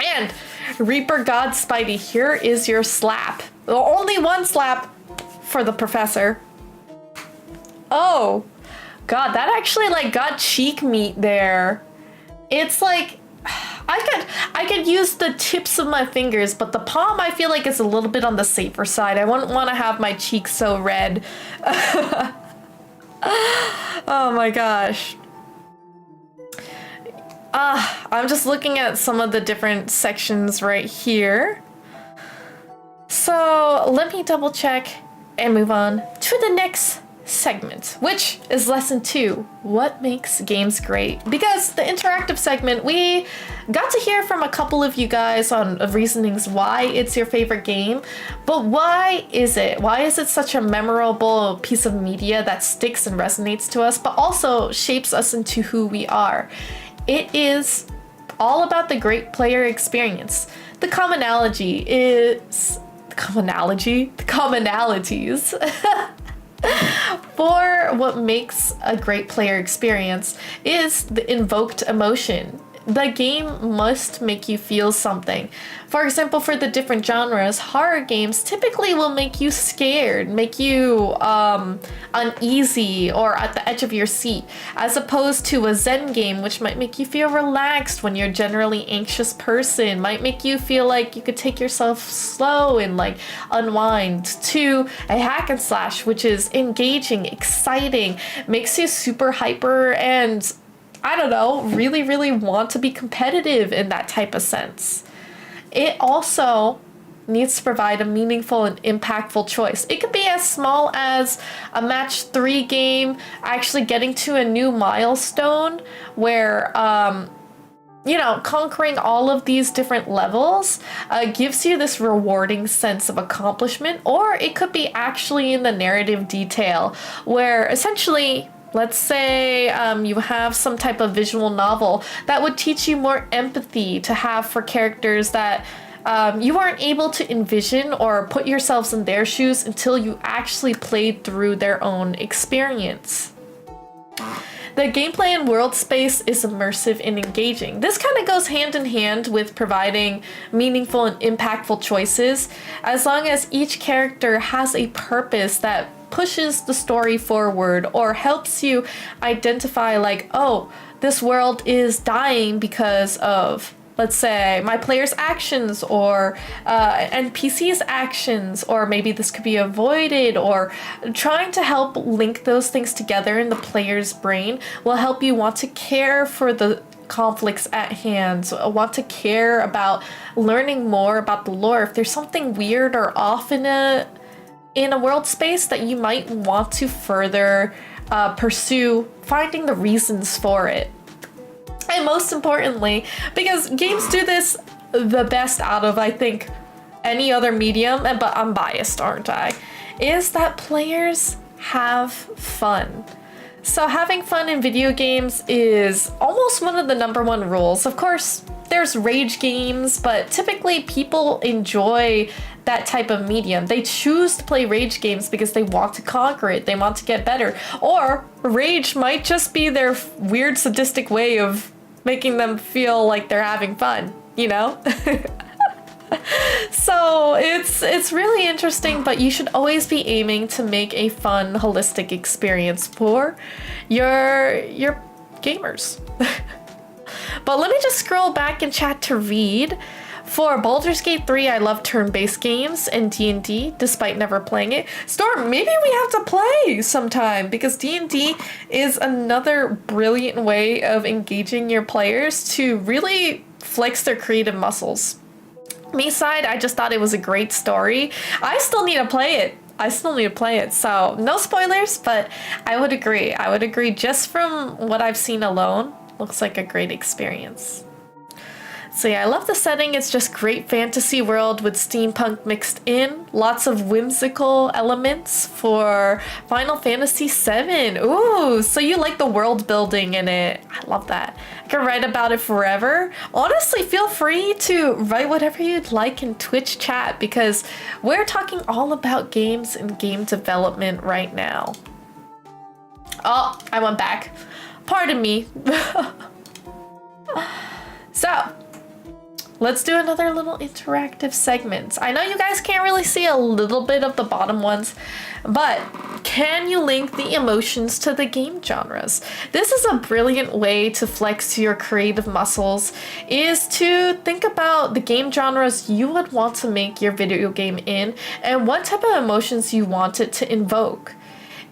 And Reaper God Spidey, here is your slap. Only one slap for the professor. Oh, God, that actually like got cheek meat there. It's like, I could use the tips of my fingers, but the palm I feel like is a little bit on the safer side. I wouldn't want to have my cheeks so red. Oh my gosh. I'm just looking at some of the different sections right here. So let me double check and move on to the next segment, which is lesson 2, what makes games great? Because the interactive segment, we got to hear from a couple of you guys on reasonings why it's your favorite game, but why is it such a memorable piece of media that sticks and resonates to us, but also shapes us into who we are? It is all about the great player experience. The commonalities for what makes a great player experience is the invoked emotion. The game must make you feel something. For example, for the different genres, horror games typically will make you scared, make you uneasy or at the edge of your seat, as opposed to a Zen game, which might make you feel relaxed when you're a generally anxious person, might make you feel like you could take yourself slow and like unwind, to a hack and slash, which is engaging, exciting, makes you super hyper and I don't know, really, really want to be competitive in that type of sense. It also needs to provide a meaningful and impactful choice. It could be as small as a match 3 game, actually getting to a new milestone where, conquering all of these different levels gives you this rewarding sense of accomplishment, or it could be actually in the narrative detail where essentially, let's say you have some type of visual novel that would teach you more empathy to have for characters that you aren't able to envision or put yourselves in their shoes until you actually played through their own experience. The gameplay and world space is immersive and engaging. This kind of goes hand in hand with providing meaningful and impactful choices, as long as each character has a purpose that pushes the story forward or helps you identify like, oh, this world is dying because of, let's say, my player's actions or NPC's actions, or maybe this could be avoided, or trying to help link those things together in the player's brain will help you want to care for the conflicts at hand, want to care about learning more about the lore. If there's something weird or off in a world space that you might want to further pursue, finding the reasons for it. And most importantly, because games do this the best out of, I think, any other medium, but I'm biased, aren't I? Is that players have fun. So having fun in video games is almost one of the number one rules. Of course, there's rage games, but typically people enjoy that type of medium. They choose to play rage games because they want to conquer it, they want to get better. Or rage might just be their weird sadistic way of making them feel like they're having fun, you know? So it's really interesting, but you should always be aiming to make a fun, holistic experience for your gamers. But let me just scroll back in chat to read. For Baldur's Gate 3, I love turn-based games and D&D, despite never playing it. Storm, maybe we have to play sometime, because D&D is another brilliant way of engaging your players to really flex their creative muscles. Me side, I just thought it was a great story. I still need to play it. So no spoilers, but I would agree just from what I've seen alone. Looks like a great experience. So yeah, I love the setting. It's just great fantasy world with steampunk mixed in. Lots of whimsical elements for Final Fantasy VII. Ooh, so you like the world building in it. I love that. I can write about it forever. Honestly, feel free to write whatever you'd like in Twitch chat, because we're talking all about games and game development right now. Oh, I went back. Pardon me. So, let's do another little interactive segment. I know you guys can't really see a little bit of the bottom ones, but can you link the emotions to the game genres? This is a brilliant way to flex your creative muscles, is to think about the game genres you would want to make your video game in and what type of emotions you want it to invoke.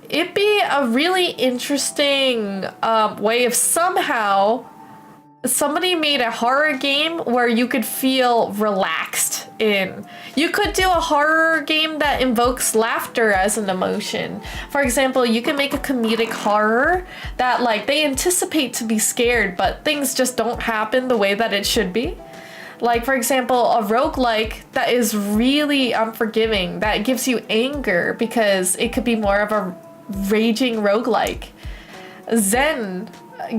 It'd be a really interesting way of somehow somebody made a horror game where you could feel relaxed in. You could do a horror game that invokes laughter as an emotion. For example, you can make a comedic horror that like they anticipate to be scared, but things just don't happen the way that it should be. Like, for example, a roguelike that is really unforgiving, that gives you anger because it could be more of a raging roguelike. Zen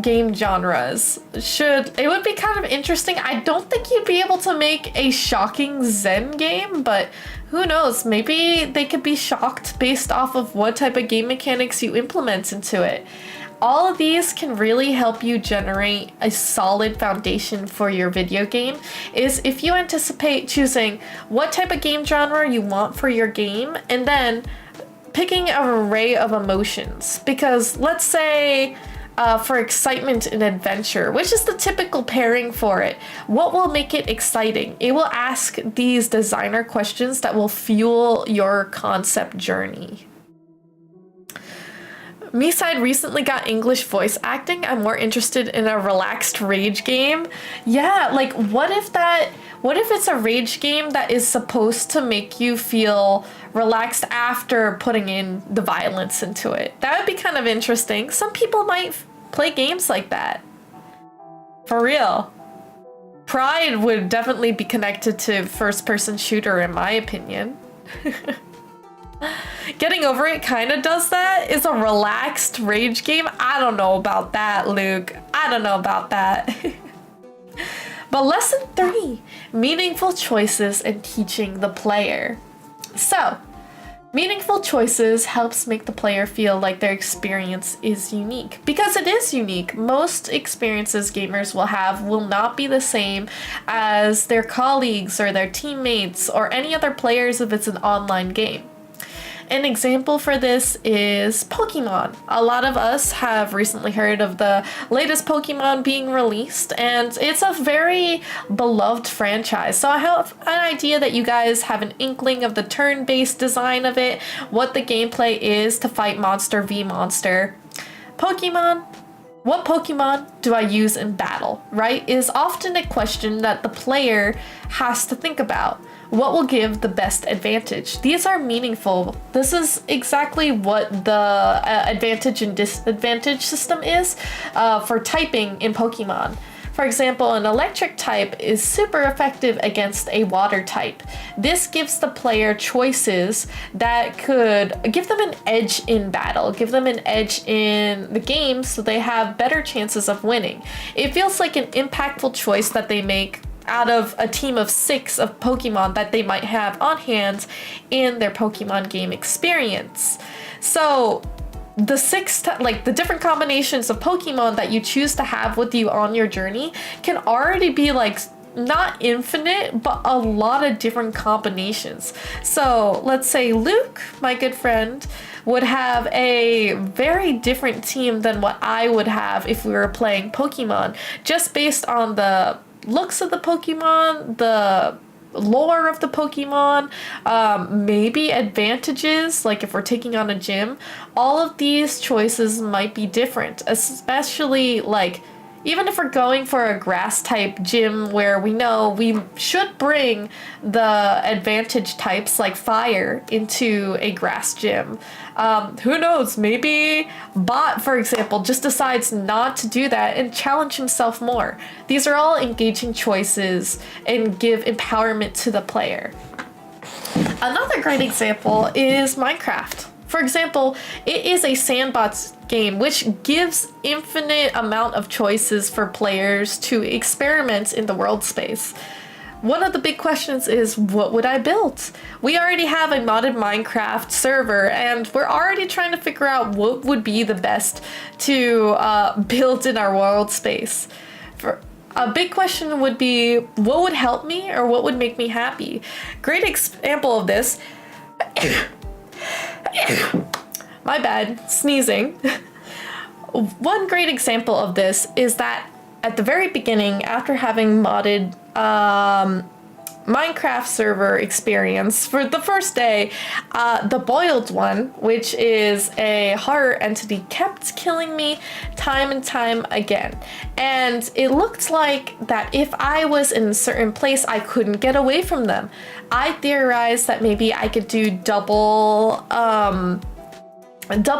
game genres it would be kind of interesting. I don't think you'd be able to make a shocking Zen game, but who knows, maybe they could be shocked based off of what type of game mechanics you implement into it. All of these can really help you generate a solid foundation for your video game, is if you anticipate choosing what type of game genre you want for your game and then picking an array of emotions. Because let's say for excitement and adventure, which is the typical pairing for it, what will make it exciting? It will ask these designer questions that will fuel your concept journey. Me side recently got English voice acting. I'm more interested in a relaxed rage game. Yeah, like what if it's a rage game that is supposed to make you feel relaxed after putting in the violence into it? That would be kind of interesting. Some people might play games like that. For real. Pride would definitely be connected to first-person shooter, in my opinion. Getting Over It kind of does that. It's a relaxed rage game. I don't know about that, Luke. I don't know about that. But lesson 3, meaningful choices and teaching the player. So, meaningful choices helps make the player feel like their experience is unique, because it is unique. Most experiences gamers will have will not be the same as their colleagues or their teammates or any other players if it's an online game. An example for this is Pokemon. A lot of us have recently heard of the latest Pokemon being released, and it's a very beloved franchise. So I have an idea that you guys have an inkling of the turn-based design of it, what the gameplay is to fight monster v monster. Pokemon. What Pokemon do I use in battle, right? Is often a question that the player has to think about. What will give the best advantage? These are meaningful. This is exactly what the advantage and disadvantage system is for typing in Pokemon. For example, an electric type is super effective against a water type. This gives the player choices that could give them an edge in battle, give them an edge in the game so they have better chances of winning. It feels like an impactful choice that they make out of a team of 6 of Pokemon that they might have on hand in their Pokemon game experience. So the the different combinations of Pokemon that you choose to have with you on your journey can already be like not infinite, but a lot of different combinations. So let's say Luke, my good friend, would have a very different team than what I would have if we were playing Pokemon, just based on the looks of the Pokemon, the lore of the Pokemon, maybe advantages, like if we're taking on a gym. All of these choices might be different, especially like even if we're going for a grass type gym where we know we should bring the advantage types like fire into a grass gym. Who knows, maybe Bot, for example, just decides not to do that and challenge himself more. These are all engaging choices and give empowerment to the player. Another great example is Minecraft. For example, it is a sandbox game which gives infinite amount of choices for players to experiment in the world space. One of the big questions is, what would I build? We already have a modded Minecraft server and we're already trying to figure out what would be the best to build in our world space. For a big question would be, what would help me or what would make me happy? Great example of this. My bad, sneezing. One great example of this is that at the very beginning, after having modded Minecraft server experience for the first day, the boiled one, which is a horror entity, kept killing me time and time again. And it looked like that if I was in a certain place, I couldn't get away from them. I theorized that maybe I could do double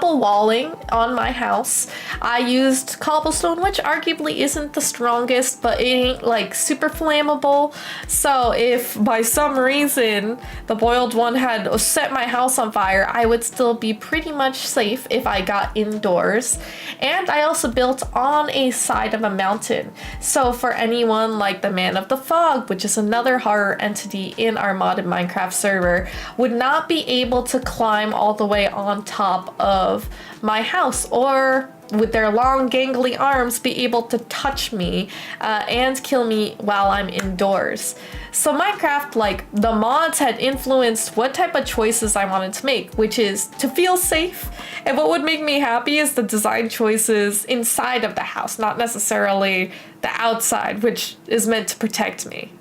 walling on my house. I used cobblestone, which arguably isn't the strongest, but it ain't like super flammable. So if by some reason the boiled one had set my house on fire, I would still be pretty much safe if I got indoors. And I also built on a side of a mountain. So for anyone like the Man of the Fog, which is another horror entity in our modded Minecraft server, would not be able to climb all the way on top of my house, or with their long gangly arms be able to touch me and kill me while I'm indoors. So Minecraft, like the mods, had influenced what type of choices I wanted to make, which is to feel safe. And what would make me happy is the design choices inside of the house, not necessarily the outside, which is meant to protect me.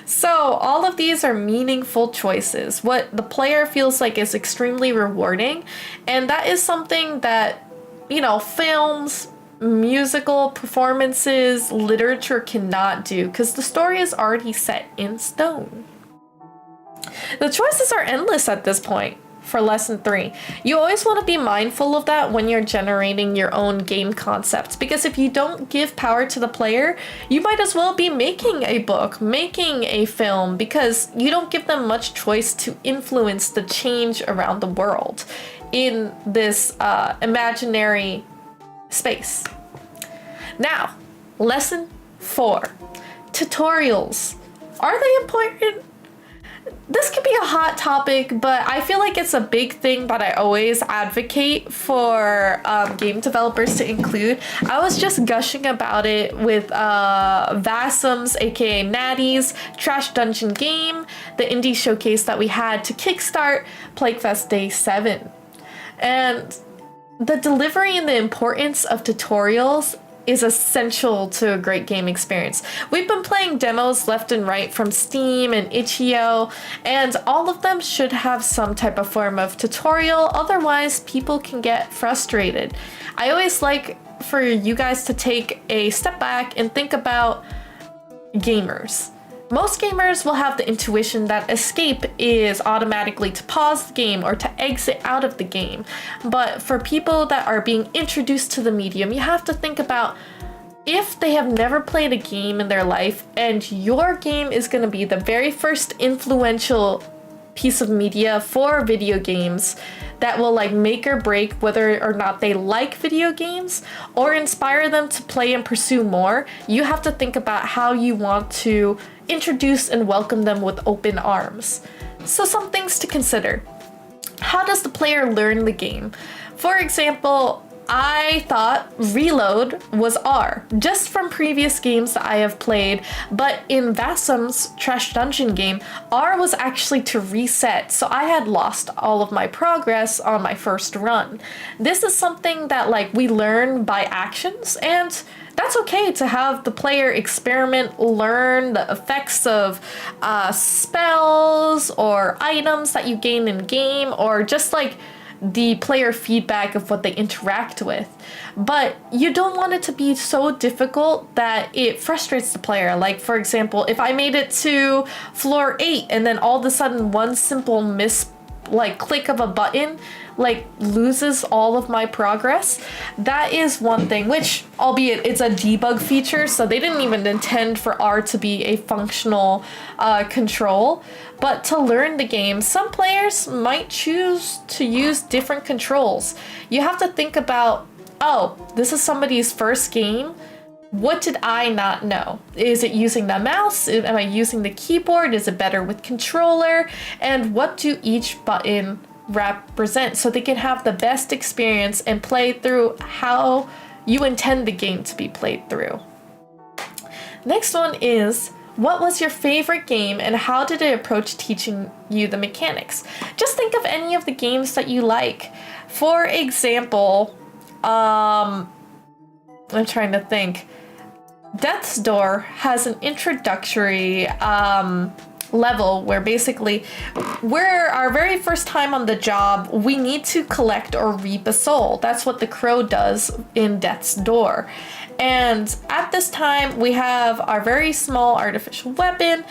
So all of these are meaningful choices, what the player feels like is extremely rewarding. And that is something that, you know, films, musical performances, literature cannot do, because the story is already set in stone. The choices are endless at this point. For lesson 3, you always want to be mindful of that when you're generating your own game concepts, because if you don't give power to the player, you might as well be making a book, making a film, because you don't give them much choice to influence the change around the world in this imaginary space. Now, lesson 4, tutorials. Are they important? This could be a hot topic, but I feel like it's a big thing that I always advocate for game developers to include. I was just gushing about it with Vassum's, aka Natty's, Trash Dungeon game, the indie showcase that we had to kickstart Plaguefest Day 7. And the delivery and the importance of tutorials is essential to a great game experience. We've been playing demos left and right from Steam and itch.io, and all of them should have some type of form of tutorial, otherwise people can get frustrated. I always like for you guys to take a step back and think about gamers. Most gamers will have the intuition that escape is automatically to pause the game or to exit out of the game. But for people that are being introduced to the medium, you have to think about if they have never played a game in their life and your game is going to be the very first influential piece of media for video games that will like make or break whether or not they like video games or inspire them to play and pursue more, you have to think about how you want to introduce and welcome them with open arms. So some things to consider. How does the player learn the game? For example, I thought reload was R, just from previous games that I have played, but in Vassum's Trash Dungeon game, R was actually to reset, so I had lost all of my progress on my first run. This is something that like we learn by actions, and that's okay to have the player experiment, learn the effects of spells or items that you gain in game, or just like the player feedback of what they interact with. But you don't want it to be so difficult that it frustrates the player. Like for example, if I made it to floor 8 and then all of a sudden one simple click of a button like loses all of my progress, that is one thing, which albeit it's a debug feature, so they didn't even intend for R to be a functional control. But to learn the game, some players might choose to use different controls. You have to think about, oh, this is somebody's first game. What did I not know? Is it using the mouse? Am I using the keyboard? Is it better with controller? And what do each button represent so they can have the best experience and play through how you intend the game to be played through. Next one is, what was your favorite game and how did it approach teaching you the mechanics? Just think of any of the games that you like. For example, I'm trying to think. Death's Door has an introductory level where basically we're our very first time on the job, we need to collect or reap a soul. That's what the crow does in Death's Door. And at this time, we have our very small artificial weapon.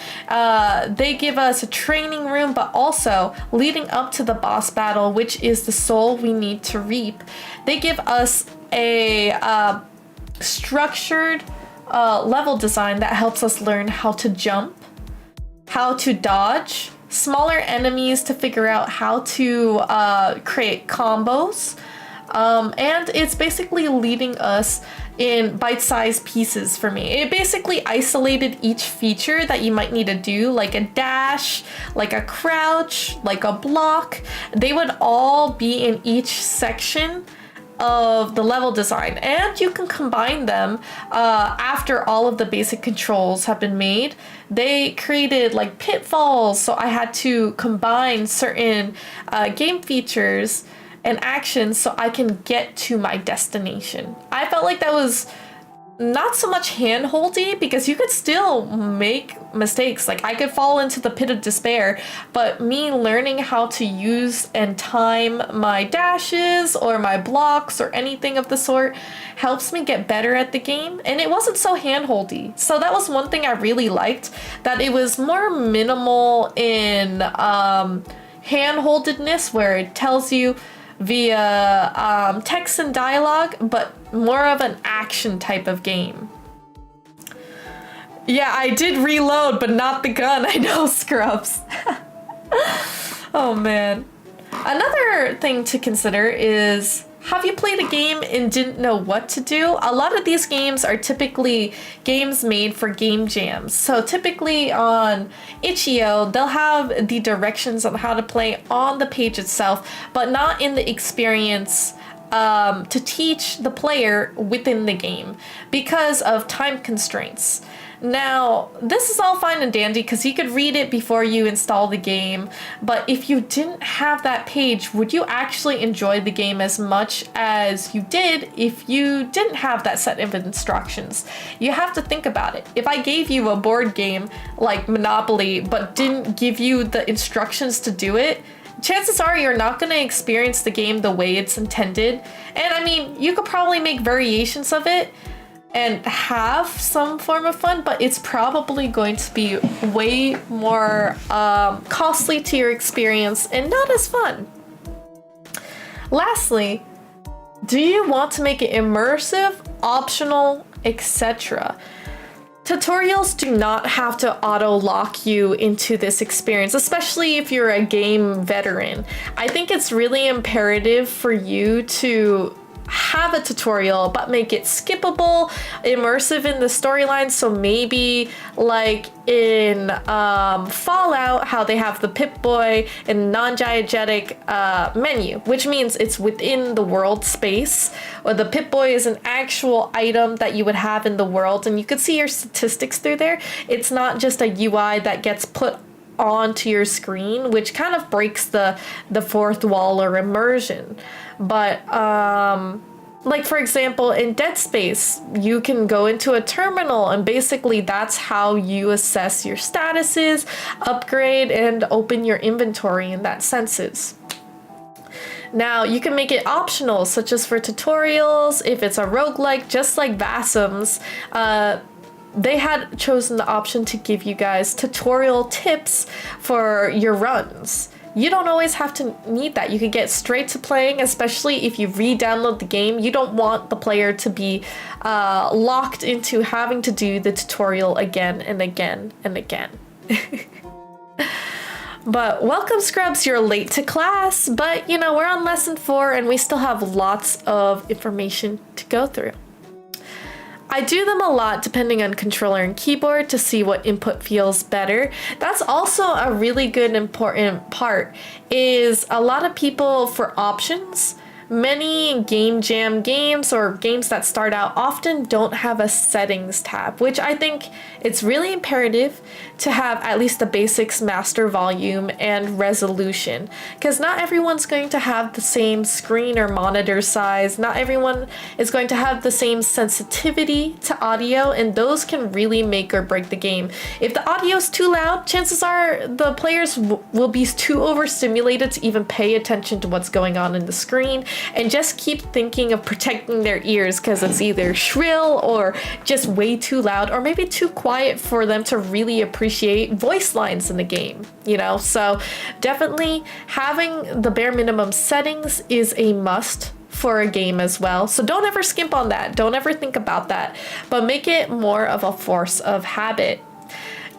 They give us a training room, but also leading up to the boss battle, which is the soul we need to reap. They give us a structured level design that helps us learn how to jump, how to dodge, smaller enemies to figure out how to create combos. And it's basically leading us in bite-sized pieces for me. It basically isolated each feature that you might need to do, like a dash, like a crouch, like a block. They would all be in each section of the level design, and you can combine them after all of the basic controls have been made. They created like pitfalls, so I had to combine certain game features and actions so I can get to my destination. I felt like that was not so much hand-holdy because you could still make mistakes. Like I could fall into the pit of despair, but me learning how to use and time my dashes or my blocks or anything of the sort helps me get better at the game, and it wasn't so hand-holdy. So that was one thing I really liked, that it was more minimal in hand-holdedness, where it tells you via text and dialogue, but more of an action type of game. Yeah, I did reload, but not the gun. I know, Scrubs. Oh man. Another thing to consider is, have you played a game and didn't know what to do? A lot of these games are typically games made for game jams. So typically on itch.io, they'll have the directions on how to play on the page itself, but not in the experience to teach the player within the game because of time constraints. Now, this is all fine and dandy because you could read it before you install the game, but if you didn't have that page, would you actually enjoy the game as much as you did if you didn't have that set of instructions? You have to think about it. If I gave you a board game like Monopoly, but didn't give you the instructions to do it, chances are you're not going to experience the game the way it's intended. And I mean, you could probably make variations of it and have some form of fun, but it's probably going to be way more costly to your experience and not as fun. Lastly, do you want to make it immersive optional, etc. Tutorials do not have to auto-lock you into this experience, especially if you're a game veteran. I think it's really imperative for you to have a tutorial, but make it skippable, immersive in the storyline. So maybe like in Fallout, how they have the Pip-Boy and non-diegetic menu, which means it's within the world space, or the Pip-Boy is an actual item that you would have in the world, and you could see your statistics through there. It's not just a UI that gets put onto your screen, which kind of breaks the fourth wall or immersion. But like for example, in Dead Space, you can go into a terminal, and basically that's how you assess your statuses, upgrade, and open your inventory in that senses. Now, you can make it optional, such as for tutorials, if it's a roguelike, just like Vassum's, they had chosen the option to give you guys tutorial tips for your runs. You don't always have to need that. You could get straight to playing, especially if you re-download the game. You don't want the player to be locked into having to do the tutorial again and again and again. But welcome, Scrubs. You're late to class, but you know, we're on lesson 4 and we still have lots of information to go through. I do them a lot depending on controller and keyboard to see what input feels better. That's also a really good important part, is a lot of people for options. Many game jam games or games that start out often don't have a settings tab, which I think it's really imperative to have at least the basics master volume and resolution, because not everyone's going to have the same screen or monitor size. Not everyone is going to have the same sensitivity to audio, and those can really make or break the game. If the audio is too loud, chances are the players will be too overstimulated to even pay attention to what's going on in the screen, and just keep thinking of protecting their ears because it's either shrill or just way too loud, or maybe too quiet for them to really appreciate voice lines in the game, you know? So definitely having the bare minimum settings is a must for a game as well. So don't ever skimp on that. Don't ever think about that, but make it more of a force of habit.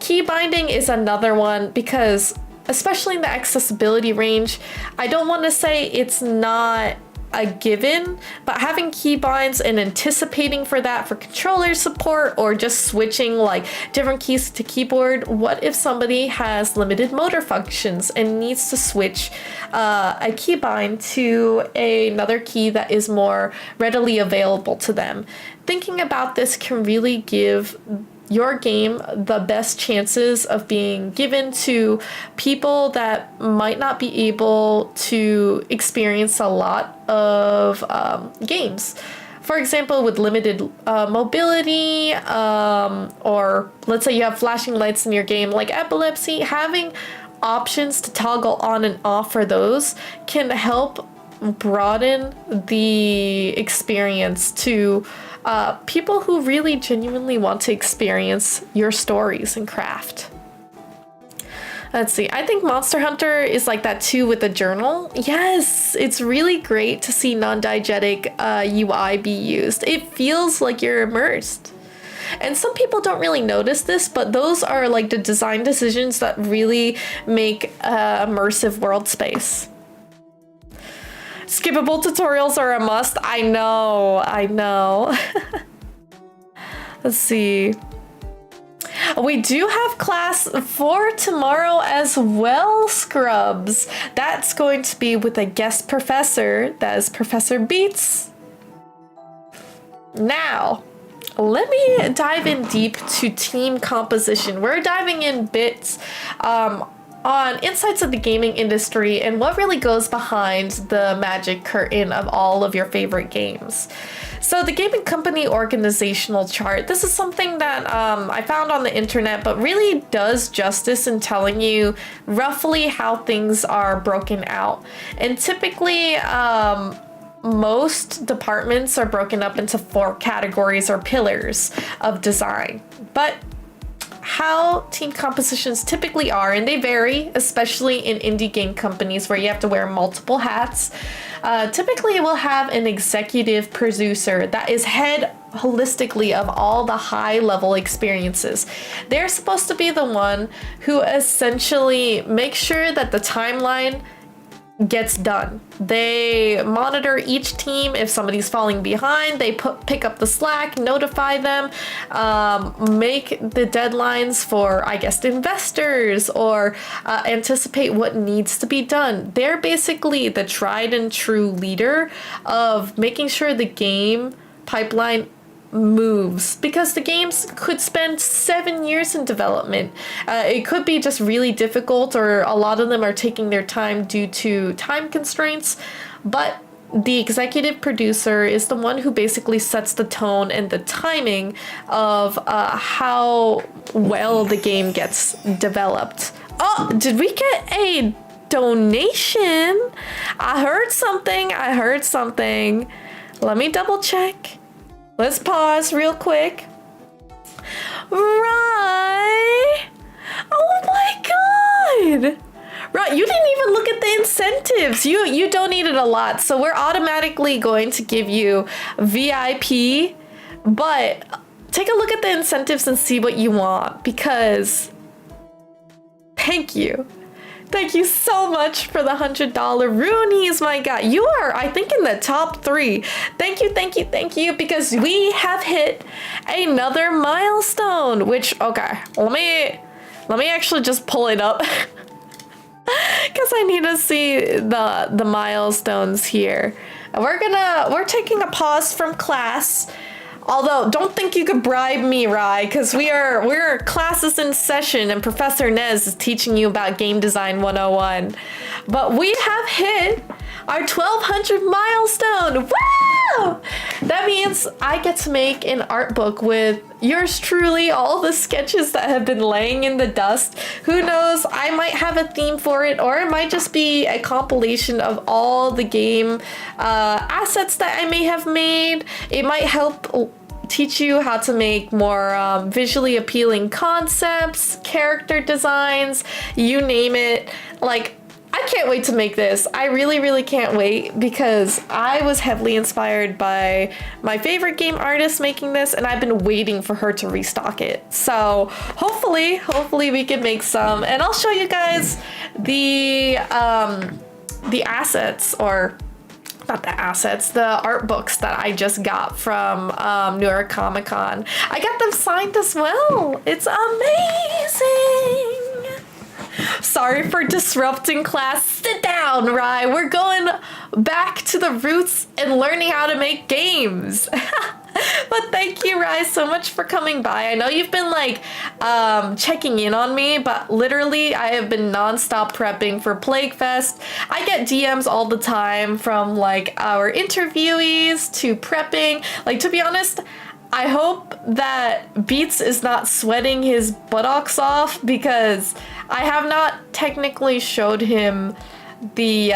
Key binding is another one, because especially in the accessibility range, I don't want to say it's not a given, but having keybinds and anticipating for that for controller support, or just switching like different keys to keyboard. What if somebody has limited motor functions and needs to switch a keybind to another key that is more readily available to them? Thinking about this can really give your game the best chances of being given to people that might not be able to experience a lot of games. For example, with limited mobility, or let's say you have flashing lights in your game like epilepsy, having options to toggle on and off for those can help broaden the experience to people who really genuinely want to experience your stories and craft. Let's see, I think Monster Hunter is like that too with the journal. Yes, it's really great to see non-diegetic UI be used. It feels like you're immersed. And some people don't really notice this, but those are like the design decisions that really make immersive world space. Skippable tutorials are a must. I know. Let's see. We do have class for tomorrow as well, Scrubs. That's going to be with a guest professor. That is Professor Beats. Now, let me dive in deep to team composition. We're diving in bits on insights of the gaming industry and what really goes behind the magic curtain of all of your favorite games. So the gaming company organizational chart, this is something that I found on the internet, but really does justice in telling you roughly how things are broken out. And typically, most departments are broken up into 4 categories or pillars of design. But how team compositions typically are, and they vary, especially in indie game companies where you have to wear multiple hats. Typically, we'll have an executive producer that is head holistically of all the high level experiences. They're supposed to be the one who essentially makes sure that the timeline gets done. They monitor each team. If somebody's falling behind, they pick up the slack, notify them, make the deadlines for, I guess, investors, or anticipate what needs to be done. They're basically the tried and true leader of making sure the game pipeline moves, because the games could spend 7 years in development. It could be just really difficult, or a lot of them are taking their time due to time constraints, but the executive producer is the one who basically sets the tone and the timing of how well the game gets developed. Oh, did we get a donation? I heard something. Let me double check. Let's pause real quick. Right. Oh my god. Right, you didn't even look at the incentives. You donated a lot, so we're automatically going to give you VIP. But take a look at the incentives and see what you want, because thank you. Thank you so much for the $100 Roonies, my god. You are, I think, in the top 3. Thank you, because we have hit another milestone, which, okay, let me actually just pull it up because I need to see the milestones here. We're taking a pause from class. Although, don't think you could bribe me, Rai, because we're classes in session and Professor Nez is teaching you about Game Design 101. But we have hit our 1200 milestone. Wow! That means I get to make an art book with yours truly, all the sketches that have been laying in the dust. Who knows, I might have a theme for it, or it might just be a compilation of all the game assets that I may have made. It might help teach you how to make more visually appealing concepts, character designs, you name it. Like, I can't wait to make this. I really can't wait, because I was heavily inspired by my favorite game artist making this, and I've been waiting for her to restock it. So hopefully we can make some, and I'll show you guys the assets, or not the assets, the art books that I just got from New York Comic Con. I got them signed as well. It's amazing. Sorry for disrupting class. Sit down, Rai. We're going back to the roots and learning how to make games. But thank you, Rai, so much for coming by. I know you've been like checking in on me, but literally I have been nonstop prepping for Plaguefest. I get DMs all the time from like our interviewees to prepping. Like, to be honest, I hope that Beats is not sweating his buttocks off, because I have not technically showed him the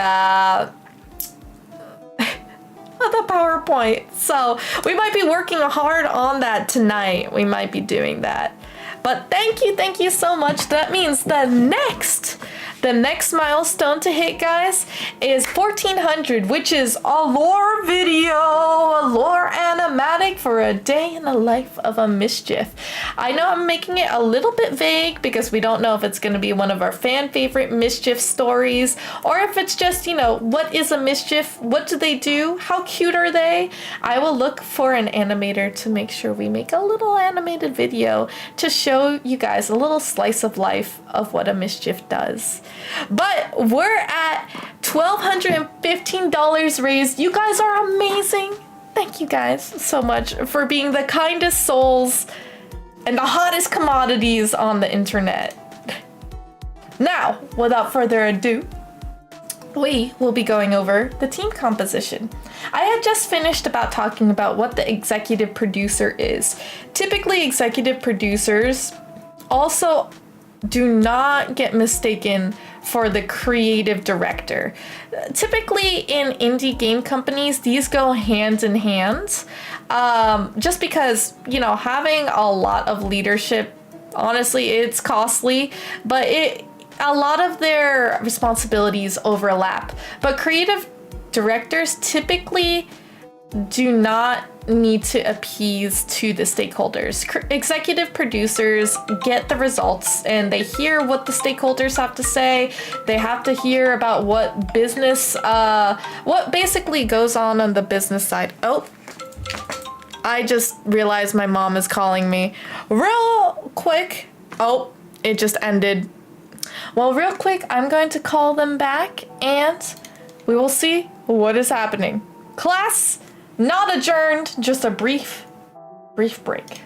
the PowerPoint. So we might be working hard on that tonight. We might be doing that. But thank you so much. That means the next milestone to hit, guys, is 1400, which is a lore video, a lore animatic for a day in the life of a mischief. I know I'm making it a little bit vague, because we don't know if it's going to be one of our fan favorite mischief stories, or if it's just, what is a mischief? What do they do? How cute are they? I will look for an animator to make sure we make a little animated video to show you guys a little slice of life of what a mischief does. But we're at $1,215 raised. You guys are amazing. Thank you guys so much for being the kindest souls and the hottest commodities on the internet. Now, without further ado, we will be going over the team composition. I had just finished talking about what the executive producer is. Typically, executive producers also do not get mistaken for the creative director. Typically in indie game companies, these go hand in hand, just because, having a lot of leadership Honestly, it's costly, but a lot of their responsibilities overlap. But creative directors typically do not need to appease to the stakeholders. Executive producers get the results and they hear what the stakeholders have to say. They have to hear about what business, what basically goes on the business side. Oh, I just realized my mom is calling me real quick. Oh, it just ended. Well, real quick, I'm going to call them back and we will see what is happening. Class, not adjourned, just a brief break.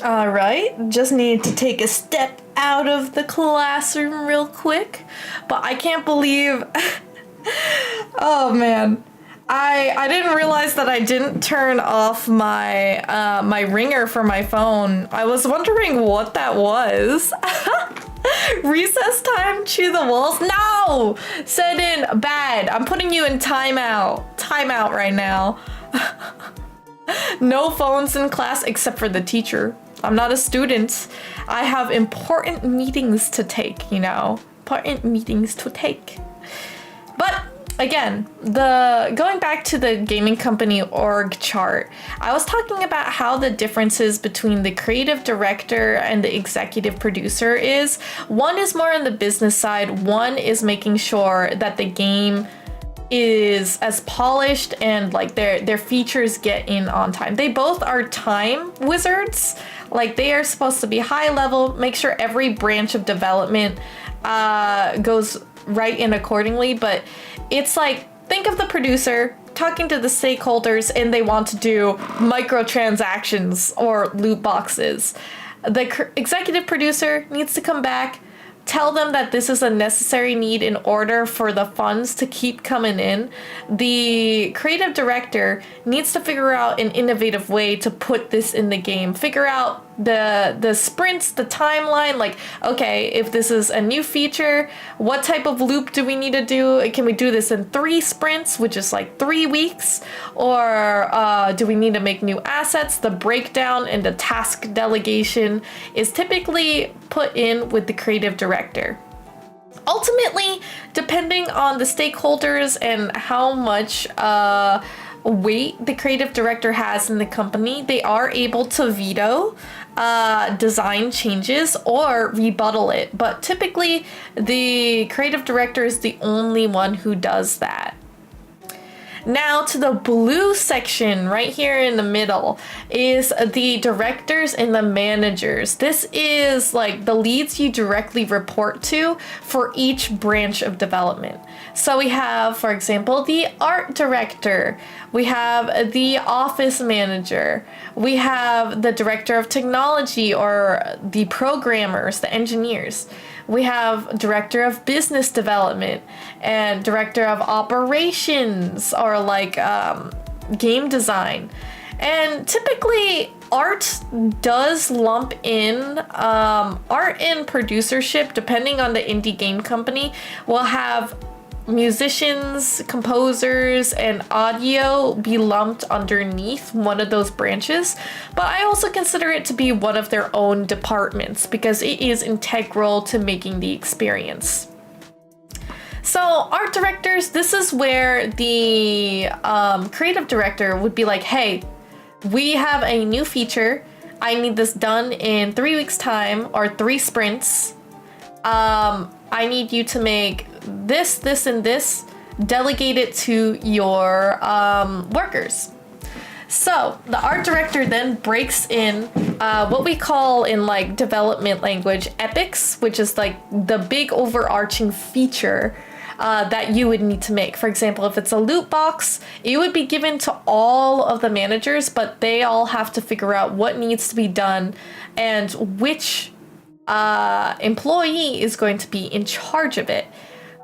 All right, just need to take a step out of the classroom real quick, but I can't believe, oh man, I didn't realize that I didn't turn off my my ringer for my phone. I was wondering what that was. Recess time, chew the walls. No, set in bad. I'm putting you in timeout. Timeout right now. No phones in class except for the teacher. I'm not a student. I have important meetings to take, you know. Important meetings to take. But again, going back to the gaming company org chart, I was talking about how the differences between the creative director and the executive producer is. One is more on the business side. One is making sure that the game is as polished and like their features get in on time. They both are time wizards. Like they are supposed to be high level, make sure every branch of development goes right in accordingly. But it's like, think of the producer talking to the stakeholders and they want to do microtransactions or loot boxes. The executive producer needs to come back, tell them that this is a necessary need in order for the funds to keep coming in. The creative director needs to figure out an innovative way to put this in the game. Figure out the sprints, the timeline, like, okay, if this is a new feature, what type of loop do we need to do? Can we do this in 3 sprints, which is like 3 weeks? Or do we need to make new assets? The breakdown and the task delegation is typically put in with the creative director. Ultimately, depending on the stakeholders and how much weight the creative director has in the company, they are able to veto design changes or rebuttal it. But typically, the creative director is the only one who does that. Now to the blue section right here in the middle is the directors and the managers. This is like the leads you directly report to for each branch of development. So we have, for example, the art director, we have the office manager, we have the director of technology or the programmers, the engineers. We have director of business development and director of operations or like game design. And typically art does lump in art and producership, depending on the indie game company, will have musicians, composers, and audio be lumped underneath one of those branches, but I also consider it to be one of their own departments because it is integral to making the experience. So art directors, this is where the creative director would be like, hey, we have a new feature. I need this done in 3 weeks time or 3 sprints. I need you to make this, this, and this delegate it to your workers. So the art director then breaks in what we call in like development language epics, which is like the big overarching feature that you would need to make. For example, if it's a loot box, it would be given to all of the managers, but they all have to figure out what needs to be done and which employee is going to be in charge of it.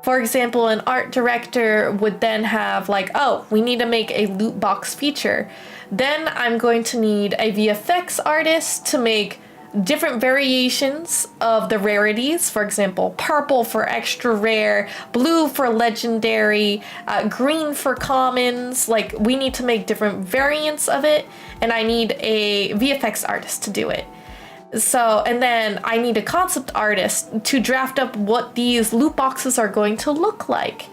For example, an art director would then have like, oh, we need to make a loot box feature. Then I'm going to need a VFX artist to make different variations of the rarities. For example, purple for extra rare, blue for legendary, green for commons. Like, we need to make different variants of it, and I need a VFX artist to do it. So, and then I need a concept artist to draft up what these loot boxes are going to look like.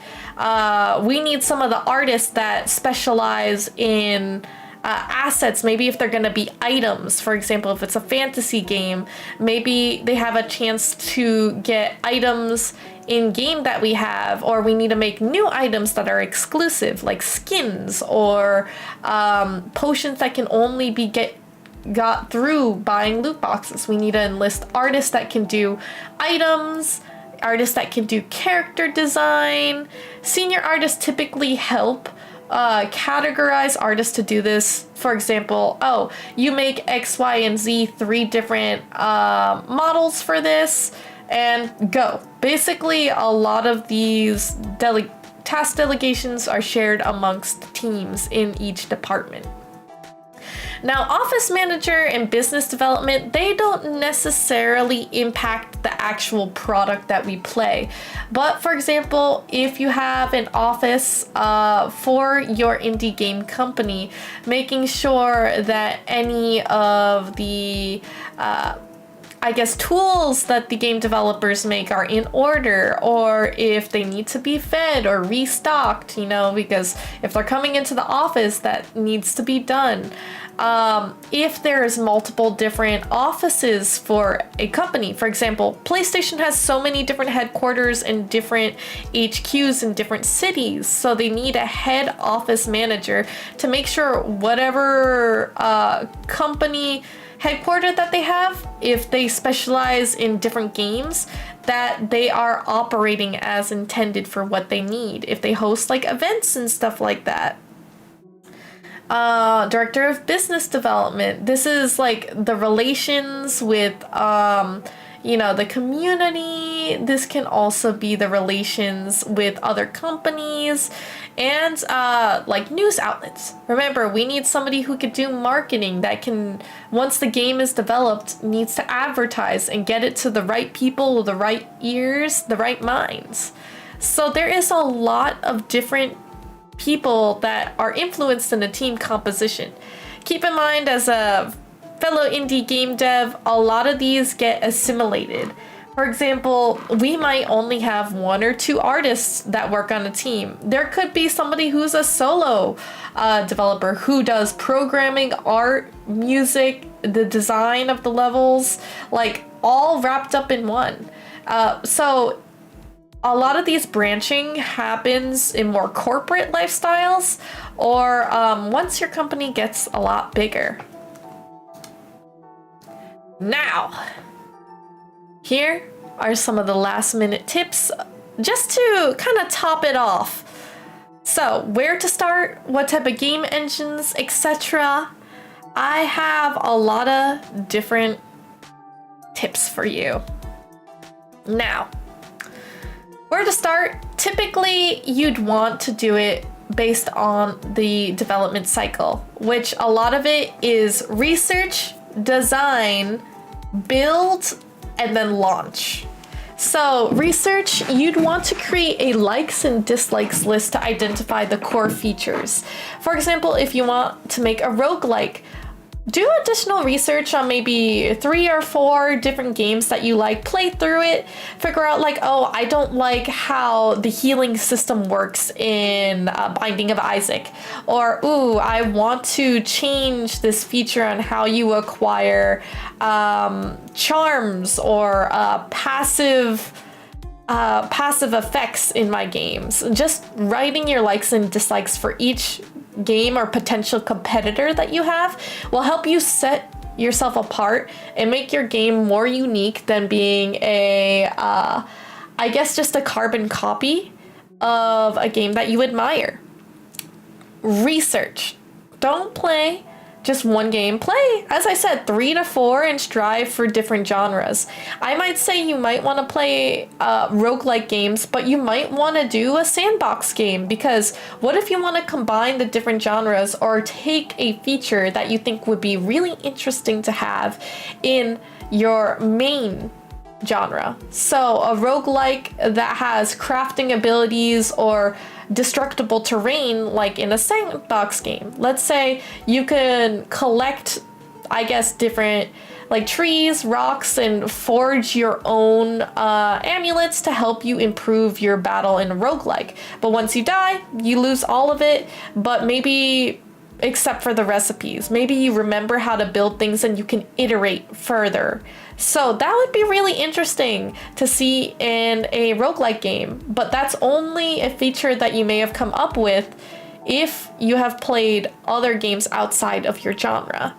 We need some of the artists that specialize in assets. Maybe if they're going to be items, for example, if it's a fantasy game, maybe they have a chance to get items in game that we have, or we need to make new items that are exclusive, like skins or potions that can only be got through buying loot boxes. We need to enlist artists that can do items, artists that can do character design. Senior artists typically help categorize artists to do this. For example, oh, you make X, Y, and Z 3 different models for this, and go. Basically, a lot of these task delegations are shared amongst teams in each department. Now, office manager and business development, they don't necessarily impact the actual product that we play. But for example, if you have an office for your indie game company, making sure that any of the tools that the game developers make are in order, or if they need to be fed or restocked, because if they're coming into the office, that needs to be done. If there's multiple different offices for a company, for example, PlayStation has so many different headquarters and different HQs in different cities, so they need a head office manager to make sure whatever company headquarters that they have, if they specialize in different games, that they are operating as intended for what they need. If they host like events and stuff like that. Director of business development. This is like the relations with the community. This can also be the relations with other companies and like news outlets. Remember, we need somebody who could do marketing that can, once the game is developed, needs to advertise and get it to the right people, the right ears, the right minds. So there is a lot of different people that are influenced in a team composition. Keep in mind, as a fellow indie game dev, a lot of these get assimilated. For example, we might only have 1 or 2 artists that work on a team. There could be somebody who's a solo developer who does programming, art, music, the design of the levels, like all wrapped up in one. So a lot of these branching happens in more corporate lifestyles, or once your company gets a lot bigger. Now, here are some of the last minute tips just to kind of top it off. So, where to start, what type of game engines, etc. I have a lot of different tips for you. Now, where to start? Typically, you'd want to do it based on the development cycle, which a lot of it is research, design, build, and then launch. So research, you'd want to create a likes and dislikes list to identify the core features. For example, if you want to make a roguelike, do additional research on maybe 3 or 4 different games that you like, play through it, figure out like, oh, I don't like how the healing system works in Binding of Isaac, or ooh, I want to change this feature on how you acquire charms or passive passive effects in my games. Just writing your likes and dislikes for each game or potential competitor that you have will help you set yourself apart and make your game more unique than being I guess just a carbon copy of a game that you admire. Research. Don't play just one game. Play, as I said, 3 to 4 and strive for different genres. I might say you might want to play roguelike games, but you might want to do a sandbox game, because what if you want to combine the different genres or take a feature that you think would be really interesting to have in your main genre? So a roguelike that has crafting abilities or destructible terrain, like in a sandbox game. Let's say you can collect, I guess, different like trees, rocks, and forge your own amulets to help you improve your battle in a roguelike. But once you die, you lose all of it, but maybe except for the recipes. Maybe you remember how to build things and you can iterate further. So that would be really interesting to see in a roguelike game, but that's only a feature that you may have come up with if you have played other games outside of your genre.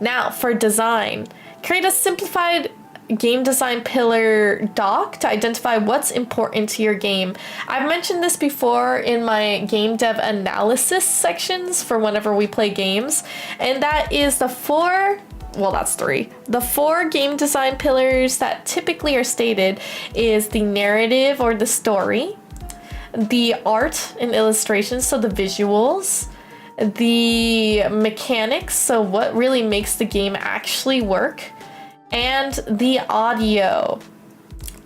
Now, for design, create a simplified game design pillar doc to identify what's important to your game. I've mentioned this before in my game dev analysis sections for whenever we play games, and that is the that's 3. The 4 game design pillars that typically are stated is the narrative or the story, the art and illustrations, so the visuals, the mechanics, so what really makes the game actually work, and the audio.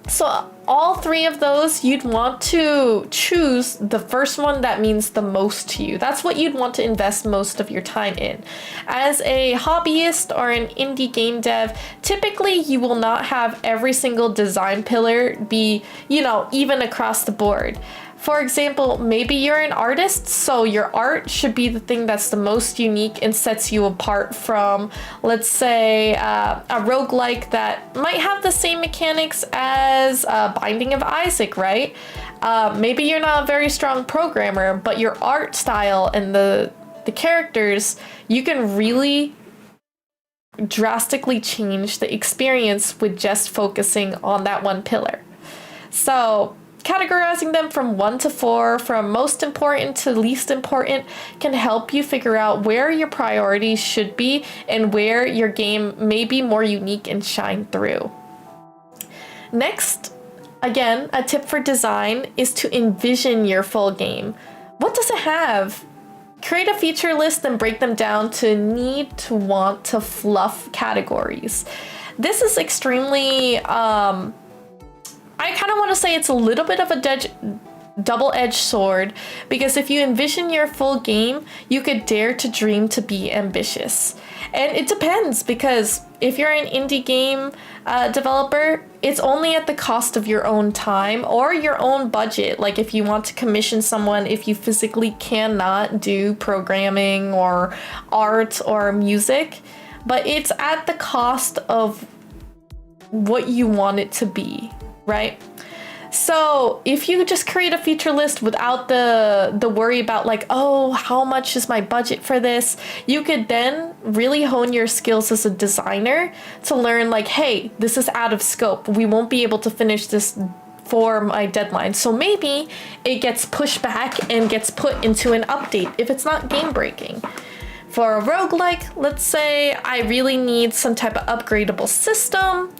So all 3 of those, you'd want to choose the first one that means the most to you. That's what you'd want to invest most of your time in. As a hobbyist or an indie game dev, typically you will not have every single design pillar be, even across the board. For example, maybe you're an artist, so your art should be the thing that's the most unique and sets you apart from, let's say, a roguelike that might have the same mechanics as Binding of Isaac, right? Maybe you're not a very strong programmer, but your art style and the characters, you can really drastically change the experience with just focusing on that one pillar. So categorizing them from 1 to 4, from most important to least important, can help you figure out where your priorities should be and where your game may be more unique and shine through. Next, again, a tip for design is to envision your full game. What does it have? Create a feature list and break them down to need, to want, to fluff categories. This is extremely I kind of want to say it's a little bit of a double-edged sword, because if you envision your full game, you could dare to dream to be ambitious. And it depends, because if you're an indie game developer, it's only at the cost of your own time or your own budget. Like if you want to commission someone, if you physically cannot do programming or art or music, but it's at the cost of what you want it to be. Right? So if you just create a feature list without the worry about like, oh, how much is my budget for this? You could then really hone your skills as a designer to learn like, hey, this is out of scope. We won't be able to finish this for my deadline. So maybe it gets pushed back and gets put into an update if it's not game breaking. For a roguelike, let's say I really need some type of upgradable system.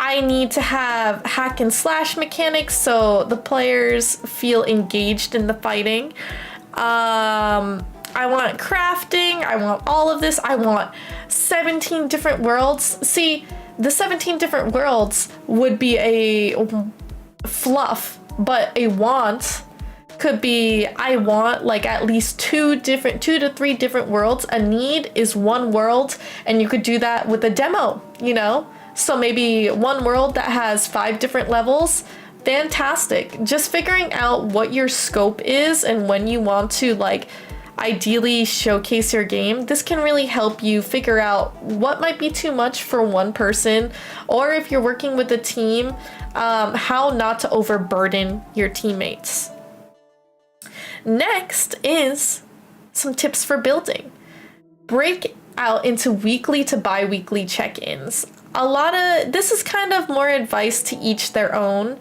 I need to have hack and slash mechanics so the players feel engaged in the fighting. I want crafting. I want all of this. I want 17 different worlds. See, the 17 different worlds would be a fluff, but a want could be, I want like at least 2 to 3 different worlds. A need is 1 world, and you could do that with a demo, So maybe 1 world that has 5 different levels. Fantastic. Just figuring out what your scope is and when you want to ideally showcase your game, this can really help you figure out what might be too much for one person, or if you're working with a team, how not to overburden your teammates. Next is some tips for building. Break out into weekly to bi-weekly check-ins. This is kind of more advice to each their own.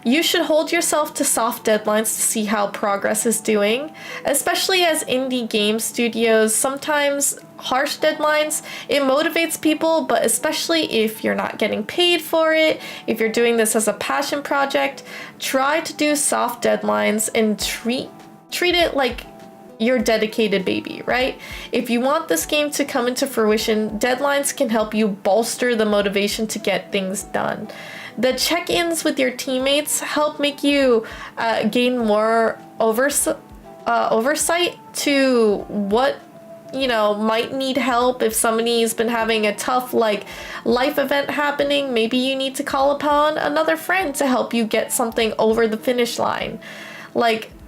You should hold yourself to soft deadlines to see how progress is doing, especially as indie game studios. Sometimes harsh deadlines, it motivates people, but especially if you're not getting paid for it, if you're doing this as a passion project, try to do soft deadlines and treat it like your dedicated baby, right? If you want this game to come into fruition, deadlines can help you bolster the motivation to get things done. The check-ins with your teammates help make you gain more oversight to what might need help. If somebody's been having a tough life event happening, maybe you need to call upon another friend to help you get something over the finish line.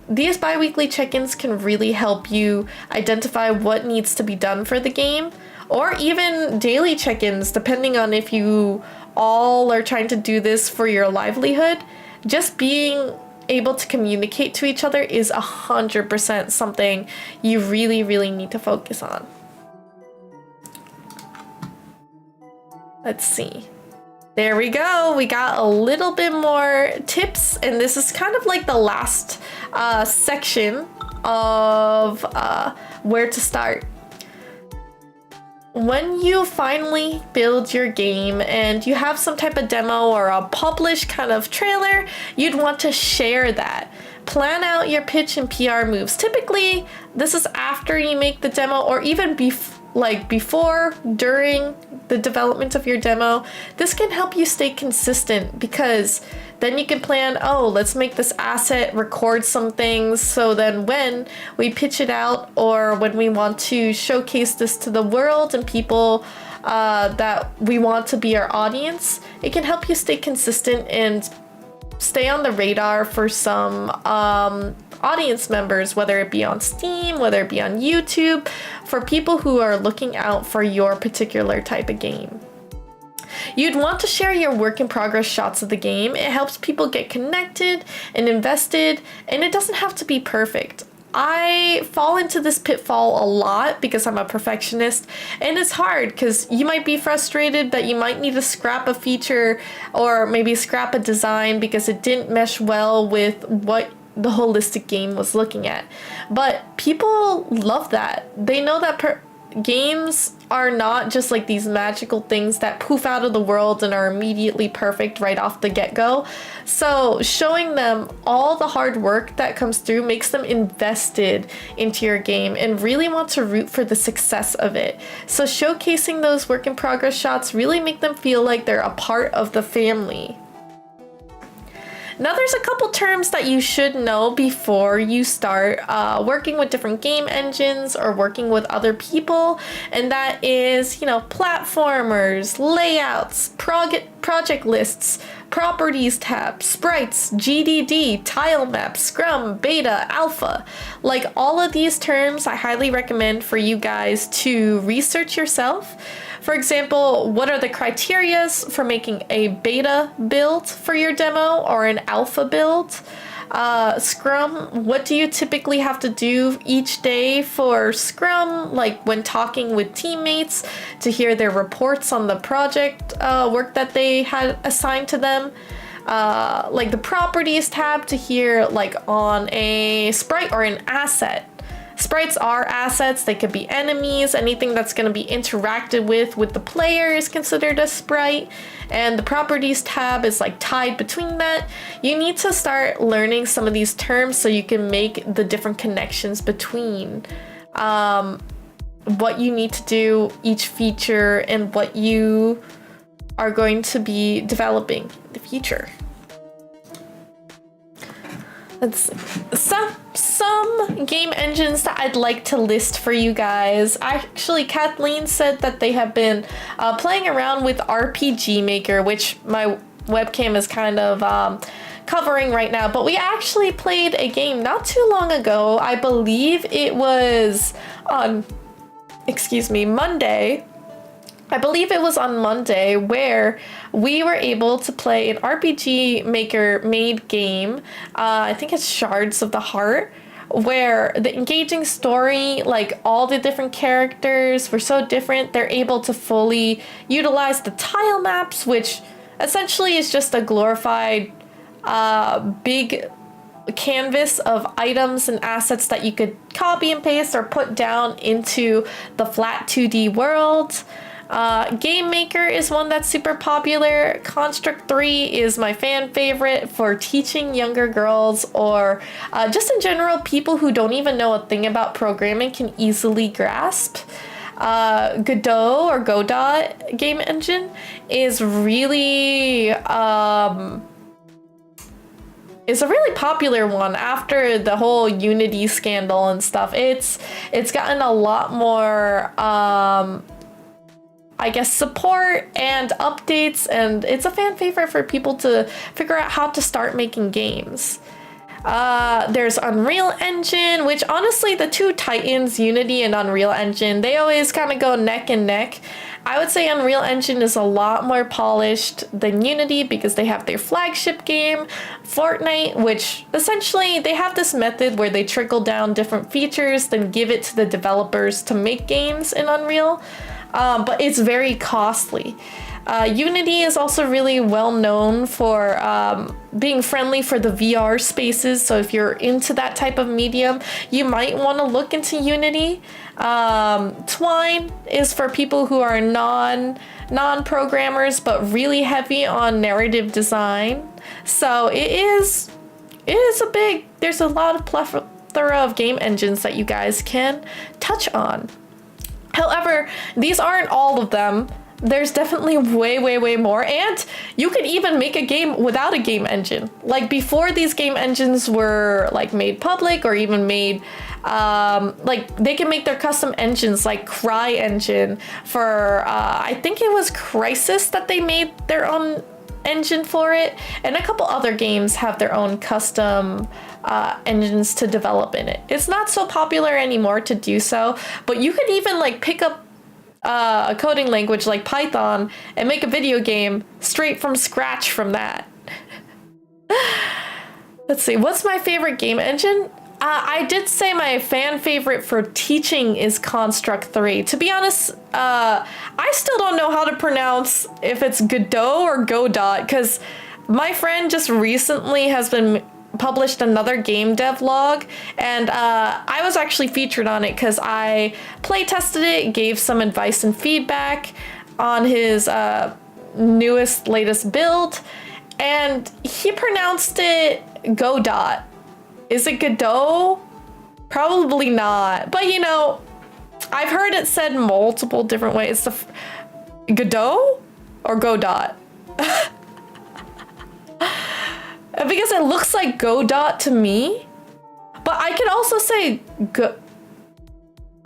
These bi-weekly check-ins can really help you identify what needs to be done for the game, or even daily check-ins, depending on if you all are trying to do this for your livelihood. Just being able to communicate to each other is 100% something you really, really need to focus on. Let's see. There we go. We got a little bit more tips, and this is kind of like the last section of where to start. When you finally build your game and you have some type of demo or a published kind of trailer, you'd want to share that. Plan out your pitch and PR moves. Typically, this is after you make the demo, or even before, during the development of your demo. This can help you stay consistent, because then you can plan, let's make this asset, record some things, so then when we pitch it out, or when we want to showcase this to the world and people that we want to be our audience, it can help you stay consistent and stay on the radar for some audience members, whether it be on Steam, whether it be on YouTube, for people who are looking out for your particular type of game. You'd want to share your work in progress shots of the game. It helps people get connected and invested, and it doesn't have to be perfect. I fall into this pitfall a lot because I'm a perfectionist, and it's hard because you might be frustrated that you might need to scrap a feature or maybe scrap a design because it didn't mesh well with what the holistic game was looking at. But people love that. They know that games are not just like these magical things that poof out of the world and are immediately perfect right off the get-go. So showing them all the hard work that comes through makes them invested into your game and really want to root for the success of it. So showcasing those work in progress shots really make them feel like they're a part of the family. Now there's a couple terms that you should know before you start working with different game engines or working with other people, and that is, platformers, layouts, project lists, properties tab, sprites, GDD, tile map, scrum, beta, alpha. All of these terms, I highly recommend for you guys to research yourself. For example, what are the criteria for making a beta build for your demo or an alpha build? Scrum, what do you typically have to do each day for Scrum, when talking with teammates to hear their reports on the project work that they had assigned to them? The properties tab to hear on a sprite or an asset. Sprites are assets. They could be enemies. Anything that's going to be interacted with the player is considered a sprite. And the properties tab is tied between that. You need to start learning some of these terms so you can make the different connections between what you need to do, each feature, and what you are going to be developing in the future. Let's see. Some game engines that I'd like to list for you guys. Actually, Kathleen said that they have been playing around with RPG Maker, which my webcam is kind of covering right now, but we actually played a game not too long ago. I believe it was on, Monday. I believe it was on Monday where we were able to play an RPG Maker made game. I think it's Shards of the Heart, where the engaging story, like all the different characters were so different. They're able to fully utilize the tile maps, which essentially is just a glorified big canvas of items and assets that you could copy and paste or put down into the flat 2D world. Game Maker is one that's super popular. Construct 3 is my fan favorite for teaching younger girls, or just in general, people who don't even know a thing about programming can easily grasp. Godot or Godot game engine is really is a really popular one after the whole Unity scandal and stuff. It's gotten a lot more I guess support and updates, and it's a fan favorite for people to figure out how to start making games. There's Unreal Engine, which honestly, the two titans, Unity and Unreal Engine, they always kind of go neck and neck. I would say Unreal Engine is a lot more polished than Unity because they have their flagship game, Fortnite, which essentially they have this method where they trickle down different features, then give it to the developers to make games in Unreal. But it's very costly. Unity is also really well known for being friendly for the VR spaces. So if you're into that type of medium, you might want to look into Unity. Twine is for people who are non-programmers, but really heavy on narrative design. So there's a lot of plethora of game engines that you guys can touch on. However, these aren't all of them. There's definitely way more, and you could even make a game without a game engine. Like before these game engines were like made public or even made like they can make their custom engines, like CryEngine for I think it was Crysis that they made their own engine for it, and a couple other games have their own custom engines to develop in it. It's not so popular anymore to do so, but you could even like pick up a coding language like Python and make a video game straight from scratch from that. Let's see, what's my favorite game engine? I did say my fan favorite for teaching is Construct 3. To be honest, I still don't know how to pronounce if it's Godot or Godot, because my friend just recently has been published another game dev log, and I was actually featured on it because I play tested it, gave some advice and feedback on his latest build, and he pronounced it Godot. Is it Godot? Probably not, but you know, I've heard it said multiple different ways. Godot or Godot? Because it looks like Godot to me, but I could also say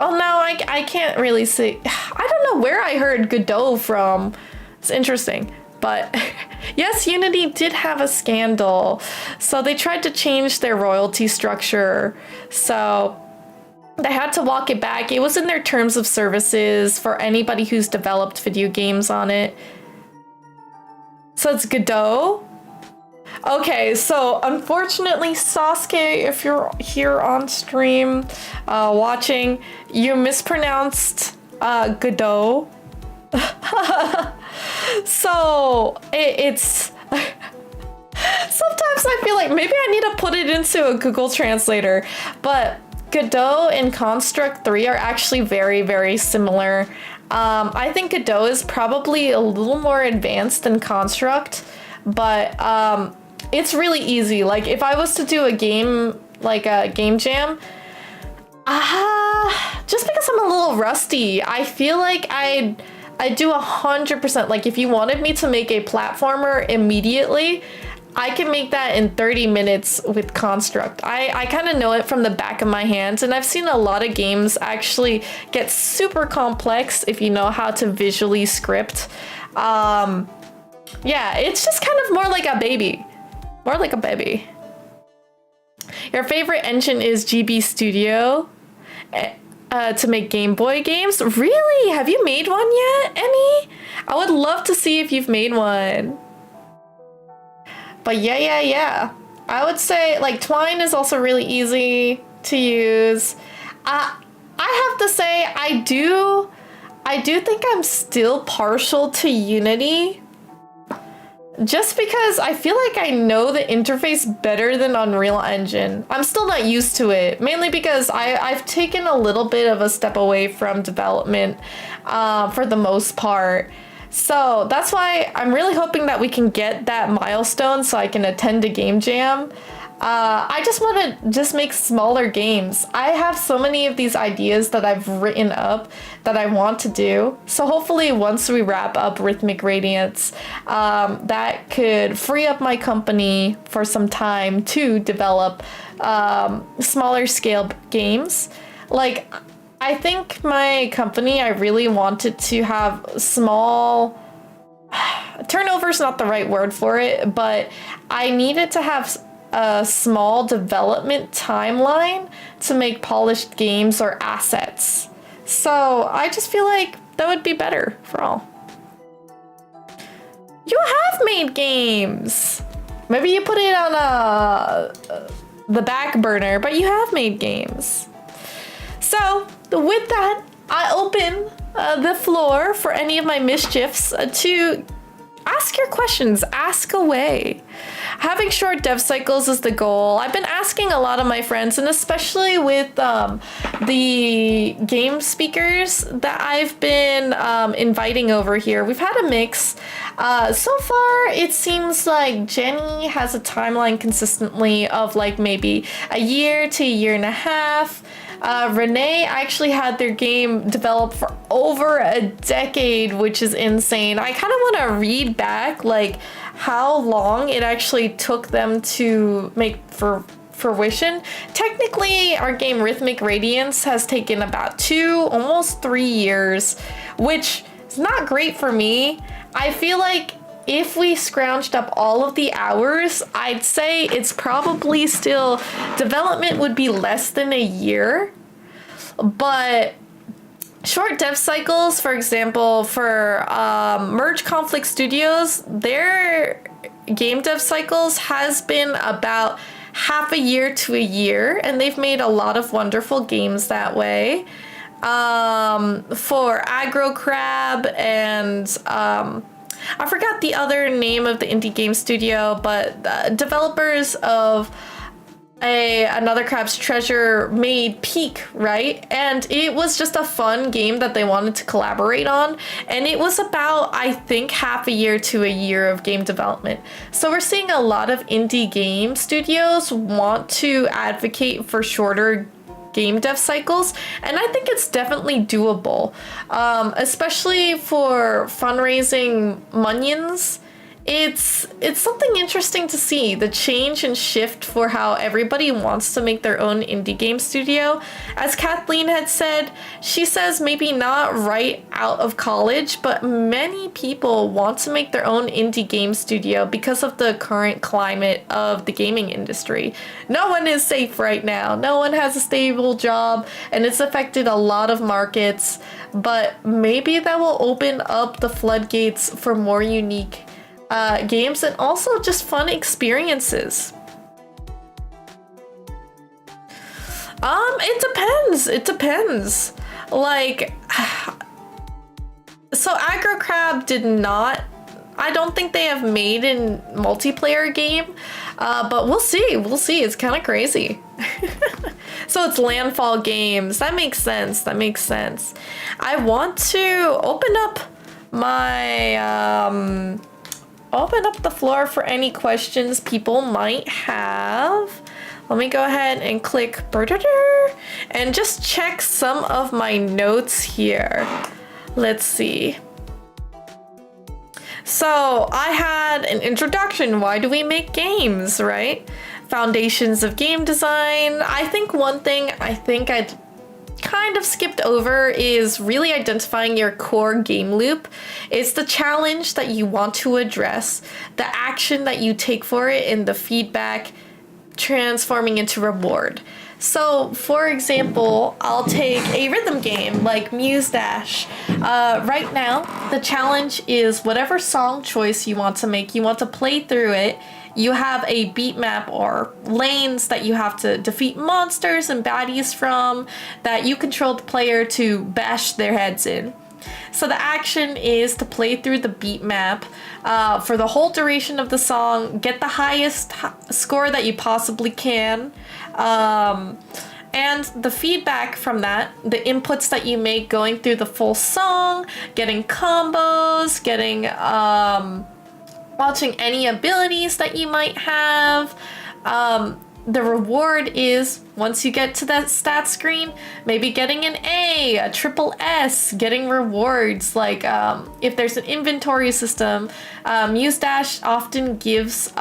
oh no, I can't really say. I don't know where I heard Godot from. It's interesting, but yes, Unity did have a scandal, so they tried to change their royalty structure, so they had to walk it back. It was in their terms of services for anybody who's developed video games on it. So it's Godot. Okay, so unfortunately, Sasuke, if you're here on stream watching, you mispronounced Godot. So it's sometimes I feel like maybe I need to put it into a Google Translator, but Godot and Construct 3 are actually very similar. I think Godot is probably a little more advanced than Construct, but it's really easy. Like if I was to do a game, like a game jam, just because I'm a little rusty, I feel like I do 100%. Like if you wanted me to make a platformer immediately, I can make that in 30 minutes with Construct. I kind of know it from the back of my hands, and I've seen a lot of games actually get super complex if you know how to visually script. Yeah, it's just kind of more like a baby. More like a baby. Your favorite engine is GB Studio to make Game Boy games? Really? Have you made one yet, Emmy? I would love to see if you've made one. But yeah. I would say like Twine is also really easy to use. I have to say I do think I'm still partial to Unity. Just because I feel like I know the interface better than Unreal Engine. I'm still not used to it, mainly because I've taken a little bit of a step away from development for the most part. So that's why I'm really hoping that we can get that milestone so I can attend a game jam. I just want to just make smaller games. I have so many of these ideas that I've written up that I want to do. So hopefully once we wrap up Rhythmic Radiance, that could free up my company for some time to develop smaller scale games. Like, I think my company, I really wanted to have small... Turnover's not the right word for it, but I needed to have a small development timeline to make polished games or assets. So I just feel like that would be better for all. You have made games. Maybe you put it on the back burner, but you have made games. So with that, I open the floor for any of my mischiefs to ask your questions, ask away. Having short dev cycles is the goal. I've been asking a lot of my friends, and especially with the game speakers that I've been inviting over here. We've had a mix. So far, it seems like Jenny has a timeline consistently of like maybe a year to a year and a half. Renee actually had their game developed for over a decade, which is insane. I kind of want to read back like how long it actually took them to make for fruition. Technically, our game Rhythmic Radiance has taken about 2, almost 3 years, which is not great for me. I feel like if we scrounged up all of the hours, I'd say it's probably still, development would be less than a year. But short dev cycles, for example, for Merge Conflict Studios, their game dev cycles has been about half a year to a year, and they've made a lot of wonderful games that way. For Aggro Crab and I forgot the other name of the indie game studio, but developers of Another Crab's Treasure made Peak, right? And it was just a fun game that they wanted to collaborate on. And it was about, I think, half a year to a year of game development. So we're seeing a lot of indie game studios want to advocate for shorter game dev cycles, and I think it's definitely doable, especially for fundraising munions. It's something interesting to see, the change and shift for how everybody wants to make their own indie game studio. As Kathleen had said, she says maybe not right out of college, but many people want to make their own indie game studio because of the current climate of the gaming industry. No one is safe right now. No one has a stable job, and it's affected a lot of markets, but maybe that will open up the floodgates for more unique games and also just fun experiences. It depends. Like, so Aggro Crab did not, I don't think they have made a multiplayer game, but we'll see. It's kind of crazy. So it's Landfall Games. That makes sense. I want to open up my open up the floor for any questions people might have. Let me go ahead and click and just check some of my notes here. Let's see. So I had an introduction. Why do we make games, right? Foundations of game design. I think one thing I'd kind of skipped over is really identifying your core game loop. It's the challenge that you want to address, the action that you take for it, and the feedback transforming into reward. So, for example, I'll take a rhythm game like Muse Dash. Right now, the challenge is whatever song choice you want to make, you want to play through it. You have a beat map or lanes that you have to defeat monsters and baddies from that you control the player to bash their heads in. So the action is to play through the beat map for the whole duration of the song, get the highest score that you possibly can, and the feedback from that, the inputs that you make going through the full song, getting combos, getting watching any abilities that you might have. The reward is, once you get to that stat screen, maybe getting an A, triple S, getting rewards. Like if there's an inventory system, Muse Dash often gives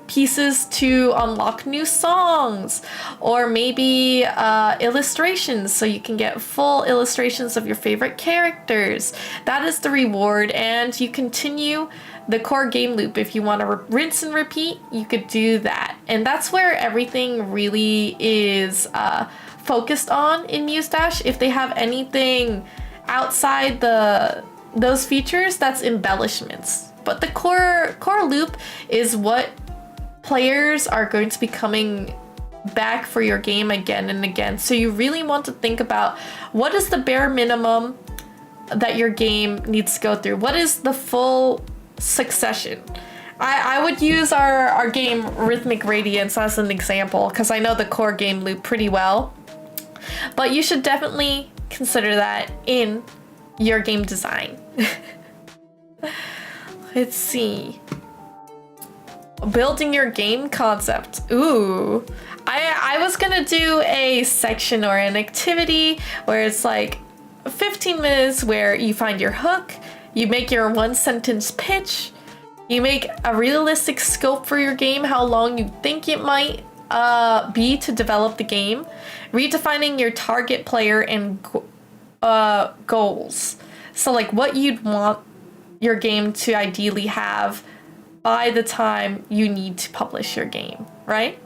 pieces to unlock new songs, or maybe illustrations, so you can get full illustrations of your favorite characters. That is the reward, and you continue the core game loop. If you want to rinse and repeat, you could do that. And that's where everything really is focused on in Muse Dash. If they have anything outside those features, that's embellishments. But the core loop is what players are going to be coming back for your game again and again. So you really want to think about, what is the bare minimum that your game needs to go through? What is the full succession? I would use our game Rhythmic Radiance as an example, because I know the core game loop pretty well. But you should definitely consider that in your game design. Let's see. Building your game concept. Ooh. I was gonna do a section or an activity where it's like 15 minutes where you find your hook, you make your one sentence pitch, you make a realistic scope for your game, how long you think it might be to develop the game, redefining your target player and goals. So like what you'd want your game to ideally have by the time you need to publish your game, right?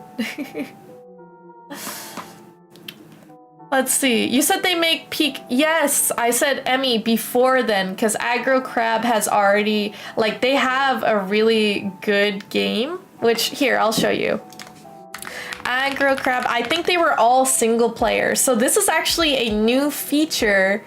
Let's see. You said they make Peak. Yes, I said Emmy before then, because Aggro Crab has already, like, they have a really good game, which, here, I'll show you. Aggro Crab, I think they were all single player. So this is actually a new feature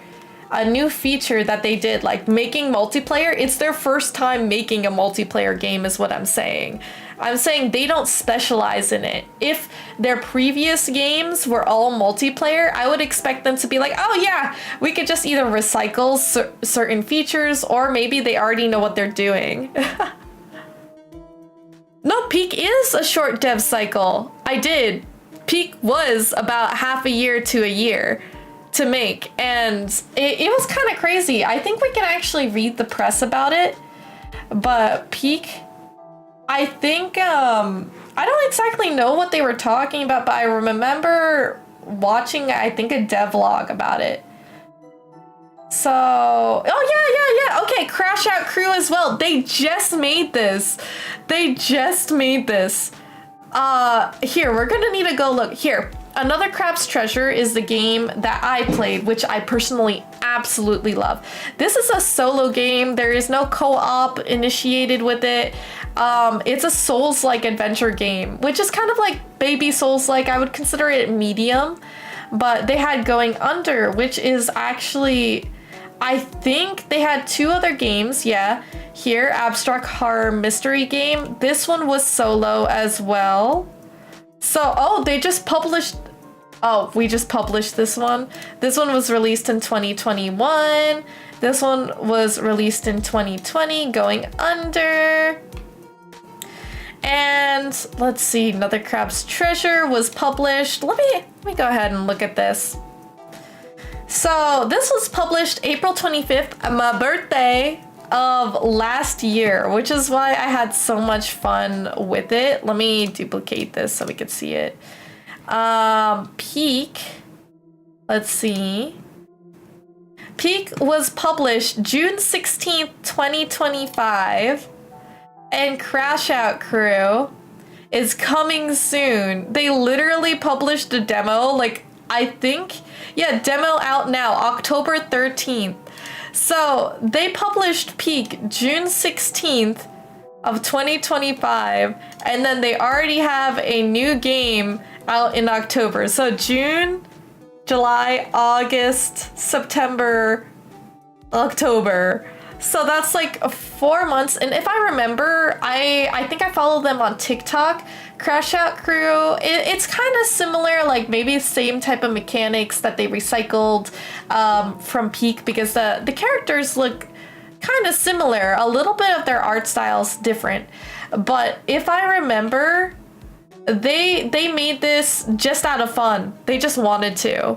that they did, like making multiplayer. It's their first time making a multiplayer game is what I'm saying. I'm saying they don't specialize in it. If their previous games were all multiplayer, I would expect them to be like, oh yeah, we could just either recycle certain features, or maybe they already know what they're doing. No, Peak is a short dev cycle. I did. Peak was about half a year to a year to make, and it was kind of crazy. I think we can actually read the press about it, but Peak, I think, I don't exactly know what they were talking about, but I remember watching, I think, a devlog about it. So, oh yeah. Okay, Crash Out Crew as well. They just made this. Here, we're gonna need to go look. Here, Another Crab's Treasure is the game that I played, which I personally absolutely love. This is a solo game. There is no co-op initiated with it. It's a Souls-like adventure game, which is kind of like baby Souls-like. I would consider it medium, but they had Going Under, which is actually, I think they had two other games. Yeah, here, Abstract Horror Mystery Game. This one was solo as well. So, oh, they just published, oh, we just published this one. This one was released in 2021. This one was released in 2020, Going Under. And let's see, Another Crab's Treasure was published. Let me go ahead and look at this. So this was published April 25th, my birthday of last year, which is why I had so much fun with it. Let me duplicate this so we can see it. Peak. Let's see. Peak was published June 16th, 2025. And Crash Out Crew is coming soon. They literally published a demo, like, I think, yeah, demo out now, October 13th. So they published Peak June 16th of 2025, and then they already have a new game out in October. So June, July, August, September, October. So that's like 4 months. And if I remember, I think I follow them on TikTok. Crash Out Crew, it's kind of similar, like maybe same type of mechanics that they recycled from Peak, because the characters look kind of similar. A little bit of their art style's different. But if I remember, they made this just out of fun. They just wanted to.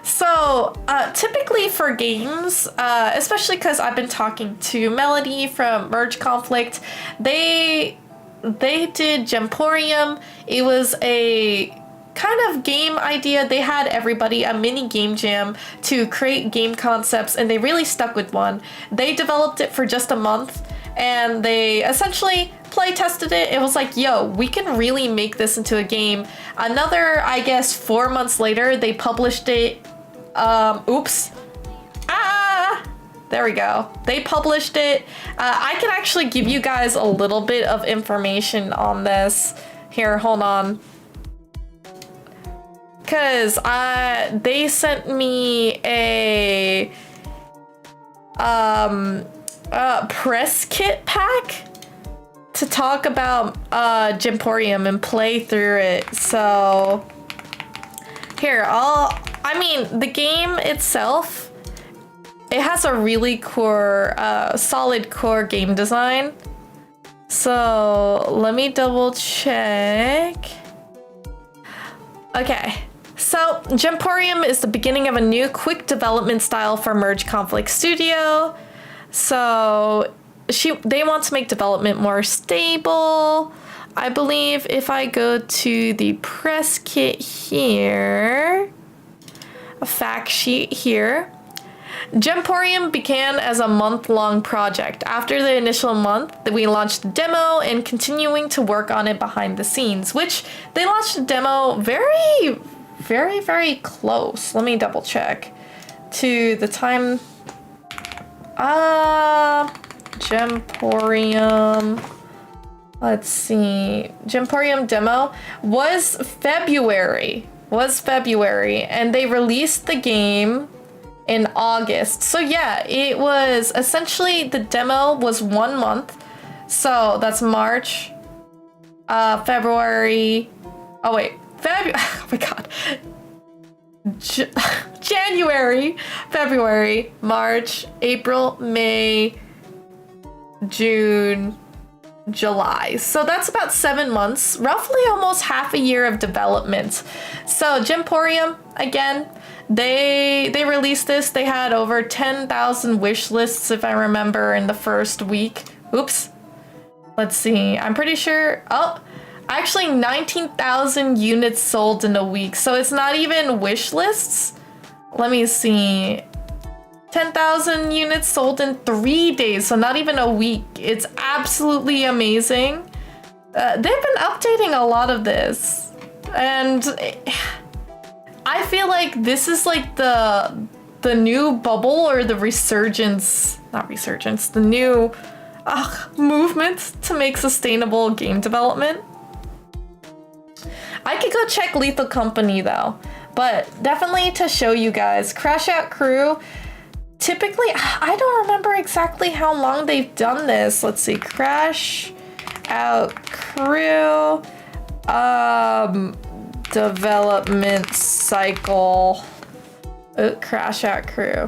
So typically for games, especially because I've been talking to Melody from Merge Conflict, they did Gemporium. It was a kind of game idea. They had everybody a mini game jam to create game concepts, and they really stuck with one. They developed it for just a month, and they essentially play tested it. It was like, yo, we can really make this into a game. Another, I guess, 4 months later, they published it. There we go. They published it. I can actually give you guys a little bit of information on this. Here, hold on. Because they sent me a press kit pack to talk about Gemporium and play through it. So here, I mean, the game itself, it has a really core, solid core game design. So let me double check. Okay, so Gemporium is the beginning of a new quick development style for Merge Conflict Studio. So they want to make development more stable. I believe if I go to the press kit here, a fact sheet here, Gemporium began as a month-long project. After the initial month, we launched the demo and continuing to work on it behind the scenes, which they launched the demo very, very, very close. Let me double check to the time. Gemporium. Let's see. Gemporium demo was February, and they released the game in August. So yeah, it was essentially, the demo was 1 month. So that's March, February. Oh wait, oh my God. January, February, March, April, May, June, July. So that's about 7 months, roughly almost half a year of development. So Gemporium, again, they released this. They had over 10,000 wish lists, if I remember, in the first week. Oops. Let's see. I'm pretty sure. Oh, actually 19,000 units sold in a week. So it's not even wish lists. Let me see. 10,000 units sold in 3 days, so not even a week. It's absolutely amazing. They've been updating a lot of this, and I feel like this is like the new bubble, or the resurgence, not resurgence, the new movement to make sustainable game development. I could go check Lethal Company though, but definitely to show you guys, Crash Out Crew. Typically, I don't remember exactly how long they've done this. Let's see, Crash Out Crew, development cycle, Crash Out Crew.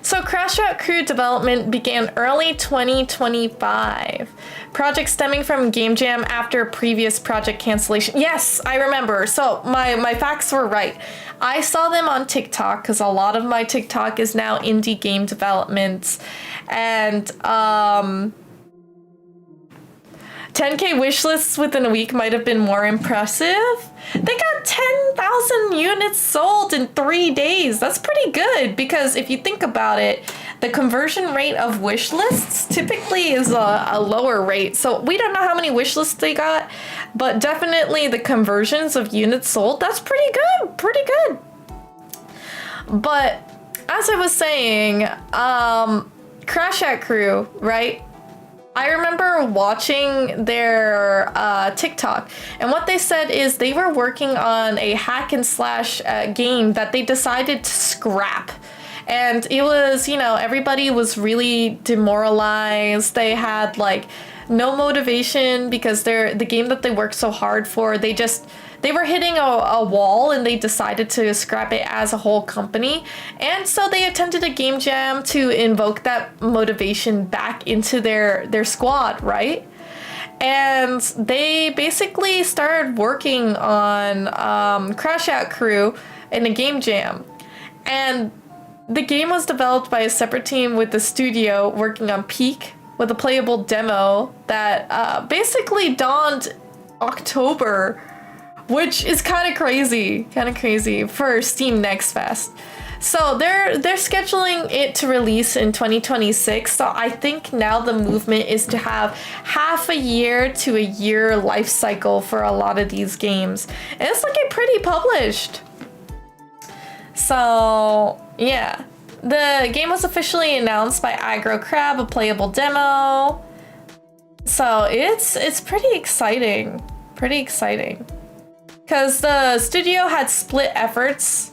So Crash Out Crew development began early 2025. Project stemming from Game Jam after previous project cancellation. Yes, I remember. So my facts were right. I saw them on TikTok, because a lot of my TikTok is now indie game development. And 10K wish lists within a week might have been more impressive. They got 10,000 units sold in 3 days. That's pretty good because if you think about it, the conversion rate of wish lists typically is a lower rate. So we don't know how many wish lists they got, but definitely the conversions of units sold, that's pretty good, pretty good. But as I was saying, Crash Out Crew, right? I remember watching their TikTok, and what they said is they were working on a hack and slash game that they decided to scrap. And it was, you know, everybody was really demoralized. They had like no motivation because the game that they worked so hard for, they were hitting a wall and they decided to scrap it as a whole company. And so they attended a game jam to invoke that motivation back into their squad, right? And they basically started working on Crash Out Crew in a game jam. And the game was developed by a separate team with the studio working on Peak with a playable demo that basically dawned October, which is kind of crazy for Steam Next Fest. So they're scheduling it to release in 2026. So I think now the movement is to have half a year to a year life cycle for a lot of these games. And it's looking pretty published. So yeah, the game was officially announced by Aggro Crab, a playable demo. So it's pretty exciting, because the studio had split efforts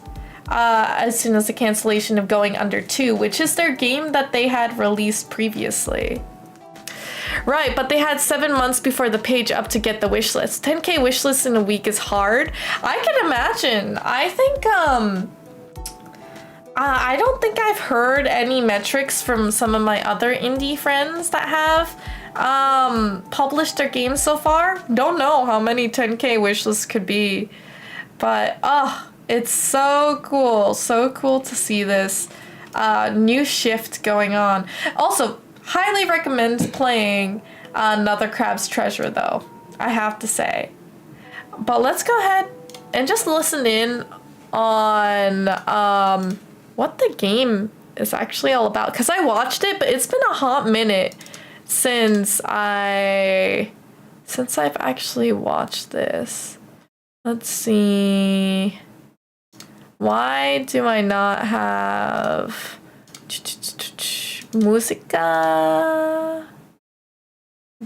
as soon as the cancellation of Going Under 2, which is their game that they had released previously. Right, but they had 7 months before the page up to get the wish list. 10K wish list in a week is hard. I can imagine. I think I don't think I've heard any metrics from some of my other indie friends that have published their games so far. Don't know how many 10K wishlists could be, but it's so cool to see this new shift going on. Also, highly recommend playing Another Crab's Treasure though, I have to say. But let's go ahead and just listen in on what the game is actually all about, because I watched it, but it's been a hot minute since I've actually watched this. Let's see. Why do I not have Musica?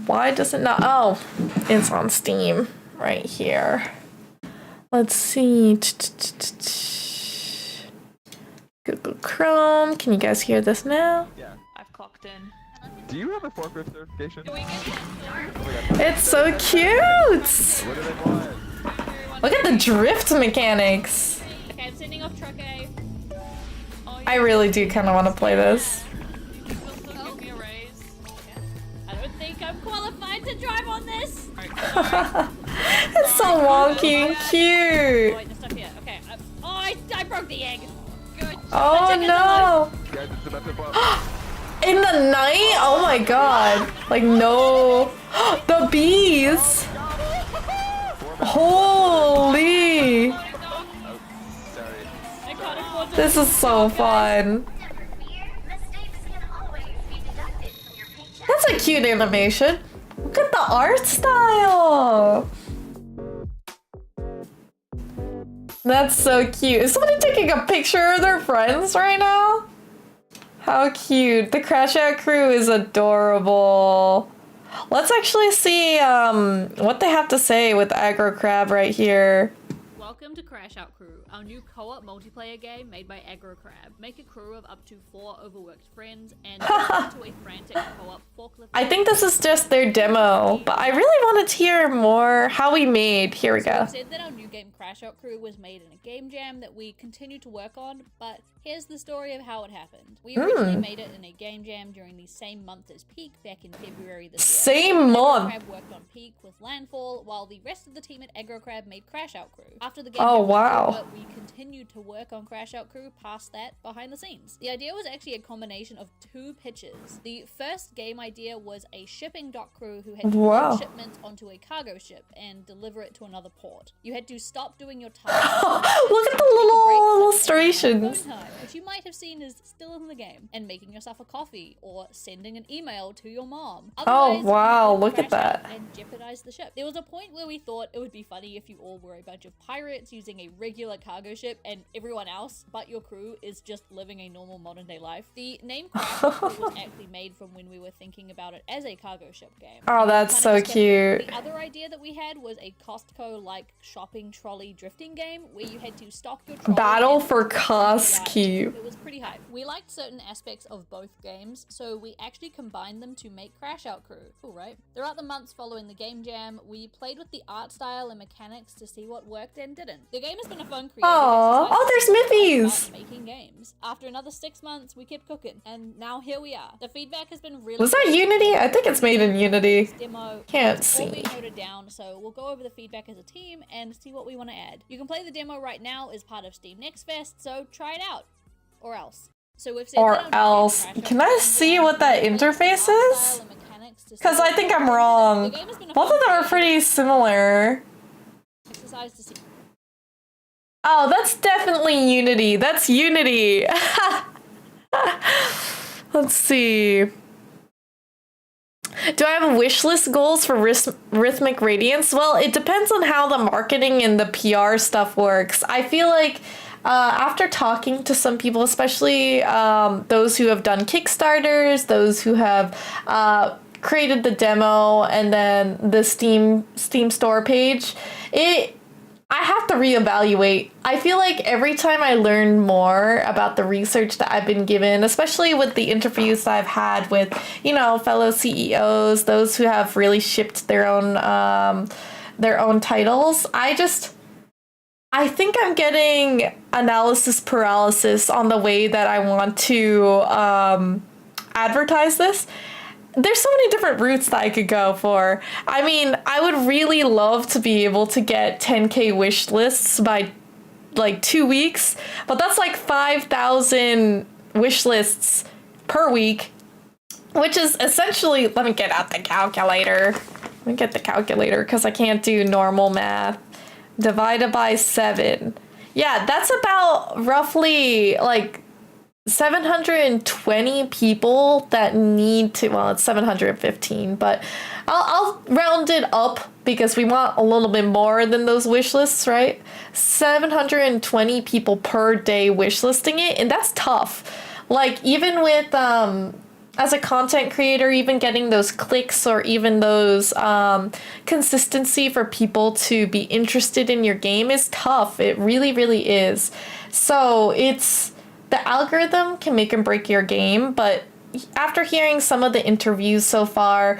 Why does it not? Oh, it's on Steam right here. Let's see. Google Chrome. Can you guys hear this now? Yeah. I've clocked in. Do you have a forklift certification? It's so cute! What do they want? Look at the drift mechanics. Okay, I'm sending off truck A. I really do kind of want to play this. Give me a raise. I don't think I'm qualified to drive on this. It's so wonky and Oh, cute. wait, there's stuff here. Okay. I broke the egg. Good. Oh no! Guys, it's about to bump. In the night? Oh my god. Like no. The bees! Holy! Oh, sorry. I can't afford to. This is so fun. That's a cute animation. Look at the art style. That's so cute. Is somebody taking a picture of their friends right now? How cute. The Crash Out Crew is adorable. Let's actually see what they have to say with Aggro Crab right here. Welcome to Crash Out Crew, our new co-op multiplayer game made by Aggro Crab. Make a crew of up to 4 overworked friends and into a frantic co-op forklift. I think this is just their demo, but I really wanted to hear more how we made. Here we go. We said that our new game Crash Out Crew was made in a game jam that we continue to work on, but here's the story of how it happened. We originally made it in a game jam during the same month as Peak back in February this year. Same month. Crab worked on Peak with Landfall, while the rest of the team at Aggro Crab made Crash Out Crew. After the game Oh, was wow. over, we continued to work on Crash Out Crew past that behind the scenes. The idea was actually a combination of two pitches. The first game idea was a shipping dock crew who had to Wow. load shipments onto a cargo ship and deliver it to another port. You had to stop doing your tasks. Look at the take a little break, such as illustrations. phone time, which you might have seen is still in the game, and making yourself a coffee or sending an email to your mom. Otherwise, wow, you could look at crash out that. and jeopardize the ship. There was a point where we thought it would be funny if you all were a bunch of pirates using a regular cargo ship and everyone else but your crew is just living a normal modern day life. The name Crash Out Crew was actually made from when we were thinking about it as a cargo ship game. Oh, that's Kind so of cute. The other idea that we had was a Costco-like shopping trolley drifting game where you had to stock your trolley Battle and for drift around the Costco. island. It was pretty hype. We liked certain aspects of both games, so we actually combined them to make Crash Out Crew. Cool, right? Throughout the months following the game jam, we played with the art style and mechanics to see what worked and didn't. The game has been a fun creative Aw, exercise oh, there's to learn Mippies. about making games. After another 6 months, we kept cooking, and now here we are. The feedback has been really Was that good. Unity? I think it's made in Unity. This demo Can't is all see. being noted down, so we'll go over the feedback as a team and see what we want to add. You can play the demo right now as part of Steam Next Fest, so try it out. Or else. So we've said Or that our else. Crash Out Can I Crew see game what that plays with the interface art style is? and mechanics to see Because I what think works I'm and wrong. didn't. The game has been a Both fun of them are creative pretty similar. exercise to see. Oh, that's definitely Unity. That's Unity. Let's see. Do I have wish list goals for Rhythmic Radiance? Well, it depends on how the marketing and the PR stuff works. I feel like after talking to some people, especially those who have done Kickstarters, those who have created the demo and then the Steam store page, I have to reevaluate. I feel like every time I learn more about the research that I've been given, especially with the interviews that I've had with, you know, fellow CEOs, those who have really shipped their own titles, I think I'm getting analysis paralysis on the way that I want to advertise this. There's so many different routes that I could go for. I mean, I would really love to be able to get 10K wish lists by like 2 weeks, but that's like 5,000 wish lists per week, which is essentially, let me get out the calculator. Let me get the calculator because I can't do normal math. Divided by 7. Yeah, that's about roughly like 720 people that need to, well, it's 715, but I'll round it up because we want a little bit more than those wish lists, right? 720 people per day wish listing it, and that's tough. Like, even with, as a content creator, even getting those clicks or even those consistency for people to be interested in your game is tough. It really, really is. So the algorithm can make and break your game, but after hearing some of the interviews so far,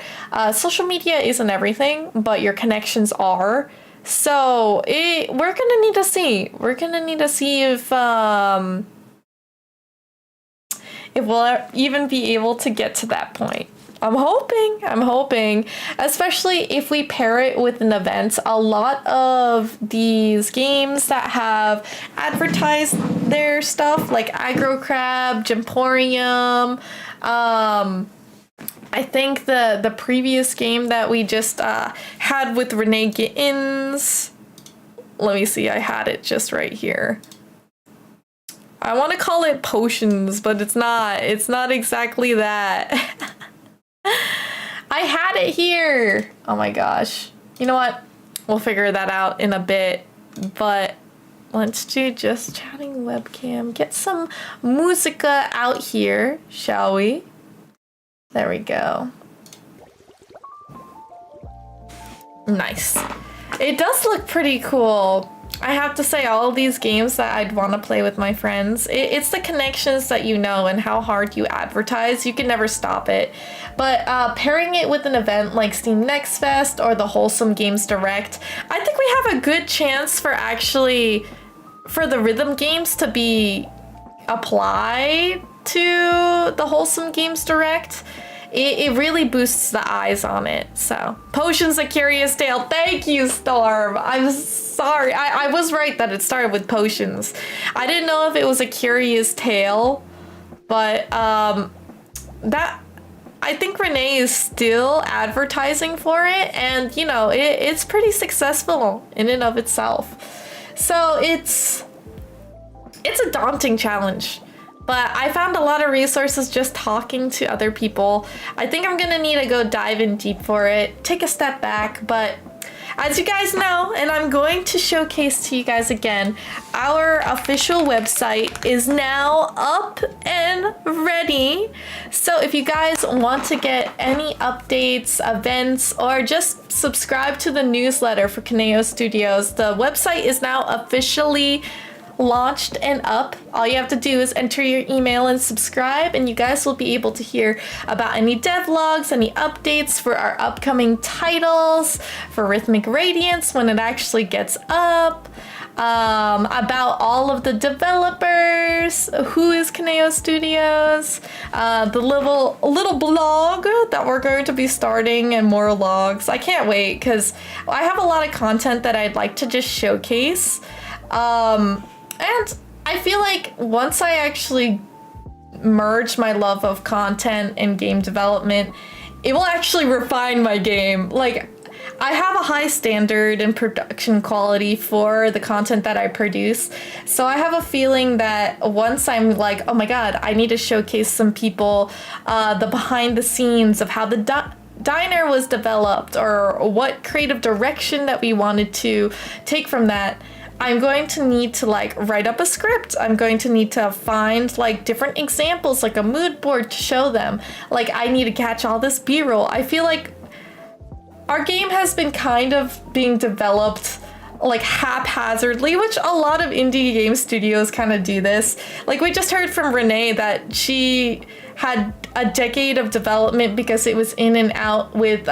social media isn't everything, but your connections are. So we're gonna need to see. We're gonna need to see if we'll even be able to get to that point. I'm hoping, especially if we pair it with an event. A lot of these games that have advertised their stuff, like Aggro Crab, Gymporium, I think the previous game that we just had with Renee Gittins, let me see, I had it just right here. I want to call it Potions, but it's not exactly that. I had it here. Oh my gosh. You know what? We'll figure that out in a bit. But let's do just chatting webcam. Get some musica out here, shall we? There we go. Nice. It does look pretty cool. I have to say, all of these games that I'd want to play with my friends, it's the connections that you know and how hard you advertise. You can never stop it. But pairing it with an event like Steam Next Fest or the Wholesome Games Direct, I think we have a good chance for the rhythm games to be applied to the Wholesome Games Direct. it really boosts the eyes on it. So Potions a Curious Tale. Thank you, Storm. I'm sorry. I was right that it started with potions. I didn't know if it was a curious tale, but that I think Renee is still advertising for it, and you know, it's pretty successful in and of itself. So it's a daunting challenge, but I found a lot of resources just talking to other people. I think I'm gonna need to go dive in deep for it, take a step back, but as you guys know, and I'm going to showcase to you guys again, our official website is now up and ready. So if you guys want to get any updates, events, or just subscribe to the newsletter for Kaneo Studios, the website is now officially launched and up. All you have to do is enter your email and subscribe, and you guys will be able to hear about any devlogs, any updates for our upcoming titles, for Rhythmic Radiance when it actually gets up, about all of the developers, who is Kaneo Studios, the little blog that we're going to be starting, and more logs. I can't wait because I have a lot of content that I'd like to just showcase. And I feel like once I actually merge my love of content and game development, it will actually refine my game. Like, I have a high standard in production quality for the content that I produce. So I have a feeling that once I'm like, oh my god, I need to showcase some people, the behind the scenes of how the diner was developed, or what creative direction that we wanted to take from that, I'm going to need to like write up a script. I'm going to need to find like different examples, like a mood board to show them. Like, I need to catch all this B-roll. I feel like our game has been kind of being developed like haphazardly, which a lot of indie game studios kind of do this. Like, we just heard from Renee that she had a decade of development because it was in and out with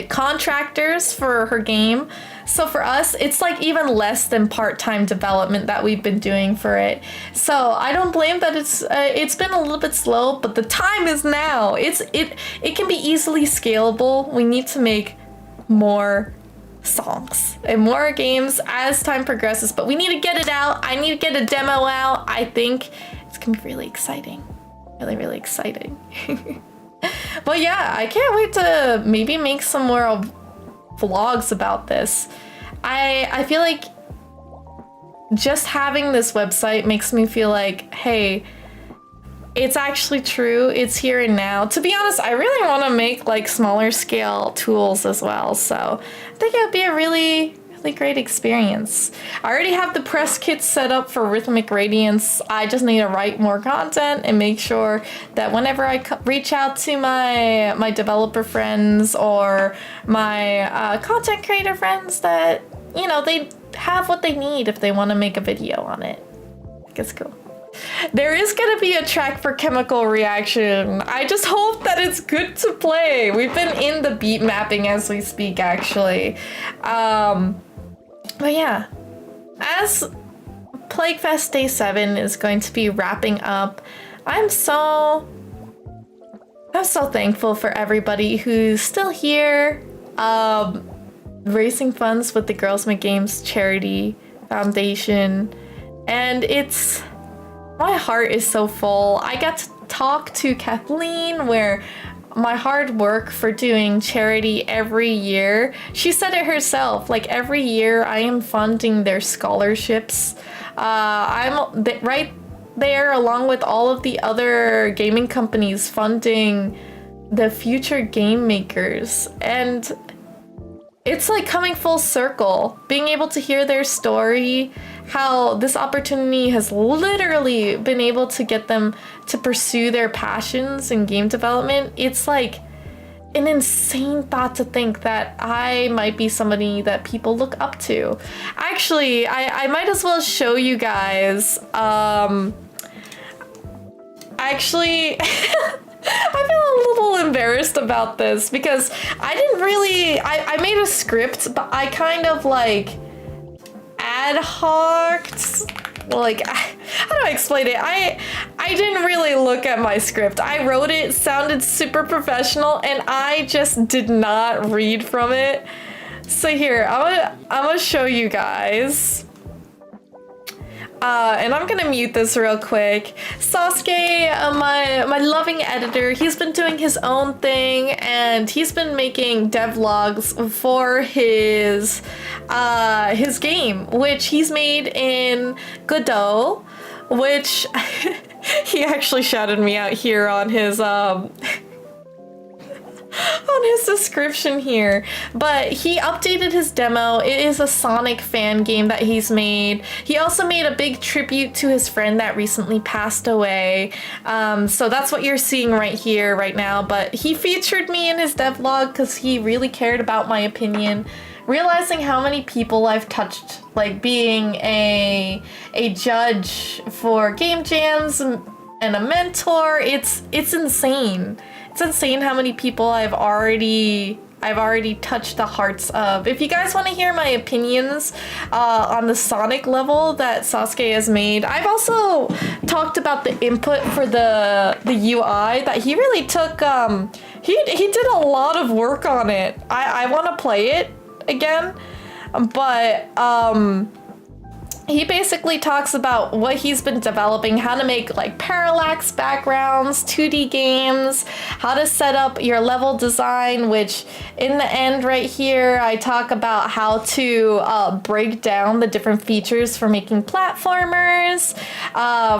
contractors for her game. So for us, it's like even less than part-time development that we've been doing for it. So I don't blame that it's been a little bit slow, but the time is now. It can be easily scalable. We need to make more songs and more games as time progresses, but we need to get it out. I need to get a demo out. I think it's gonna be really exciting. Really, really exciting. But yeah, I can't wait to maybe make some more vlogs about this. I feel like just having this website makes me feel like, hey, it's actually true. It's here and now. To be honest, I really want to make like smaller scale tools as well. So I think it would be a really great experience. I already have the press kit set up for Rhythmic Radiance. I just need to write more content and make sure that whenever I reach out to my developer friends or my content creator friends, that, you know, they have what they need if they want to make a video on it. I think it's cool. There is gonna be a track for Chemical Reaction. I just hope that it's good to play. We've been in the beat mapping as we speak, actually. But yeah, as Plaguefest Day 7 is going to be wrapping up, I'm so thankful for everybody who's still here, raising funds with the Girls Make Games Charity Foundation, and my heart is so full. I got to talk to Kathleen, where my hard work for doing charity every year, she said it herself, like every year I am funding their scholarships. I'm right there along with all of the other gaming companies funding the future game makers, and it's like coming full circle, being able to hear their story, how this opportunity has literally been able to get them to pursue their passions in game development. It's like an insane thought to think that I might be somebody that people look up to. Actually, I might as well show you guys. Actually, I feel a little embarrassed about this because I made a script, but I kind of like ad hoc like, how do I explain it? I didn't really look at my script. I wrote it, sounded super professional, and I just did not read from it. So here, I'm gonna show you guys. And I'm gonna mute this real quick. Sasuke, my loving editor, he's been doing his own thing, and he's been making devlogs for his game, which he's made in Godot, which he actually shouted me out here on his on his description here, but he updated his demo. It is a Sonic fan game that he's made. He also made a big tribute to his friend that recently passed away. So that's what you're seeing right here, right now. But he featured me in his devlog because he really cared about my opinion. Realizing how many people I've touched, like being a judge for game jams and a mentor, it's insane. It's insane how many people I've already touched the hearts of. If you guys want to hear my opinions on the Sonic level that Sasuke has made, I've also talked about the input for the UI that he really took. He did a lot of work on it. I want to play it again, but he basically talks about what he's been developing, how to make like parallax backgrounds, 2D games, how to set up your level design, which in the end right here, I talk about how to break down the different features for making platformers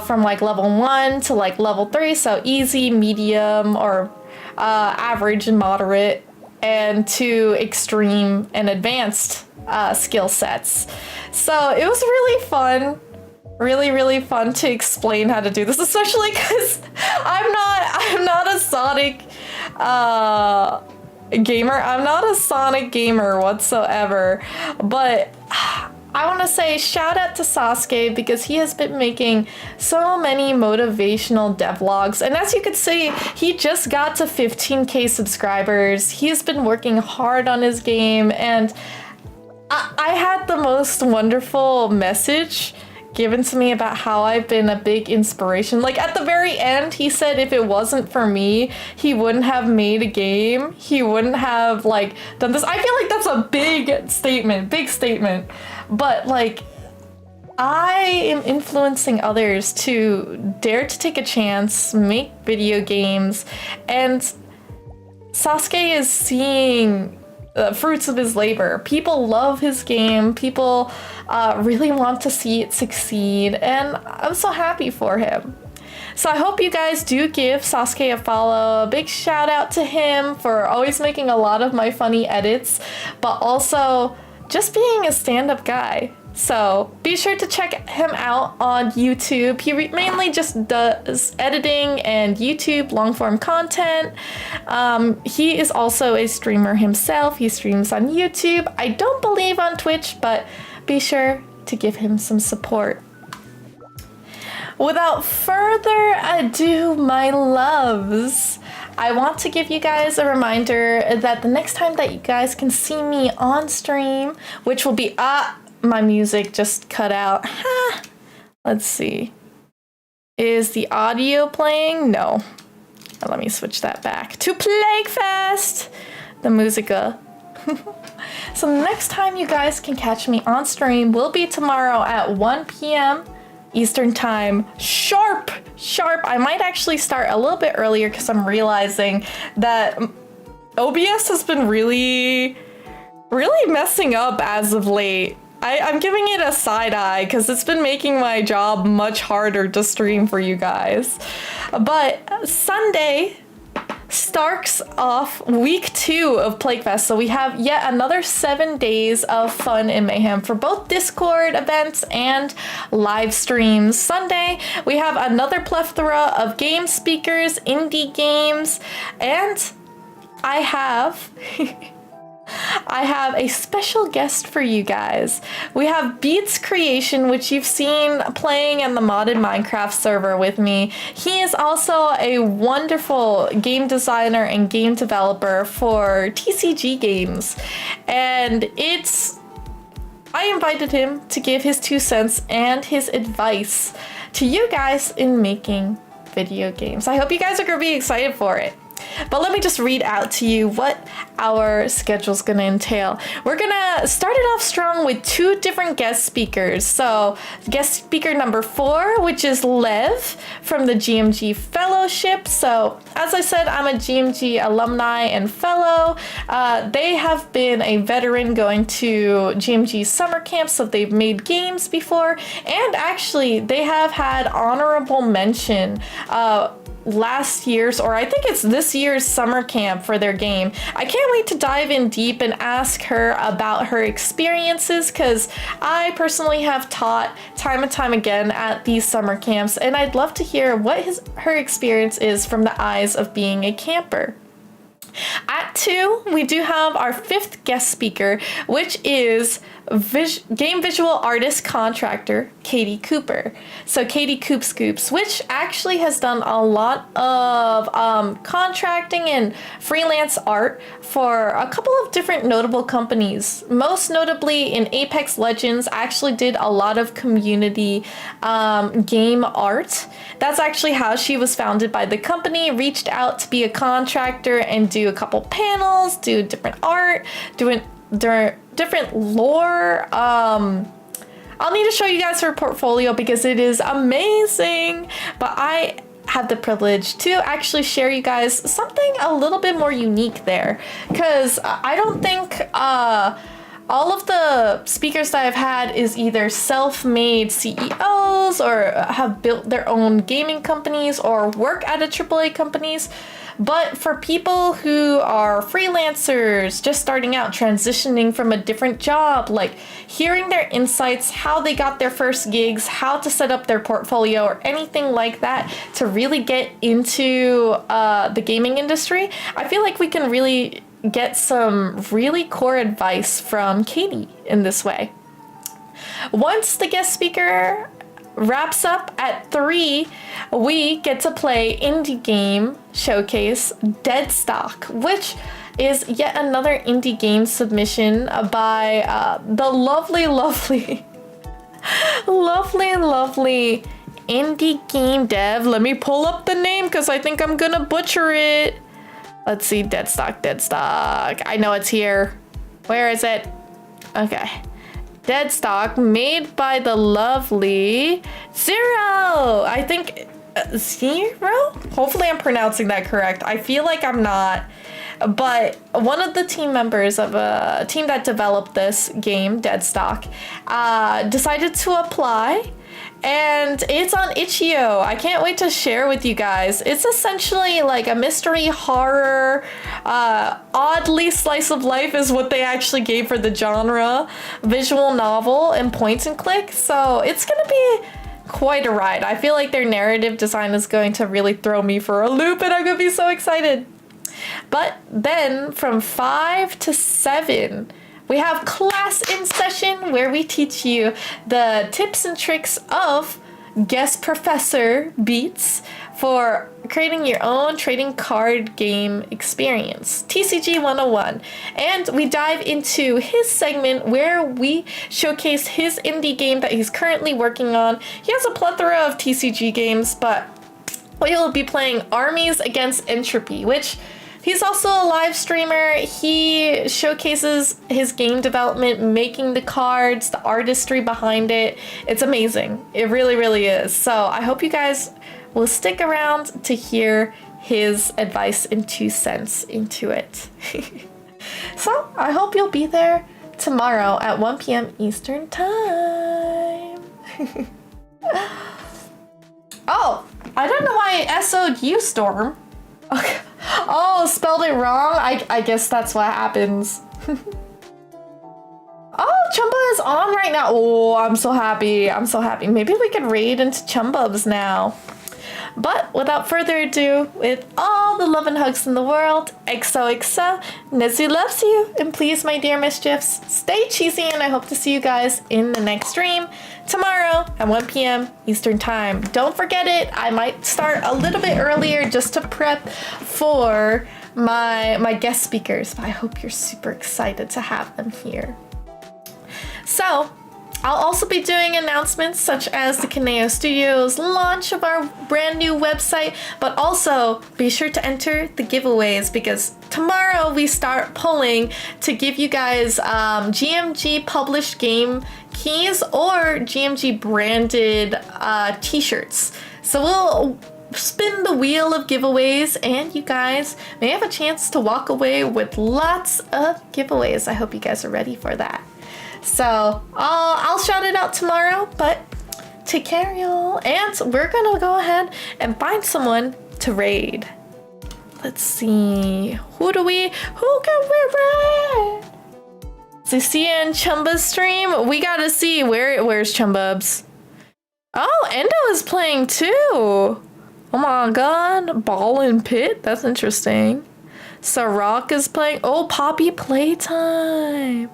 from like level 1 to like level 3. So easy, medium, or average and moderate, and to extreme and advanced skill sets. So it was really fun, really fun to explain how to do this, especially because I'm not a Sonic gamer. I'm not a Sonic gamer whatsoever, but I want to say shout out to Sasuke because he has been making so many motivational devlogs. And as you can see, he just got to 15K subscribers. He's been working hard on his game, and I had the most wonderful message given to me about how I've been a big inspiration. Like at the very end, he said if it wasn't for me, he wouldn't have made a game. He wouldn't have like done this. I feel like that's a big statement. But like, I am influencing others to dare to take a chance, make video games, and Sasuke is seeing the fruits of his labor. People love his game. People really want to see it succeed, and I'm so happy for him. So I hope you guys do give Sasuke a follow. A big shout out to him for always making a lot of my funny edits, but also just being a stand-up guy. So be sure to check him out on YouTube. He mainly just does editing and YouTube long-form content. He is also a streamer himself. He streams on YouTube. I don't believe on Twitch, but be sure to give him some support. Without further ado, my loves, I want to give you guys a reminder that the next time that you guys can see me on stream, which will be my music just cut out. Let's see. Is the audio playing? No. Let me switch that back to Plaguefest, the musica. So the next time you guys can catch me on stream will be tomorrow at 1 p.m. Eastern time. Sharp. I might actually start a little bit earlier because I'm realizing that OBS has been really messing up as of late. I'm giving it a side eye because it's been making my job much harder to stream for you guys. But Sunday starts off week 2 of Plaguefest, so we have yet another 7 days of fun and mayhem for both Discord events and live streams. Sunday, we have another plethora of game speakers, indie games, and I have a special guest for you guys. We have Beats Creation, which you've seen playing in the modded Minecraft server with me. He is also a wonderful game designer and game developer for TCG games. And I invited him to give his 2 cents and his advice to you guys in making video games. I hope you guys are going to be excited for it. But let me just read out to you what our schedule's gonna entail. We're gonna start it off strong with 2 different guest speakers. So guest speaker number 4, which is Lev from the GMG Fellowship. So as I said, I'm a GMG alumni and fellow. They have been a veteran going to GMG summer camps, so they've made games before. And actually, they have had honorable mention last year's, or I think it's this year's summer camp for their game. I can't wait to dive in deep and ask her about her experiences, because I personally have taught time and time again at these summer camps, and I'd love to hear what her experience is from the eyes of being a camper. At 2, we do have our 5th guest speaker, which is game visual artist contractor Katie Cooper. So Katie Coop Scoops, which actually has done a lot of contracting and freelance art for a couple of different notable companies. Most notably in Apex Legends, actually did a lot of community game art. That's actually how she was founded by the company, reached out to be a contractor and do a couple panels, do different art, doing different lore. I'll need to show you guys her portfolio because it is amazing, but I have the privilege to actually share you guys something a little bit more unique there, because I don't think all of the speakers that I've had is either self-made CEOs or have built their own gaming companies or work at a AAA companies. But for people who are freelancers, just starting out, transitioning from a different job, like hearing their insights, how they got their first gigs, how to set up their portfolio or anything like that to really get into the gaming industry, I feel like we can really get some really core advice from Katie in this way. Once the guest speaker wraps up at 3, we get to play indie game showcase Deadstock, which is yet another indie game submission by the lovely indie game dev. Let me pull up the name because I think I'm gonna butcher it. Let's see, Deadstock. I know it's here. Where is it? Okay. Deadstock, made by the lovely Zero. I think Zero? Hopefully I'm pronouncing that correct. I feel like I'm not. But one of the team members of a team that developed this game, Deadstock, decided to apply. And it's on itch.io. I can't wait to share with you guys. It's essentially like a mystery horror, oddly slice of life is what they actually gave for the genre, visual novel and point and click. So it's gonna be quite a ride. I feel like their narrative design is going to really throw me for a loop and I'm gonna be so excited. But then from 5 to 7, we have class in session where we teach you the tips and tricks of guest professor Beats for creating your own trading card game experience, TCG 101. And we dive into his segment where we showcase his indie game that he's currently working on. He has a plethora of TCG games, but we will be playing Armies Against Entropy, which he's also a live streamer. He showcases his game development, making the cards, the artistry behind it. It's amazing. It really, really is. So I hope you guys will stick around to hear his advice and 2 cents into it. So I hope you'll be there tomorrow at 1 p.m. Eastern Time. Oh, I don't know why I SO'd you, Storm. Okay. Oh, spelled it wrong? I guess that's what happens. Oh, Chumba is on right now. Oh, I'm so happy. Maybe we could raid into Chumbubs now. But without further ado, with all the love and hugs in the world, XOXO, Nizu loves you. And please, my dear mischiefs, stay cheesy, and I hope to see you guys in the next stream tomorrow at 1 p.m. Eastern Time. Don't forget it. I might start a little bit earlier just to prep for my guest speakers, but I hope you're super excited to have them here. So, I'll also be doing announcements such as the Kaneo Studios launch of our brand new website, but also be sure to enter the giveaways because tomorrow we start pulling to give you guys GMG published game keys or GMG branded t-shirts. So we'll spin the wheel of giveaways and you guys may have a chance to walk away with lots of giveaways. I hope you guys are ready for that. So I'll shout it out tomorrow, but take care, y'all. And we're gonna go ahead and find someone to raid. Let's see, who can we raid? Lucia and Chumba's stream. We gotta see where's Chumbubs. Oh, Endo is playing too. Oh my god, Ball and Pit. That's interesting. Sarok is playing. Oh, Poppy Playtime.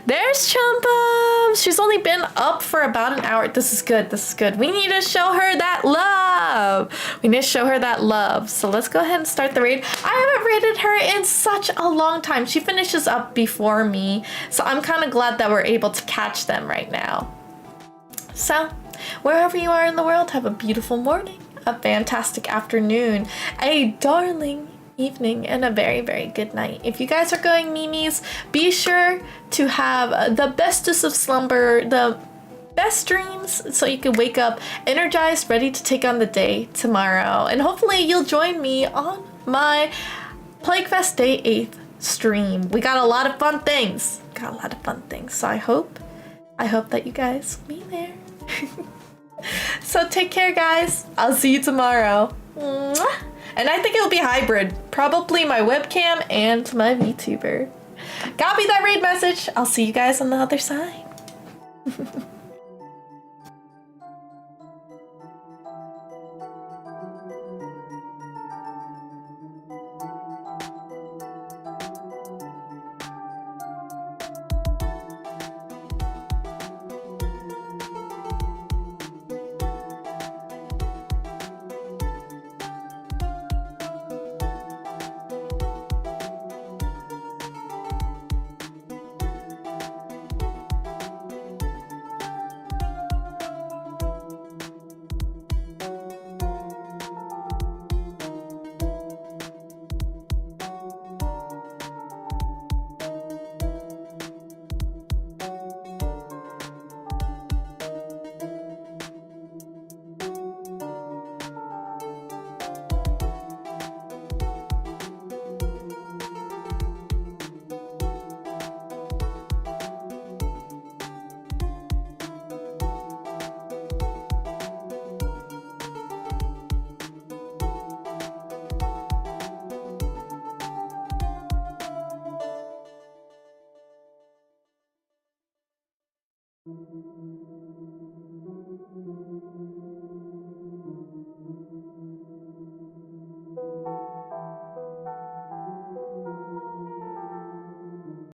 There's Chumbubs. She's only been up for about an hour. This is good. This is good. We need to show her that love. We need to show her that love. So let's go ahead and start the raid. I haven't raided her in such a long time. She finishes up before me. So I'm kind of glad that we're able to catch them right now. So wherever you are in the world, have a beautiful morning, a fantastic afternoon, a darling evening, and a very, very good night. If you guys are going memes, be sure to have the bestest of slumber, the best dreams, so you can wake up energized, ready to take on the day tomorrow. And hopefully you'll join me on my Plaguefest Day 8th stream. We got a lot of fun things. So I hope that you guys will be there. So take care, guys. I'll see you tomorrow. Mwah. And I think it'll be hybrid. Probably my webcam and my VTuber. Copy that raid message. I'll see you guys on the other side.